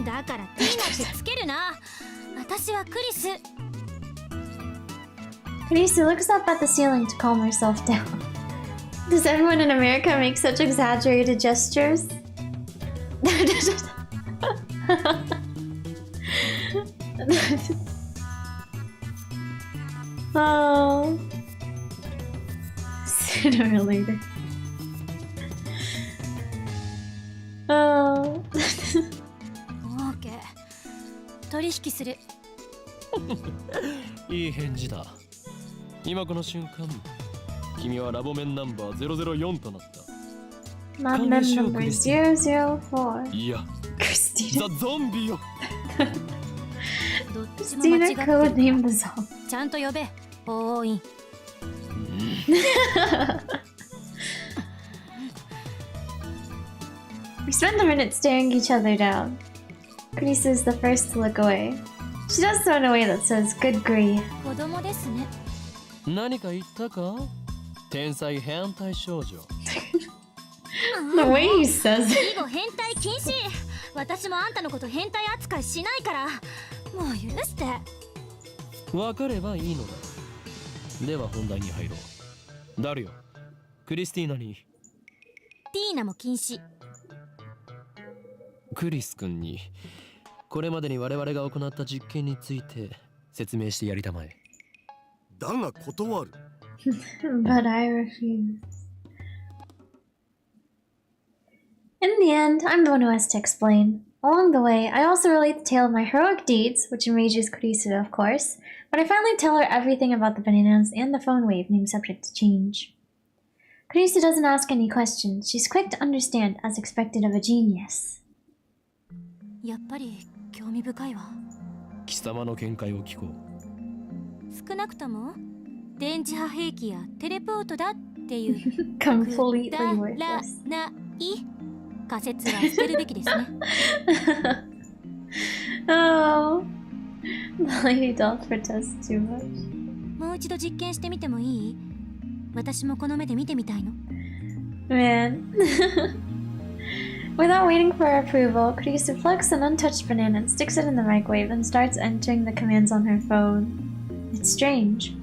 だからティーナってつけるな。私はクリス。
Lisa looks up at the ceiling to calm herself down. Does everyone in America make such exaggerated gestures? Oh. Sooner or later. Oh.
オーケー。取引する。
いい返事だ。今この瞬間君はラボメンナンバー004となった。
Lab mem number 004.
いや
Christina.
ザ・ゾンビよ。
どっちも間違
Christina
って
code
る。
name the song.
ちゃんと呼べ。おーい。
We spend a minute staring each other down. Krisa is the first to look away. She does so in a way that says, good grief.
子供ですね。
何か言ったか？天才変態少女。
The way he says it.
以後変態禁止。私もあんたのこと変態扱いしないから。もう許して。
わかればいいのだ。では本題に入ろう。ダルよ、クリスティーナに。
ティーナも禁止。
クリス君にこれまでに我々が行った実験について説明してやりたまえ。
だが断る。
But I refuse. In the end, I'm the one who has to explain. Along the way, I also relate the tale of my heroic deeds, which enrages Kurisuda, of course, but I finally tell her everything about the bananas and the phone wave named subject to change. Kurisuda doesn't ask any questions. She's quick to understand, as expected of a genius.
やっぱり興味深いわ。
貴様の見解を聞こう。
少なくとも電磁波兵器やテレポートだっていう
Completely
くだら
worthless.
ない仮説は捨てるべきですね。
Oh. The lady doth protest too much.
もう一度実験してみてもいい？私もこの目で見てみたいの。
Man. Without waiting for approval, Kurisu plucks an untouched banana and sticks it in the microwave and starts entering the commands on her phone. It's strange.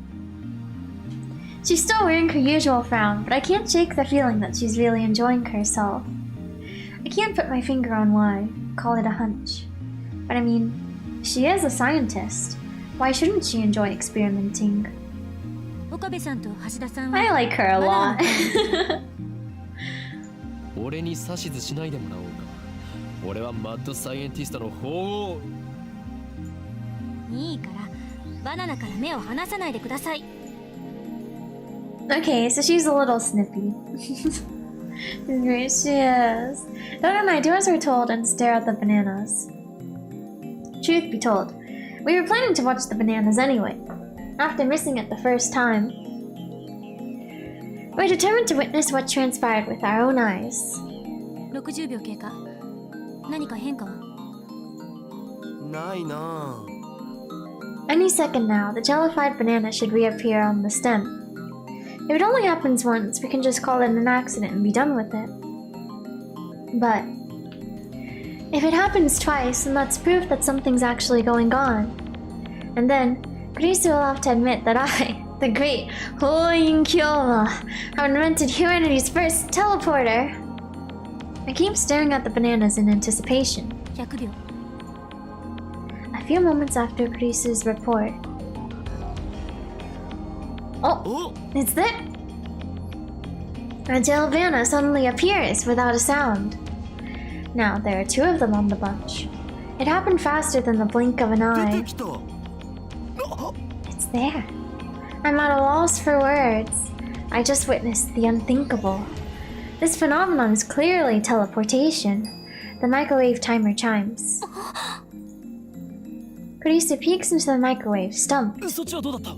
She's still wearing her usual frown, but I can't shake the feeling that she's really enjoying herself. I can't put my finger on why, call it a hunch. But I mean, she is a scientist. Why shouldn't she enjoy experimenting?
岡部さんと橋田さんは
I like her a lot.
俺に指図しないでもらおうか。俺はマッドサイエンティストの法を。
いいからバナナから目を離さないでください。
Okay, so she's a little snippy. She is. Donna and I do as we're told and stare at the bananas. Truth be told, we were planning to watch the bananas anyway. After missing it the first time, we're determined to witness what transpired with our own eyes.
60秒経過。何か変化は？
ないな。
Any second now, the jellified banana should reappear on the stem. If it only happens once, we can just call it an accident and be done with it. But if it happens twice, then that's proof that something's actually going on. And then, Kurisu will have to admit that I, the great Hoin Kyoma, have invented humanity's first teleporter. I keep staring at the bananas in anticipation.
100秒。
A few moments after Kurisu's report. Oh, it's that? A Jelvana suddenly appears without a sound. Now there are two of them on the bunch. It happened faster than the blink of an eye. It's there. I'm at a loss for words. I just witnessed the unthinkable. This phenomenon is clearly teleportation. The microwave timer chimes. Kurisu peeks into the microwave, stumped.
そっちはどうだった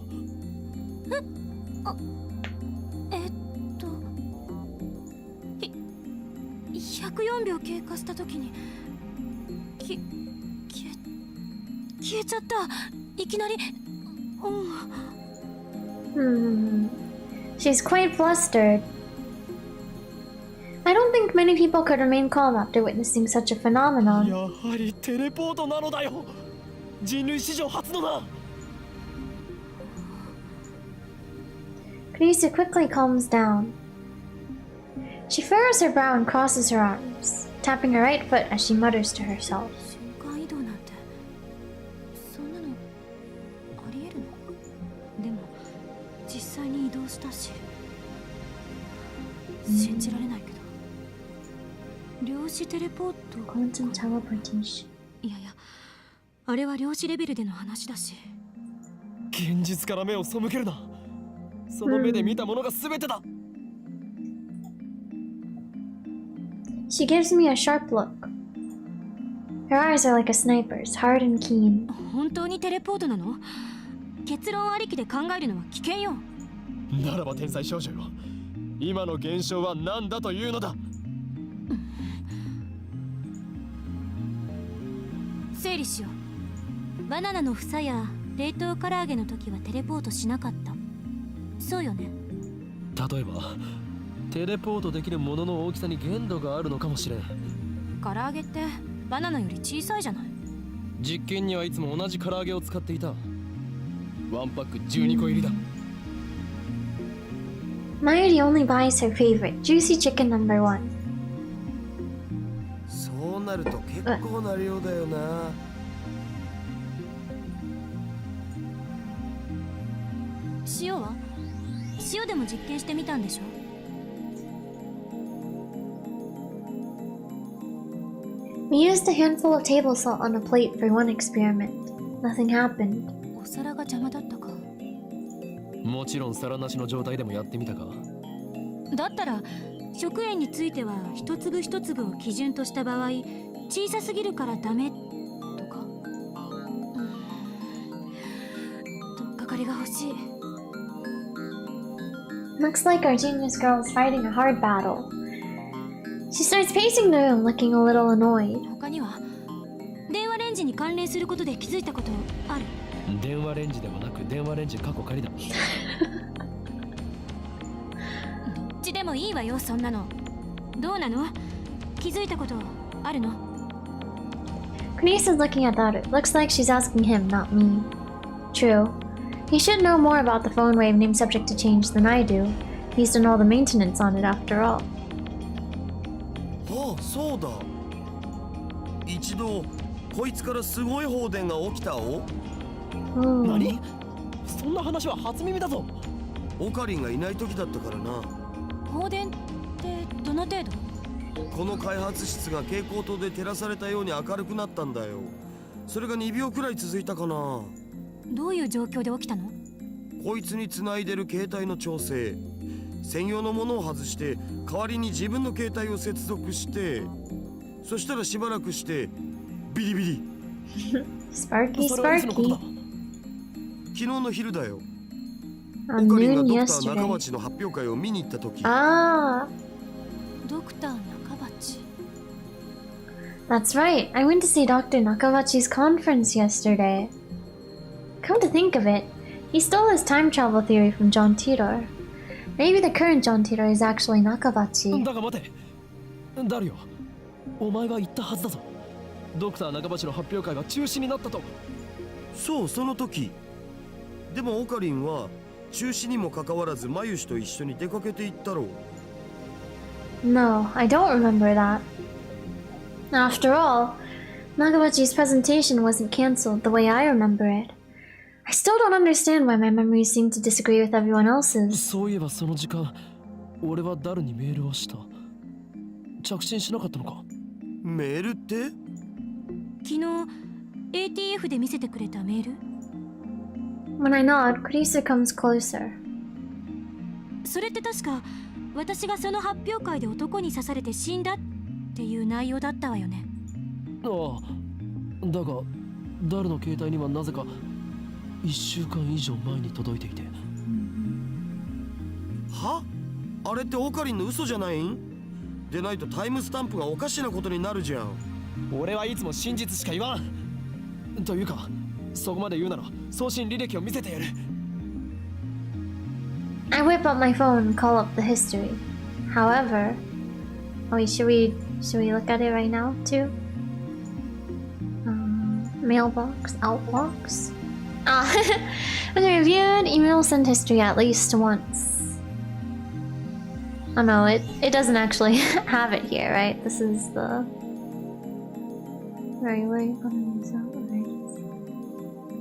？104
秒経過したときに消えちゃった。いきなり。
She's quite flustered. I don't think many people could remain calm after witnessing such a phenomenon.
やはりテレポートなのだよ。人類史上初のな。
Kurisu quickly calms down. She furrows her brow and crosses her arms, tapping her right foot as she mutters to herself.
瞬間移動なんてそんなのありえるの？でも実際に移動したし信じられないけど。量子テレポート。
Quantum teleportation.
いやいや、あれは量子レベルでの話だし。
現実から目を背けるな。その目で見たものが全てだ。
She gives me a sharp look. Her eyes are like a sniper's, hard and keen.
本当にテレポートなの？結論ありきで考えるのは危険よ。
ならば天才少女よ。今の現象は何だというのだ。
整理しよう。バナナの房や冷凍唐揚げの時はテレポートしなかった。そうよね。
例えばテレポートできるものの大きさに限度があるのかもしれん。
唐揚げってバナナより小さいじゃない。
実験にはいつも同じ唐揚げを使っていた。ワンパック12個入りだ。
Mayuri only buys her favorite, juicy chicken number 1.
そうなると結構な量だよな。
塩は？塩でも実験してみたんでしょ？
We used a handful of table salt on a plate for one experiment. Nothing happened.
お皿が邪魔だったか。
もちろん皿なしの状態でもやってみたか。
だったら食塩については一粒一粒を基準とした場合、小さすぎるからダメとか。とっかかりが欲しい。
Looks like our genius girl is fighting a hard battle. She starts pacing the room, looking a little annoyed.
他には電話レンジに関連
連することで気づいたことある？
電話レンジではなく電話レンジ過去仮だ。
どっちでもいいわよ、そんなの。どうなの？気づいたことあるの？
Kunisa's looking at daughter. Looks like she's asking him, not me. True. He should know more about the phone wave named subject to change than I do. He's done all the maintenance on it after all.
ああ、そうだ。一度こいつからすごい放電が起きたお。
何？そんな話は初耳だぞ。
オカリンがいない時だったからな。
放電ってどの程度？
この開発室が蛍光灯で照らされたように明るくなったんだよ。それが2秒くらい続いたかな。
どういう状況で起きたの？
こいつに繋いでる携帯の調整、専用のものを外して代わりに自分の携帯を接続して、そしたらしばらくしてビリビリ。
Sparky,
それはいつのことだ？
Sparky.
昨日の昼だよ。
On
オカリンが
noon
ドクター中
yesterday.
町の発表会を見に行った時。
Ah,
ドクター中鉢。
that's right. I went to see Dr. Nakawachi's conference yesterday. Come to think of it, he stole his time travel theory from John Titor. Maybe the current John Titor is actually Nakawachi.
だが待て。ダリオ、お前が言ったはずだぞ。ドクター中鉢の発表会が中止になったと。
そう、その時。でもオカリンは中止にもかかわらずマユシと一緒に出かけていったろう。
No, I don't remember that. After all, Nakawachi's presentation wasn't cancelled the way I remember it. I still don't understand why my memories seem to disagree with everyone else's.
そういえばその時間、俺はダルにメールをした。着信しなかったのか？
メールって？
昨日 ATF で見せてくれたメール？
When I nod, Kurisu comes closer.
それって確か私がその発表会で男に刺されて死んだっていう内容だったわよね。
ああ、だがダルの携帯にはなぜか1週間以上前に届いていて。
は？あれってオカリンの嘘じゃないん？でないとタイムスタンプがおかしなことになるじゃん。
俺はいつも真実しか言わん。というか、そこまで言うなら送信履歴を見せてやる。
I whip up my phone and call up the history. However, wait, should we look at it right now too? Mailbox, outbox. Ah, when reviewed, email sent history at least once. Oh no, it doesn't actually have it here, right? This is the right way.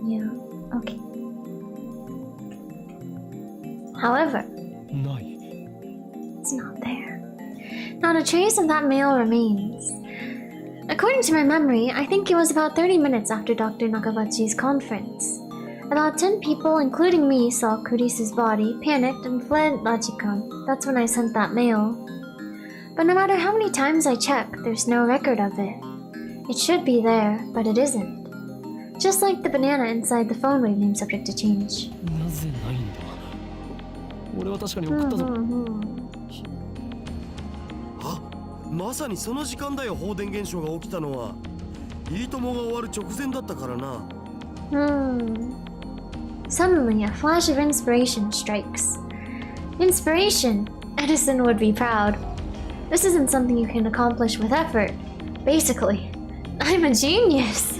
Yeah, okay. However,
ない。
it's not there. Not a trace of that mail remains. According to my memory, I think it was about 30 minutes after Dr. Nakawachi's conference. About 10 people, including me, saw Kurisu's body, panicked, and fled Rajikan. That's when I sent that mail. But no matter how many times I check, there's no record of it. It should be there, but it isn't. Just like the banana inside the phone wave named subject to change.
なぜないんだ？俺は確かに送ったぞ。
あ、まさにその時間だよ。放電現象が起きたのは。いいともが終わる直前だったからな。
Suddenly, a flash of inspiration strikes. Inspiration! Edison would be proud. This isn't something you can accomplish with effort. Basically, I'm a genius!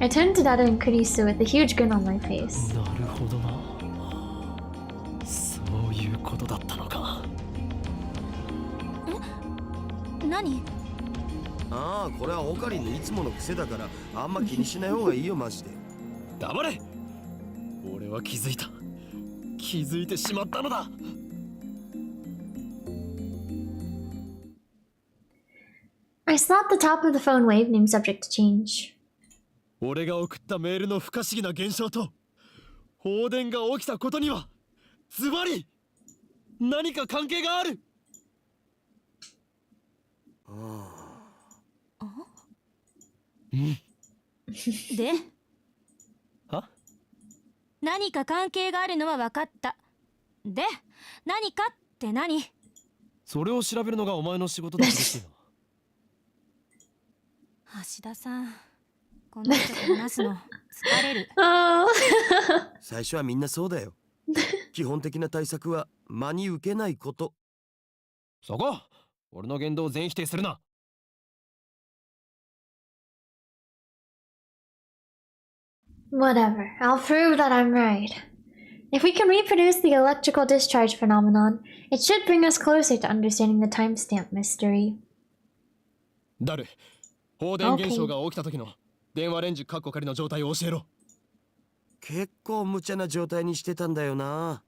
I turned to Dada and Kurisu with a huge grin on my face.
なるほどな。そういうことだったのか。
何？
ああ、これはオカリンのいつもの癖だからあんま気にしない方がいいよ、マジで。
黙れ！俺は気づいた。気づいてしまったのだ。
I slapped the top of the phone wave named subject to change.
俺が送ったメールの不可思議な現象と放電が起きたことにはズバリ何か関係がある。
で？
は？
何か関係があるのは分かった。で、何かって何？
それを調べるのがお前の仕事だって言ってな。
橋田さん、
この人と話すの疲れる。
Oh.
最初はみんなそうだよ。基本的な対策は真に受けないこと。
そこ俺の言動を全否定するな。
Whatever, I'll prove that I'm right. If we can reproduce the electrical discharge phenomenon, it should bring us closer to understanding the timestamp mystery.
ダル、放電現象が起きた時の電話レンジカッコ仮の状態を教えろ。
結構無茶な状態にしてたんだよな。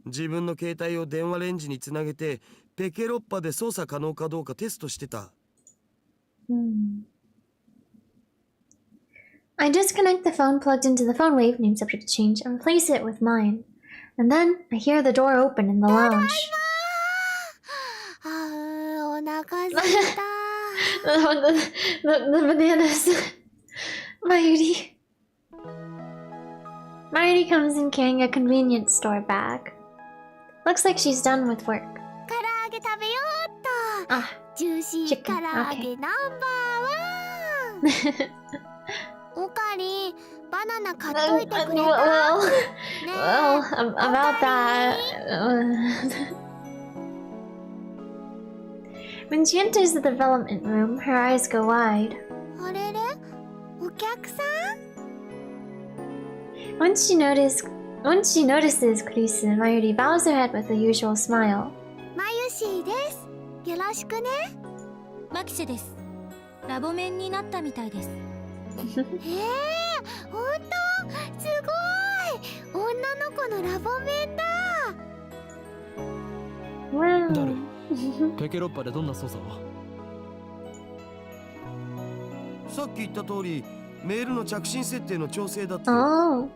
自分の携帯を電話レンジにつなげてペケロッパで操作可能かどうかテストしてた。
I disconnect the phone plugged into the phone wave, name subject to change, and replace it with mine. And then I hear the door open in the lounge.
お腹すいた。
the bananas. Mayuri. Mayuri comes in carrying a convenience store bag. Looks like she's done with work.
唐揚げ食べようっと。
Ah,
ジューシー唐揚げナンバーワン。おかり、バナナ買っといてくれた？
well, about that. When she enters the development room, her eyes go wide.
あれれ？お客さん？
Once she notices Chris, Mayuri bows her head with the usual smile.
マユシーです。よろしくね。マキシェです。ラボメンになったみたいです。ほんと？すごい！女の子のラボメンだ。
ダル、ペケロッパでどんな操作を？
さっき言った通り、メールの着信設定の調整だって。
Oh,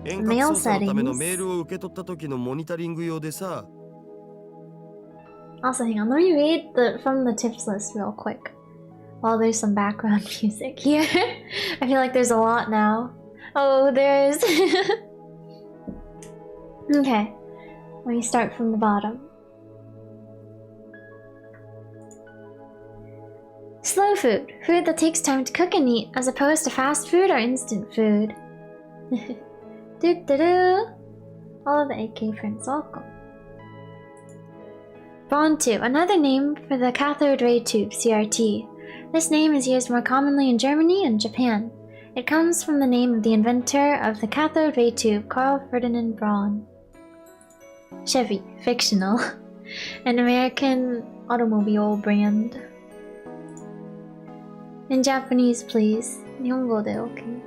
遠隔操作のためのメールを受け取った時のモニタリング用でさ。
Also, hang on, let me read from the tips list real quick. While there's some background music here. I feel like there's a lot now. Oh, there is. Okay, let me start from the bottom. Slow food. Food that takes time to cook and eat, as opposed to fast food or instant food. Doo-doo-doo. All of the AK friends, welcome. Brawn 2, another name for the cathode ray tube, CRT. This name is used more commonly in Germany and Japan. It comes from the name of the inventor of the cathode ray tube, Carl Ferdinand Braun. Chevy, fictional. An American automobile brand. In Japanese, please. Nihongo de okay.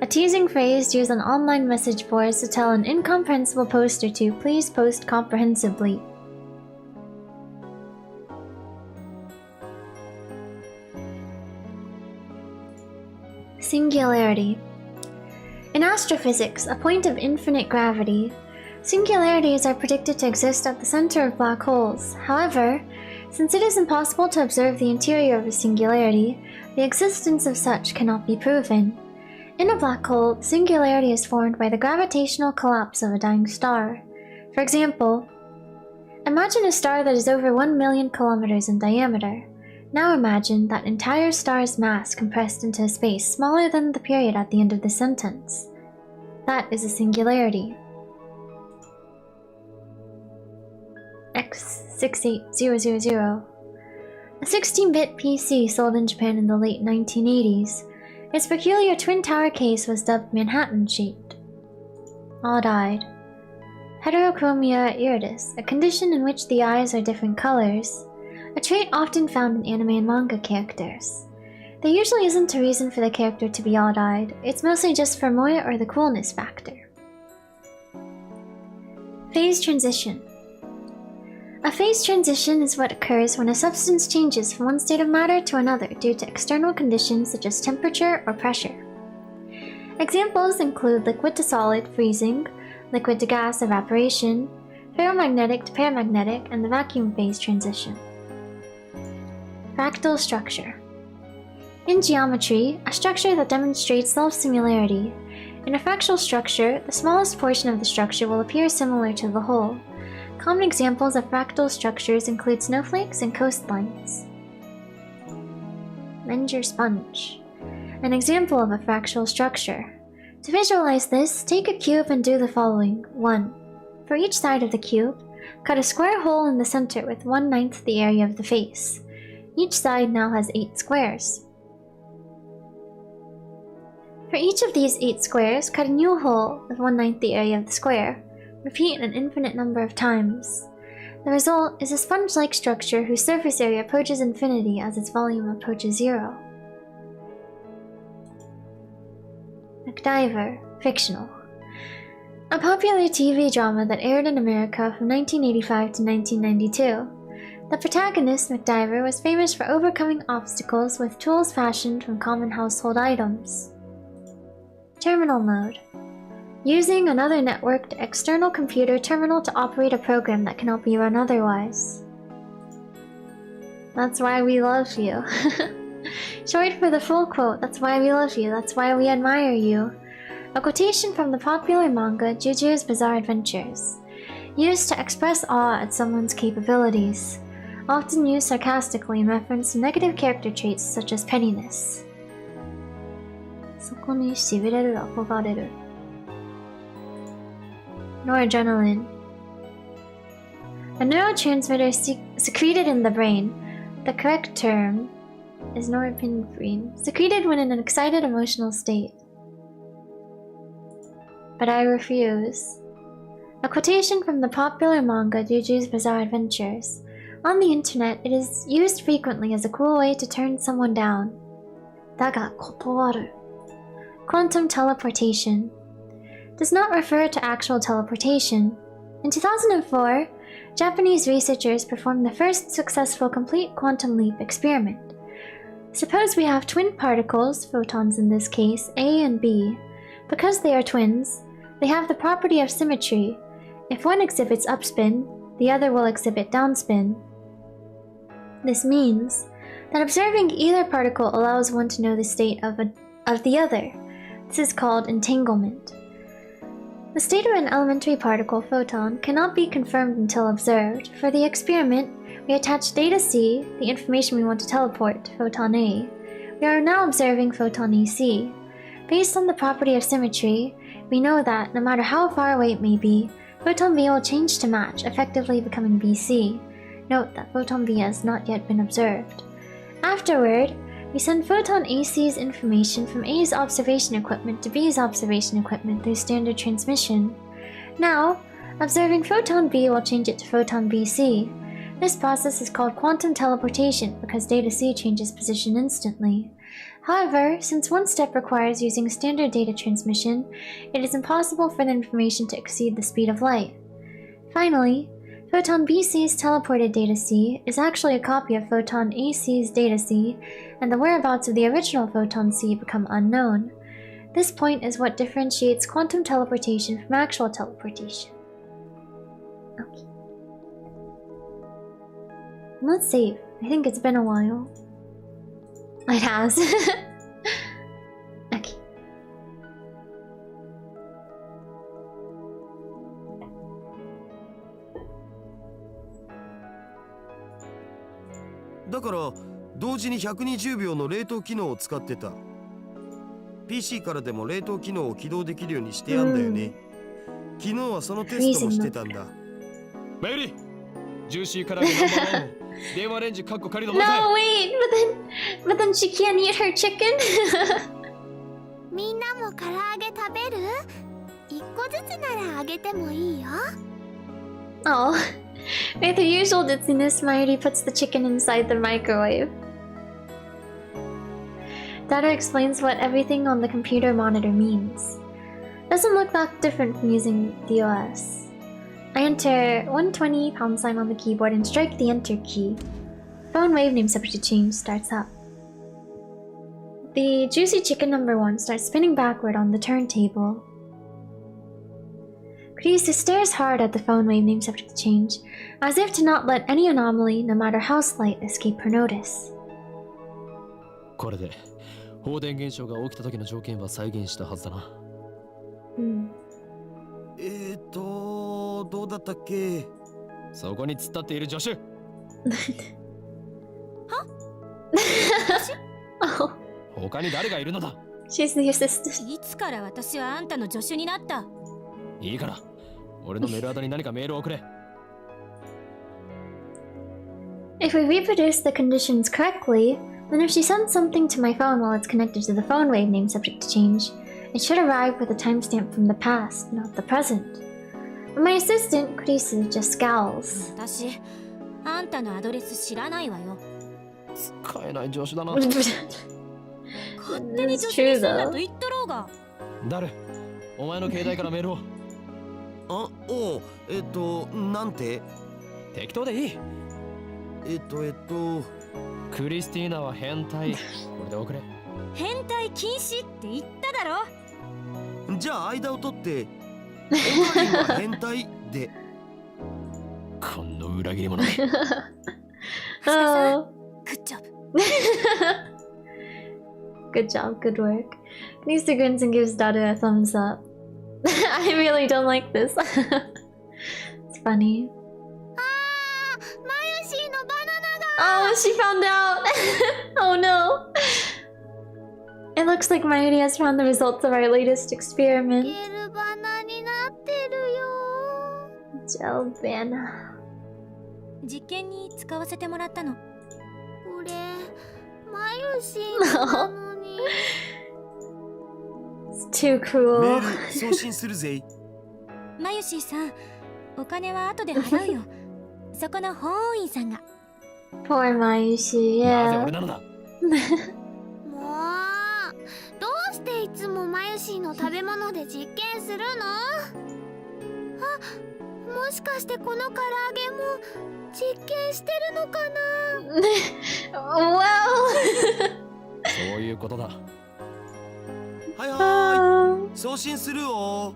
A teasing phrase used on online message boards to tell an incomprehensible poster to please post comprehensibly. Singularity. In astrophysics, a point of infinite gravity, singularities are predicted to exist at the center of black holes. However, since it is impossible to observe the interior of a singularity, the existence of such cannot be proven. In a black hole, the singularity is formed by the gravitational collapse of a dying star. For example, imagine a star that is over 1 million kilometers in diameter. Now imagine that entire star's mass compressed into a space smaller than the period at the end of the sentence. That is a singularity. X68000. A 16-bit PC sold in Japan in the late 1980s. Its peculiar twin tower case was dubbed Manhattan-shaped. Odd-eyed. Heterochromia iridis, a condition in which the eyes are different colors. A trait often found in anime and manga characters. There usually isn't a reason for the character to be odd-eyed, it's mostly just for moe or the coolness factor. Phase transition. A phase transition is what occurs when a substance changes from one state of matter to another due to external conditions such as temperature or pressure. Examples include liquid to solid, freezing, liquid to gas, evaporation, ferromagnetic to paramagnetic, and the vacuum phase transition. Fractal structure. In geometry, a structure that demonstrates self-similarity. In a fractal structure, the smallest portion of the structure will appear similar to the whole. Common examples of fractal structures include snowflakes and coastlines. Menger sponge. an example of a fractal structure. To visualize this, take a cube and do the following. 1. For each side of the cube, cut a square hole in the center with 1/9 the area of the face. Each side now has 8 squares. For each of these 8 squares, cut a new hole with 1/9 the area of the square. Repeat an infinite number of times. The result is a sponge-like structure whose surface area approaches infinity as its volume approaches 0. MacGyver, fictional. A popular TV drama that aired in America from 1985 to 1992. The protagonist, MacGyver, was famous for overcoming obstacles with tools fashioned from common household items. Terminal mode. Using another networked external computer terminal to operate a program that cannot be run otherwise. That's why we love you. Short for the full quote, that's why we love you, that's why we admire you. A quotation from the popular manga Juju's Bizarre Adventures. Used to express awe at someone's capabilities. Often used sarcastically in reference to negative character traits such as pettiness. そこに痺れる憧れる Noradrenaline. A neurotransmitter secreted in the brain. The correct term is norepinephrine, secreted when in an excited emotional state. But I refuse. A quotation from the popular manga Juju's Bizarre Adventures. On the internet, it is used frequently as a cool way to turn someone down. だが断る. Quantum teleportation. Does not refer to actual teleportation. In 2004, Japanese researchers performed the first successful complete quantum leap experiment. Suppose we have twin particles, photons in this case, A and B. Because they are twins, they have the property of symmetry. If one exhibits upspin, the other will exhibit downspin. This means that observing either particle allows one to know the state of the other. This is called entanglement. The state of an elementary particle, photon, cannot be confirmed until observed. For the experiment, we attach data C, the information we want to teleport, to photon A. We are now observing photon AC. Based on the property of symmetry, we know that, no matter how far away it may be, photon B will change to match, effectively becoming BC. Note that photon B has not yet been observed. Afterward, we send photon AC's information from A's observation equipment to B's observation equipment through standard transmission. Now, observing photon B will change it to photon BC. This process is called quantum teleportation because data C changes position instantly. However, since one step requires using standard data transmission, it is impossible for the information to exceed the speed of light. Finally, photon BC's teleported data C is actually a copy of photon AC's data C, and the whereabouts of the original photon C become unknown. This point is what differentiates quantum teleportation from actual teleportation. Okay. Let's save. I think it's been a while. It has. Okay.
だから同時に120秒の冷凍機能を使ってた。PC からでも冷凍機能を起動できるようにしてやんだよね。昨日はそのテストもしてたんだ。
メイリー、ジューシーからナンバーワンを電話レンジカッコ仮のまさ
No, wait! But then she can't eat her chicken?
みんなも唐揚げ食べる？一個ずつならあげてもいいよ。
Oh. With her usual ditziness, Mayuri puts the chicken inside the microwave. Data explains what everything on the computer monitor means. Doesn't look that different from using the OS. I enter 120 pound sign on the keyboard and strike the enter key. Phone wave name subject to change starts up. The juicy chicken number 1 starts spinning backward on the turntable. Kreese stares hard at the phone wave name subject to change, as if to not let any anomaly, no matter how slight, escape her notice.
これで放電現象が起きた時の条件は再現したはずだな。
どうだったっけ？
そこに突っ立っている助手。
Oh.
他に誰がいるのだ。
She's the assistant.
いつから私はあんたの助手になった？
いいから、俺のメールアドに何かメールを送れ。
If we reproduce the conditions correctly, then if she sends something to my phone while it's connected to the phone wave name subject to change, it should arrive with a timestamp from the past, not the present. But my assistant, Chris, just scowls.
私、あんたのアドレス知らないわよ。
使えない助手だな。
勝手に助手にすんだと言っとろうが。
誰？お前の携帯からメールを。
あ、おう、なんて？
適当でいい。クリスティーナは変態。これで送れ。
変態禁止って言っただろ。
じゃあ間を取ってオカリンは変態で。
こんな裏切り者。
Oh.
Good job.
Good job, good work. Nisa grins and gives Dada a thumbs up. I really don't like this. It's funny. Oh, she found out! Oh no! It looks like Mayuri has found the results of our latest experiment. Gel banana.
実験に使わせてもらったの。
これマユシなのに。
It's too cruel.
メール送信するぜ。
マユシーさん、お金は後で払うよ。そこの法務員さんが。
Poor Mayushi,
なぜ
yeah.
俺なのだ。
もうどうしていつもマユシーの食べ物で実験するの？あ、もしかしてこの唐揚げも実験してるのかな？
Well.
そういうことだ。
はいはい。送信するよ。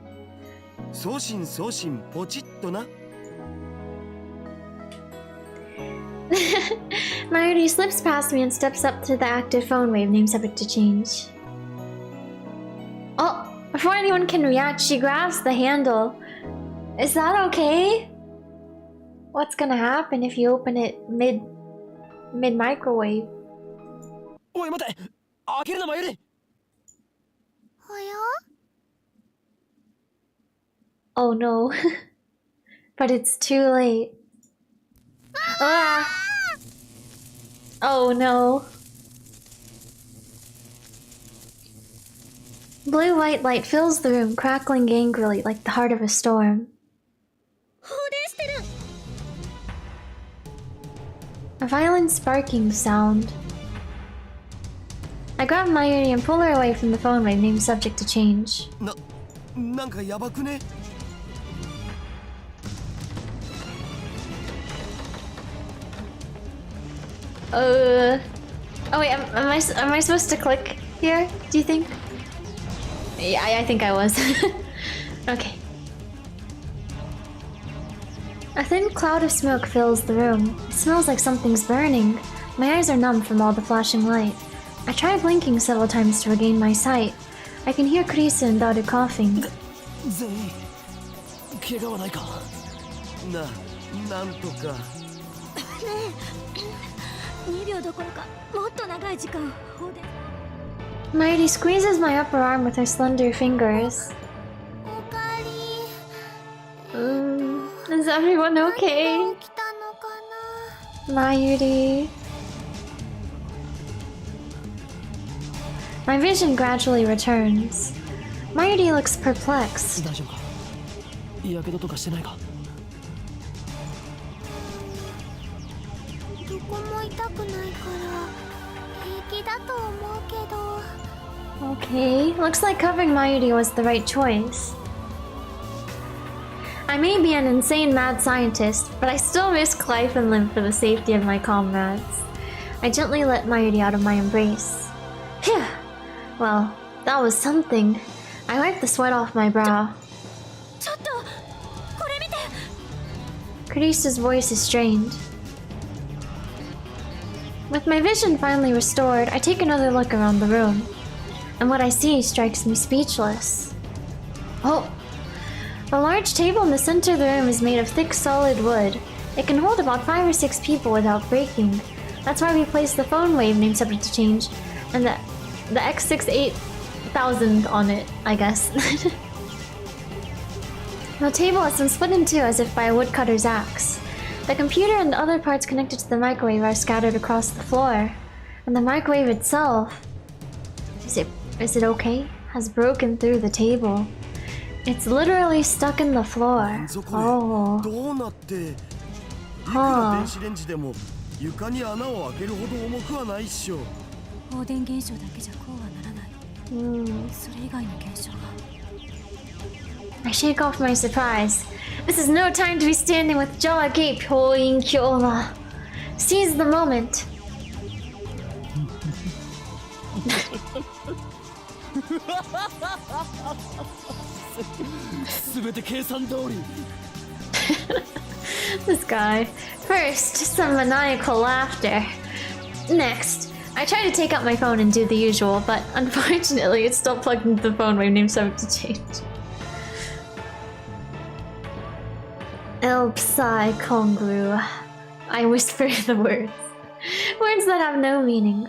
送信ポチッとな。
Mayuri slips past me and steps up to the active phone wave name subject to change. Oh, before anyone can react, she grabs the handle. Is that okay? What's gonna happen if you open it mid microwave?
おい待て。開けるなマユリ。
はや？
Oh no. But it's too late. Ah! Oh no. Blue-white light fills the room, crackling angrily like the heart of a storm.
放電してる。
A violent sparking sound. I grab Mayuri and pull her away from the phone wave named subject to change.
なんかやばくね？
Oh wait, am I supposed to click here? Do you think? Yeah, I think I was. Okay. A thin cloud of smoke fills the room. It smells like something's burning. My eyes are numb from all the flashing light. I try blinking several times to regain my sight. I can hear Krisa and Daru coughing.
全員怪我はないか。
なんとか。
2秒どころかもっと長い時間放電。
Mighty squeezes my upper arm with her slender fingers.
おかえり。
Is everyone okay?
何が起きたのかな？
Mayuri. My vision gradually returns. Mayuri looks perplexed.
大丈夫か。やけどとかしてないか。
どこも痛くないから平気だと思うけど。
Okay, looks like covering Mayuri was the right choice. I may be an insane mad scientist, but I still risk life and limb for the safety of my comrades. I gently let Mayuri out of my embrace. Phew! Well, that was something. I wiped the sweat off my brow.
ちょっとこれ見て。
Karisa's voice is strained. With my vision finally restored, I take another look around the room. And what I see strikes me speechless. Oh! The large table in the center of the room is made of thick, solid wood. It can hold about 5 or 6 people without breaking. That's why we placed the phone wave name subject to change, and the X68000 on it, I guess. The table has been split in two as if by a woodcutter's axe. The computer and other parts connected to the microwave are scattered across the floor. And the microwave itself... Is it okay? Has broken through the table. It's literally stuck in the floor. Oh. Huh. I shake off my surprise. This is no time to be standing with jaw agape, Hoin Kyola. Seize the moment. This guy. First, some maniacal laughter. Next, I try to take out my phone and do the usual, but unfortunately it's still plugged into the phone wave name subject to change. El Psy Congru. I whisper the words. Words that have no meaning.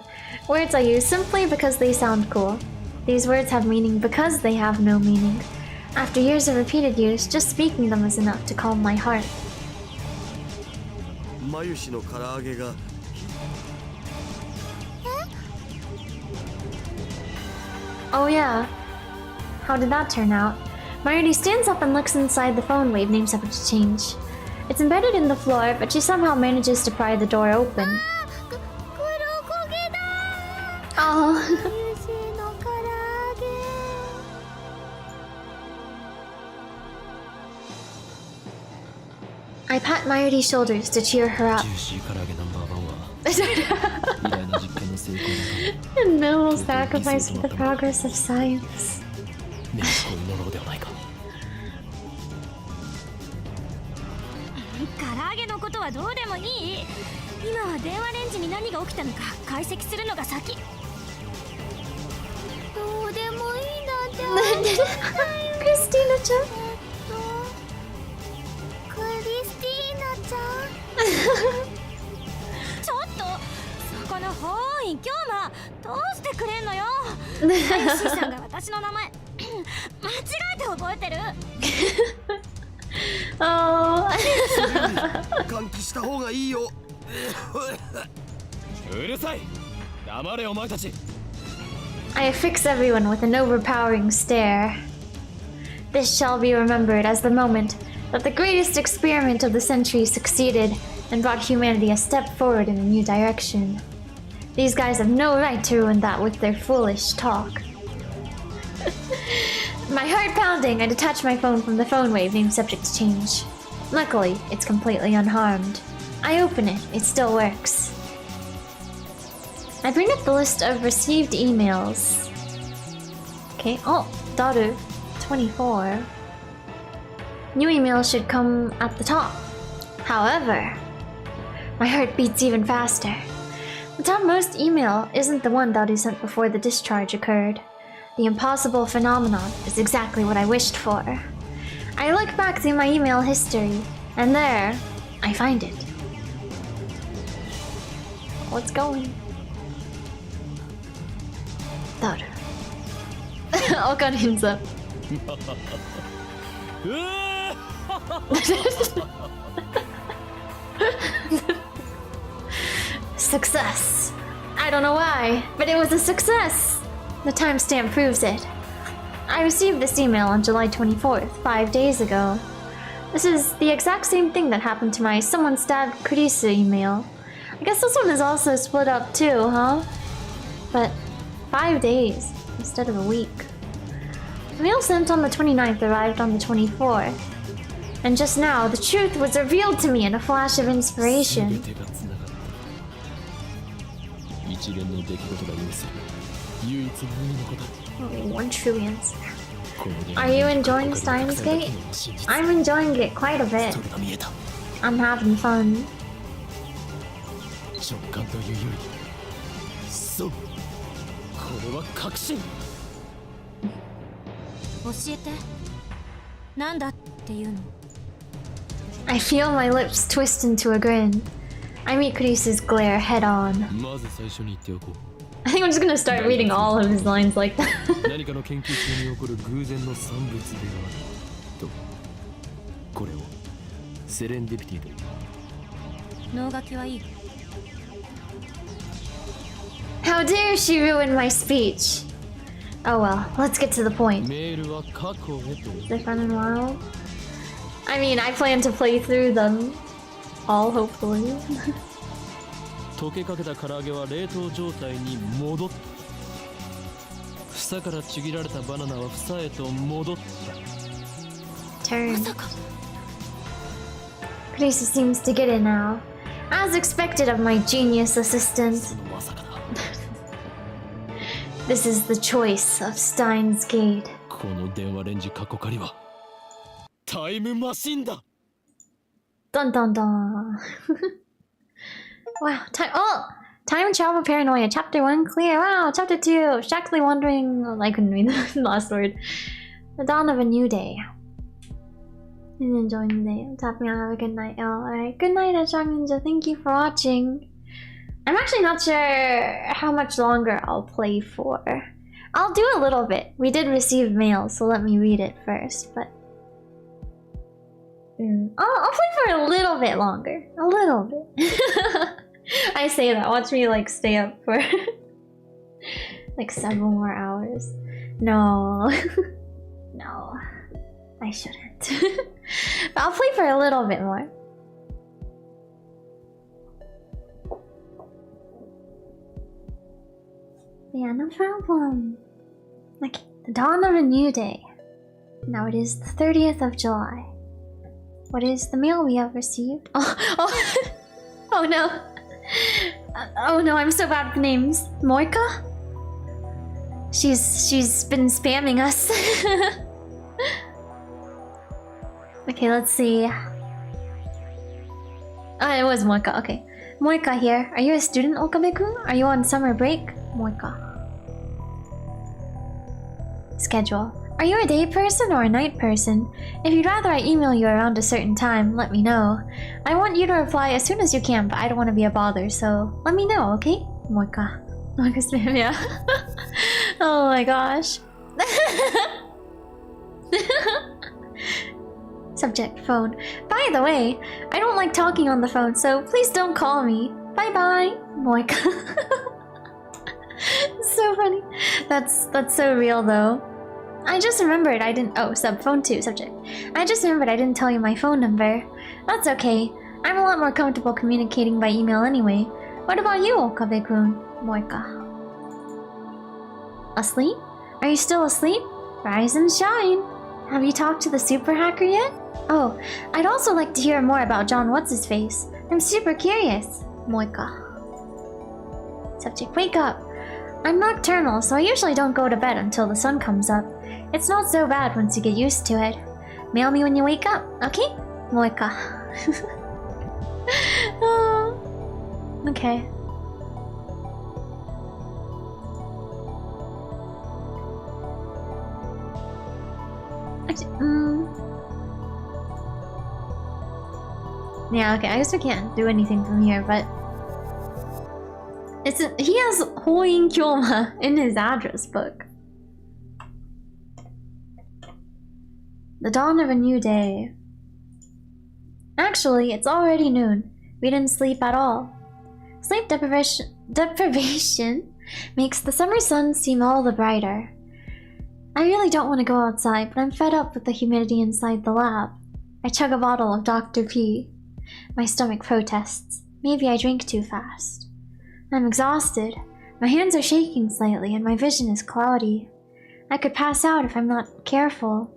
Words I use simply because they sound cool. These words have meaning because they have no meaning. After years of repeated use, just speaking them is enough to calm my heart. Oh yeah. How did that turn out? Mayuri stands up and looks inside the phone wave name subject to change. It's embedded in the floor, but she somehow manages to pry the door open. Oh. I pat Mayuri's shoulders to cheer her up. And no will sacrifice for the progress of science. Christina-chan? Oh. I affix everyone with an overpowering stare. This shall be remembered as the moment that the greatest experiment of the century succeeded and brought humanity a step forward in a new direction. These guys have no right to ruin that with their foolish talk. My heart pounding, I detach my phone from the phone wave named subject to change. Luckily, it's completely unharmed. I open it, it still works. I bring up the list of received emails. Okay, oh, Daru, 24. New emails should come at the top. However, my heart beats even faster. The topmost email isn't the one Daru sent before the discharge occurred. The impossible phenomenon is exactly what I wished for. I look back through my email history, and there, I find it. What's going? Daru. Okarinza. Success. I don't know why, but it was a success. The timestamp proves it. I received this email on July 24th, 5 days ago. This is the exact same thing that happened to my someone stabbed Kurisu email. I guess this one is also split up too, huh? But 5 days instead of a week. The mail sent on the 29th arrived on the 24th. And just now, the truth was revealed to me in a flash of inspiration. Only 1 trillion. Are you enjoying Steins Gate? I'm enjoying it quite a bit. I'm having fun. I feel my lips twist into a grin. I meet Kurisu's glare head on. I think I'm just gonna start reading all of his lines like that.
何かの研究中に起こる偶然の産物であると。これをセレンディピティという。
脳書きはいい。
How dare she ruin my speech? Oh well, let's get to the point.
メールは過去へと。
They're fun and wild. I mean, I plan to play through them all, hopefully.
溶けかけた唐揚げは冷凍状態に戻った。房からちぎられたバナナは房へと戻った。
Turn. Gracie seems to get it now. As expected of my genius assistant. This is the choice of Steins Gate.
この電話レンジ過去仮はタイムマシンだ。
Dun dun dun. Wow, time travel paranoia. Chapter 1 clear. Wow, chapter 2. Shackly wondering. I couldn't read the last word. The dawn of a new day. And enjoying the day. Tapping out. Have a good night, y'all. Alright, good night, Hedgehog Ninja. Thank you for watching. I'm actually not sure how much longer I'll play for. I'll do a little bit. We did receive mail, so let me read it first, but... I'll play for a little bit longer. A little bit. I say that. Watch me like stay up for like 7 more hours. No. No. I shouldn't. But I'll play for a little bit more. Yeah, no problem. Okay, the dawn of a new day. Now it is the 30th of July. What is the mail we have received? Oh no. Oh no, I'm so bad with names. Moika? She's been spamming us. Okay, let's see. Ah, it was Moika, okay. Moika here. Are you a student, Okabe-kun? Are you on summer break? Moika. Schedule. Are you a day person or a night person? If you'd rather I email you around a certain time, let me know. I want you to reply as soon as you can, but I don't want to be a bother, so let me know, okay? Moika. Moika spam, yeah. Oh my gosh. Subject, phone. By the way, I don't like talking on the phone, so please don't call me. Bye-bye, Moika. So funny. That's so real though. I just remembered I didn't— oh, phone 2, subject. I just remembered I didn't tell you my phone number. That's okay. I'm a lot more comfortable communicating by email anyway. What about you, Okabe-kun? Moika. Asleep? Are you still asleep? Rise and shine. Have you talked to the super hacker yet? Oh, I'd also like to hear more about John What's-His-Face. I'm super curious. Moika. Subject, wake up. I'm nocturnal, so I usually don't go to bed until the sun comes up. It's not so bad once you get used to it. Mail me when you wake up, okay? Moika. Oh, okay. Yeah, okay, I guess we can't do anything from here, but... he has Hoin Kyoma in his address book. The dawn of a new day. Actually, it's already noon. We didn't sleep at all. Sleep deprivation makes the summer sun seem all the brighter. I really don't want to go outside, but I'm fed up with the humidity inside the lab. I chug a bottle of Dr. P. My stomach protests. Maybe I drink too fast. I'm exhausted. My hands are shaking slightly and my vision is cloudy. I could pass out if I'm not careful.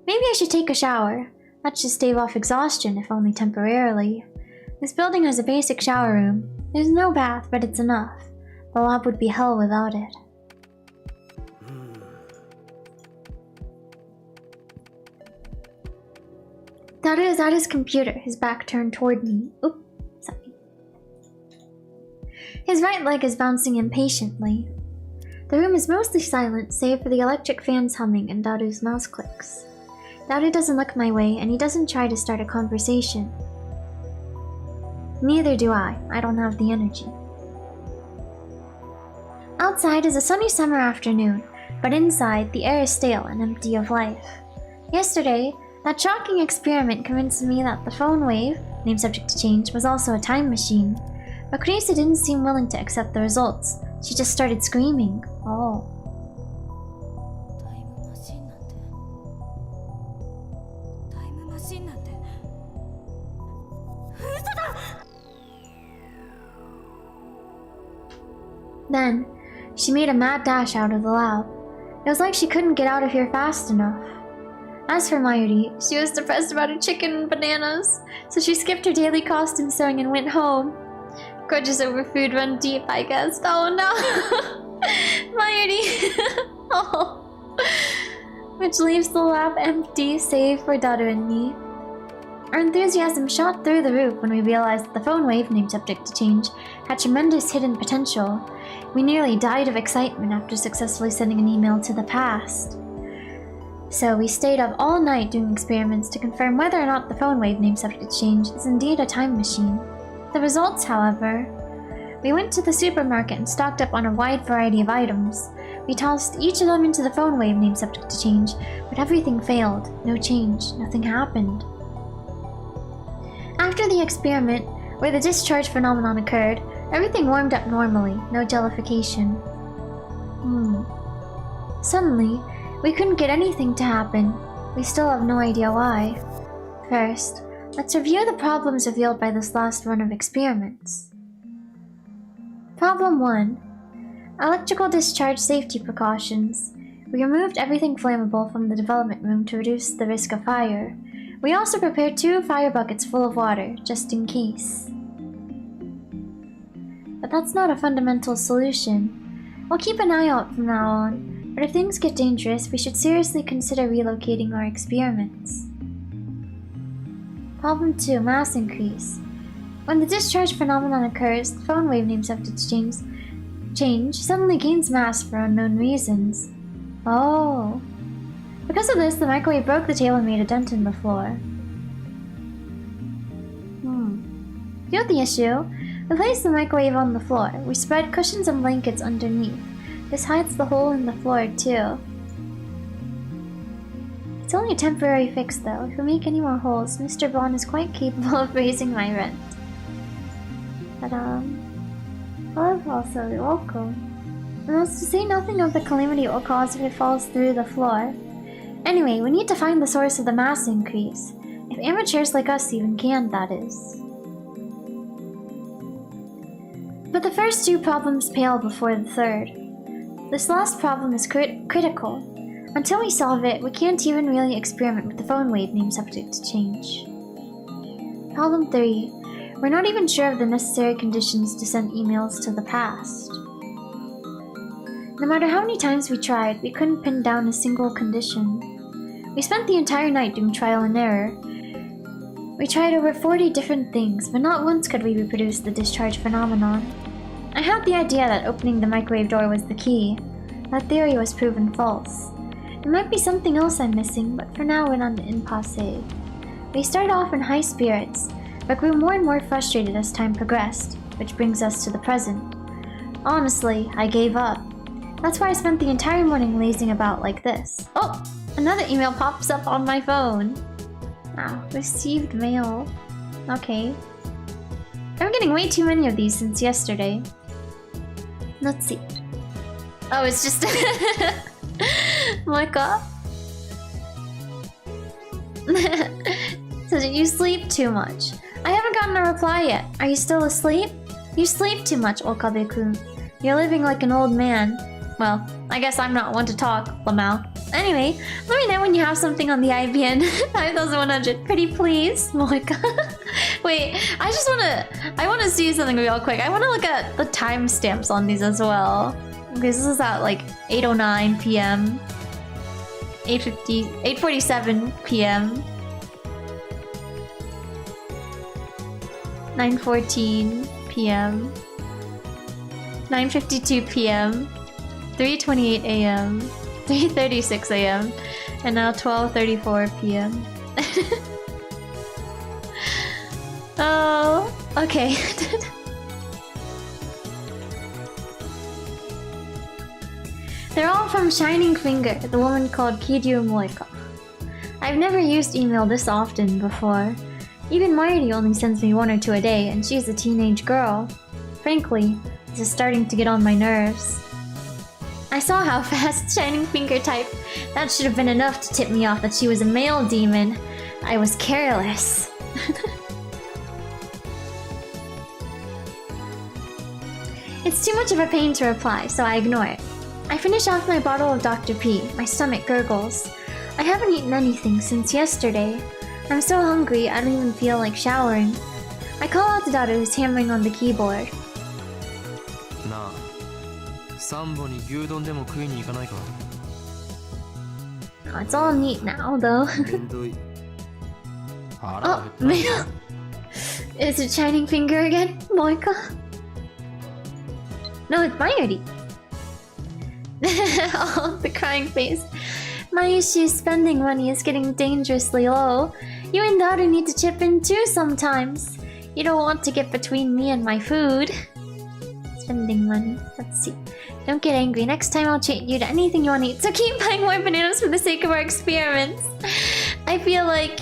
Maybe I should take a shower. That should stave off exhaustion, if only temporarily. This building has a basic shower room. There's no bath, but it's enough. The lab would be hell without it. That is at his computer, his back turned toward me. Oop, sorry. His right leg is bouncing impatiently. The room is mostly silent, save for the electric fans humming and Daru's mouse clicks. Daru doesn't look my way, and he doesn't try to start a conversation. Neither do I. I don't have the energy. Outside is a sunny summer afternoon, but inside the air is stale and empty of life. Yesterday, that shocking experiment convinced me that the phone wave, named subject to change, was also a time machine. But Krisa didn't seem willing to accept the results. She just started screaming. Oh. Then, she made a mad dash out of the lab. It was like she couldn't get out of here fast enough. As for Mayuri, she was depressed about her chicken and bananas, so she skipped her daily costume sewing and went home. Grudges over food run deep, I guess. Oh no! Mayuri! Oh. Which leaves the lab empty, save for Daru and me. Our enthusiasm shot through the roof when we realized that the phone wave, named subject to change, had tremendous hidden potential. We nearly died of excitement after successfully sending an email to the past. So we stayed up all night doing experiments to confirm whether or not the phone wave, named subject to change, is indeed a time machine. The results, however... We went to the supermarket and stocked up on a wide variety of items. We tossed each of them into the phone wave, named subject to change, but everything failed. No change. Nothing happened. After the experiment, where the discharge phenomenon occurred, everything warmed up normally, no jellification. Suddenly, we couldn't get anything to happen. We still have no idea why. First, let's review the problems revealed by this last run of experiments. Problem 1. Electrical discharge safety precautions. We removed everything flammable from the development room to reduce the risk of fire. We also prepared 2 fire buckets full of water, just in case. But that's not a fundamental solution. We'll keep an eye out from now on, but if things get dangerous, we should seriously consider relocating our experiments. Problem 2. Mass increase. When the discharge phenomenon occurs, the phone wave, named subject to change suddenly gains mass for unknown reasons. Oh. Because of this, the microwave broke the table and made a dent in the floor. You know the issue? We placed the microwave on the floor. We spread cushions and blankets underneath. This hides the hole in the floor, too. It's only a temporary fix, though. If we make any more holes, Mr. Bond is quite capable of raising my rent. But, well, also, you're welcome. And that's to say nothing of the calamity it will cause if it falls through the floor. Anyway, we need to find the source of the mass increase. If amateurs like us even can, that is. But the first 2 problems pale before the third. This last problem is critical. Until we solve it, we can't even really experiment with the phone wave, named subject to change. Problem 3. We're not even sure of the necessary conditions to send emails to the past. No matter how many times we tried, we couldn't pin down a single condition. We spent the entire night doing trial and error. We tried over 40 different things, but not once could we reproduce the discharge phenomenon. I had the idea that opening the microwave door was the key. That theory was proven false. There might be something else I'm missing, but for now we're on the impasse. We started off in high spirits, but grew more and more frustrated as time progressed, which brings us to the present. Honestly, I gave up. That's why I spent the entire morning lazing about like this. Oh! Another email pops up on my phone. Wow, received mail. Okay. I'm getting way too many of these since yesterday. Let's see. Oh, it's just... Moika? So did you sleep too much? I haven't gotten a reply yet. Are you still asleep? You sleep too much, Okabe-kun. You're living like an old man. Well, I guess I'm not one to talk, Lamau. Anyway, let me know when you have something on the IBN. 5100, pretty please, Moika. Wait, I wanna see something real quick. I wanna look at the timestamps on these as well. Because this is at like 8:09 p.m. 8:47 p.m. 9:14 p.m. 9:52 p.m. 3:28 a.m. 3:36 a.m. and now 12:34 p.m. Oh, okay. They're all from Shining Finger, the woman called Kiryu Moika. I've never used email this often before. Even Marty only sends me 1 or 2 a day, and she's a teenage girl. Frankly, this is starting to get on my nerves. I saw how fast Shining Finger typed. That should have been enough to tip me off that she was a male demon. I was careless. It's too much of a pain to reply, so I ignore it. I finish off my bottle of Dr. P. My stomach gurgles. I haven't eaten anything since yesterday. I'm so hungry, I don't even feel like showering. I call out to Daru, who's hammering on the keyboard.
Na, Sambo ni gyudon demo kui ni ikanai ka?
Oh, it's all neat now, though. Oh, Mail. Is it Shining Finger again, Moika? No, it's Mayuri. Oh, the crying face. Mayushi's spending money is getting dangerously low. You and Daru need to chip in too sometimes. You don't want to get between me and my food. Spending money. Let's see. Don't get angry. Next time I'll treat you to anything you want to eat. So keep buying more bananas for the sake of our experiments. I feel like...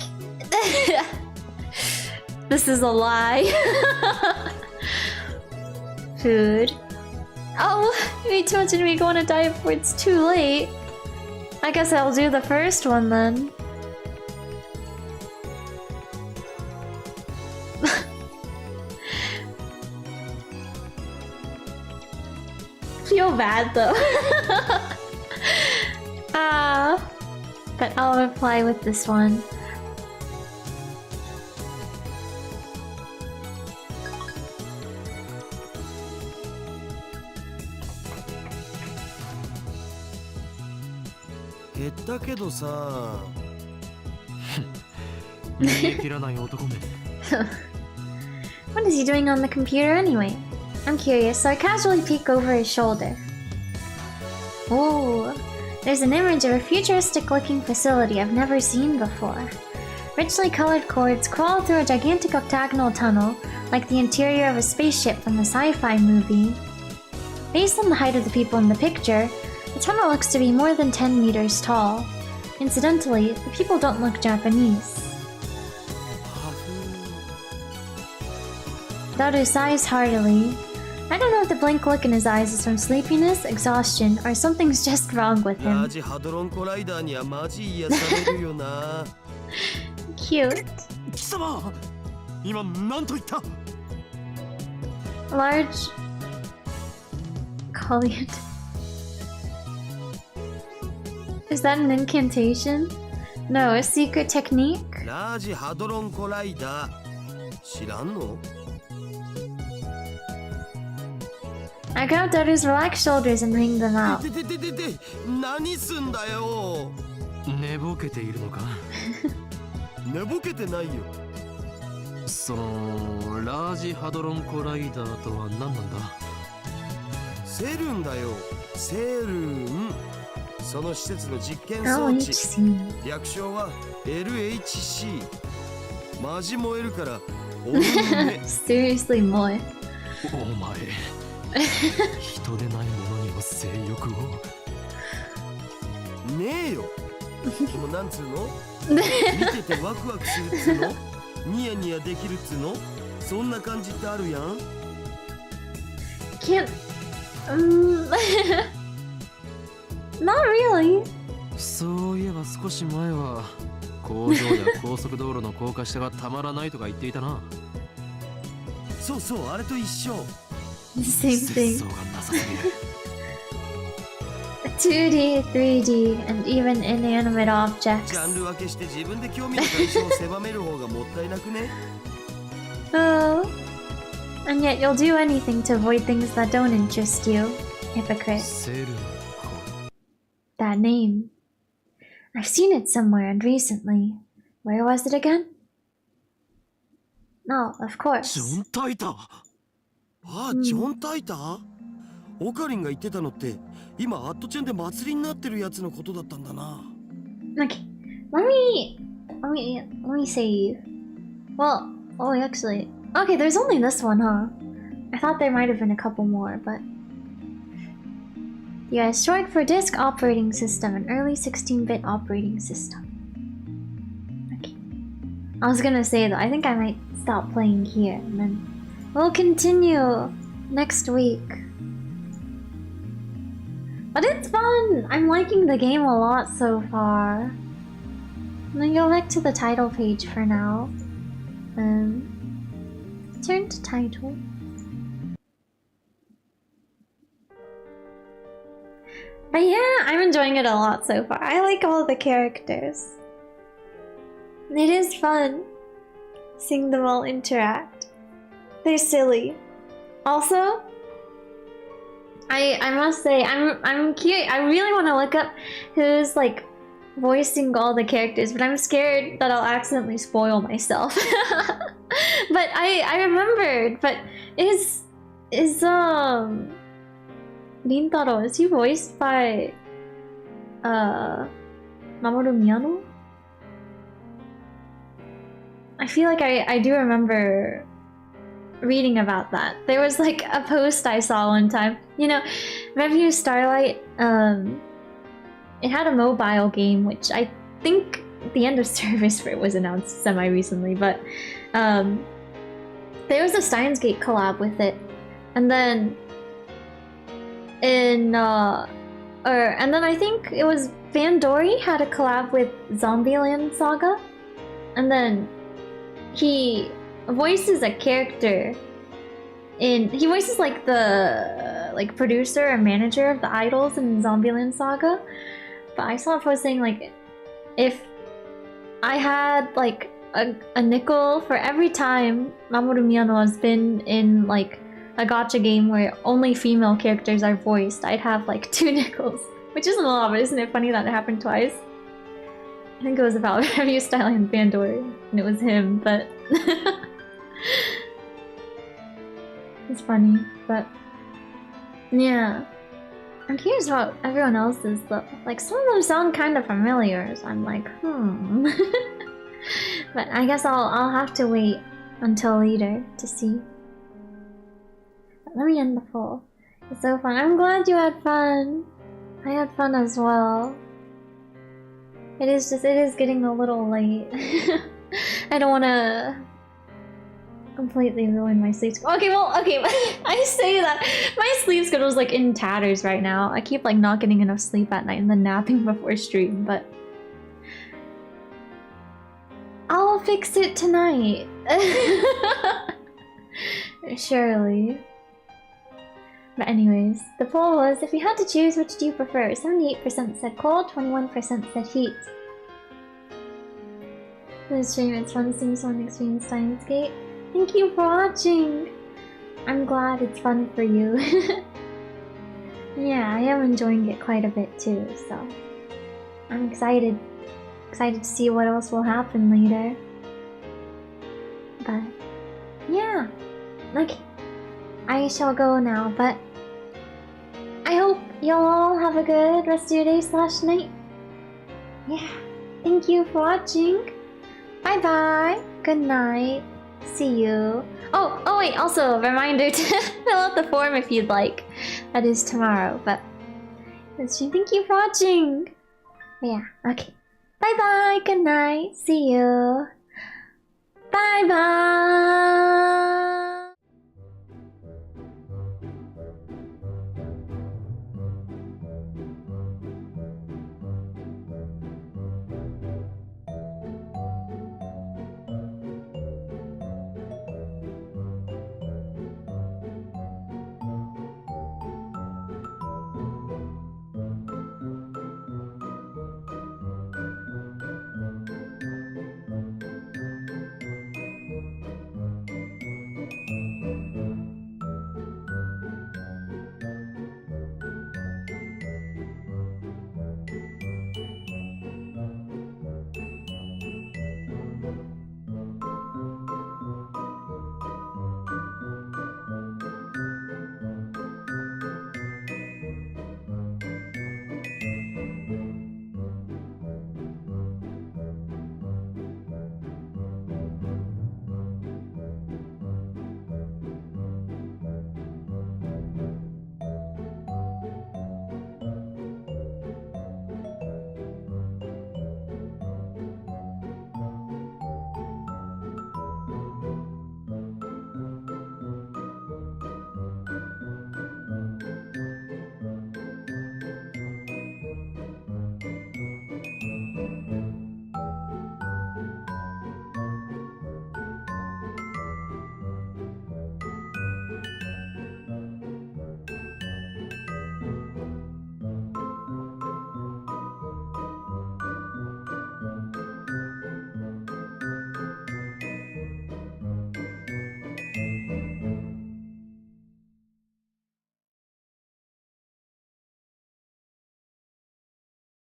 this is a lie. Food. Oh, you eat too much and we go on a diet before it's too late. I guess I'll do the first one then. Feel bad though. But I'll reply with this one. What is he doing on the computer anyway? I'm curious, so I casually peek over his shoulder. Oh, there's an image of a futuristic-looking facility I've never seen before. Richly colored cords crawl through a gigantic octagonal tunnel, like the interior of a spaceship from a sci-fi movie. Based on the height of the people in the picture, the tunnel looks to be more than 10 meters tall. Incidentally, the people don't look Japanese. Daru sighs heartily. I don't know if the blank look in his eyes is from sleepiness, exhaustion, or something's just wrong with him. Cute. Large... Colliant. Is that an incantation? No, a secret technique? I grab Daru's relaxed shoulders and wring them out. Seriously, Moe.
人でないものにも性欲を
ねえよでもなんつうの見ててワクワクするっつうのニヤニヤできるっつうのそんな感じってあるやん
Can't... Not really.
そういえば少し前は工場や高速道路の高架下がたまらないとか言っていたな
そうそうあれと一緒
Same thing. 2D, 3D, and even inanimate objects.
ジャンル分けして自分で興味の対象を狭める方がもったいなくね
Oh. And yet you'll do anything to avoid things that don't interest you. Hypocrite. That name. I've seen it somewhere and recently. Where was it again? No, of course.
ああ、ジョン・タイターオカリンが言ってたのって今アットチェンで祭りになってるやつのことだったんだな
Okay, let me save. Well, oh actually, okay, there's only this one, huh? I thought there might have been a couple more, but US short for disk operating system, an early 16-bit operating system. Okay. I was gonna say though, I think I might stop playing here and then we'll continue next week. But it's fun! I'm liking the game a lot so far. I'm gonna go back to the title page for now. Turn to title. But yeah, I'm enjoying it a lot so far. I like all the characters. It is fun seeing them all interact. They're silly. Also, I must say I'm curious. I really want to look up who's like voicing all the characters, but I'm scared that I'll accidentally spoil myself. But I remembered. But is Rintaro, is he voiced by Mamoru Miyano? I feel like I do remember reading about that. There was like a post I saw one time. You know, Review Starlight, it had a mobile game, which I think the end of service for it was announced semi-recently, but there was a Steins collab with it. And then and then I think it was Vandori had a collab with Zombieland Saga, and then he voices a character he voices like the producer and manager of the idols in Zombieland Saga. But I saw a post saying like, if I had like a nickel for every time Mamoru Miyano has been in like a gacha game where only female characters are voiced, I'd have like 2 nickels. Which isn't a lot, but isn't it funny that it happened twice? I think it was about Review Style and Bandori, and it was him, but it's funny, but yeah. I'm curious about everyone else's though. Like, some of them sound kind of familiar, so I'm like, But I guess I'll have to wait until later to see. But let me end the poll. It's so fun. I'm glad you had fun. I had fun as well. It is getting a little late. I don't want to completely ruin my sleep schedule. Okay, I say that my sleep schedule is like in tatters right now. I keep like not getting enough sleep at night and then napping before stream, but I'll fix it tonight. Surely. But anyways, the poll was, if you had to choose, which do you prefer? 78% said cold, 21% said heat. For the stream, it's fun seeing someone experience Steins Gate. Thank you for watching! I'm glad it's fun for you. Yeah, I am enjoying it quite a bit too, so I'm excited. Excited to see what else will happen later. But yeah, okay. I shall go now, but I hope you'll all have a good rest of your day / night. Yeah, thank you for watching. Bye bye. Good night. See you. Oh wait, also a reminder to fill out the form if you'd like. That is tomorrow, but thank you for watching. Yeah, okay. Bye bye. Good night. See you. Bye bye.